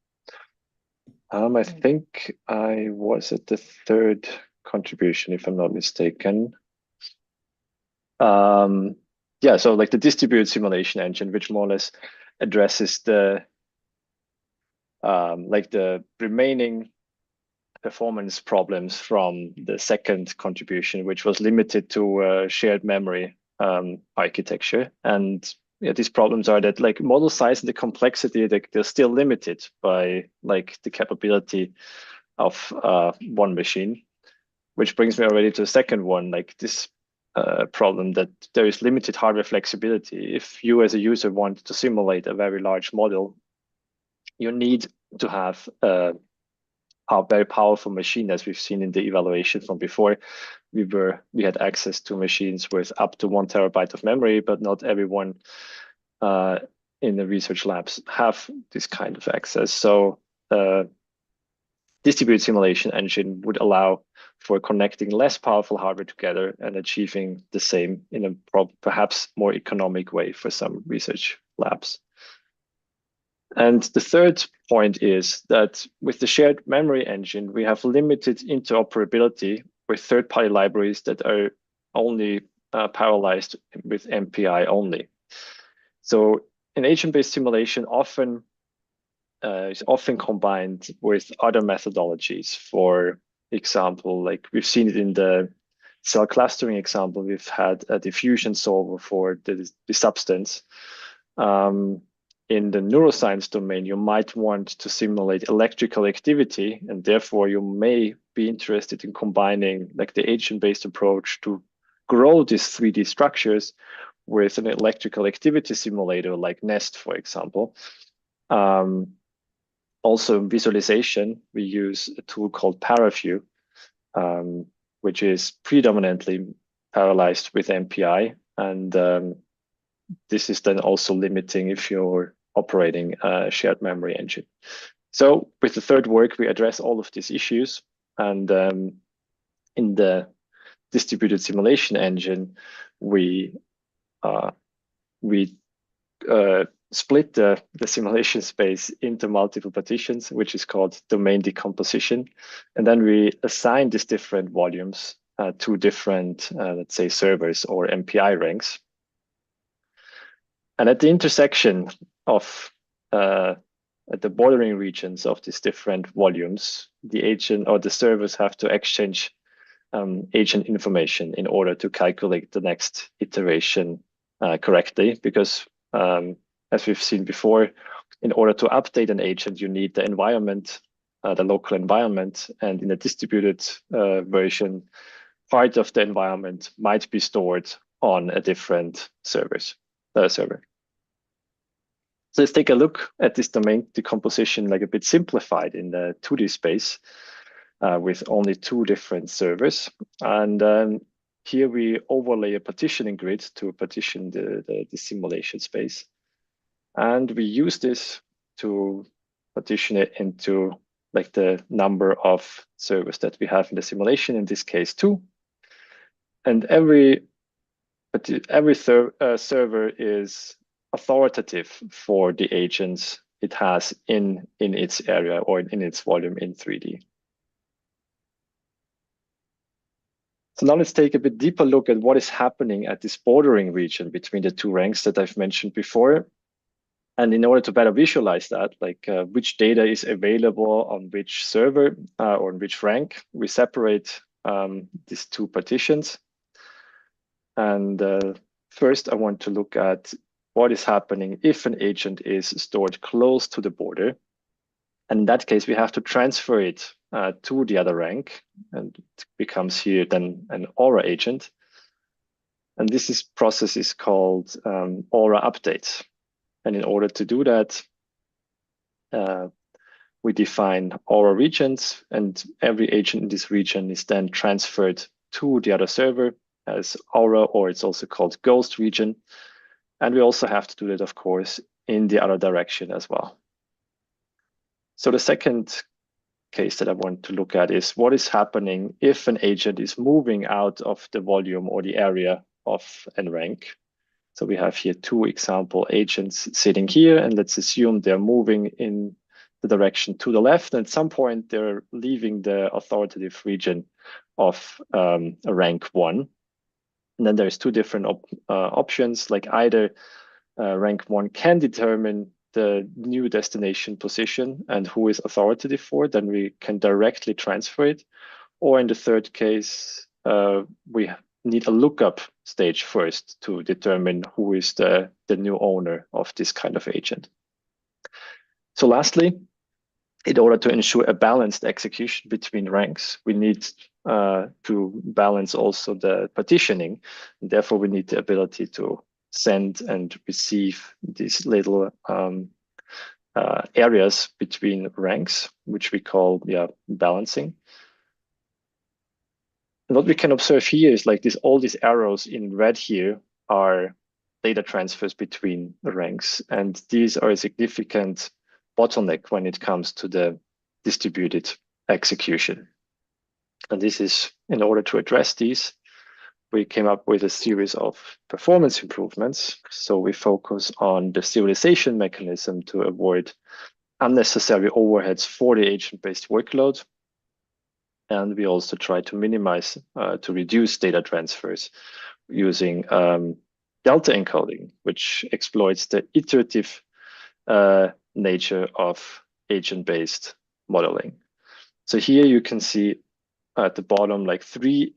J: I think I was at the third contribution, if I'm not mistaken. Yeah, so like the distributed simulation engine, which more or less addresses the like the remaining performance problems from the second contribution, which was limited to shared memory architecture. And yeah, these problems are that, like, model size and the complexity, they're still limited by like the capability of one machine, which brings me already to the second one, like this problem that there is limited hardware flexibility. If you as a user want to simulate a very large model, you need to have a very powerful machine, as we've seen in the evaluation from before. We had access to machines with up to 1 terabyte of memory, but not everyone in the research labs have this kind of access. So distributed simulation engine would allow for connecting less powerful hardware together and achieving the same in a perhaps more economic way for some research labs. And the third point is that with the shared memory engine, we have limited interoperability with third-party libraries that are only parallelized with MPI only. So an agent-based simulation is often combined with other methodologies. For example, like we've seen it in the cell clustering example, we've had a diffusion solver for the substance. In the neuroscience domain, you might want to simulate electrical activity, and therefore you may be interested in combining like the agent-based approach to grow these 3D structures with an electrical activity simulator like NEST, for example. Also visualization, we use a tool called ParaView, which is predominantly parallelized with MPI. And this is then also limiting if you're operating a shared memory engine. So with the third work, we address all of these issues. And in the distributed simulation engine, we split the simulation space into multiple partitions, which is called domain decomposition. And then we assign these different volumes to different, let's say, servers or MPI ranks. And at the intersection of at the bordering regions of these different volumes, the agent or the servers have to exchange agent information in order to calculate the next iteration correctly, because as we've seen before, in order to update an agent, you need the environment, the local environment, and in a distributed version, part of the environment might be stored on a different server. So let's take a look at this domain decomposition, like a bit simplified in the 2D space with only two different servers. And here we overlay a partitioning grid to partition the simulation space. And we use this to partition it into like the number of servers that we have in the simulation, in this case 2. And every server is authoritative for the agents it has in its area or in its volume in 3D. So now let's take a bit deeper look at what is happening at this bordering region between the two ranks that I've mentioned before. And in order to better visualize that, like which data is available on which server or in which rank, we separate these two partitions. And first, I want to look at what is happening if an agent is stored close to the border. And in that case, we have to transfer it to the other rank, and it becomes here then an Aura agent. And this process is called Aura update. And in order to do that, we define Aura regions, and every agent in this region is then transferred to the other server as Aura, or it's also called Ghost region. And we also have to do that, of course, in the other direction as well. So the second case that I want to look at is what is happening if an agent is moving out of the volume or the area of a rank. So we have here two example agents sitting here, and let's assume they're moving in the direction to the left. And at some point, they're leaving the authoritative region of rank 1. And then there's two different options, like either rank 1 can determine the new destination position and who is authoritative for it, then we can directly transfer it. Or in the third case, we need a lookup stage first to determine who is the new owner of this kind of agent. So lastly, in order to ensure a balanced execution between ranks, we need to balance also the partitioning. And therefore, we need the ability to send and receive these little areas between ranks, which we call balancing. And what we can observe here is like all these arrows in red here are data transfers between the ranks. And these are a significant bottleneck when it comes to the distributed execution. And this is in order to address these, we came up with a series of performance improvements. So we focus on the serialization mechanism to avoid unnecessary overheads for the agent-based workload. And we also try to minimize, to reduce data transfers using delta encoding, which exploits the iterative nature of agent-based modeling. So here you can see at the bottom, like three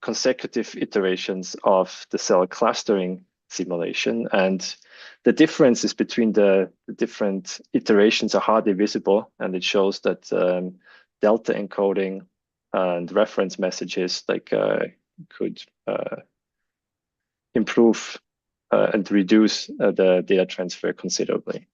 J: consecutive iterations of the cell clustering simulation. And the differences between the different iterations are hardly visible. And it shows that delta encoding and reference messages could improve and reduce the data transfer considerably.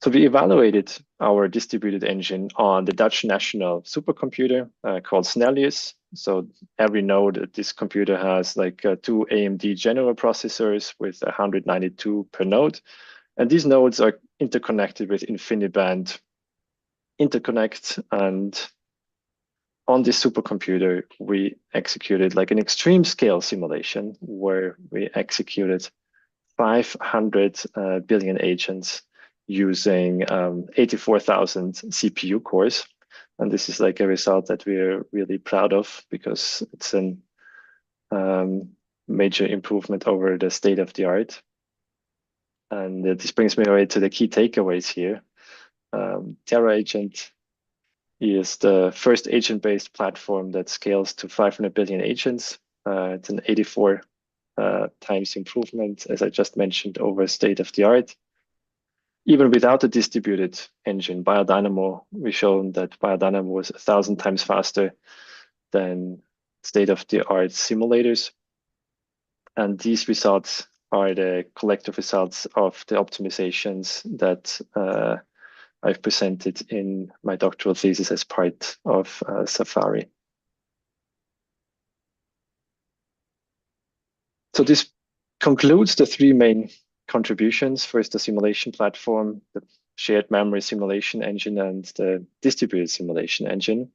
J: So we evaluated our distributed engine on the Dutch national supercomputer called Snellius. So every node at this computer has like 2 AMD general processors with 192 per node. And these nodes are interconnected with InfiniBand interconnect. And on this supercomputer, we executed like an extreme scale simulation where we executed 500 billion agents using 84,000 CPU cores. And this is like a result that we're really proud of because it's a major improvement over the state of the art. And this brings me right to the key takeaways here. Terra Agent is the first agent-based platform that scales to 500 billion agents. It's an 84 times improvement, as I just mentioned, over state of the art. Even without a distributed engine, Biodynamo, we've shown that Biodynamo was 1,000 times faster than state-of-the-art simulators. And these results are the collective results of the optimizations that I've presented in my doctoral thesis as part of Safari. So this concludes the 3 main contributions. First, the simulation platform, the shared memory simulation engine, and the distributed simulation engine.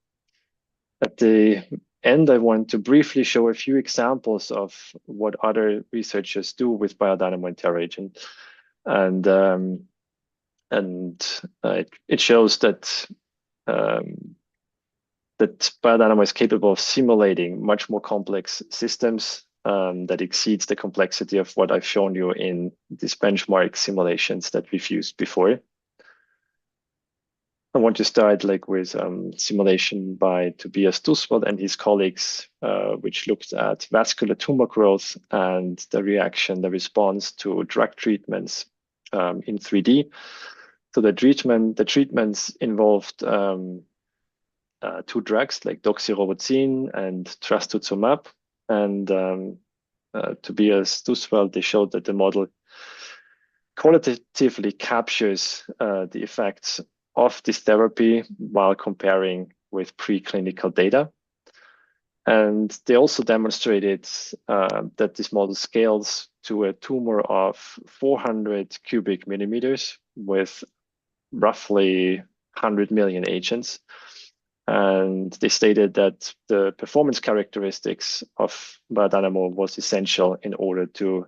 J: At the end, I want to briefly show a few examples of what other researchers do with Biodynamo and Terra Agent. And it shows that that Biodynamo is capable of simulating much more complex systems that exceeds the complexity of what I've shown you in these benchmark simulations that we've used before. I want to start like with simulation by Tobias Duswald and his colleagues, which looked at vascular tumor growth and the response to drug treatments in 3D. So the treatments involved 2 drugs like doxorubicin and trastuzumab. And Tobias Duswald, they showed that the model qualitatively captures the effects of this therapy while comparing with preclinical data. And they also demonstrated that this model scales to a tumor of 400 cubic millimeters with roughly 100 million agents. And they stated that the performance characteristics of Biodynamo was essential in order to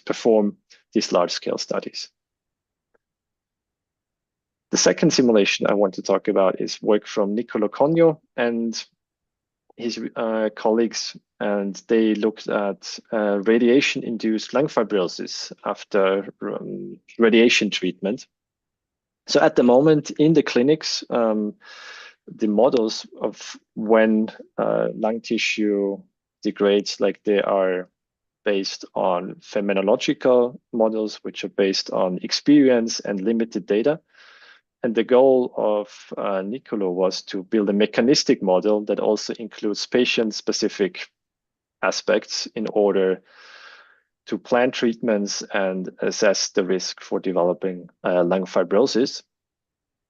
J: perform these large-scale studies. The second simulation I want to talk about is work from Niccolò Cogno and his colleagues, and they looked at radiation-induced lung fibrosis after radiation treatment. So at the moment in the clinics, the models of when lung tissue degrades, like they are based on phenomenological models, which are based on experience and limited data. And the goal of Niccolò was to build a mechanistic model that also includes patient-specific aspects in order to plan treatments and assess the risk for developing lung fibrosis.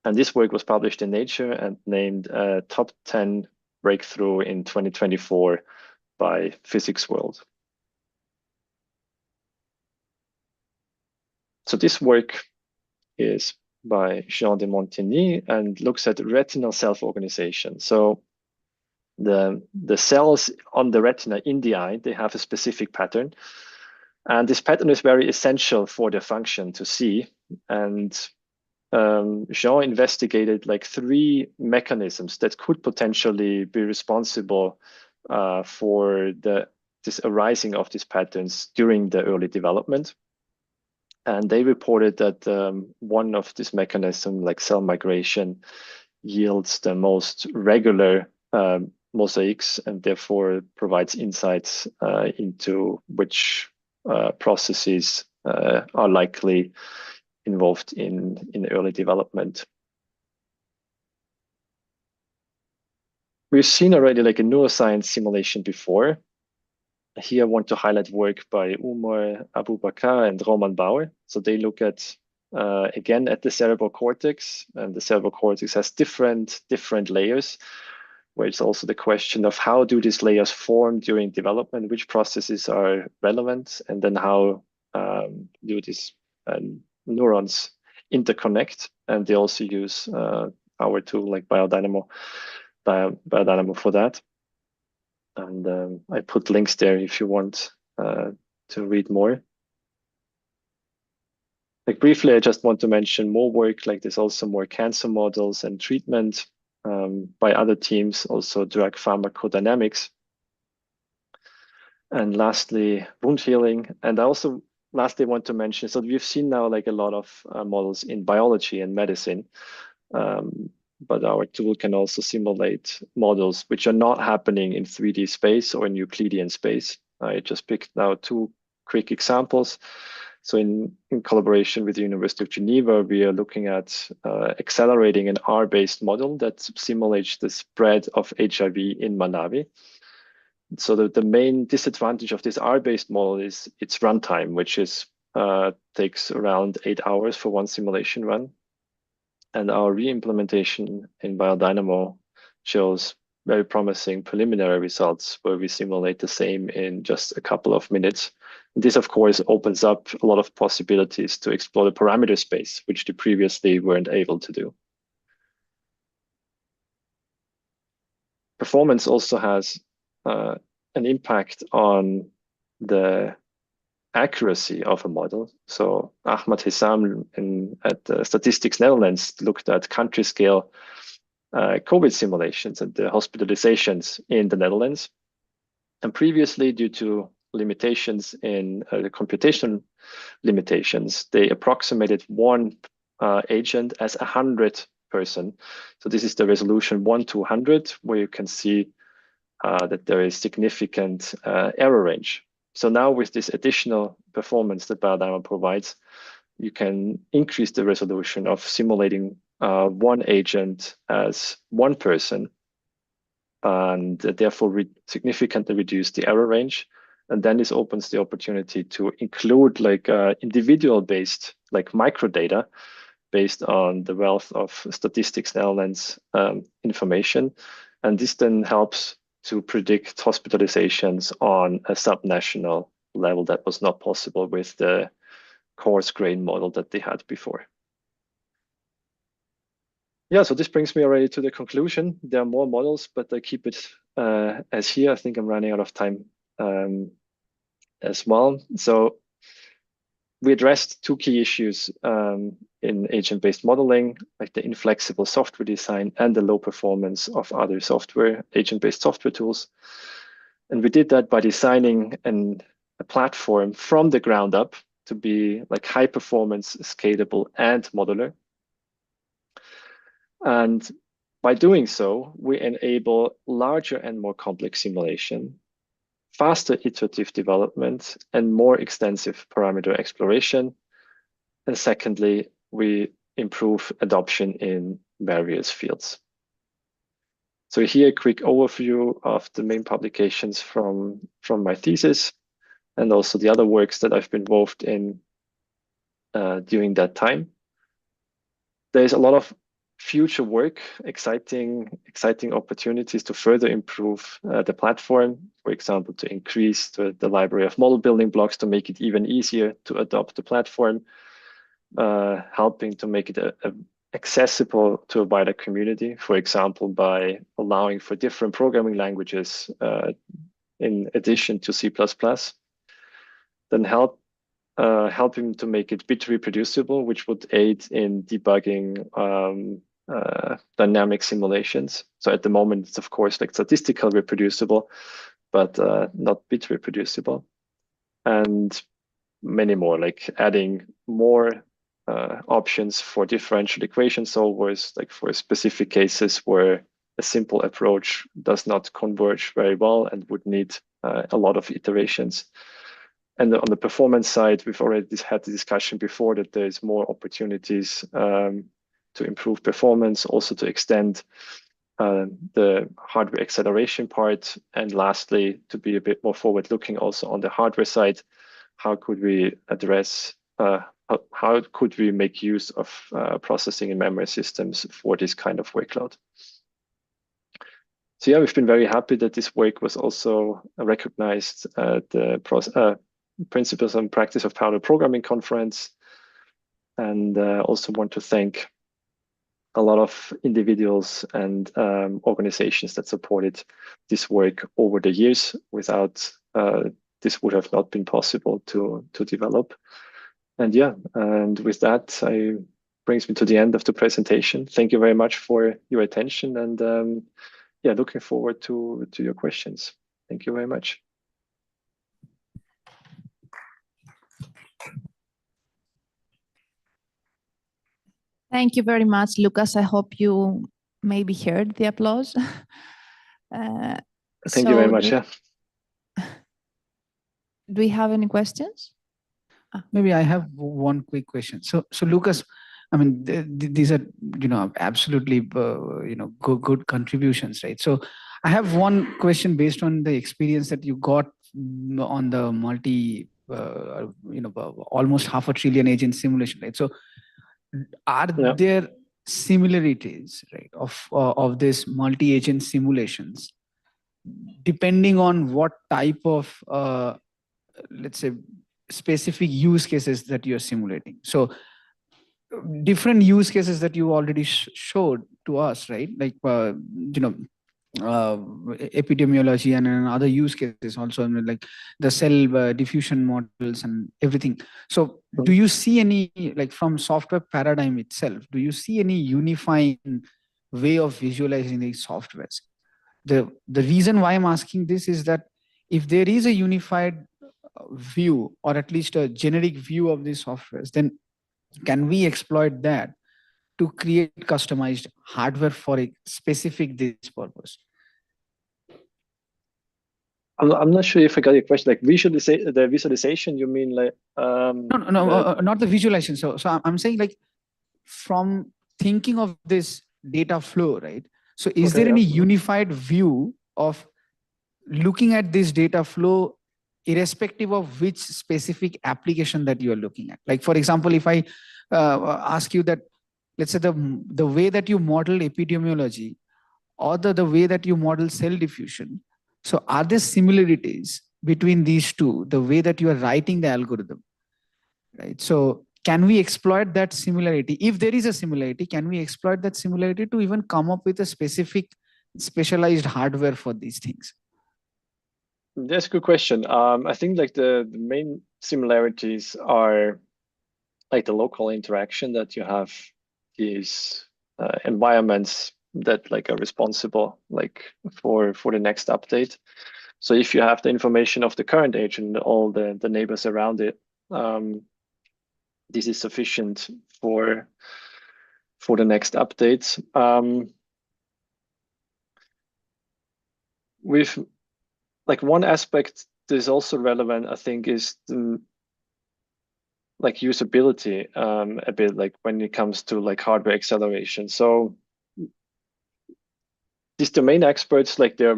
J: And this work was published in Nature and named Top 10 Breakthrough in 2024 by Physics World. So this work is by Jean de Montigny and looks at retinal self-organization. So the cells on the retina in the eye, they have a specific pattern. And this pattern is very essential for the function to see. And Jean investigated like 3 mechanisms that could potentially be responsible for this arising of these patterns during the early development. And they reported that one of these mechanisms, like cell migration, yields the most regular mosaics and therefore provides insights into which processes are likely involved in early development. We've seen already like a neuroscience simulation before, here I want to highlight work by Umar Abubakar and Roman Bauer. So they look at, again, at the cerebral cortex, and the cerebral cortex has different layers, where it's also the question of how do these layers form during development, which processes are relevant, and then how do these neurons interconnect. And they also use our tool like Biodynamo for that. And I put links there if you want to read more. Like briefly, I just want to mention more work, like there's also more cancer models and treatment by other teams, also drug pharmacodynamics. And lastly, wound healing. And I also lastly want to mention, so we've seen now like a lot of models in biology and medicine, but our tool can also simulate models which are not happening in 3D space or in Euclidean space. I just picked now 2 quick examples. So in collaboration with the University of Geneva, we are looking at accelerating an R-based model that simulates the spread of HIV in Malawi. So the main disadvantage of this R-based model is its runtime, which is takes around 8 hours for one simulation run. And our re-implementation in Biodynamo shows very promising preliminary results where we simulate the same in just a couple of minutes. And this, of course, opens up a lot of possibilities to explore the parameter space, which they previously weren't able to do. Performance also has an impact on the accuracy of a model. So Ahmad Hissam at Statistics Netherlands looked at country scale COVID simulations and the hospitalizations in the Netherlands. And previously, due to limitations in the computation limitations, they approximated one agent as 100 person. So this is the resolution 1 to 100, where you can see that there is significant error range. So now with this additional performance that Biodynamo provides, you can increase the resolution of simulating one agent as one person, and therefore significantly reduce the error range. And then this opens the opportunity to include like individual-based, like microdata, based on the wealth of Statistics Netherlands information. And this then helps to predict hospitalizations on a subnational level that was not possible with the coarse grain model that they had before. Yeah, so this brings me already to the conclusion. There are more models, but I keep it as here. I think I'm running out of time as well. So we addressed 2 key issues in agent-based modeling, like the inflexible software design and the low performance of other software, agent-based software tools. And we did that by designing a platform from the ground up to be like high performance, scalable, and modular. And by doing so, we enable larger and more complex simulation, faster iterative development, and more extensive parameter exploration. And secondly, we improve adoption in various fields. So here a quick overview of the main publications from my thesis, and also the other works that I've been involved in during that time. There's a lot of future work, exciting opportunities to further improve the platform, for example, to increase the library of model building blocks to make it even easier to adopt the platform, helping to make it accessible to a wider community, for example, by allowing for different programming languages in addition to C++, then helping to make it bit reproducible, which would aid in debugging dynamic simulations. So at the moment, it's of course like statistical reproducible, but not bit reproducible. And many more, like adding more options for differential equation solvers, like for specific cases where a simple approach does not converge very well and would need a lot of iterations. And on the performance side, we've already had the discussion before that there's more opportunities to improve performance, also to extend the hardware acceleration part, and lastly, to be a bit more forward-looking also on the hardware side, how could we address, how could we make use of processing and memory systems for this kind of workload? So yeah, we've been very happy that this work was also recognized at the Principles and Practice of Parallel Programming conference, and also want to thank a lot of individuals and organizations that supported this work over the years. Without this would have not been possible to develop. And yeah, and with that, brings me to the end of the presentation. Thank you very much for your attention, and yeah, looking forward to your questions. Thank you very much.
A: Thank you very much, Lucas. I hope you maybe heard the applause.
J: Thank you very much. Yeah.
A: Do we have any questions?
E: Maybe I have one quick question. So Lucas, I mean, these are, absolutely, good contributions, right? So I have one question based on the experience that you got on the almost 500 billion agent simulation, right? So are there similarities, right, of this multi-agent simulations, depending on what type of, let's say, specific use cases that you're simulating? So different use cases that you already showed to us, right? Like, epidemiology and other use cases also, like the cell diffusion models and everything. So do you see any, like from software paradigm itself, do you see any unifying way of visualizing these softwares? The reason why I'm asking this is that if there is a unified view, or at least a generic view of these softwares, then can we exploit that to create customized hardware for a specific this purpose?
J: I'm not sure if I got your question. Like the visualization, you mean like?
E: No, not the visualization. So I'm saying, like, from thinking of this data flow, right? So is there any unified view of looking at this data flow irrespective of which specific application that you are looking at? Like, for example, if I ask you that, let's say the way that you model epidemiology, or the way that you model cell diffusion, so are there similarities between these two, the way that you are writing the algorithm, right? So can we exploit that similarity? If there is a similarity, can we exploit that similarity to even come up with a specialized hardware for these things?
J: That's a good question. I think like the main similarities are like the local interaction that you have these environments that like are responsible like for the next update. So if you have the information of the current agent, all the neighbors around it, this is sufficient for the next updates. With like one aspect that is also relevant, I think, is the like usability a bit, like when it comes to like hardware acceleration. So these domain experts, like they're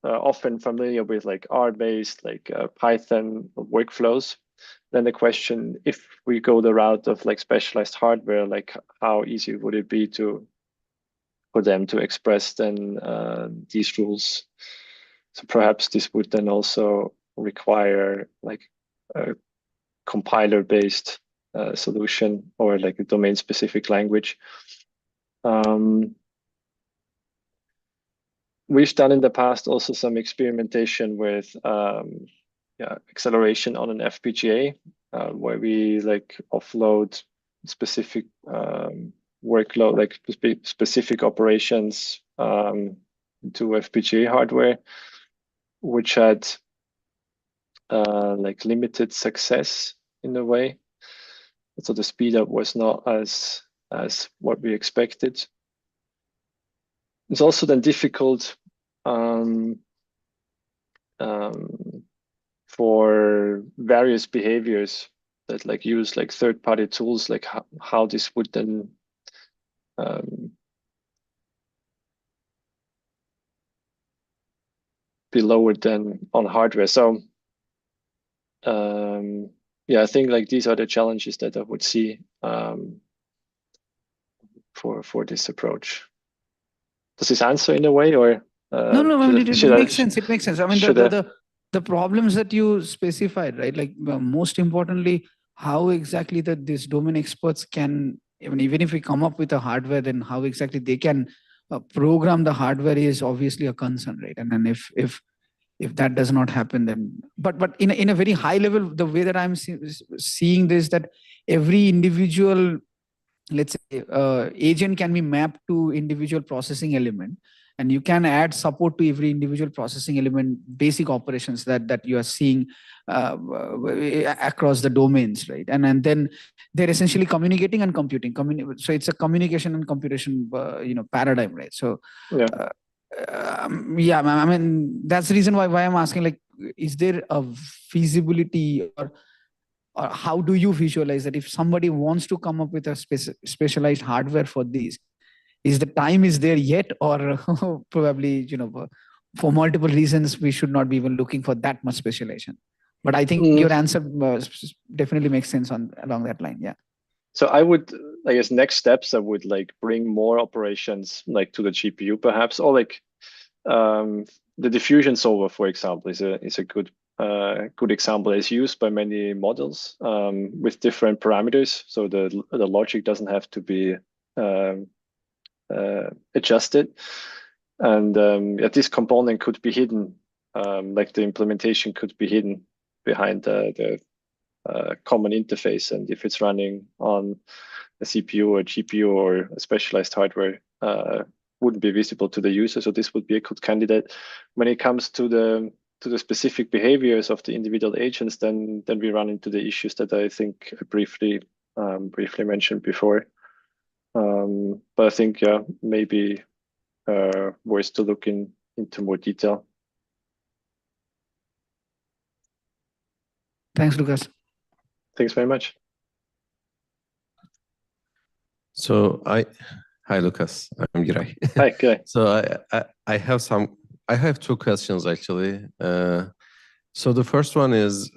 J: often familiar with like R-based, like Python workflows. Then the question, if we go the route of like specialized hardware, like how easy would it be for them to express then these rules? So perhaps this would then also require like a compiler-based solution, or like a domain-specific language. We've done in the past also some experimentation with acceleration on an FPGA, where we like offload specific workload, like specific operations to FPGA hardware, which had like limited success in a way. So the speed up was not as what we expected. It's also then difficult for various behaviors that like use like third-party tools, like how this would then be lower than on hardware. So yeah, I think like these are the challenges that I would see for this approach. Does this answer in a way, or
E: no, I mean, it makes sense. It makes sense. I mean, the problems that you specified, right? Like most importantly, how exactly that these domain experts can, even if we come up with a hardware, then how exactly they can program the hardware is obviously a concern, right? And then if that does not happen, then but in a very high level, the way that I'm seeing this, that every individual, let's say, agent can be mapped to individual processing element, and you can add support to every individual processing element, basic operations that you are seeing across the domains, right? And then they're essentially communicating and computing. So it's a communication and computation, paradigm, right? So
J: yeah.
E: Yeah, I mean, that's the reason why I'm asking, like, is there a feasibility, or how do you visualize that if somebody wants to come up with a specialized hardware for these, is the time is there yet, or probably, for multiple reasons, we should not be even looking for that much specialization? But I think your answer definitely makes sense along that line. Yeah.
J: So I guess next steps, I would like bring more operations like to the GPU perhaps, or like the diffusion solver, for example, is a good example. It's used by many models with different parameters. So the logic doesn't have to be adjusted. And this component could be hidden, like the implementation could be hidden behind the common interface. And if it's running on a CPU or a GPU or a specialized hardware, wouldn't be visible to the user. So this would be a good candidate. When it comes to the specific behaviors of the individual agents, then we run into the issues that I think I briefly mentioned before. But I think, yeah, maybe worth to look into more detail.
E: Thanks, Lucas.
J: Thanks very much.
C: So hi, Lucas. I'm Giray.
J: Hi, Giray.
C: So I have two questions actually. So the first one is,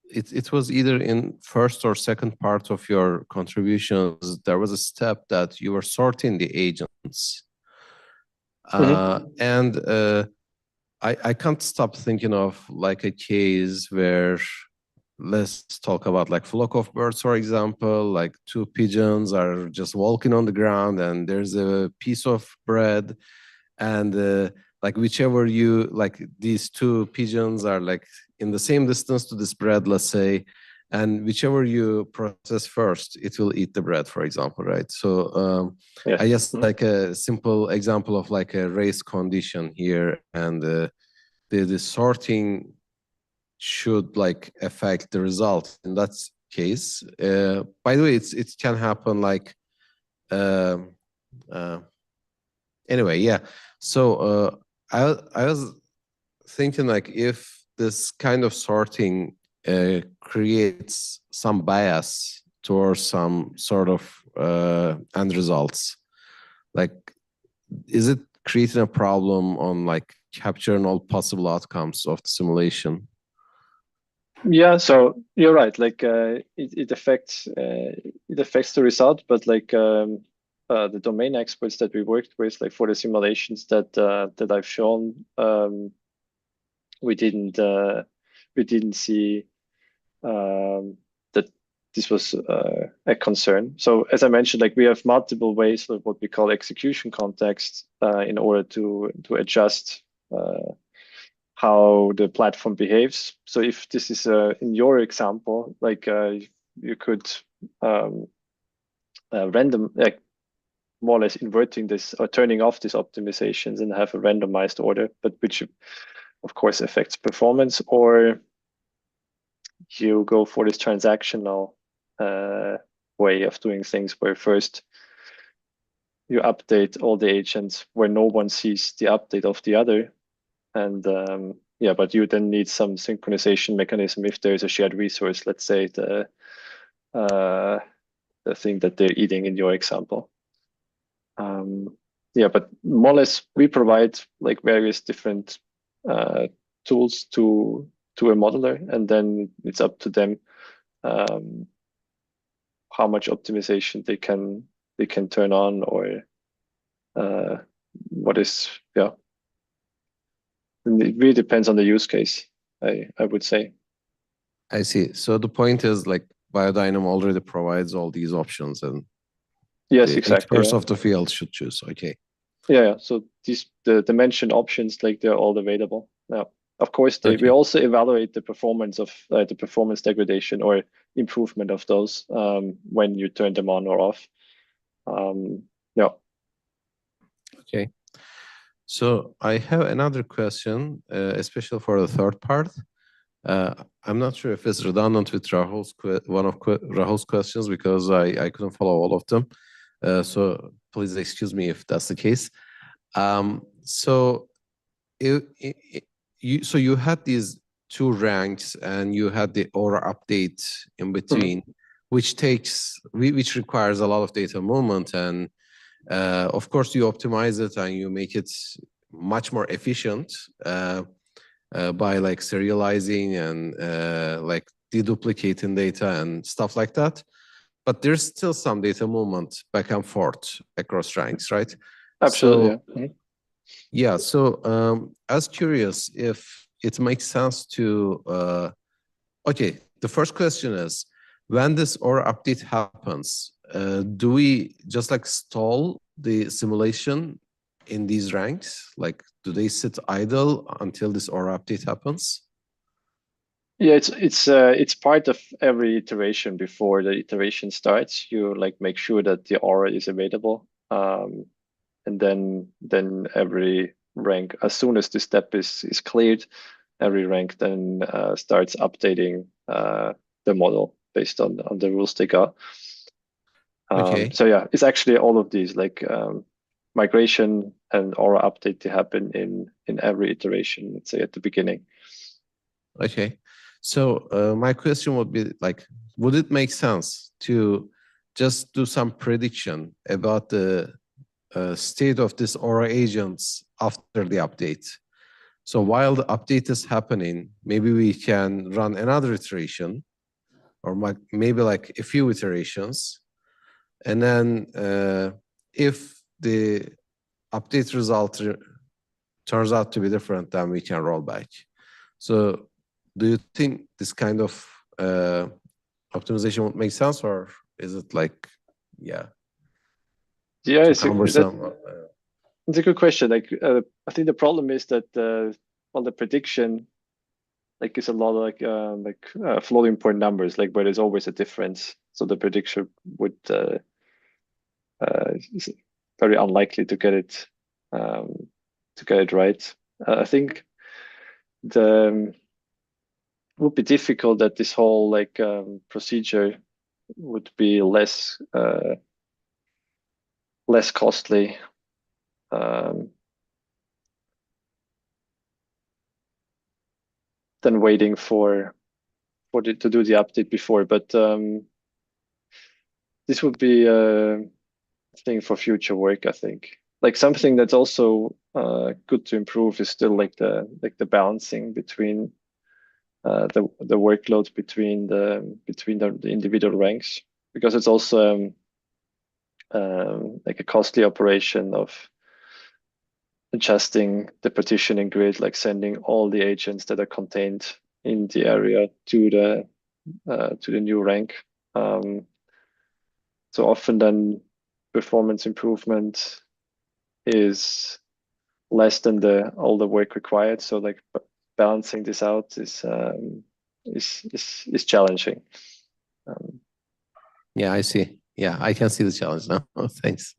C: it was either in first or second part of your contributions, there was a step that you were sorting the agents. And I can't stop thinking of like a case where, let's talk about like flock of birds, for example, like two pigeons are just walking on the ground and there's a piece of bread, and like whichever you, like these two pigeons are like in the same distance to this bread, let's say, and whichever you process first, it will eat the bread, for example, right? So
J: yes.
C: I guess like a simple example of like a race condition here, and the sorting should like affect the result in that case. By the way, it can happen like anyway, yeah. So I was thinking like if this kind of sorting creates some bias towards some sort of end results, like is it creating a problem on like capturing all possible outcomes of the simulation?
J: Yeah, so you're right. Like it affects the result, but like the domain experts that we worked with, like for the simulations that I've shown, we didn't see that this was a concern. So as I mentioned, like we have multiple ways of what we call execution context in order to adjust how the platform behaves. So if this is in your example, like you could random, like more or less inverting this or turning off these optimizations and have a randomized order, but which of course affects performance, or you go for this transactional way of doing things where first you update all the agents where no one sees the update of the other. And yeah, but you then need some synchronization mechanism if there is a shared resource, let's say the thing that they're eating in your example. Yeah, but more or less we provide like various different tools to a modeler, and then it's up to them how much optimization they can turn on, or what is, yeah. And it really depends on the use case, I would say.
C: I see. So the point is, like, Biodynamo already provides all these options, and
J: yes,
C: the
J: exactly,
C: experts of the field should choose. Okay.
J: Yeah. So the mentioned options, like, they're all available. Now, of course, we also evaluate the performance of the performance degradation or improvement of those when you turn them on or off. Yeah.
C: Okay. So I have another question, especially for the third part. I'm not sure if it's redundant with one of Rahul's questions, because I couldn't follow all of them. So please excuse me if that's the case. So you had these two ranks, and you had the Aura update in between, which requires a lot of data movement, and of course you optimize it and you make it much more efficient by like serializing and like deduplicating data and stuff like that. But there's still some data movement back and forth across ranks, right?
J: Absolutely.
C: So, yeah. So I was curious if it makes sense to. Okay, the first question is, when this Aura update happens, do we just like stall the simulation in these ranks? Like, do they sit idle until this Aura update happens?
J: Yeah, it's part of every iteration. Before the iteration starts, you like make sure that the Aura is available, and then every rank, as soon as the step is cleared, every rank then starts updating the model based on the rules they got.
C: Okay.
J: So yeah, it's actually all of these, like migration and Aura update, to happen in every iteration, let's say at the beginning.
C: Okay. So my question would be, like, would it make sense to just do some prediction about the state of this Aura agents after the update? So while the update is happening, maybe we can run another iteration, or maybe like a few iterations. And then if the update result turns out to be different, then we can roll back. So do you think this kind of optimization would make sense, or is it like, yeah,
J: it's
C: cumbersome?
J: It's a good question. Like, I think the problem is that on the prediction, like, it's a lot of like floating point numbers, like, where there's always a difference. So the prediction would is very unlikely to get it right. I think it would be difficult that this whole like procedure would be less costly than waiting to do the update before. But this would be a thing for future work, I think. Like, something that's also good to improve is still like the balancing between the workload between the individual ranks, because it's also like a costly operation of adjusting the partitioning grid, like sending all the agents that are contained in the area to the new rank. So often then performance improvement is less than all the work required. So like balancing this out is challenging.
C: Yeah, I see. Yeah, I can see the challenge now. Oh, thanks.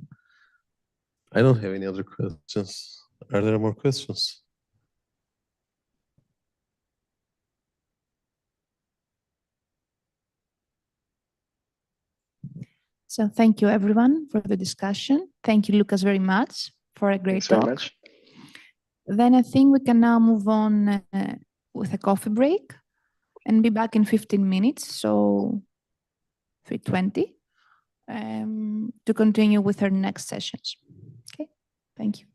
C: I don't have any other questions. Are there more questions?
A: So thank you, everyone, for the discussion. Thank you, Lucas, very much for a great talk.
J: Very much.
A: Then I think we can now move on with a coffee break and be back in 15 minutes, so 3:20, to continue with our next sessions. Okay, thank you.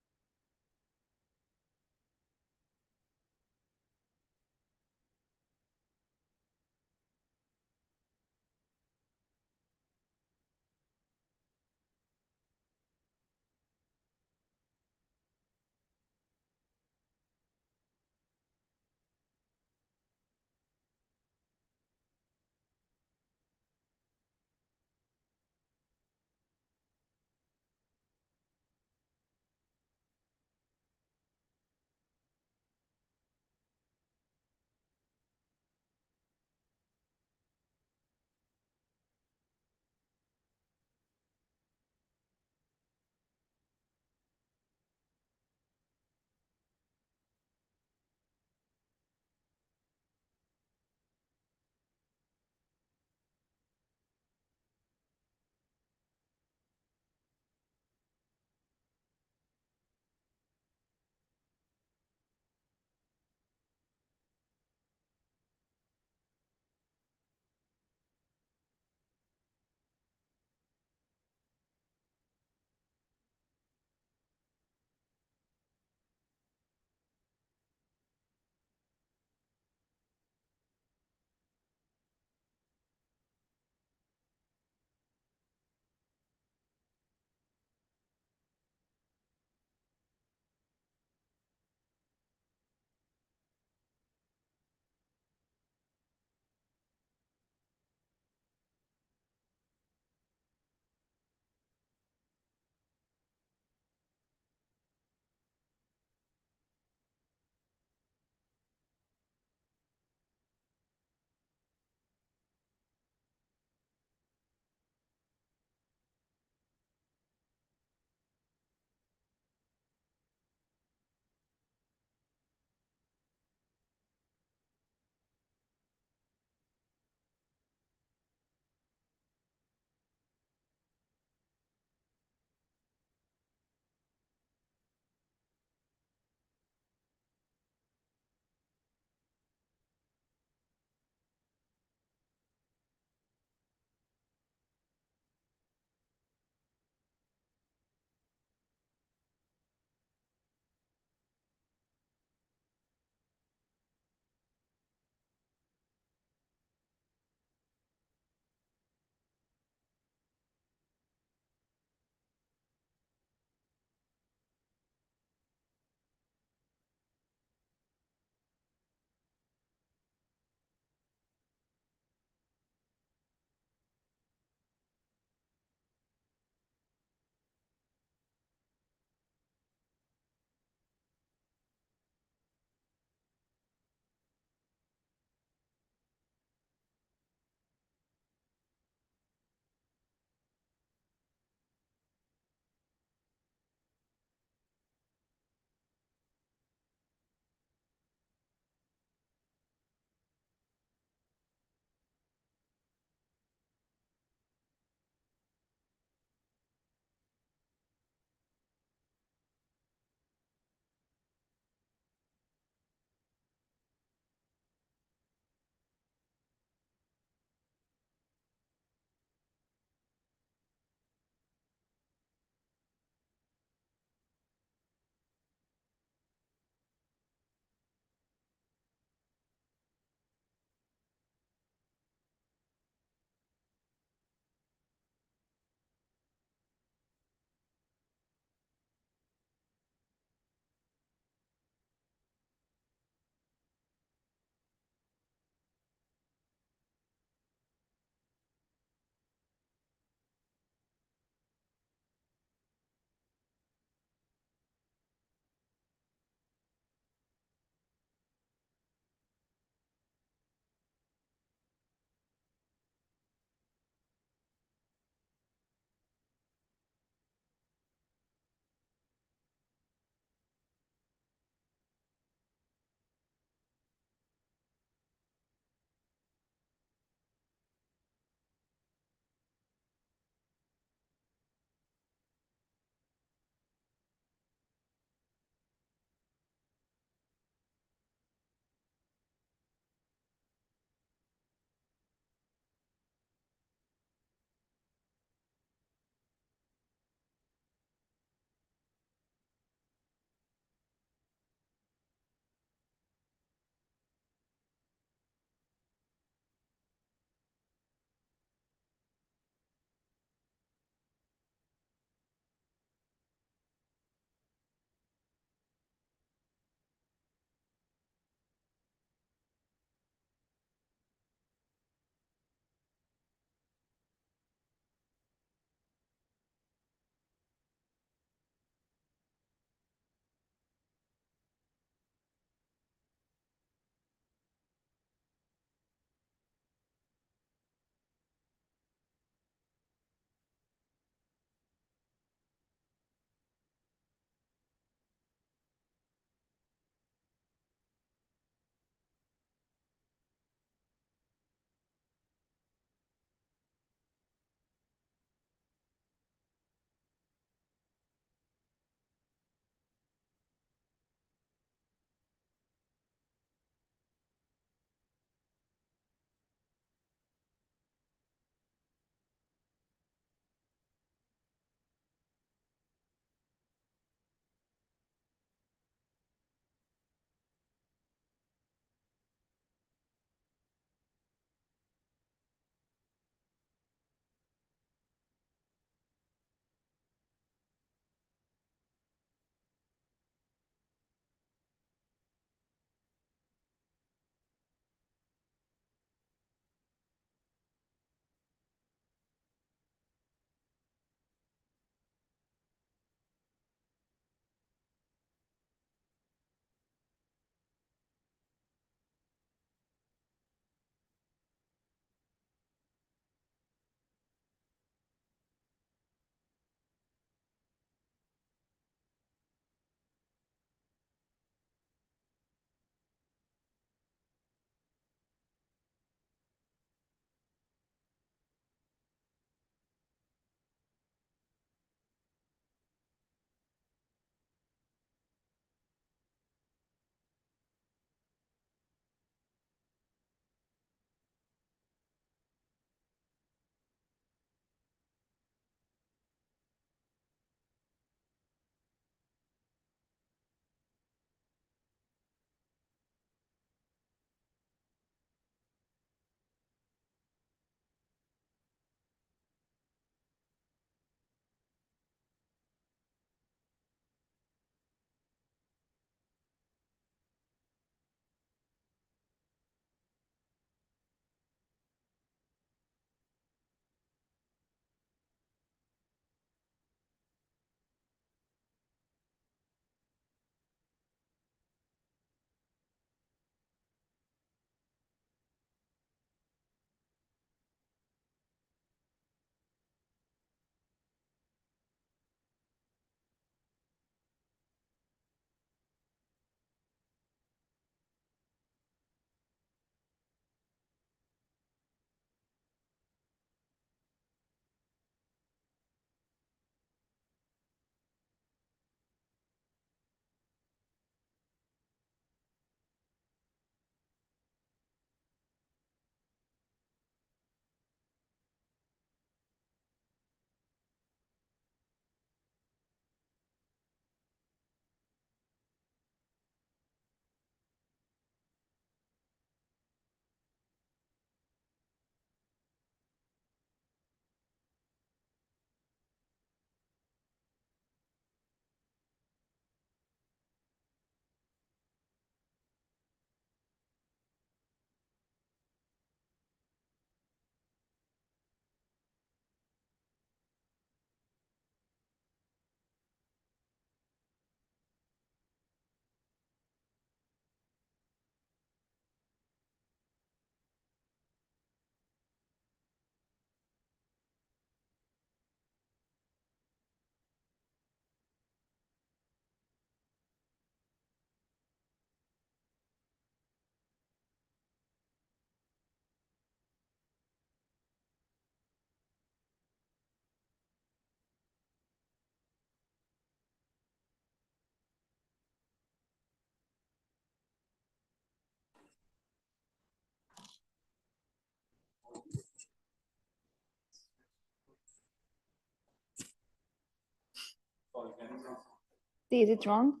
A: Is it wrong?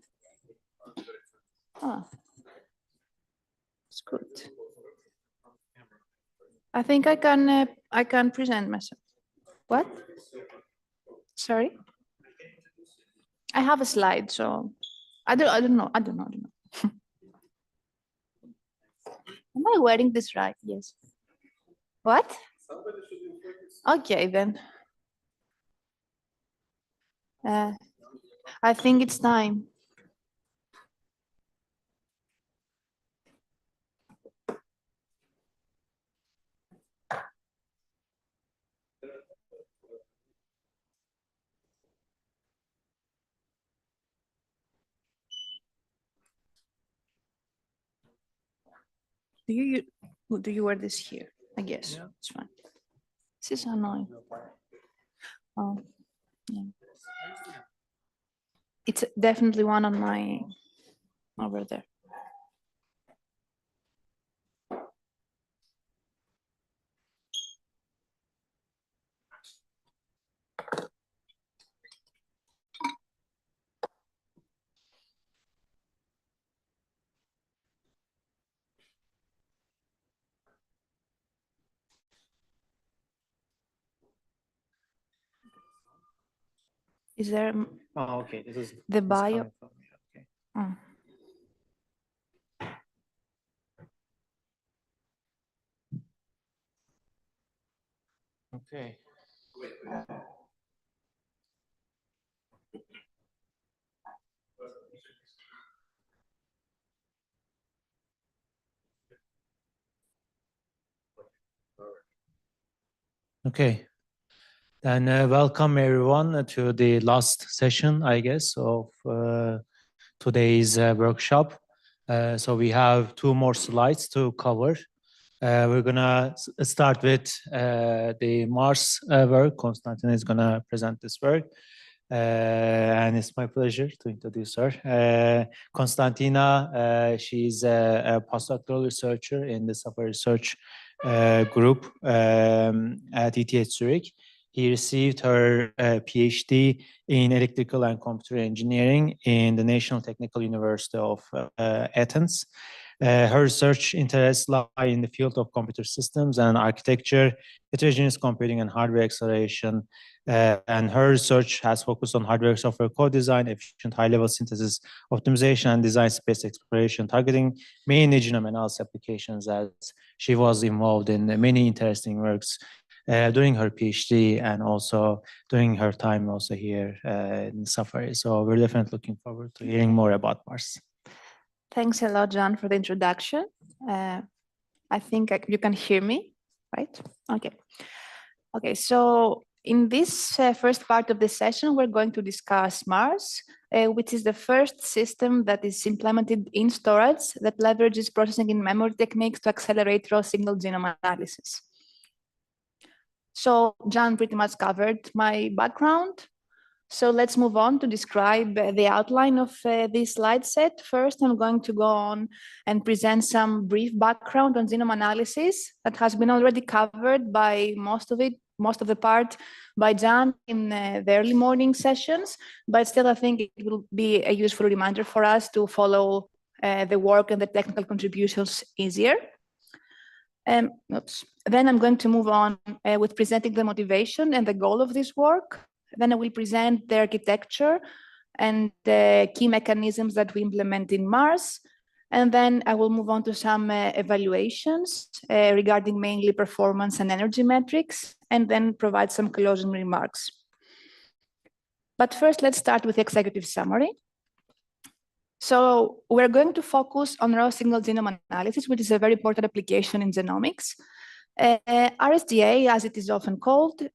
A: Ah, it's good. I think I can present myself. What? Sorry? I have a slide, so I don't know. Am I wearing this right? Yes. What? Okay, then. I think it's time. Do you wear this here? I guess yeah. It's fine. This is annoying. Oh, yeah. It's definitely one on my over there. Is there?
B: Oh, okay. This is
A: the bio.
B: Okay.
A: Oh.
B: Okay. Okay. Then welcome everyone to the last session, I guess, of today's workshop. So we have 2 more slides to cover. We're gonna start with the Mars work. Konstantina is gonna present this work. And it's my pleasure to introduce her. Konstantina, she's a postdoctoral researcher in the software research group at ETH Zurich. He received her PhD in electrical and computer engineering in the National Technical University of Athens. Her research interests lie in the field of computer systems and architecture, heterogeneous computing, and hardware acceleration. And her research has focused on hardware software co-design, efficient high-level synthesis, optimization, and design space exploration, targeting mainly genome analysis applications, as she was involved in many interesting works during her PhD and also during her time also here in Safari. So we're definitely looking forward to hearing more about Mars.
A: Thanks a lot, John, for the introduction. I think you can hear me, right? Okay. Okay, so in this first part of the session, we're going to discuss Mars, which is the first system that is implemented in storage that leverages processing in memory techniques to accelerate raw signal genome analysis. So John pretty much covered my background. So let's move on to describe the outline of this slide set. First, I'm going to go on and present some brief background on genome analysis that has been already covered by most of the part by John in the early morning sessions, but still I think it will be a useful reminder for us to follow the work and the technical contributions easier. Then I'm going to move on with presenting the motivation and the goal of this work. Then I will present the architecture and the key mechanisms that we implement in Mars. And then I will move on to some evaluations regarding mainly performance and energy metrics, and then provide some closing remarks. But first, let's start with the executive summary. So we're going to focus on raw signal genome analysis, which is a very important application in genomics. RSGA, as it is often called,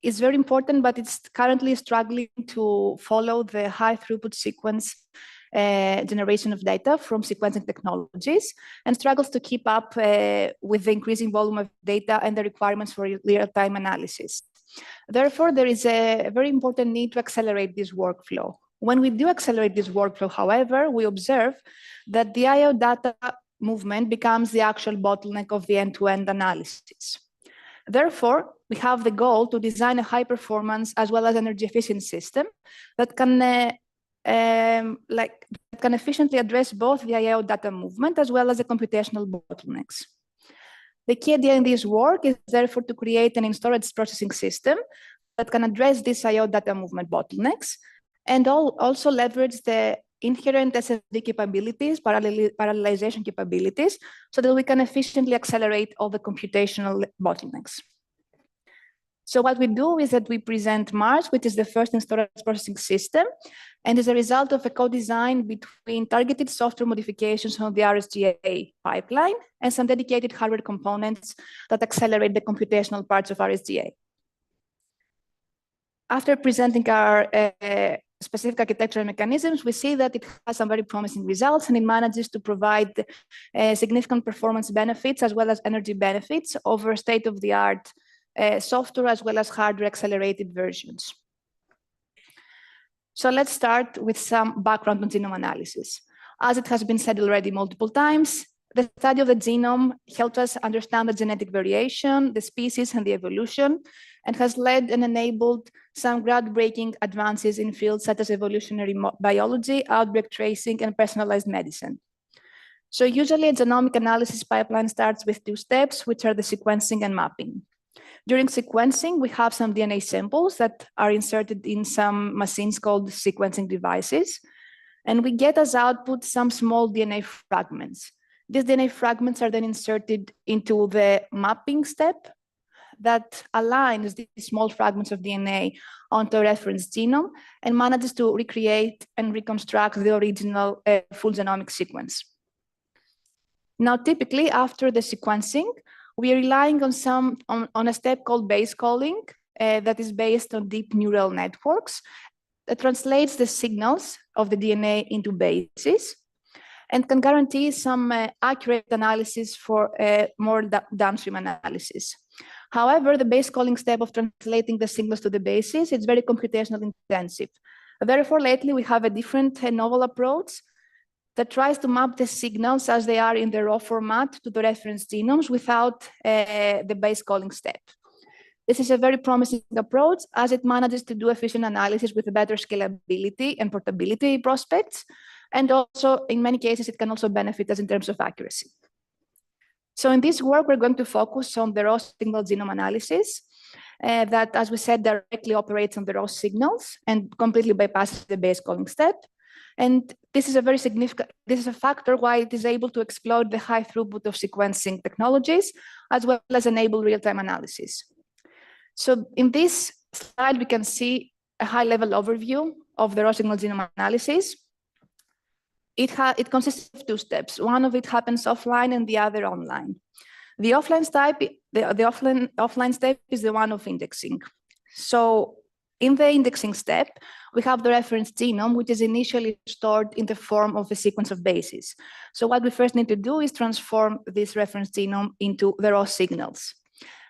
A: is very important, but it's currently struggling to follow the high throughput sequence generation of data from sequencing technologies, and struggles to keep up with the increasing volume of data and the requirements for real-time analysis. Therefore, there is a very important need to accelerate this workflow. When we do accelerate this workflow, however, we observe that the I/O data movement becomes the actual bottleneck of the end-to-end analysis. Therefore, we have the goal to design a high-performance as well as energy-efficient system that can like can efficiently address both the I/O data movement as well as the computational bottlenecks. The key idea in this work is therefore to create an in-storage processing system that can address these I/O data movement bottlenecks and also leverage the inherent SSD capabilities, parallelization capabilities, so that we can efficiently accelerate all the computational bottlenecks. So what we do is that we present Mars, which is the first in-storage processing system, and is a result of a co-design between targeted software modifications on the RSGA pipeline and some dedicated hardware components that accelerate the computational parts of RSGA. After presenting our specific architectural mechanisms, we see that it has some very promising results, and it manages to provide significant performance benefits as well as energy benefits over state-of-the-art software as well as hardware accelerated versions. So let's start with some background on genome analysis. As it has been said already multiple times, the study of the genome helped us understand the genetic variation, the species, and the evolution, and has led and enabled some groundbreaking advances in fields such as evolutionary biology, outbreak tracing, and personalized medicine. So usually a genomic analysis pipeline starts with two steps, which are the sequencing and mapping. During sequencing, we have some DNA samples that are inserted in some machines called sequencing devices, and we get as output some small DNA fragments. These DNA fragments are then inserted into the mapping step that aligns these small fragments of DNA onto a reference genome and manages to recreate and reconstruct the original full genomic sequence. Now, typically after the sequencing, we are relying on a step called base calling that is based on deep neural networks that translates the signals of the DNA into bases and can guarantee some accurate analysis for more downstream analysis. However, the base calling step of translating the signals to the bases is very computational intensive. Therefore, lately we have a different novel approach that tries to map the signals as they are in the raw format to the reference genomes without the base calling step. This is a very promising approach as it manages to do efficient analysis with better scalability and portability prospects. And also, in many cases, it can also benefit us in terms of accuracy. So in this work, we're going to focus on the raw signal genome analysis that, as we said, directly operates on the raw signals and completely bypasses the base calling step. And this is a very significant, this is a factor why it is able to exploit the high throughput of sequencing technologies, as well as enable real-time analysis. So in this slide, we can see a high-level overview of the raw signal genome analysis. It consists of two steps. One of it happens offline and the other online. The offline step is the one of indexing. So in the indexing step, we have the reference genome, which is initially stored in the form of a sequence of bases. So what we first need to do is transform this reference genome into the raw signals.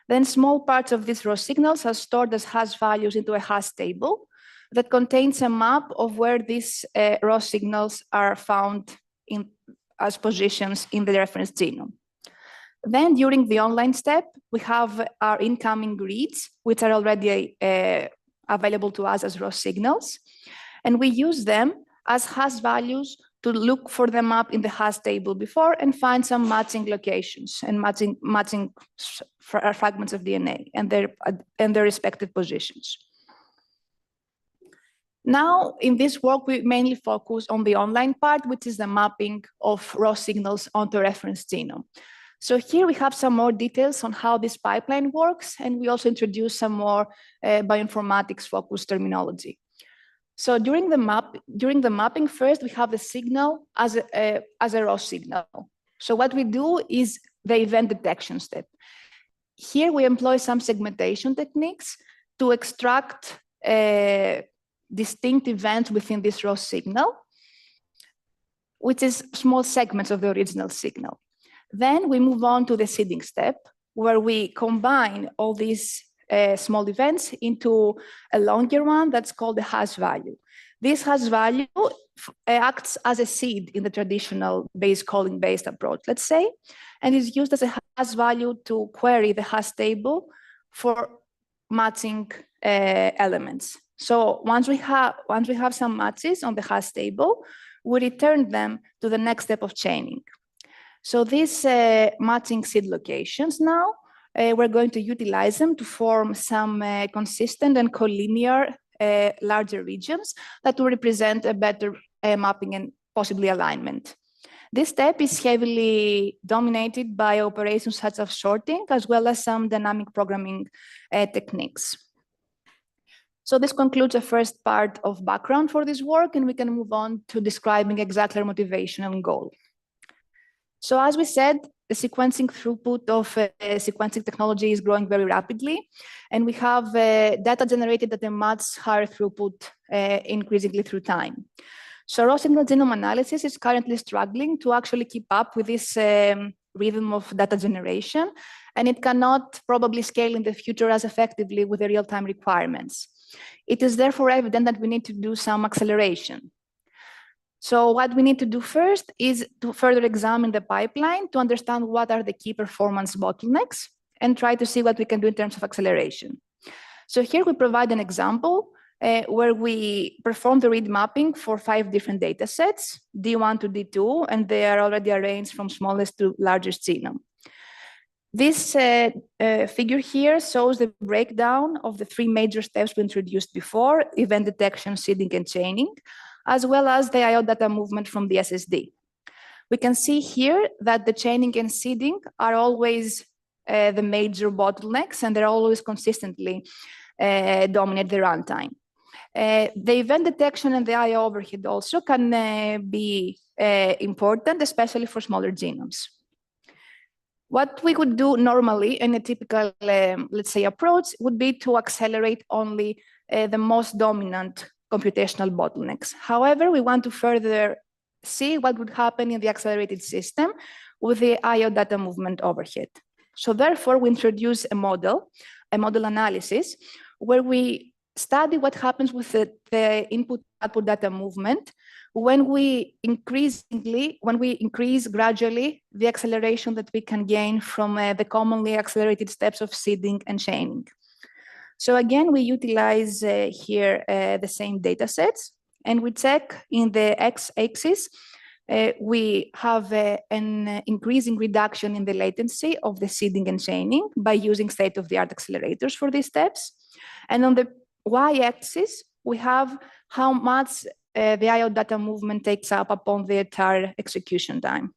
A: Then small parts of these raw signals are stored as hash values into a hash table that contains a map of where these raw signals are found as positions in the reference genome. Then during the online step, we have our incoming reads, which are already available to us as raw signals. And we use them as hash values to look for the map in the hash table before and find some matching locations and matching fragments of DNA and their respective positions. Now, in this work, we mainly focus on the online part, which is the mapping of raw signals onto a reference genome. So here we have some more details on how this pipeline works, and we also introduce some more bioinformatics focused terminology. So during the mapping, first we have the signal as a raw signal. So what we do is the event detection step. Here we employ some segmentation techniques to extract distinct events within this raw signal, which is small segments of the original signal. Then we move on to the seeding step, where we combine all these small events into a longer one that's called the hash value. This hash value acts as a seed in the traditional base calling based approach, let's say, and is used as a hash value to query the hash table for matching elements. So once we have some matches on the hash table, we return them to the next step of chaining. So these matching seed locations now, we're going to utilize them to form some consistent and collinear larger regions that will represent a better mapping and possibly alignment. This step is heavily dominated by operations such as sorting, as well as some dynamic programming techniques. So this concludes the first part of background for this work, and we can move on to describing exactly our motivation and goal. So as we said, the sequencing throughput of sequencing technology is growing very rapidly, and we have data generated at a much higher throughput increasingly through time. So raw signal genome analysis is currently struggling to actually keep up with this rhythm of data generation, and it cannot probably scale in the future as effectively with the real-time requirements. It is therefore evident that we need to do some acceleration. So what we need to do first is to further examine the pipeline to understand what are the key performance bottlenecks and try to see what we can do in terms of acceleration. So here we provide an example where we perform the read mapping for 5 different data sets, D1 to D2, and they are already arranged from smallest to largest genome. This figure here shows the breakdown of the 3 major steps we introduced before: event detection, seeding, and chaining, as well as the I/O data movement from the SSD. We can see here that the chaining and seeding are always the major bottlenecks, and they're always consistently dominate the runtime. The event detection and the I/O overhead also can be important, especially for smaller genomes. What we would do normally in a typical, let's say, approach would be to accelerate only the most dominant computational bottlenecks. However, we want to further see what would happen in the accelerated system with the I/O data movement overhead. So therefore, we introduce a model analysis, where we study what happens with the input-output data movement when we increase gradually the acceleration that we can gain from the commonly accelerated steps of seeding and chaining. So again, we utilize here the same data sets, and we check in the x-axis, we have an increasing reduction in the latency of the seeding and chaining by using state-of-the-art accelerators for these steps. And on the y-axis, we have how much the I/O data movement takes up upon the entire execution time.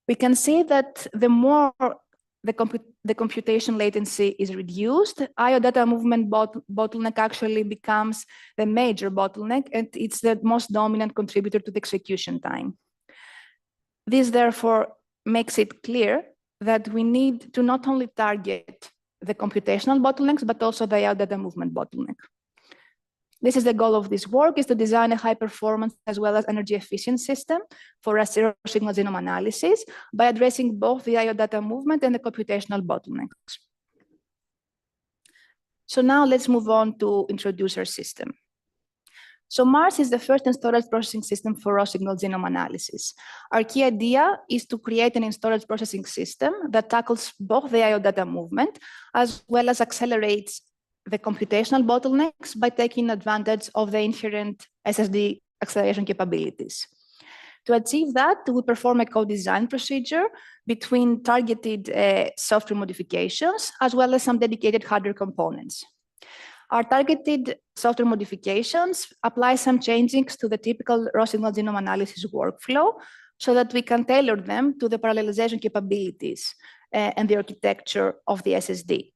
A: We can see that the more the computation latency is reduced, I/O data movement bottleneck actually becomes the major bottleneck, and it's the most dominant contributor to the execution time. This therefore makes it clear that we need to not only target the computational bottlenecks, but also the I/O data movement bottleneck. This is the goal of this work, is to design a high performance as well as energy efficient system for raw signal genome analysis by addressing both the I/O data movement and the computational bottlenecks. So now let's move on to introduce our system. So Mars is the first in-storage processing system for raw signal genome analysis. Our key idea is to create an in-storage processing system that tackles both the I/O data movement as well as accelerates the computational bottlenecks by taking advantage of the inherent SSD acceleration capabilities. To achieve that, we perform a co-design procedure between targeted software modifications as well as some dedicated hardware components. Our targeted software modifications apply some changes to the typical raw signal genome analysis workflow so that we can tailor them to the parallelization capabilities and the architecture of the SSD.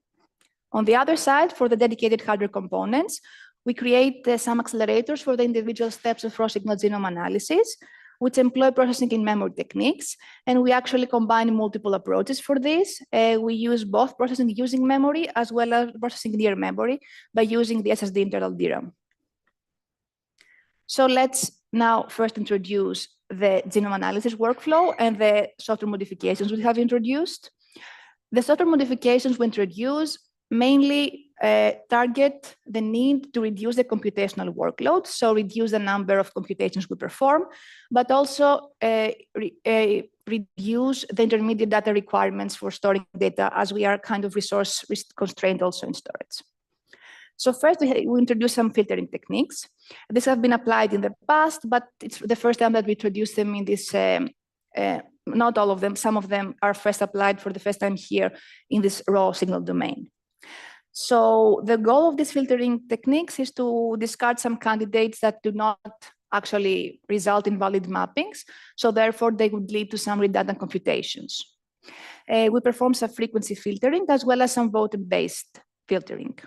A: On the other side, for the dedicated hardware components, we create some accelerators for the individual steps of raw signal genome analysis, which employ processing in memory techniques. And we actually combine multiple approaches for this. We use both processing using memory as well as processing near memory by using the SSD internal DRAM. So let's now first introduce the genome analysis workflow and the software modifications we have introduced. The software modifications we introduce mainly target the need to reduce the computational workload, so reduce the number of computations we perform, but also reduce the intermediate data requirements for storing data, as we are kind of resource constrained also in storage. So first, we introduced some filtering techniques. These have been applied in the past, but it's the first time that we introduced them in this, not all of them, some of them are first applied for the first time here in this raw signal domain. So the goal of these filtering techniques is to discard some candidates that do not actually result in valid mappings. So therefore, they would lead to some redundant computations. We perform some frequency filtering as well as some voter-based filtering.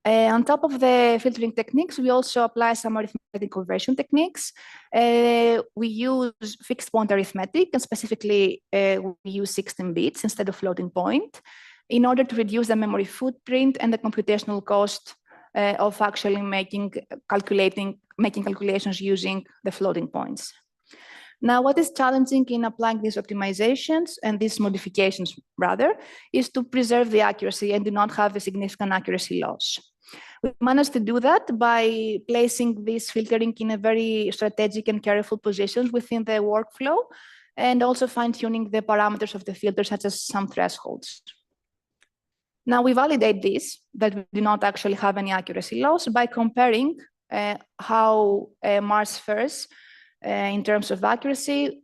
A: On top of the filtering techniques, we also apply some arithmetic conversion techniques. We use fixed point arithmetic, and specifically we use 16 bits instead of floating point in order to reduce the memory footprint and the computational cost of actually making calculations using the floating points. Now, what is challenging in applying these optimizations and these modifications, rather, is to preserve the accuracy and do not have a significant accuracy loss. We managed to do that by placing this filtering in a very strategic and careful positions within the workflow, and also fine-tuning the parameters of the filter, such as some thresholds. Now, we validate this, that we do not actually have any accuracy loss, by comparing how Mars fares in terms of accuracy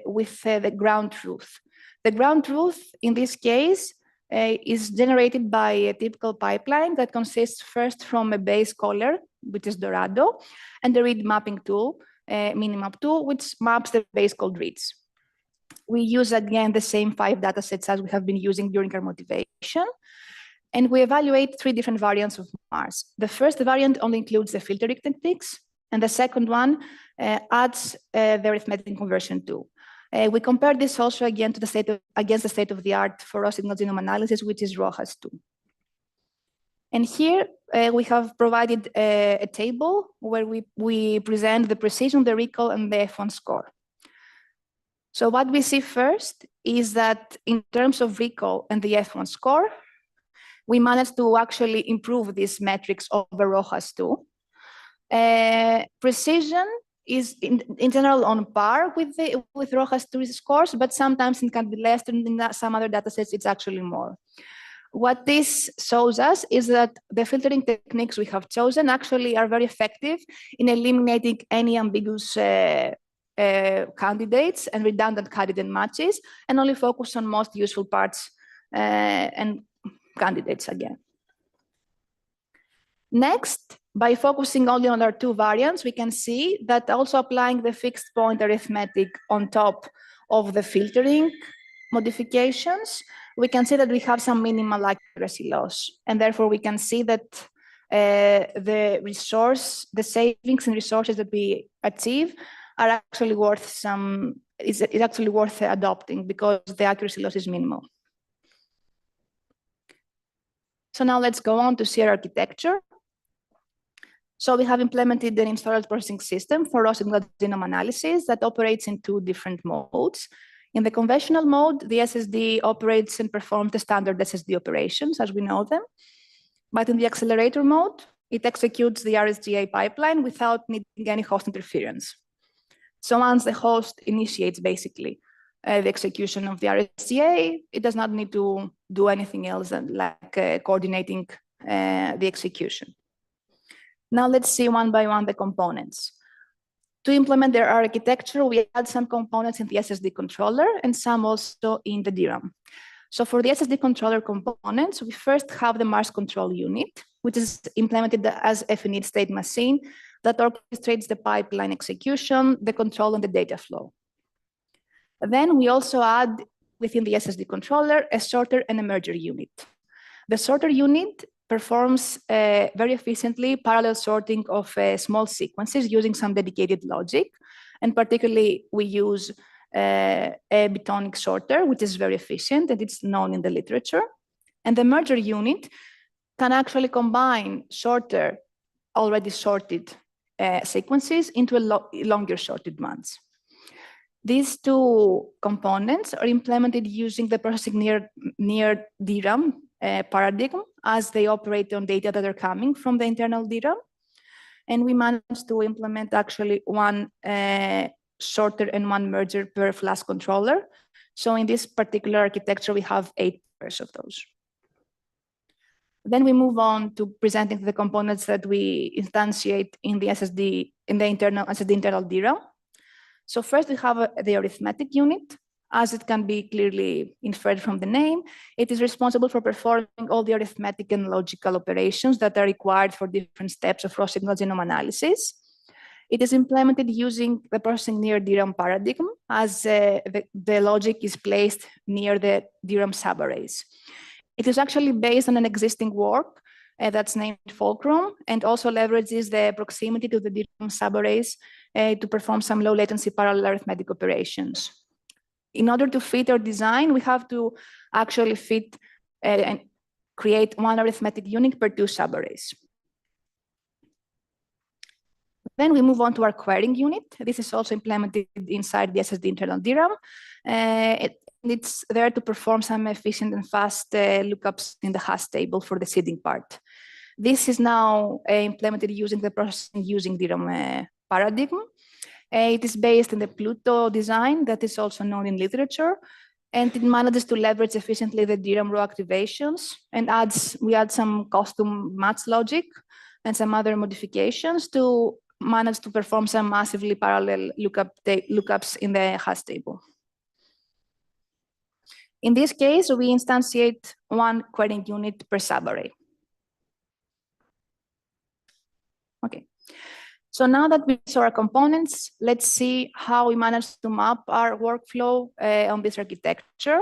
A: with the ground truth. The ground truth, in this case, is generated by a typical pipeline that consists first from a base caller, which is Geraldo, and the read mapping tool, Minimap tool, which maps the base called reads. We use, again, the same 5 datasets as we have been using during our motivation. And we evaluate 3 different variants of Mars. The first variant only includes the filtering techniques, and the second one adds the arithmetic conversion tool. We compare this also again to against the state of the art for raw signal genome analysis, which is RawHash 2. And here we have provided a table where we present the precision, the recall, and the F1 score. So what we see first is that in terms of recall and the F1 score, we managed to actually improve these metrics over RawHash 2. Precision is in general on par with RawHash 2 scores, but sometimes it can be less, and in some other datasets it's actually more. What this shows us is that the filtering techniques we have chosen actually are very effective in eliminating any ambiguous candidates and redundant candidate matches, and only focus on most useful parts and candidates again. Next, by focusing only on our 2 variants, we can see that also applying the fixed point arithmetic on top of the filtering modifications, we can see that we have some minimal accuracy loss. And therefore, we can see that the savings and resources that we achieve are actually worth it's actually worth adopting, because the accuracy loss is minimal. So now let's go on to see our architecture. So we have implemented an installed processing system for raw signal genome analysis that operates in 2 different modes. In the conventional mode, the SSD operates and performs the standard SSD operations as we know them. But in the accelerator mode, it executes the RSGA pipeline without needing any host interference. So once the host initiates basically the execution of the RSGA, it does not need to do anything else than coordinating the execution. Now let's see one by one the components. To implement their architecture, we add some components in the SSD controller and some also in the DRAM. So for the SSD controller components, we first have the Mars control unit, which is implemented as a finite state machine that orchestrates the pipeline execution, the control, and the data flow. Then we also add within the SSD controller a sorter and a merger unit. The sorter unit performs very efficiently parallel sorting of small sequences using some dedicated logic. And particularly, we use a bitonic sorter, which is very efficient, and it's known in the literature. And the merger unit can actually combine shorter, already sorted sequences into longer sorted ones. These 2 components are implemented using the processing near DRAM paradigm, as they operate on data that are coming from the internal DRAM. And we managed to implement actually 1 sorter and 1 merger per flash controller. So in this particular architecture, we have 8 pairs of those. Then we move on to presenting the components that we instantiate in the SSD, in the internal SSD internal DRAM. So first we have the arithmetic unit. As it can be clearly inferred from the name, it is responsible for performing all the arithmetic and logical operations that are required for different steps of raw signal genome analysis. It is implemented using the processing near DRAM paradigm, as the logic is placed near the DRAM subarrays. It is actually based on an existing work that's named Fulcrum, and also leverages the proximity to the DRAM subarrays to perform some low latency parallel arithmetic operations. In order to fit our design, we have to actually fit and create one arithmetic unit per 2 subarrays. Then we move on to our querying unit. This is also implemented inside the SSD internal DRAM. It's there to perform some efficient and fast lookups in the hash table for the seeding part. This is now implemented using the processing using DRAM paradigm. It is based in the Pluto design that is also known in literature, and it manages to leverage efficiently the DRAM row activations, and we add some custom match logic and some other modifications to manage to perform some massively parallel lookups in the hash table. In this case, we instantiate one querying unit per subarray. Okay. So now that we saw our components, let's see how we managed to map our workflow on this architecture.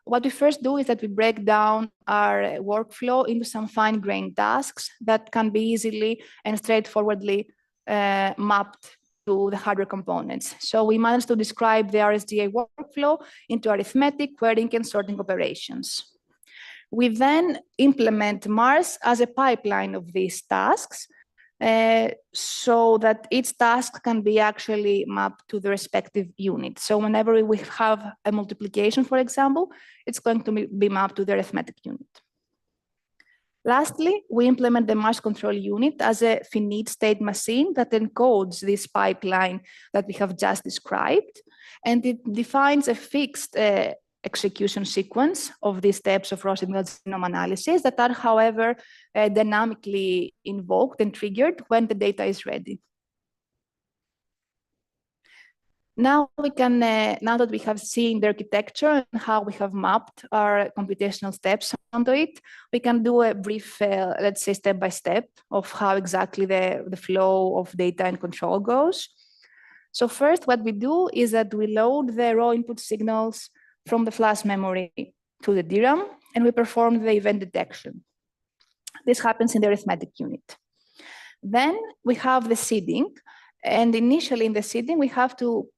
A: What we first do is that we break down our workflow into some fine-grained tasks that can be easily and straightforwardly mapped to the hardware components. So we managed to describe the RSGA workflow into arithmetic, querying, and sorting operations. We then implement Mars as a pipeline of these tasks, so that each task can be actually mapped to the respective unit. So whenever we have a multiplication, for example, it's going to be mapped to the arithmetic unit. Lastly, we implement the Mars control unit as a finite state machine that encodes this pipeline that we have just described, and it defines a fixed execution sequence of these steps of raw signal genome analysis that are, however, dynamically invoked and triggered when the data is ready. Now we can, now that we have seen the architecture and how we have mapped our computational steps onto it, we can do a brief, let's say, step-by-step of how exactly the flow of data and control goes. So first, what we do is that we load the raw input signals from the flash memory to the DRAM, and we perform the event detection. This happens in the arithmetic unit. Then we have the seeding, and initially in the seeding, we have to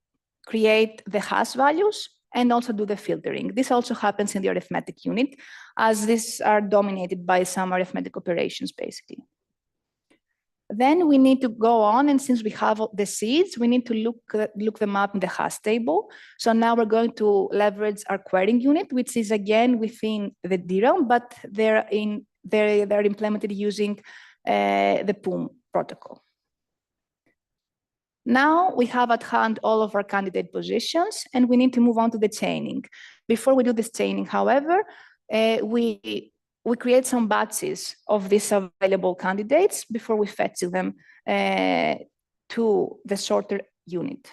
A: create the hash values and also do the filtering. This also happens in the arithmetic unit, as these are dominated by some arithmetic operations, basically. Then we need to go on, and since we have the seeds, we need to look them up in the hash table. So now we're going to leverage our querying unit, which is again within the DRAM, but they're implemented using the POOM protocol. Now we have at hand all of our candidate positions, and we need to move on to the chaining. Before we do this chaining, however, we create some batches of these available candidates before we fetch them to the sorter unit.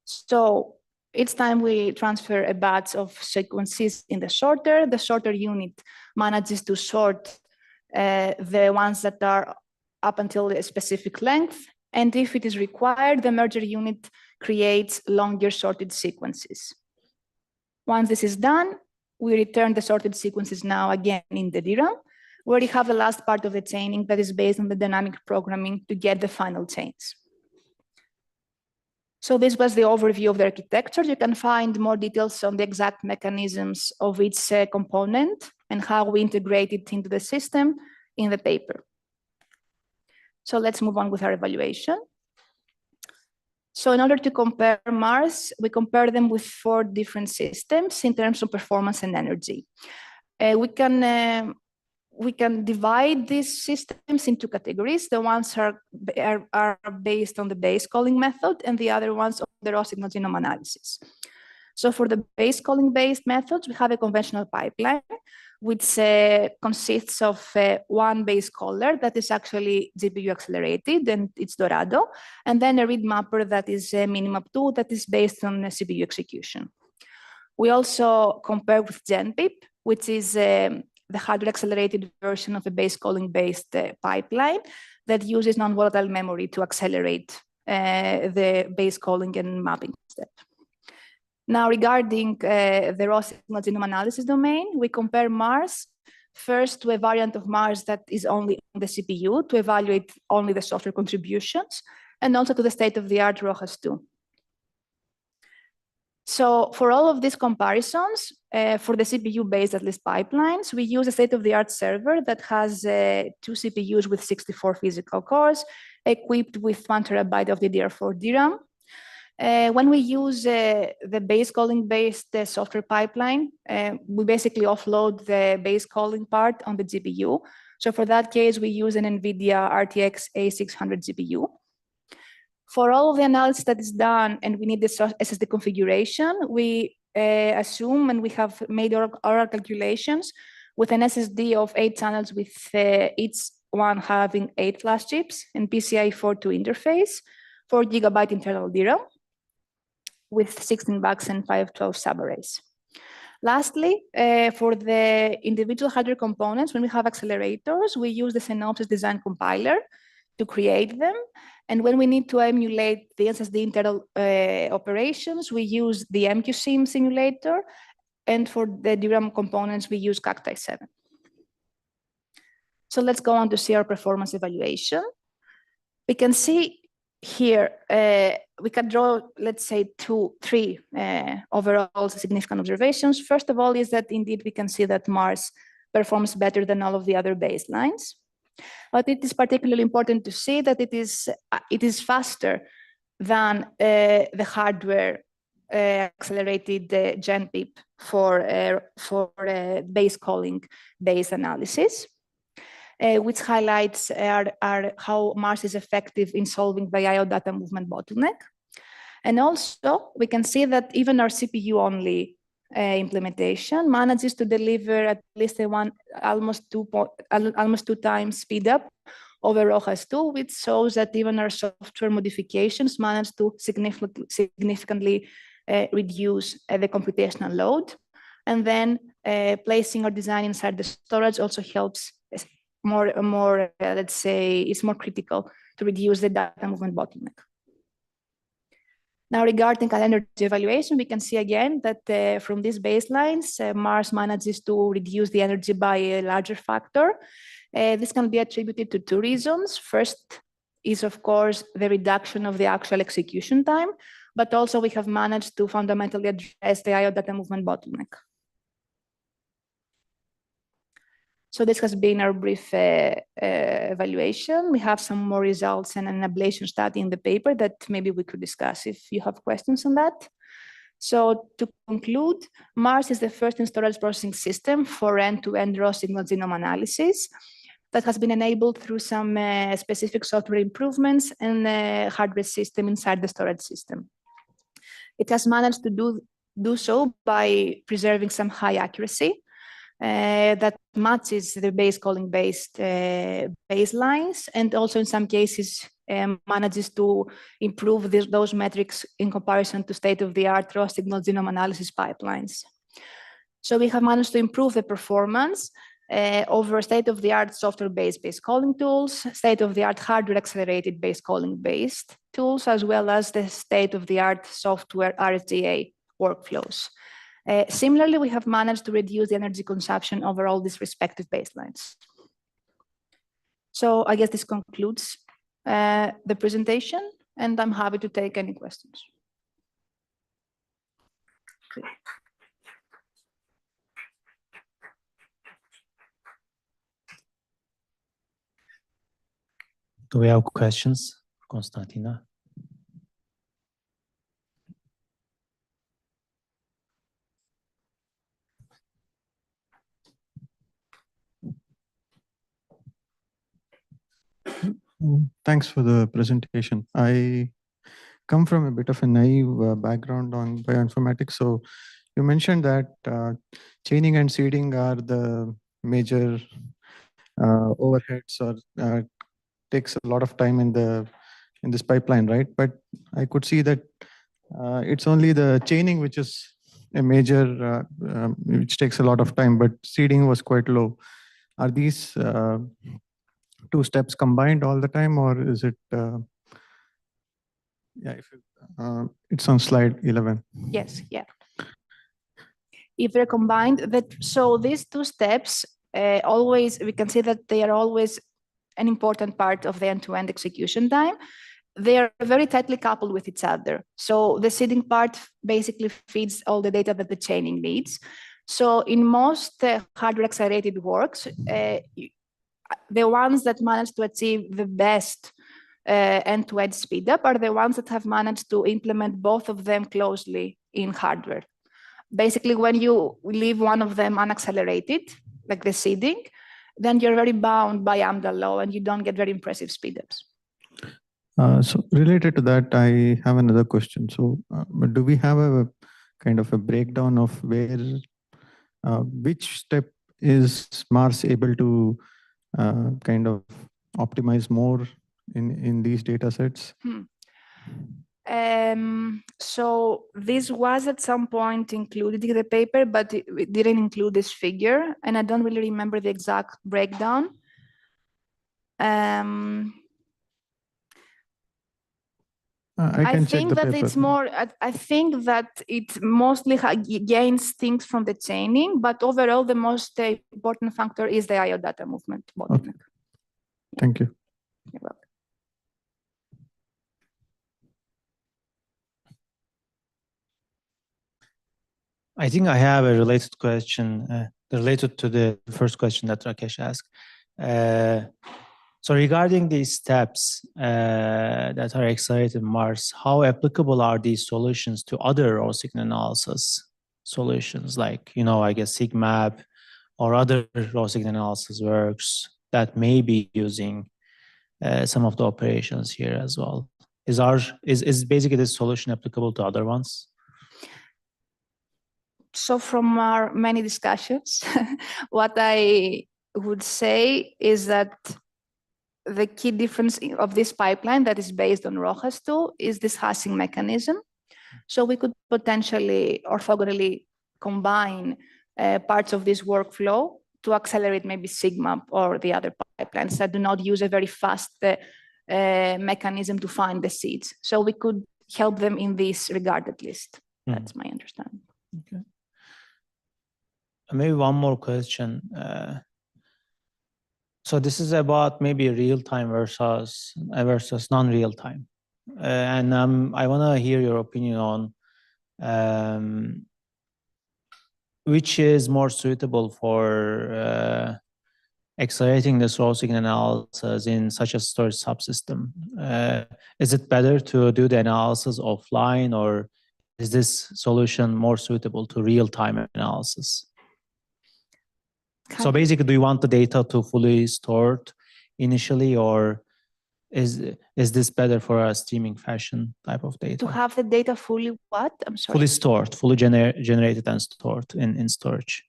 A: So each time we transfer a batch of sequences in the sorter unit manages to sort the ones that are up until a specific length. And if it is required, the merger unit creates longer sorted sequences. Once this is done, we return the sorted sequences now again in the DRAM, where you have the last part of the chaining that is based on the dynamic programming to get the final chains. So this was the overview of the architecture. You can find more details on the exact mechanisms of each component and how we integrate it into the system in the paper. So let's move on with our evaluation. So in order to compare Mars, we compare them with 4 different systems in terms of performance and energy. We can divide these systems into categories. The ones are based on the base calling method, and the other ones on the raw signal genome analysis. So for the base calling based methods, we have a conventional pipeline, which consists of one base caller that is actually GPU accelerated, and it's Dorado, and then a read mapper that is Minimap2 that is based on CPU execution. We also compare with GenPip, which is the hardware accelerated version of a base calling based pipeline that uses non-volatile memory to accelerate the base calling and mapping step. Now, regarding the raw signal genome analysis domain, we compare Mars first to a variant of Mars that is only on the CPU to evaluate only the software contributions, and also to the state-of-the-art RawHash 2. So for all of these comparisons, for the CPU-based at least pipelines, we use a state-of-the-art server that has 2 CPUs with 64 physical cores, equipped with 1 terabyte of DDR4 DRAM. When we use the base calling based software pipeline, we basically offload the base calling part on the GPU. So for that case, we use an NVIDIA RTX A600 GPU. For all of the analysis that is done and we need the SSD configuration, we assume, and we have made our calculations with an SSD of 8 channels with each one having 8 flash chips and PCIe 4.2 interface, 4 GB internal DRAM, with 16 bucks and 512 subarrays. Lastly, for the individual hardware components, when we have accelerators, we use the Synopsys design compiler to create them. And when we need to emulate the SSD internal operations, we use the MQSIM simulator. And for the DRAM components, we use Cacti 7. So let's go on to see our performance evaluation. We can see here, we can draw, let's say, 3 overall significant observations. First of all is that indeed we can see that Mars performs better than all of the other baselines. But it is particularly important to see that it is faster than the hardware accelerated GenPip for base calling based analysis. Which highlights how Mars is effective in solving the I/O data movement bottleneck. And also, we can see that even our CPU-only implementation manages to deliver at least almost 2 times speed up over RawHash 2, which shows that even our software modifications manage to significantly reduce the computational load. And then placing our design inside the storage also helps more, let's say, it's more critical to reduce the data movement bottleneck. Now, regarding energy evaluation, we can see again that from these baselines, Mars manages to reduce the energy by a larger factor. This can be attributed to 2 reasons. First is, of course, the reduction of the actual execution time, but also we have managed to fundamentally address the I/O data movement bottleneck. So this has been our brief evaluation. We have some more results and an ablation study in the paper that maybe we could discuss if you have questions on that. So to conclude, Mars is the first in storage processing system for end-to-end raw signal genome analysis that has been enabled through some specific software improvements and hardware system inside the storage system. It has managed to do so by preserving some high accuracy that matches the base calling based baselines, and also in some cases manages to improve those metrics in comparison to state-of-the-art raw signal genome analysis pipelines. So we have managed to improve the performance over state-of-the-art software-based base calling tools, state-of-the-art hardware accelerated base calling based tools, as well as the state-of-the-art software RSGA workflows. Similarly, we have managed to reduce the energy consumption over all these respective baselines. So I guess this concludes the presentation, and I'm happy to take any questions. Okay.
B: Do we have questions, Konstantina?
H: Thanks for the presentation. I come from a bit of a naive background on bioinformatics. So you mentioned that chaining and seeding are the major overheads or takes a lot of time in this pipeline, right? But I could see that it's only the chaining which is a major, which takes a lot of time, but seeding was quite low. Are these two steps combined all the time, or is it? Yeah, if it's on slide 11.
A: Yes, yeah. If they're combined, so these two steps always, we can see that they are always an important part of the end-to-end execution time. They are very tightly coupled with each other. So the seeding part basically feeds all the data that the chaining needs. So in most hardware accelerated works, the ones that manage to achieve the best end-to-end speedup are the ones that have managed to implement both of them closely in hardware. Basically, when you leave one of them unaccelerated, like the seeding, then you're very bound by AMDA law and you don't get very impressive speedups.
H: So related to that, I have another question. So do we have a kind of a breakdown of where, which step is Mars able to kind of optimize more in these data sets?
A: So this was at some point included in the paper, but it didn't include this figure, and I don't really remember the exact breakdown. I think that it's more, I think that it mostly gains things from the chaining, but overall the most important factor is the IO data movement bottleneck.
H: Okay. Thank you.
A: You're welcome.
B: I think I have a related question related to the first question that Rakesh asked. So regarding these steps that are accelerated in Mars, how applicable are these solutions to other raw signal analysis solutions, like, I guess SIGMAP or other raw signal analysis works that may be using some of the operations here as well? Is basically this solution applicable to other ones?
A: So from our many discussions, what I would say is that the key difference of this pipeline that is based on RawHash 2 is this hashing mechanism. So we could potentially orthogonally combine parts of this workflow to accelerate maybe SIGMAP or the other pipelines that do not use a very fast mechanism to find the seeds. So we could help them in this regard at least. That's my understanding.
B: Okay. Maybe one more question. So this is about maybe real-time versus non-real-time. And I want to hear your opinion on which is more suitable for accelerating this raw signal analysis in such a storage subsystem. Is it better to do the analysis offline, or is this solution more suitable to real-time analysis? So basically, do you want the data to fully stored initially, or is this better for a streaming fashion type of data?
A: To have the data fully what? I'm sorry.
B: Fully stored, fully generated and stored in storage.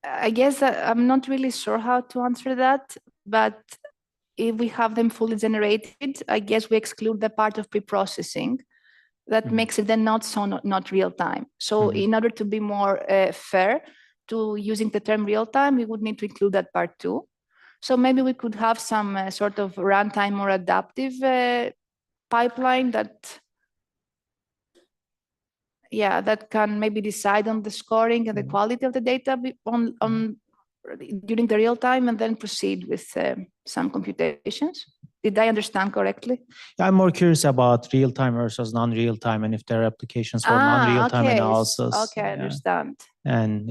A: I guess that I'm not really sure how to answer that, but if we have them fully generated, I guess we exclude the part of pre-processing. That makes it then not real time. So in order to be more fair to using the term real time, we would need to include that part too. So maybe we could have some sort of runtime or adaptive pipeline that, that can maybe decide on the scoring and the quality of the data during the real time, and then proceed with some computations. Did I understand correctly?
B: I'm more curious about real-time versus non-real-time, and if there are applications for non-real-time analysis.
A: Okay, I understand.
B: And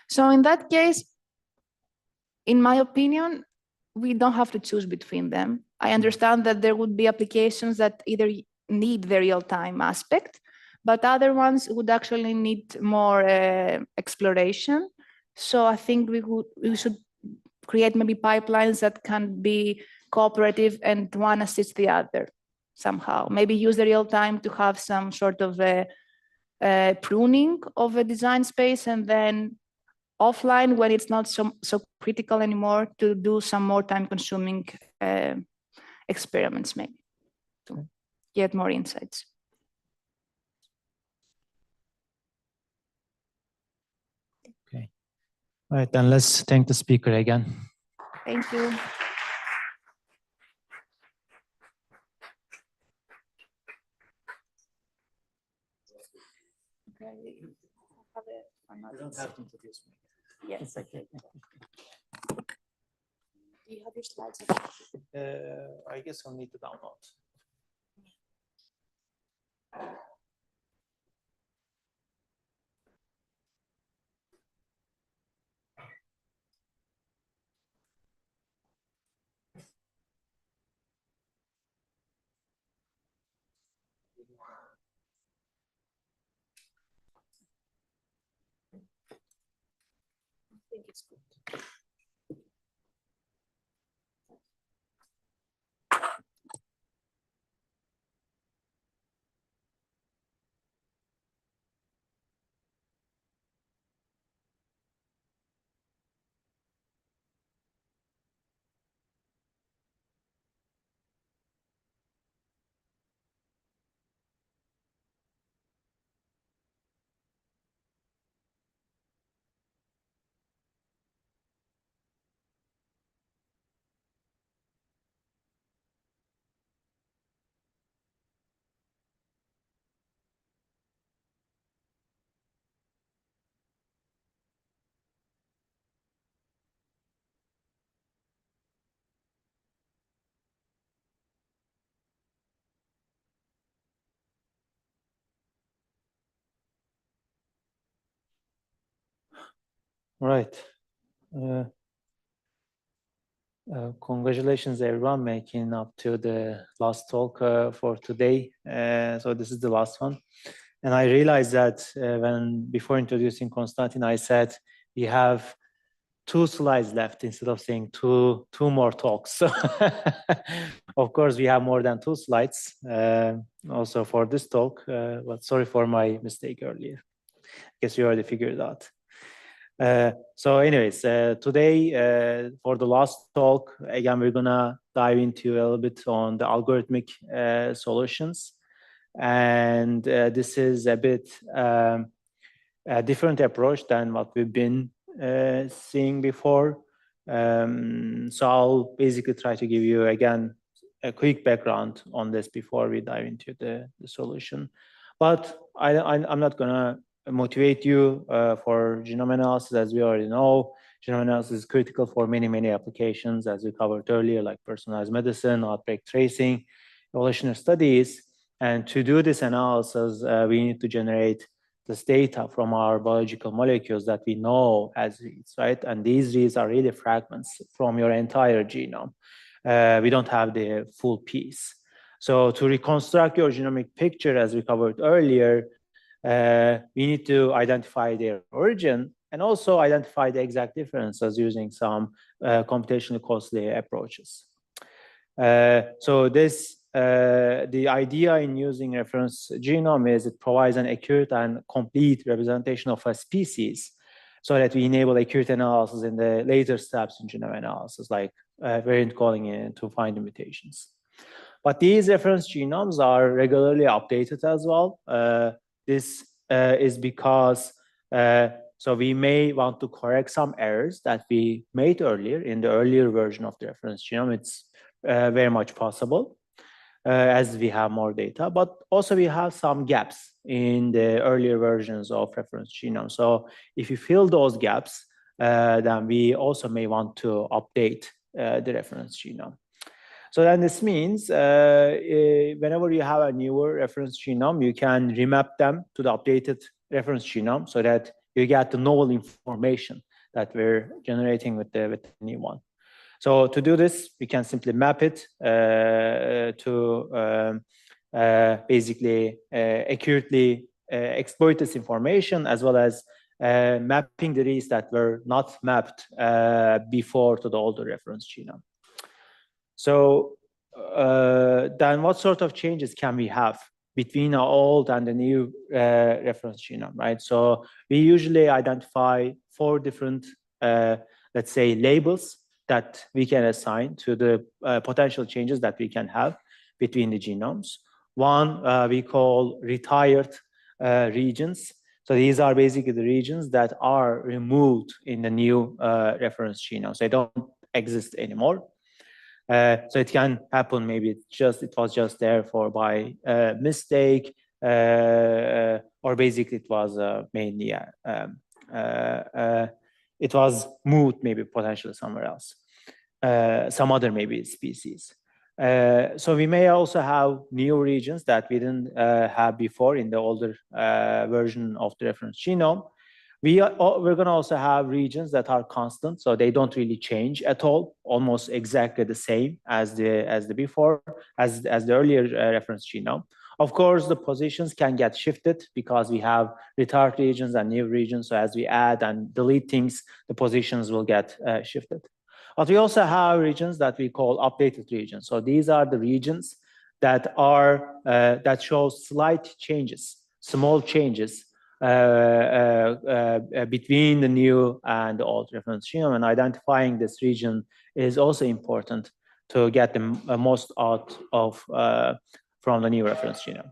A: So in that case, in my opinion, we don't have to choose between them. I understand that there would be applications that either need the real-time aspect, but other ones would actually need more exploration. So I think we should create maybe pipelines that can be cooperative and one assists the other somehow. Maybe use the real time to have some sort of a pruning of a design space, and then offline when it's not so critical anymore to do some more time-consuming experiments, maybe to get more insights.
B: Okay. All right, then let's thank the speaker again.
A: Thank you. Okay. You don't have to introduce me. Yes, okay. Do you have your slides?
B: I guess I'll need to download.
A: I think it's good.
B: Right. Congratulations, everyone, making up to the last talk for today. So this is the last one. And I realized that before introducing Konstantina, I said we have 2 slides left instead of saying two more talks. So of course, we have more than 2 slides also for this talk, but sorry for my mistake earlier. I guess you already figured it out. So anyways, today for the last talk, again, we're gonna dive into a little bit on the algorithmic solutions. And this is a bit a different approach than what we've been seeing before. So I'll basically try to give you, again, a quick background on this before we dive into the solution. But I'm not gonna motivate you for genome analysis. As we already know, genome analysis is critical for many applications, as we covered earlier, like personalized medicine, outbreak tracing, evolutionary studies. And to do this analysis, we need to generate this data from our biological molecules that we know as reads, right? And these reads are really fragments from your entire genome. We don't have the full piece. So to reconstruct your genomic picture, as we covered earlier, we need to identify their origin and also identify the exact differences using some computationally costly approaches. So the idea in using reference genome is it provides an accurate and complete representation of a species so that we enable accurate analysis in the later steps in genome analysis, like variant calling in to find the mutations. But these reference genomes are regularly updated as well. This is because so we may want to correct some errors that we made earlier in the earlier version of the reference genome. It's very much possible as we have more data, but also we have some gaps in the earlier versions of reference genome. So if you fill those gaps, then we also may want to update the reference genome. So then this means whenever you have a newer reference genome, you can remap them to the updated reference genome so that you get the novel information that we're generating with the new one. So to do this, we can simply map it to basically accurately exploit this information, as well as mapping the reads that were not mapped before to the older reference genome. So then what sort of changes can we have between the old and the new reference genome, right? So we usually identify 4 different, let's say, labels that we can assign to the potential changes that we can have between the genomes. One we call retired regions. So these are basically the regions that are removed in the new reference genome. So they don't exist anymore. So it can happen, maybe it was just there by mistake, or basically it was mainly it was moved maybe potentially somewhere else, some other maybe species. So we may also have new regions that we didn't have before in the older version of the reference genome. We're going to also have regions that are constant, so they don't really change at all, almost exactly the same as the earlier reference genome. Of course, the positions can get shifted because we have retired regions and new regions. So as we add and delete things, the positions will get shifted. But we also have regions that we call updated regions. So these are the regions that that show slight changes, small changes between the new and the old reference genome, and identifying this region is also important to get the most out of from the new reference genome.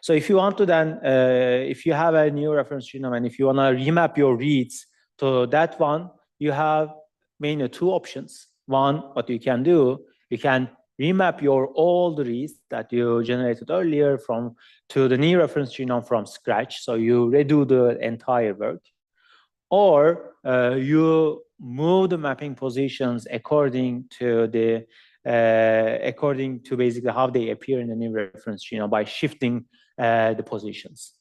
B: So if you want to then, if you have a new reference genome and if you want to remap your reads to that one, you have mainly 2 options. One, what you can do, you can remap your old reads that you generated earlier to the new reference genome from scratch. So you redo the entire work, or you move the mapping positions according to basically how they appear in the new reference genome by shifting the positions.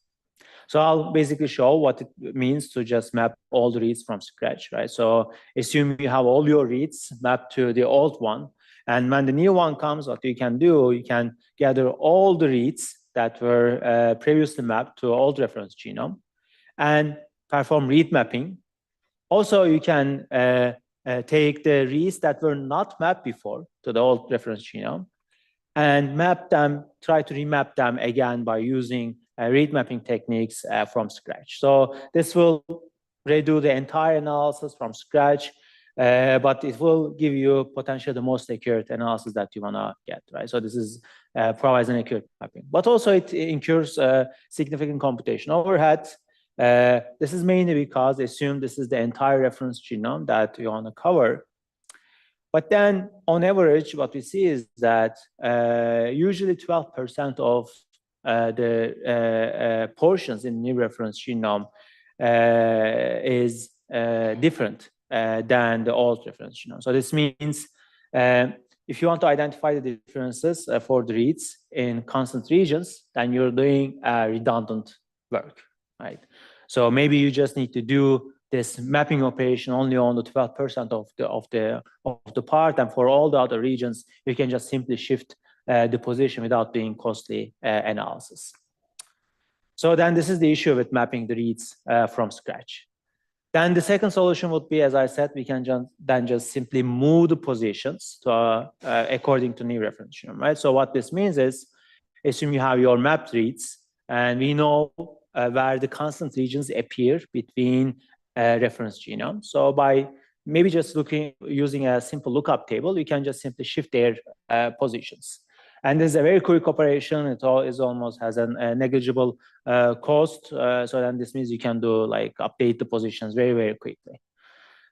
B: So I'll basically show what it means to just map all the reads from scratch, right? So assume you have all your reads mapped to the old one. And when the new one comes, what you can do, you can gather all the reads that were previously mapped to old reference genome and perform read mapping. Also, you can take the reads that were not mapped before to the old reference genome and map them, try to remap them again by using read mapping techniques from scratch. So this will redo the entire analysis from scratch, but it will give you potentially the most accurate analysis that you want to get, right? So this is provides an accurate mapping, but also it incurs significant computation overhead. This is mainly because assume this is the entire reference genome that you want to cover. But then on average, what we see is that usually 12% of the portions in new reference genome is different than the old reference genome. So this means if you want to identify the differences for the reads in constant regions, then you're doing redundant work, right? So maybe you just need to do this mapping operation only on the 12% of the part, and for all the other regions, you can just simply shift the position without doing costly analysis. So then this is the issue with mapping the reads from scratch. Then the second solution would be, as I said, we can just simply move the positions to, according to new reference genome, right? So what this means is, assume you have your mapped reads, and we know where the constant regions appear between reference genome. So by maybe just using a simple lookup table, you can just simply shift their positions. And this is a very quick operation. It almost has a negligible cost. So then this means you can do like update the positions very, very quickly.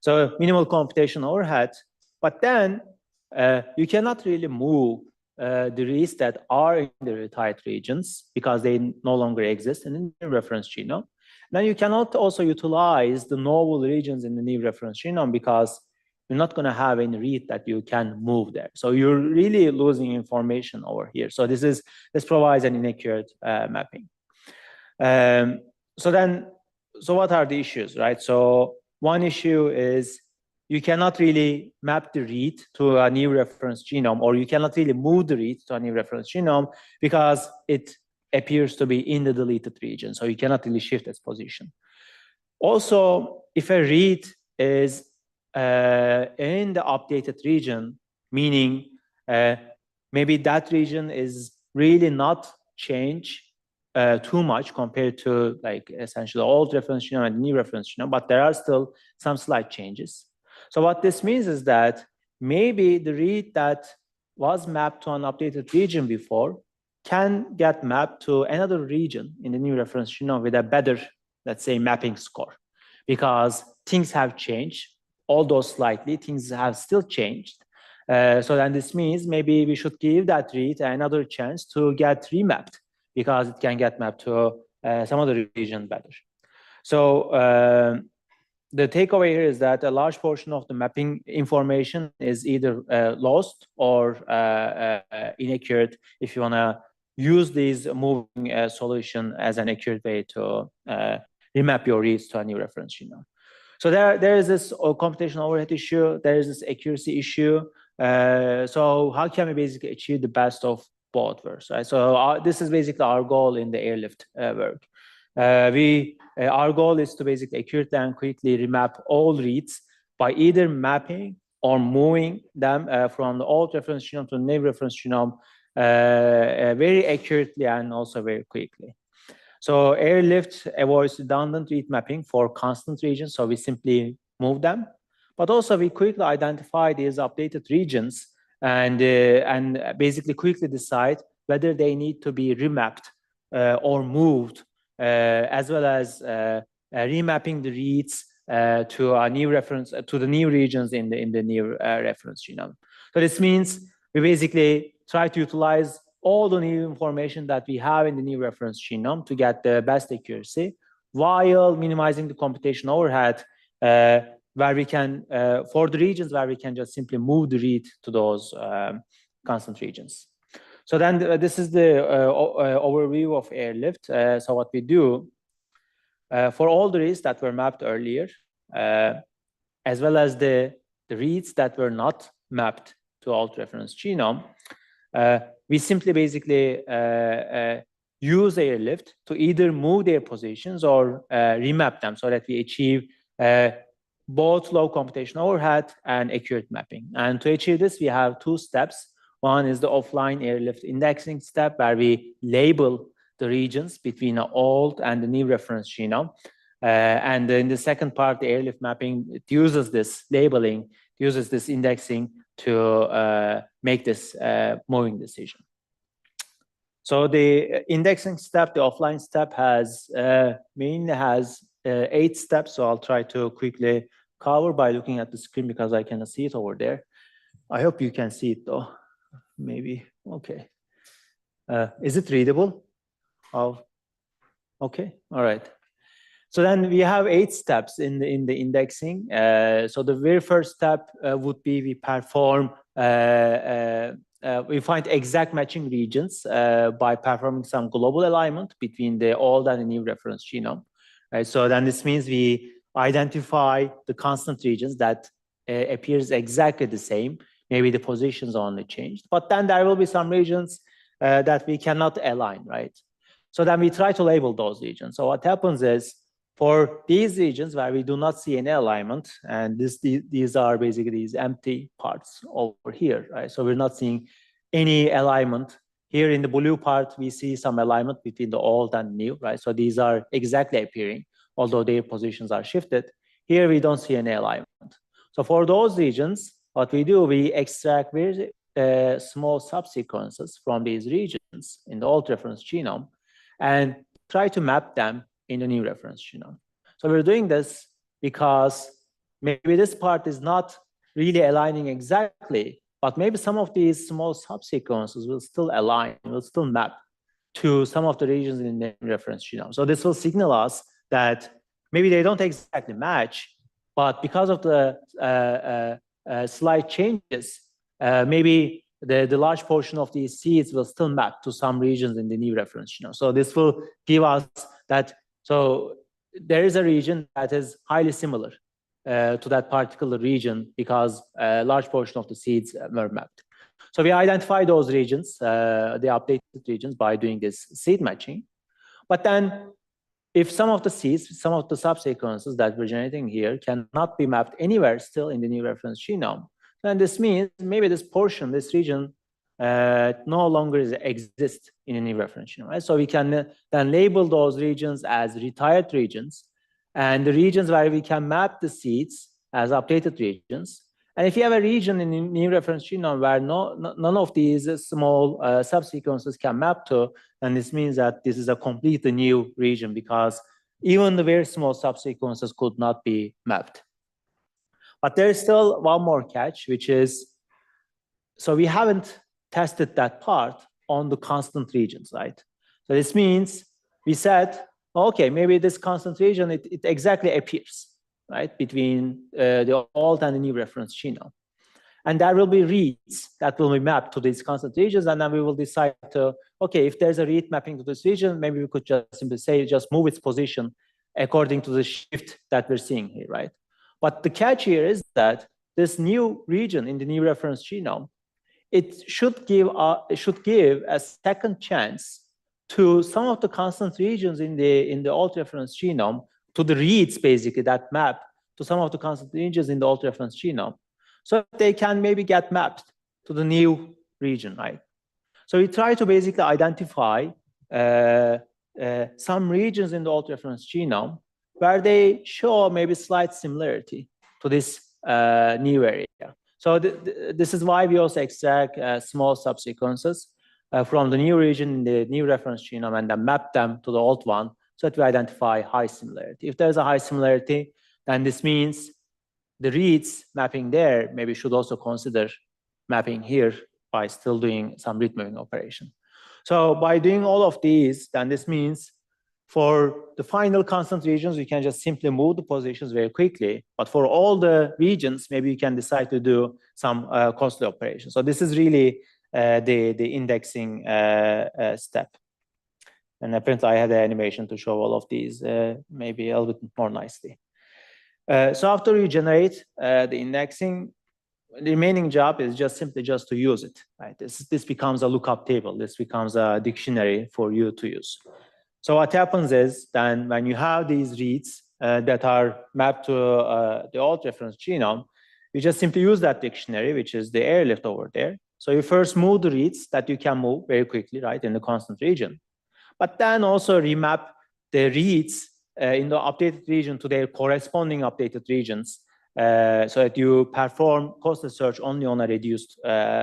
B: So minimal computation overhead, but then you cannot really move the reads that are in the retired regions because they no longer exist in the reference genome. Then you cannot also utilize the novel regions in the new reference genome because you're not going to have any read that you can move there. So you're really losing information over here. So this provides an inaccurate mapping. So what are the issues, right? So one issue is you cannot really map the read to a new reference genome, or you cannot really move the read to a new reference genome because it appears to be in the deleted region. So you cannot really shift its position. Also, if a read is in the updated region, meaning maybe that region is really not changed too much compared to like essentially old reference genome and new reference genome, but there are still some slight changes. So what this means is that maybe the read that was mapped to an updated region before can get mapped to another region in the new reference genome with a better, let's say, mapping score, because things have changed, although slightly, things have still changed. So then this means maybe we should give that read another chance to get remapped, because it can get mapped to some other region better. So the takeaway here is that a large portion of the mapping information is either lost or inaccurate if you want to use these moving solution as an accurate way to remap your reads to a new reference genome. So there is this computational overhead issue, there is this accuracy issue. So how can we basically achieve the best of both worlds, right? So this is basically our goal in the airlift work. Our goal is to basically accurately and quickly remap all reads by either mapping or moving them from the old reference genome to the new reference genome very accurately and also very quickly. So airlift avoids redundant read mapping for constant regions, so we simply move them. But also we quickly identify these updated regions and basically quickly decide whether they need to be remapped or moved, as well as remapping the reads to a new reference to the new regions in the new reference genome. So this means we basically try to utilize all the new information that we have in the new reference genome to get the best accuracy, while minimizing the computational overhead where we can, for the regions where we can just simply move the read to those constant regions. So then this is the overview of airlift. So what we do for all the reads that were mapped earlier, as well as the reads that were not mapped to old reference genome, we simply basically use airlift to either move their positions or remap them so that we achieve both low computational overhead and accurate mapping. And to achieve this, we have two steps. One is the offline airlift indexing step, where we label the regions between the old and the new reference genome. And in the second part, the airlift mapping, it uses this labeling, uses this indexing to make this moving decision. So the indexing step, the offline step, has mainly has 8 steps. So I'll try to quickly cover by looking at the screen because I cannot see it over there. I hope you can see it though. Maybe, okay. Is it readable? Oh, okay, all right. So then we have 8 steps in the indexing. So the very first step would be we perform, we find exact matching regions by performing some global alignment between the old and the new reference genome. Right? So then this means we identify the constant regions that appears exactly the same. Maybe the positions only changed, but then there will be some regions that we cannot align, right? So then we try to label those regions. So what happens is, for these regions where we do not see any alignment, and these are basically these empty parts over here, right? So we're not seeing any alignment. Here in the blue part, we see some alignment between the old and new, right? So these are exactly appearing, although their positions are shifted. Here we don't see any alignment. So for those regions, what we do, we extract very small subsequences from these regions in the old reference genome and try to map them in the new reference genome. So we're doing this because maybe this part is not really aligning exactly, but maybe some of these small subsequences will still align, will still map to some of the regions in the reference genome. So this will signal us that maybe they don't exactly match, but because of the slight changes, maybe the large portion of these seeds will still map to some regions in the new reference genome. So this will give us that, so there is a region that is highly similar to that particular region because a large portion of the seeds were mapped. So we identify those regions, the updated regions, by doing this seed matching. But then if some of the seeds, some of the subsequences that we're generating here cannot be mapped anywhere still in the new reference genome, then this means maybe this portion, this region, no longer exists in a new reference genome, right? So we can then label those regions as retired regions, and the regions where we can map the seeds as updated regions. And if you have a region in the new reference genome where none of these small subsequences can map to, then this means that this is a completely new region, because even the very small subsequences could not be mapped. But there is still one more catch, which is, so we haven't tested that part on the constant regions, right? So this means we said, okay, maybe this constant region, it exactly appears, right, between the old and the new reference genome. And there will be reads that will be mapped to these constant regions, and then we will decide to, okay, if there's a read mapping to this region, maybe we could just simply say, just move its position according to the shift that we're seeing here, right? But the catch here is that this new region in the new reference genome, it should give a second chance to some of the constant regions in the old reference genome, to the reads basically that map to some of the constant regions in the old reference genome, so they can maybe get mapped to the new region, right? So we try to basically identify some regions in the old reference genome where they show maybe slight similarity to this new area. So this is why we also extract small subsequences from the new region in the new reference genome and then map them to the old one, so that we identify high similarity. If there's a high similarity, then this means the reads mapping there maybe should also consider mapping here by still doing some read mapping operation. So by doing all of these, then this means for the final constant regions, we can just simply move the positions very quickly. But for all the regions, maybe you can decide to do some costly operations. So this is really the indexing step. And apparently I had an animation to show all of these maybe a little bit more nicely. So after you generate the indexing, the remaining job is just simply just to use it, right? This becomes a lookup table. This becomes a dictionary for you to use. So what happens is then when you have these reads that are mapped to the old reference genome, you just simply use that dictionary, which is the airlift over there. So you first move the reads that you can move very quickly, right, in the constant region. But then also remap the reads in the updated region to their corresponding updated regions, so that you perform costless search only on a reduced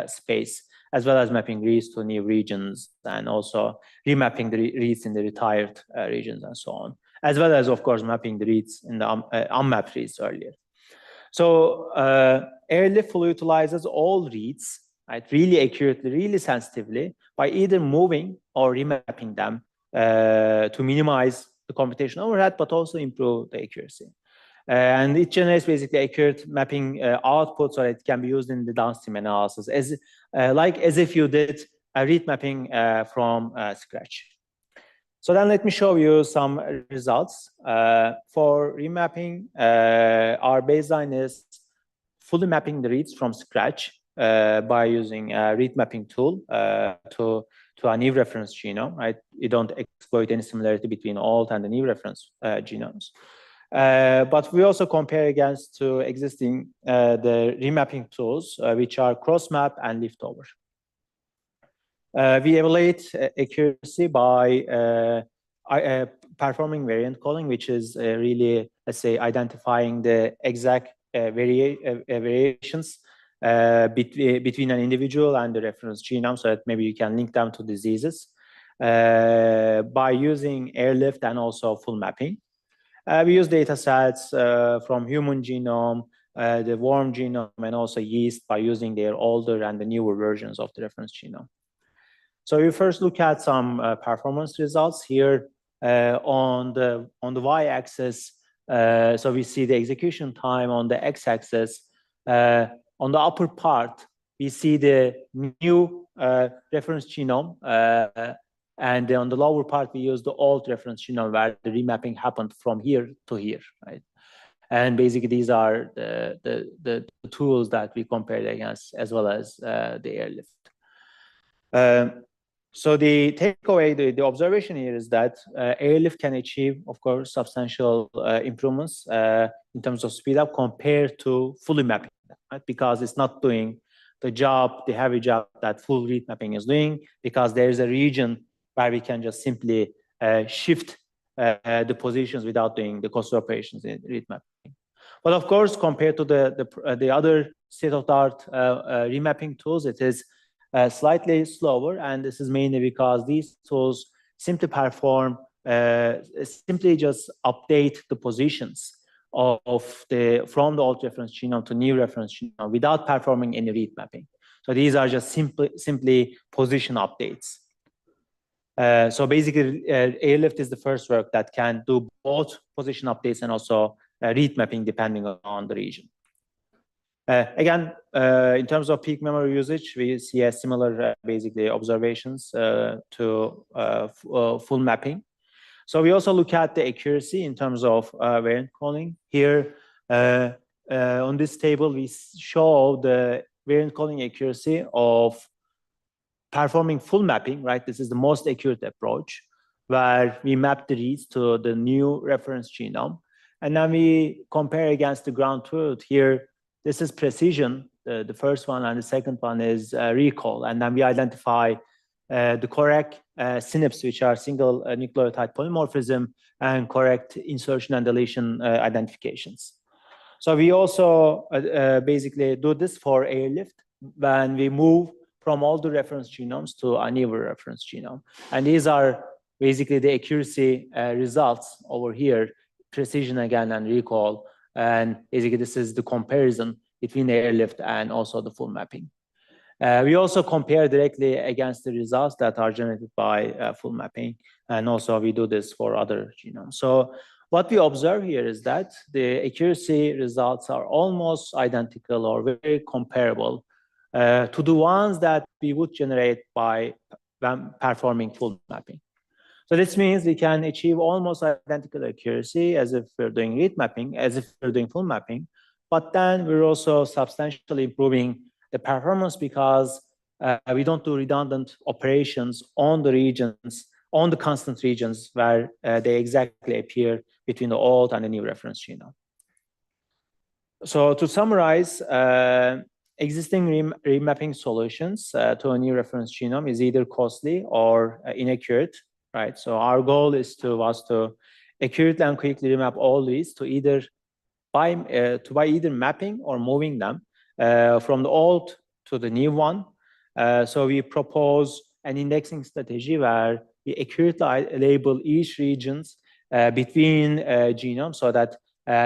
B: space, as well as mapping reads to new regions, and also remapping the reads in the retired regions and so on, as well as, of course, mapping the reads in the unmapped reads earlier. So airlift flow utilizes all reads, right, really accurately, really sensitively, by either moving or remapping them to minimize the computational overhead, but also improve the accuracy. And it generates basically accurate mapping output, so it can be used in the downstream analysis as if you did a read mapping from scratch. So then let me show you some results. For remapping, our baseline is fully mapping the reads from scratch by using a read mapping tool to a new reference genome, right? You don't exploit any similarity between old and the new reference genomes. But we also compare against to existing the remapping tools, which are cross-map and liftover. We evaluate accuracy by performing variant calling, which is really, let's say, identifying the exact variations between an individual and the reference genome, so that maybe you can link them to diseases by using airlift and also full mapping. We use data sets from human genome, the worm genome, and also yeast by using their older and the newer versions of the reference genome. So we first look at some performance results here on the y-axis. So we see the execution time. On the x-axis, on the upper part, we see the new reference genome. And on the lower part, we use the old reference genome where the remapping happened from here to here, right? And basically, these are the tools that we compared against, as well as the airlift. So the takeaway, the observation here is that airlift can achieve, of course, substantial improvements in terms of speed up compared to fully mapping, right? Because it's not doing the job, the heavy job that full read mapping is doing, because there is a region where we can just simply shift the positions without doing the cost operations in read mapping. But of course, compared to the other state-of-the-art remapping tools, it is slightly slower, and this is mainly because these tools simply perform, simply just update the positions from the old reference genome to new reference genome without performing any read mapping. So these are just simply position updates. So basically, airlift is the first work that can do both position updates and also read mapping depending on the region. Again, in terms of peak memory usage, we see a similar basically observations to full mapping. So we also look at the accuracy in terms of variant calling. Here on this table, we show the variant calling accuracy of performing full mapping, right? This is the most accurate approach, where we map the reads to the new reference genome. And then we compare against the ground truth. Here, this is precision, the first one, and the second one is recall. And then we identify the correct synapse, which are single nucleotide polymorphism, and correct insertion and deletion identifications. So we also basically do this for airlift when we move from all the reference genomes to a newer reference genome. And these are basically the accuracy results over here, precision again and recall. And basically this is the comparison between the airlift and also the full mapping. We also compare directly against the results that are generated by full mapping. And also we do this for other genomes. So what we observe here is that the accuracy results are almost identical or very comparable to the ones that we would generate by performing full mapping. So this means we can achieve almost identical accuracy as if we're doing read mapping, as if we're doing full mapping, but then we're also substantially improving the performance because we don't do redundant operations on the regions, on the constant regions where they exactly appear between the old and the new reference genome. So to summarize, existing remapping solutions to a new reference genome is either costly or inaccurate. Right, so our goal is was to accurately and quickly remap all these to either by either mapping or moving them from the old to the new one. So we propose an indexing strategy where we accurately label each regions between genomes so that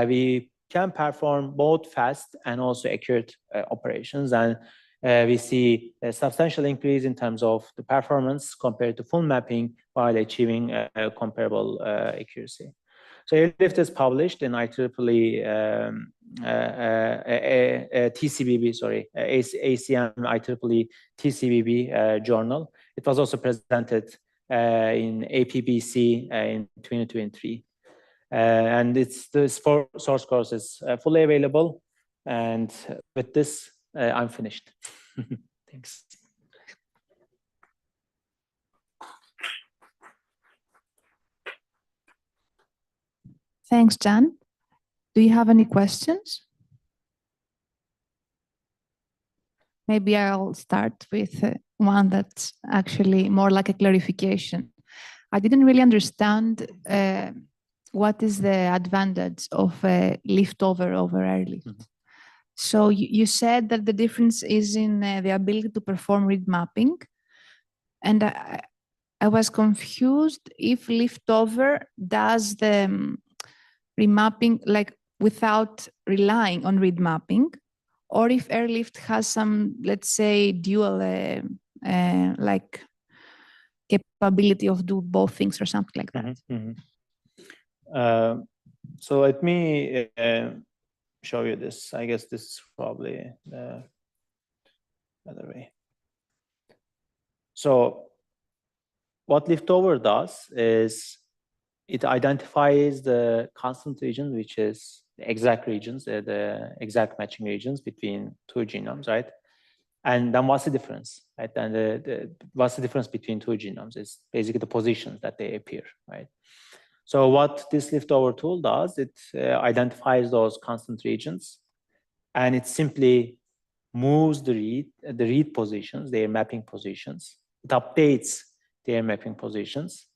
B: we can perform both fast and also accurate operations. And we see a substantial increase in terms of the performance compared to full mapping while achieving comparable accuracy. So airlift is published in IEEE TCBB, sorry, ACM IEEE TCBB journal. It was also presented in APBC in 2023. And this source course is fully available. And with this, I'm finished. Thanks.
A: Thanks, Jan. Do you have any questions? Maybe I'll start with one that's actually more like a clarification. I didn't really understand what is the advantage of liftover over airlift. Mm-hmm. So you said that the difference is in the ability to perform read mapping. And I was confused if liftover does the remapping like without relying on read mapping, or if airlift has some, let's say, dual like capability of do both things or something like that.
B: Mm-hmm. So let me show you this. I guess this is probably the other way. So what liftover does is it identifies the constant region, which is the exact regions, the exact matching regions between two genomes, right? And then what's the difference, right? And what's the difference between two genomes? It's basically the positions that they appear, right? So what this liftover tool does, it identifies those constant regions, and it simply moves the read positions, their mapping positions. It updates their mapping positions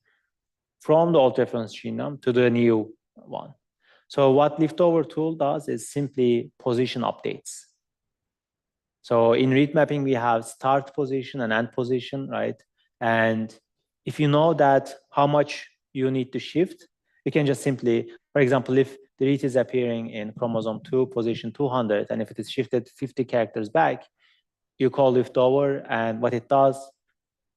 B: from the old reference genome to the new one. So what liftover tool does is simply position updates. So in read mapping, we have start position and end position, right? And if you know that how much you need to shift, you can just simply, for example, if the read is appearing in chromosome 2, position 200, and if it is shifted 50 characters back, you call liftover, and what it does,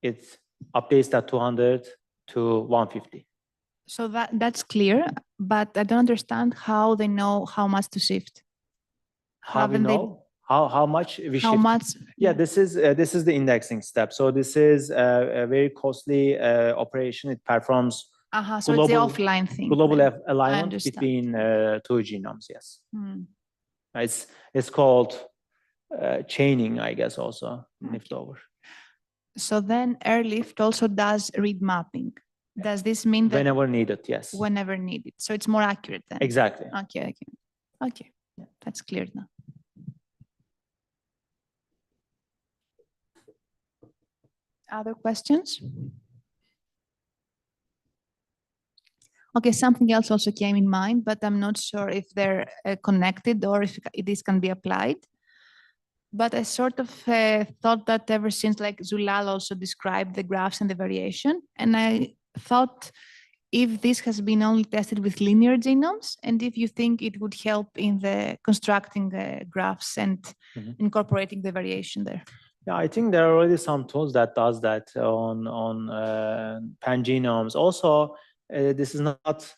B: it updates that 200 to 150.
A: So that's clear, but I don't understand how they know how much to shift.
B: How we know how much we shift?
A: How much?
B: Yeah, this is the indexing step. So this is a very costly operation. It performs
A: so it's the offline thing.
B: Global alignment between two genomes. Yes, it's called chaining, I guess, also liftover.
A: So then airlift also does read mapping. Does this mean that
B: whenever needed? Yes.
A: Whenever needed. So it's more accurate then.
B: Exactly.
A: Okay. Yeah, that's clear now. Other questions? Okay, something else also came in mind, but I'm not sure if they're connected or if this can be applied. But I sort of thought that ever since, like Zulal also described the graphs and the variation, and I thought if this has been only tested with linear genomes, and if you think it would help in the constructing graphs and incorporating the variation there.
B: Yeah, I think there are already some tools that does that on pangenomes. Also, this is not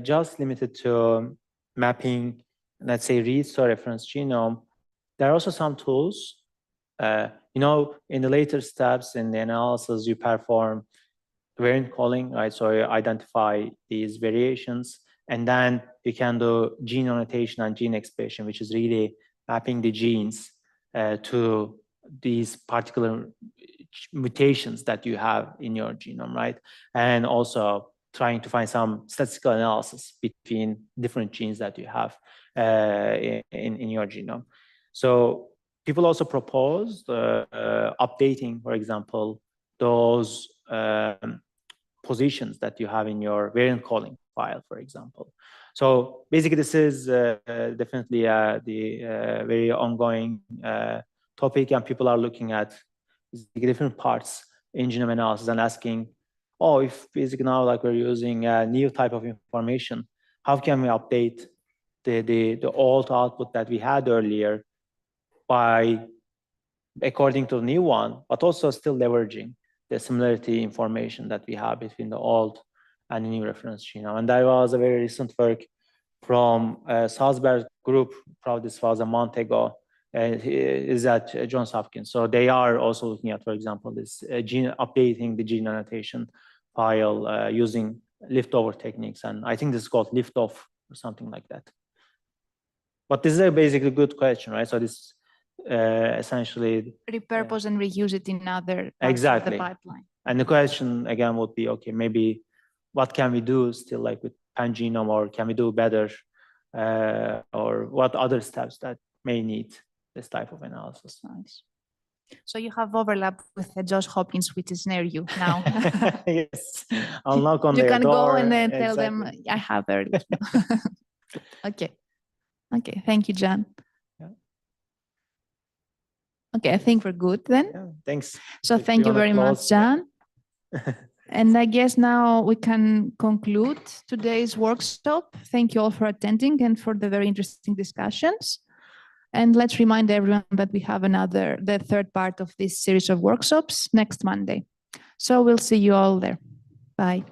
B: just limited to mapping, let's say, reads to a reference genome. There are also some tools, in the later steps in the analysis, you perform variant calling, right? So you identify these variations, and then you can do gene annotation and gene expression, which is really mapping the genes to these particular mutations that you have in your genome, right? And also trying to find some statistical analysis between different genes that you have in your genome. So people also proposed updating, for example, those positions that you have in your variant calling file, for example. So basically, this is definitely the very ongoing topic, and people are looking at different parts in genome analysis and asking, oh, if basically now like we're using a new type of information, how can we update the old output that we had earlier according to the new one, but also still leveraging the similarity information that we have between the old and the new reference genome. And there was a very recent work from Salzberg group, probably this was a month ago, is at Johns Hopkins. So they are also looking at, for example, this updating the gene annotation file using liftover techniques. And I think this is called liftoff or something like that. But this is a basically good question, right? So this essentially
A: repurpose and reuse it in other parts of the pipeline.
B: And the question again would be, okay, maybe what can we do still like with pangenome, or can we do better, or what other steps that may need this type of analysis?
A: Nice. So you have overlap with Johns Hopkins, which is near you now.
B: Yes, I'll knock on their door.
A: You can go and then tell them I have early. Okay. Thank you, Jan. Yeah. Okay, I think we're good then.
B: Yeah, thanks.
A: So thank you very much, Jan. And I guess now we can conclude today's workshop. Thank you all for attending and for the very interesting discussions. And let's remind everyone that we have the third part of this series of workshops next Monday. So we'll see you all there. Bye.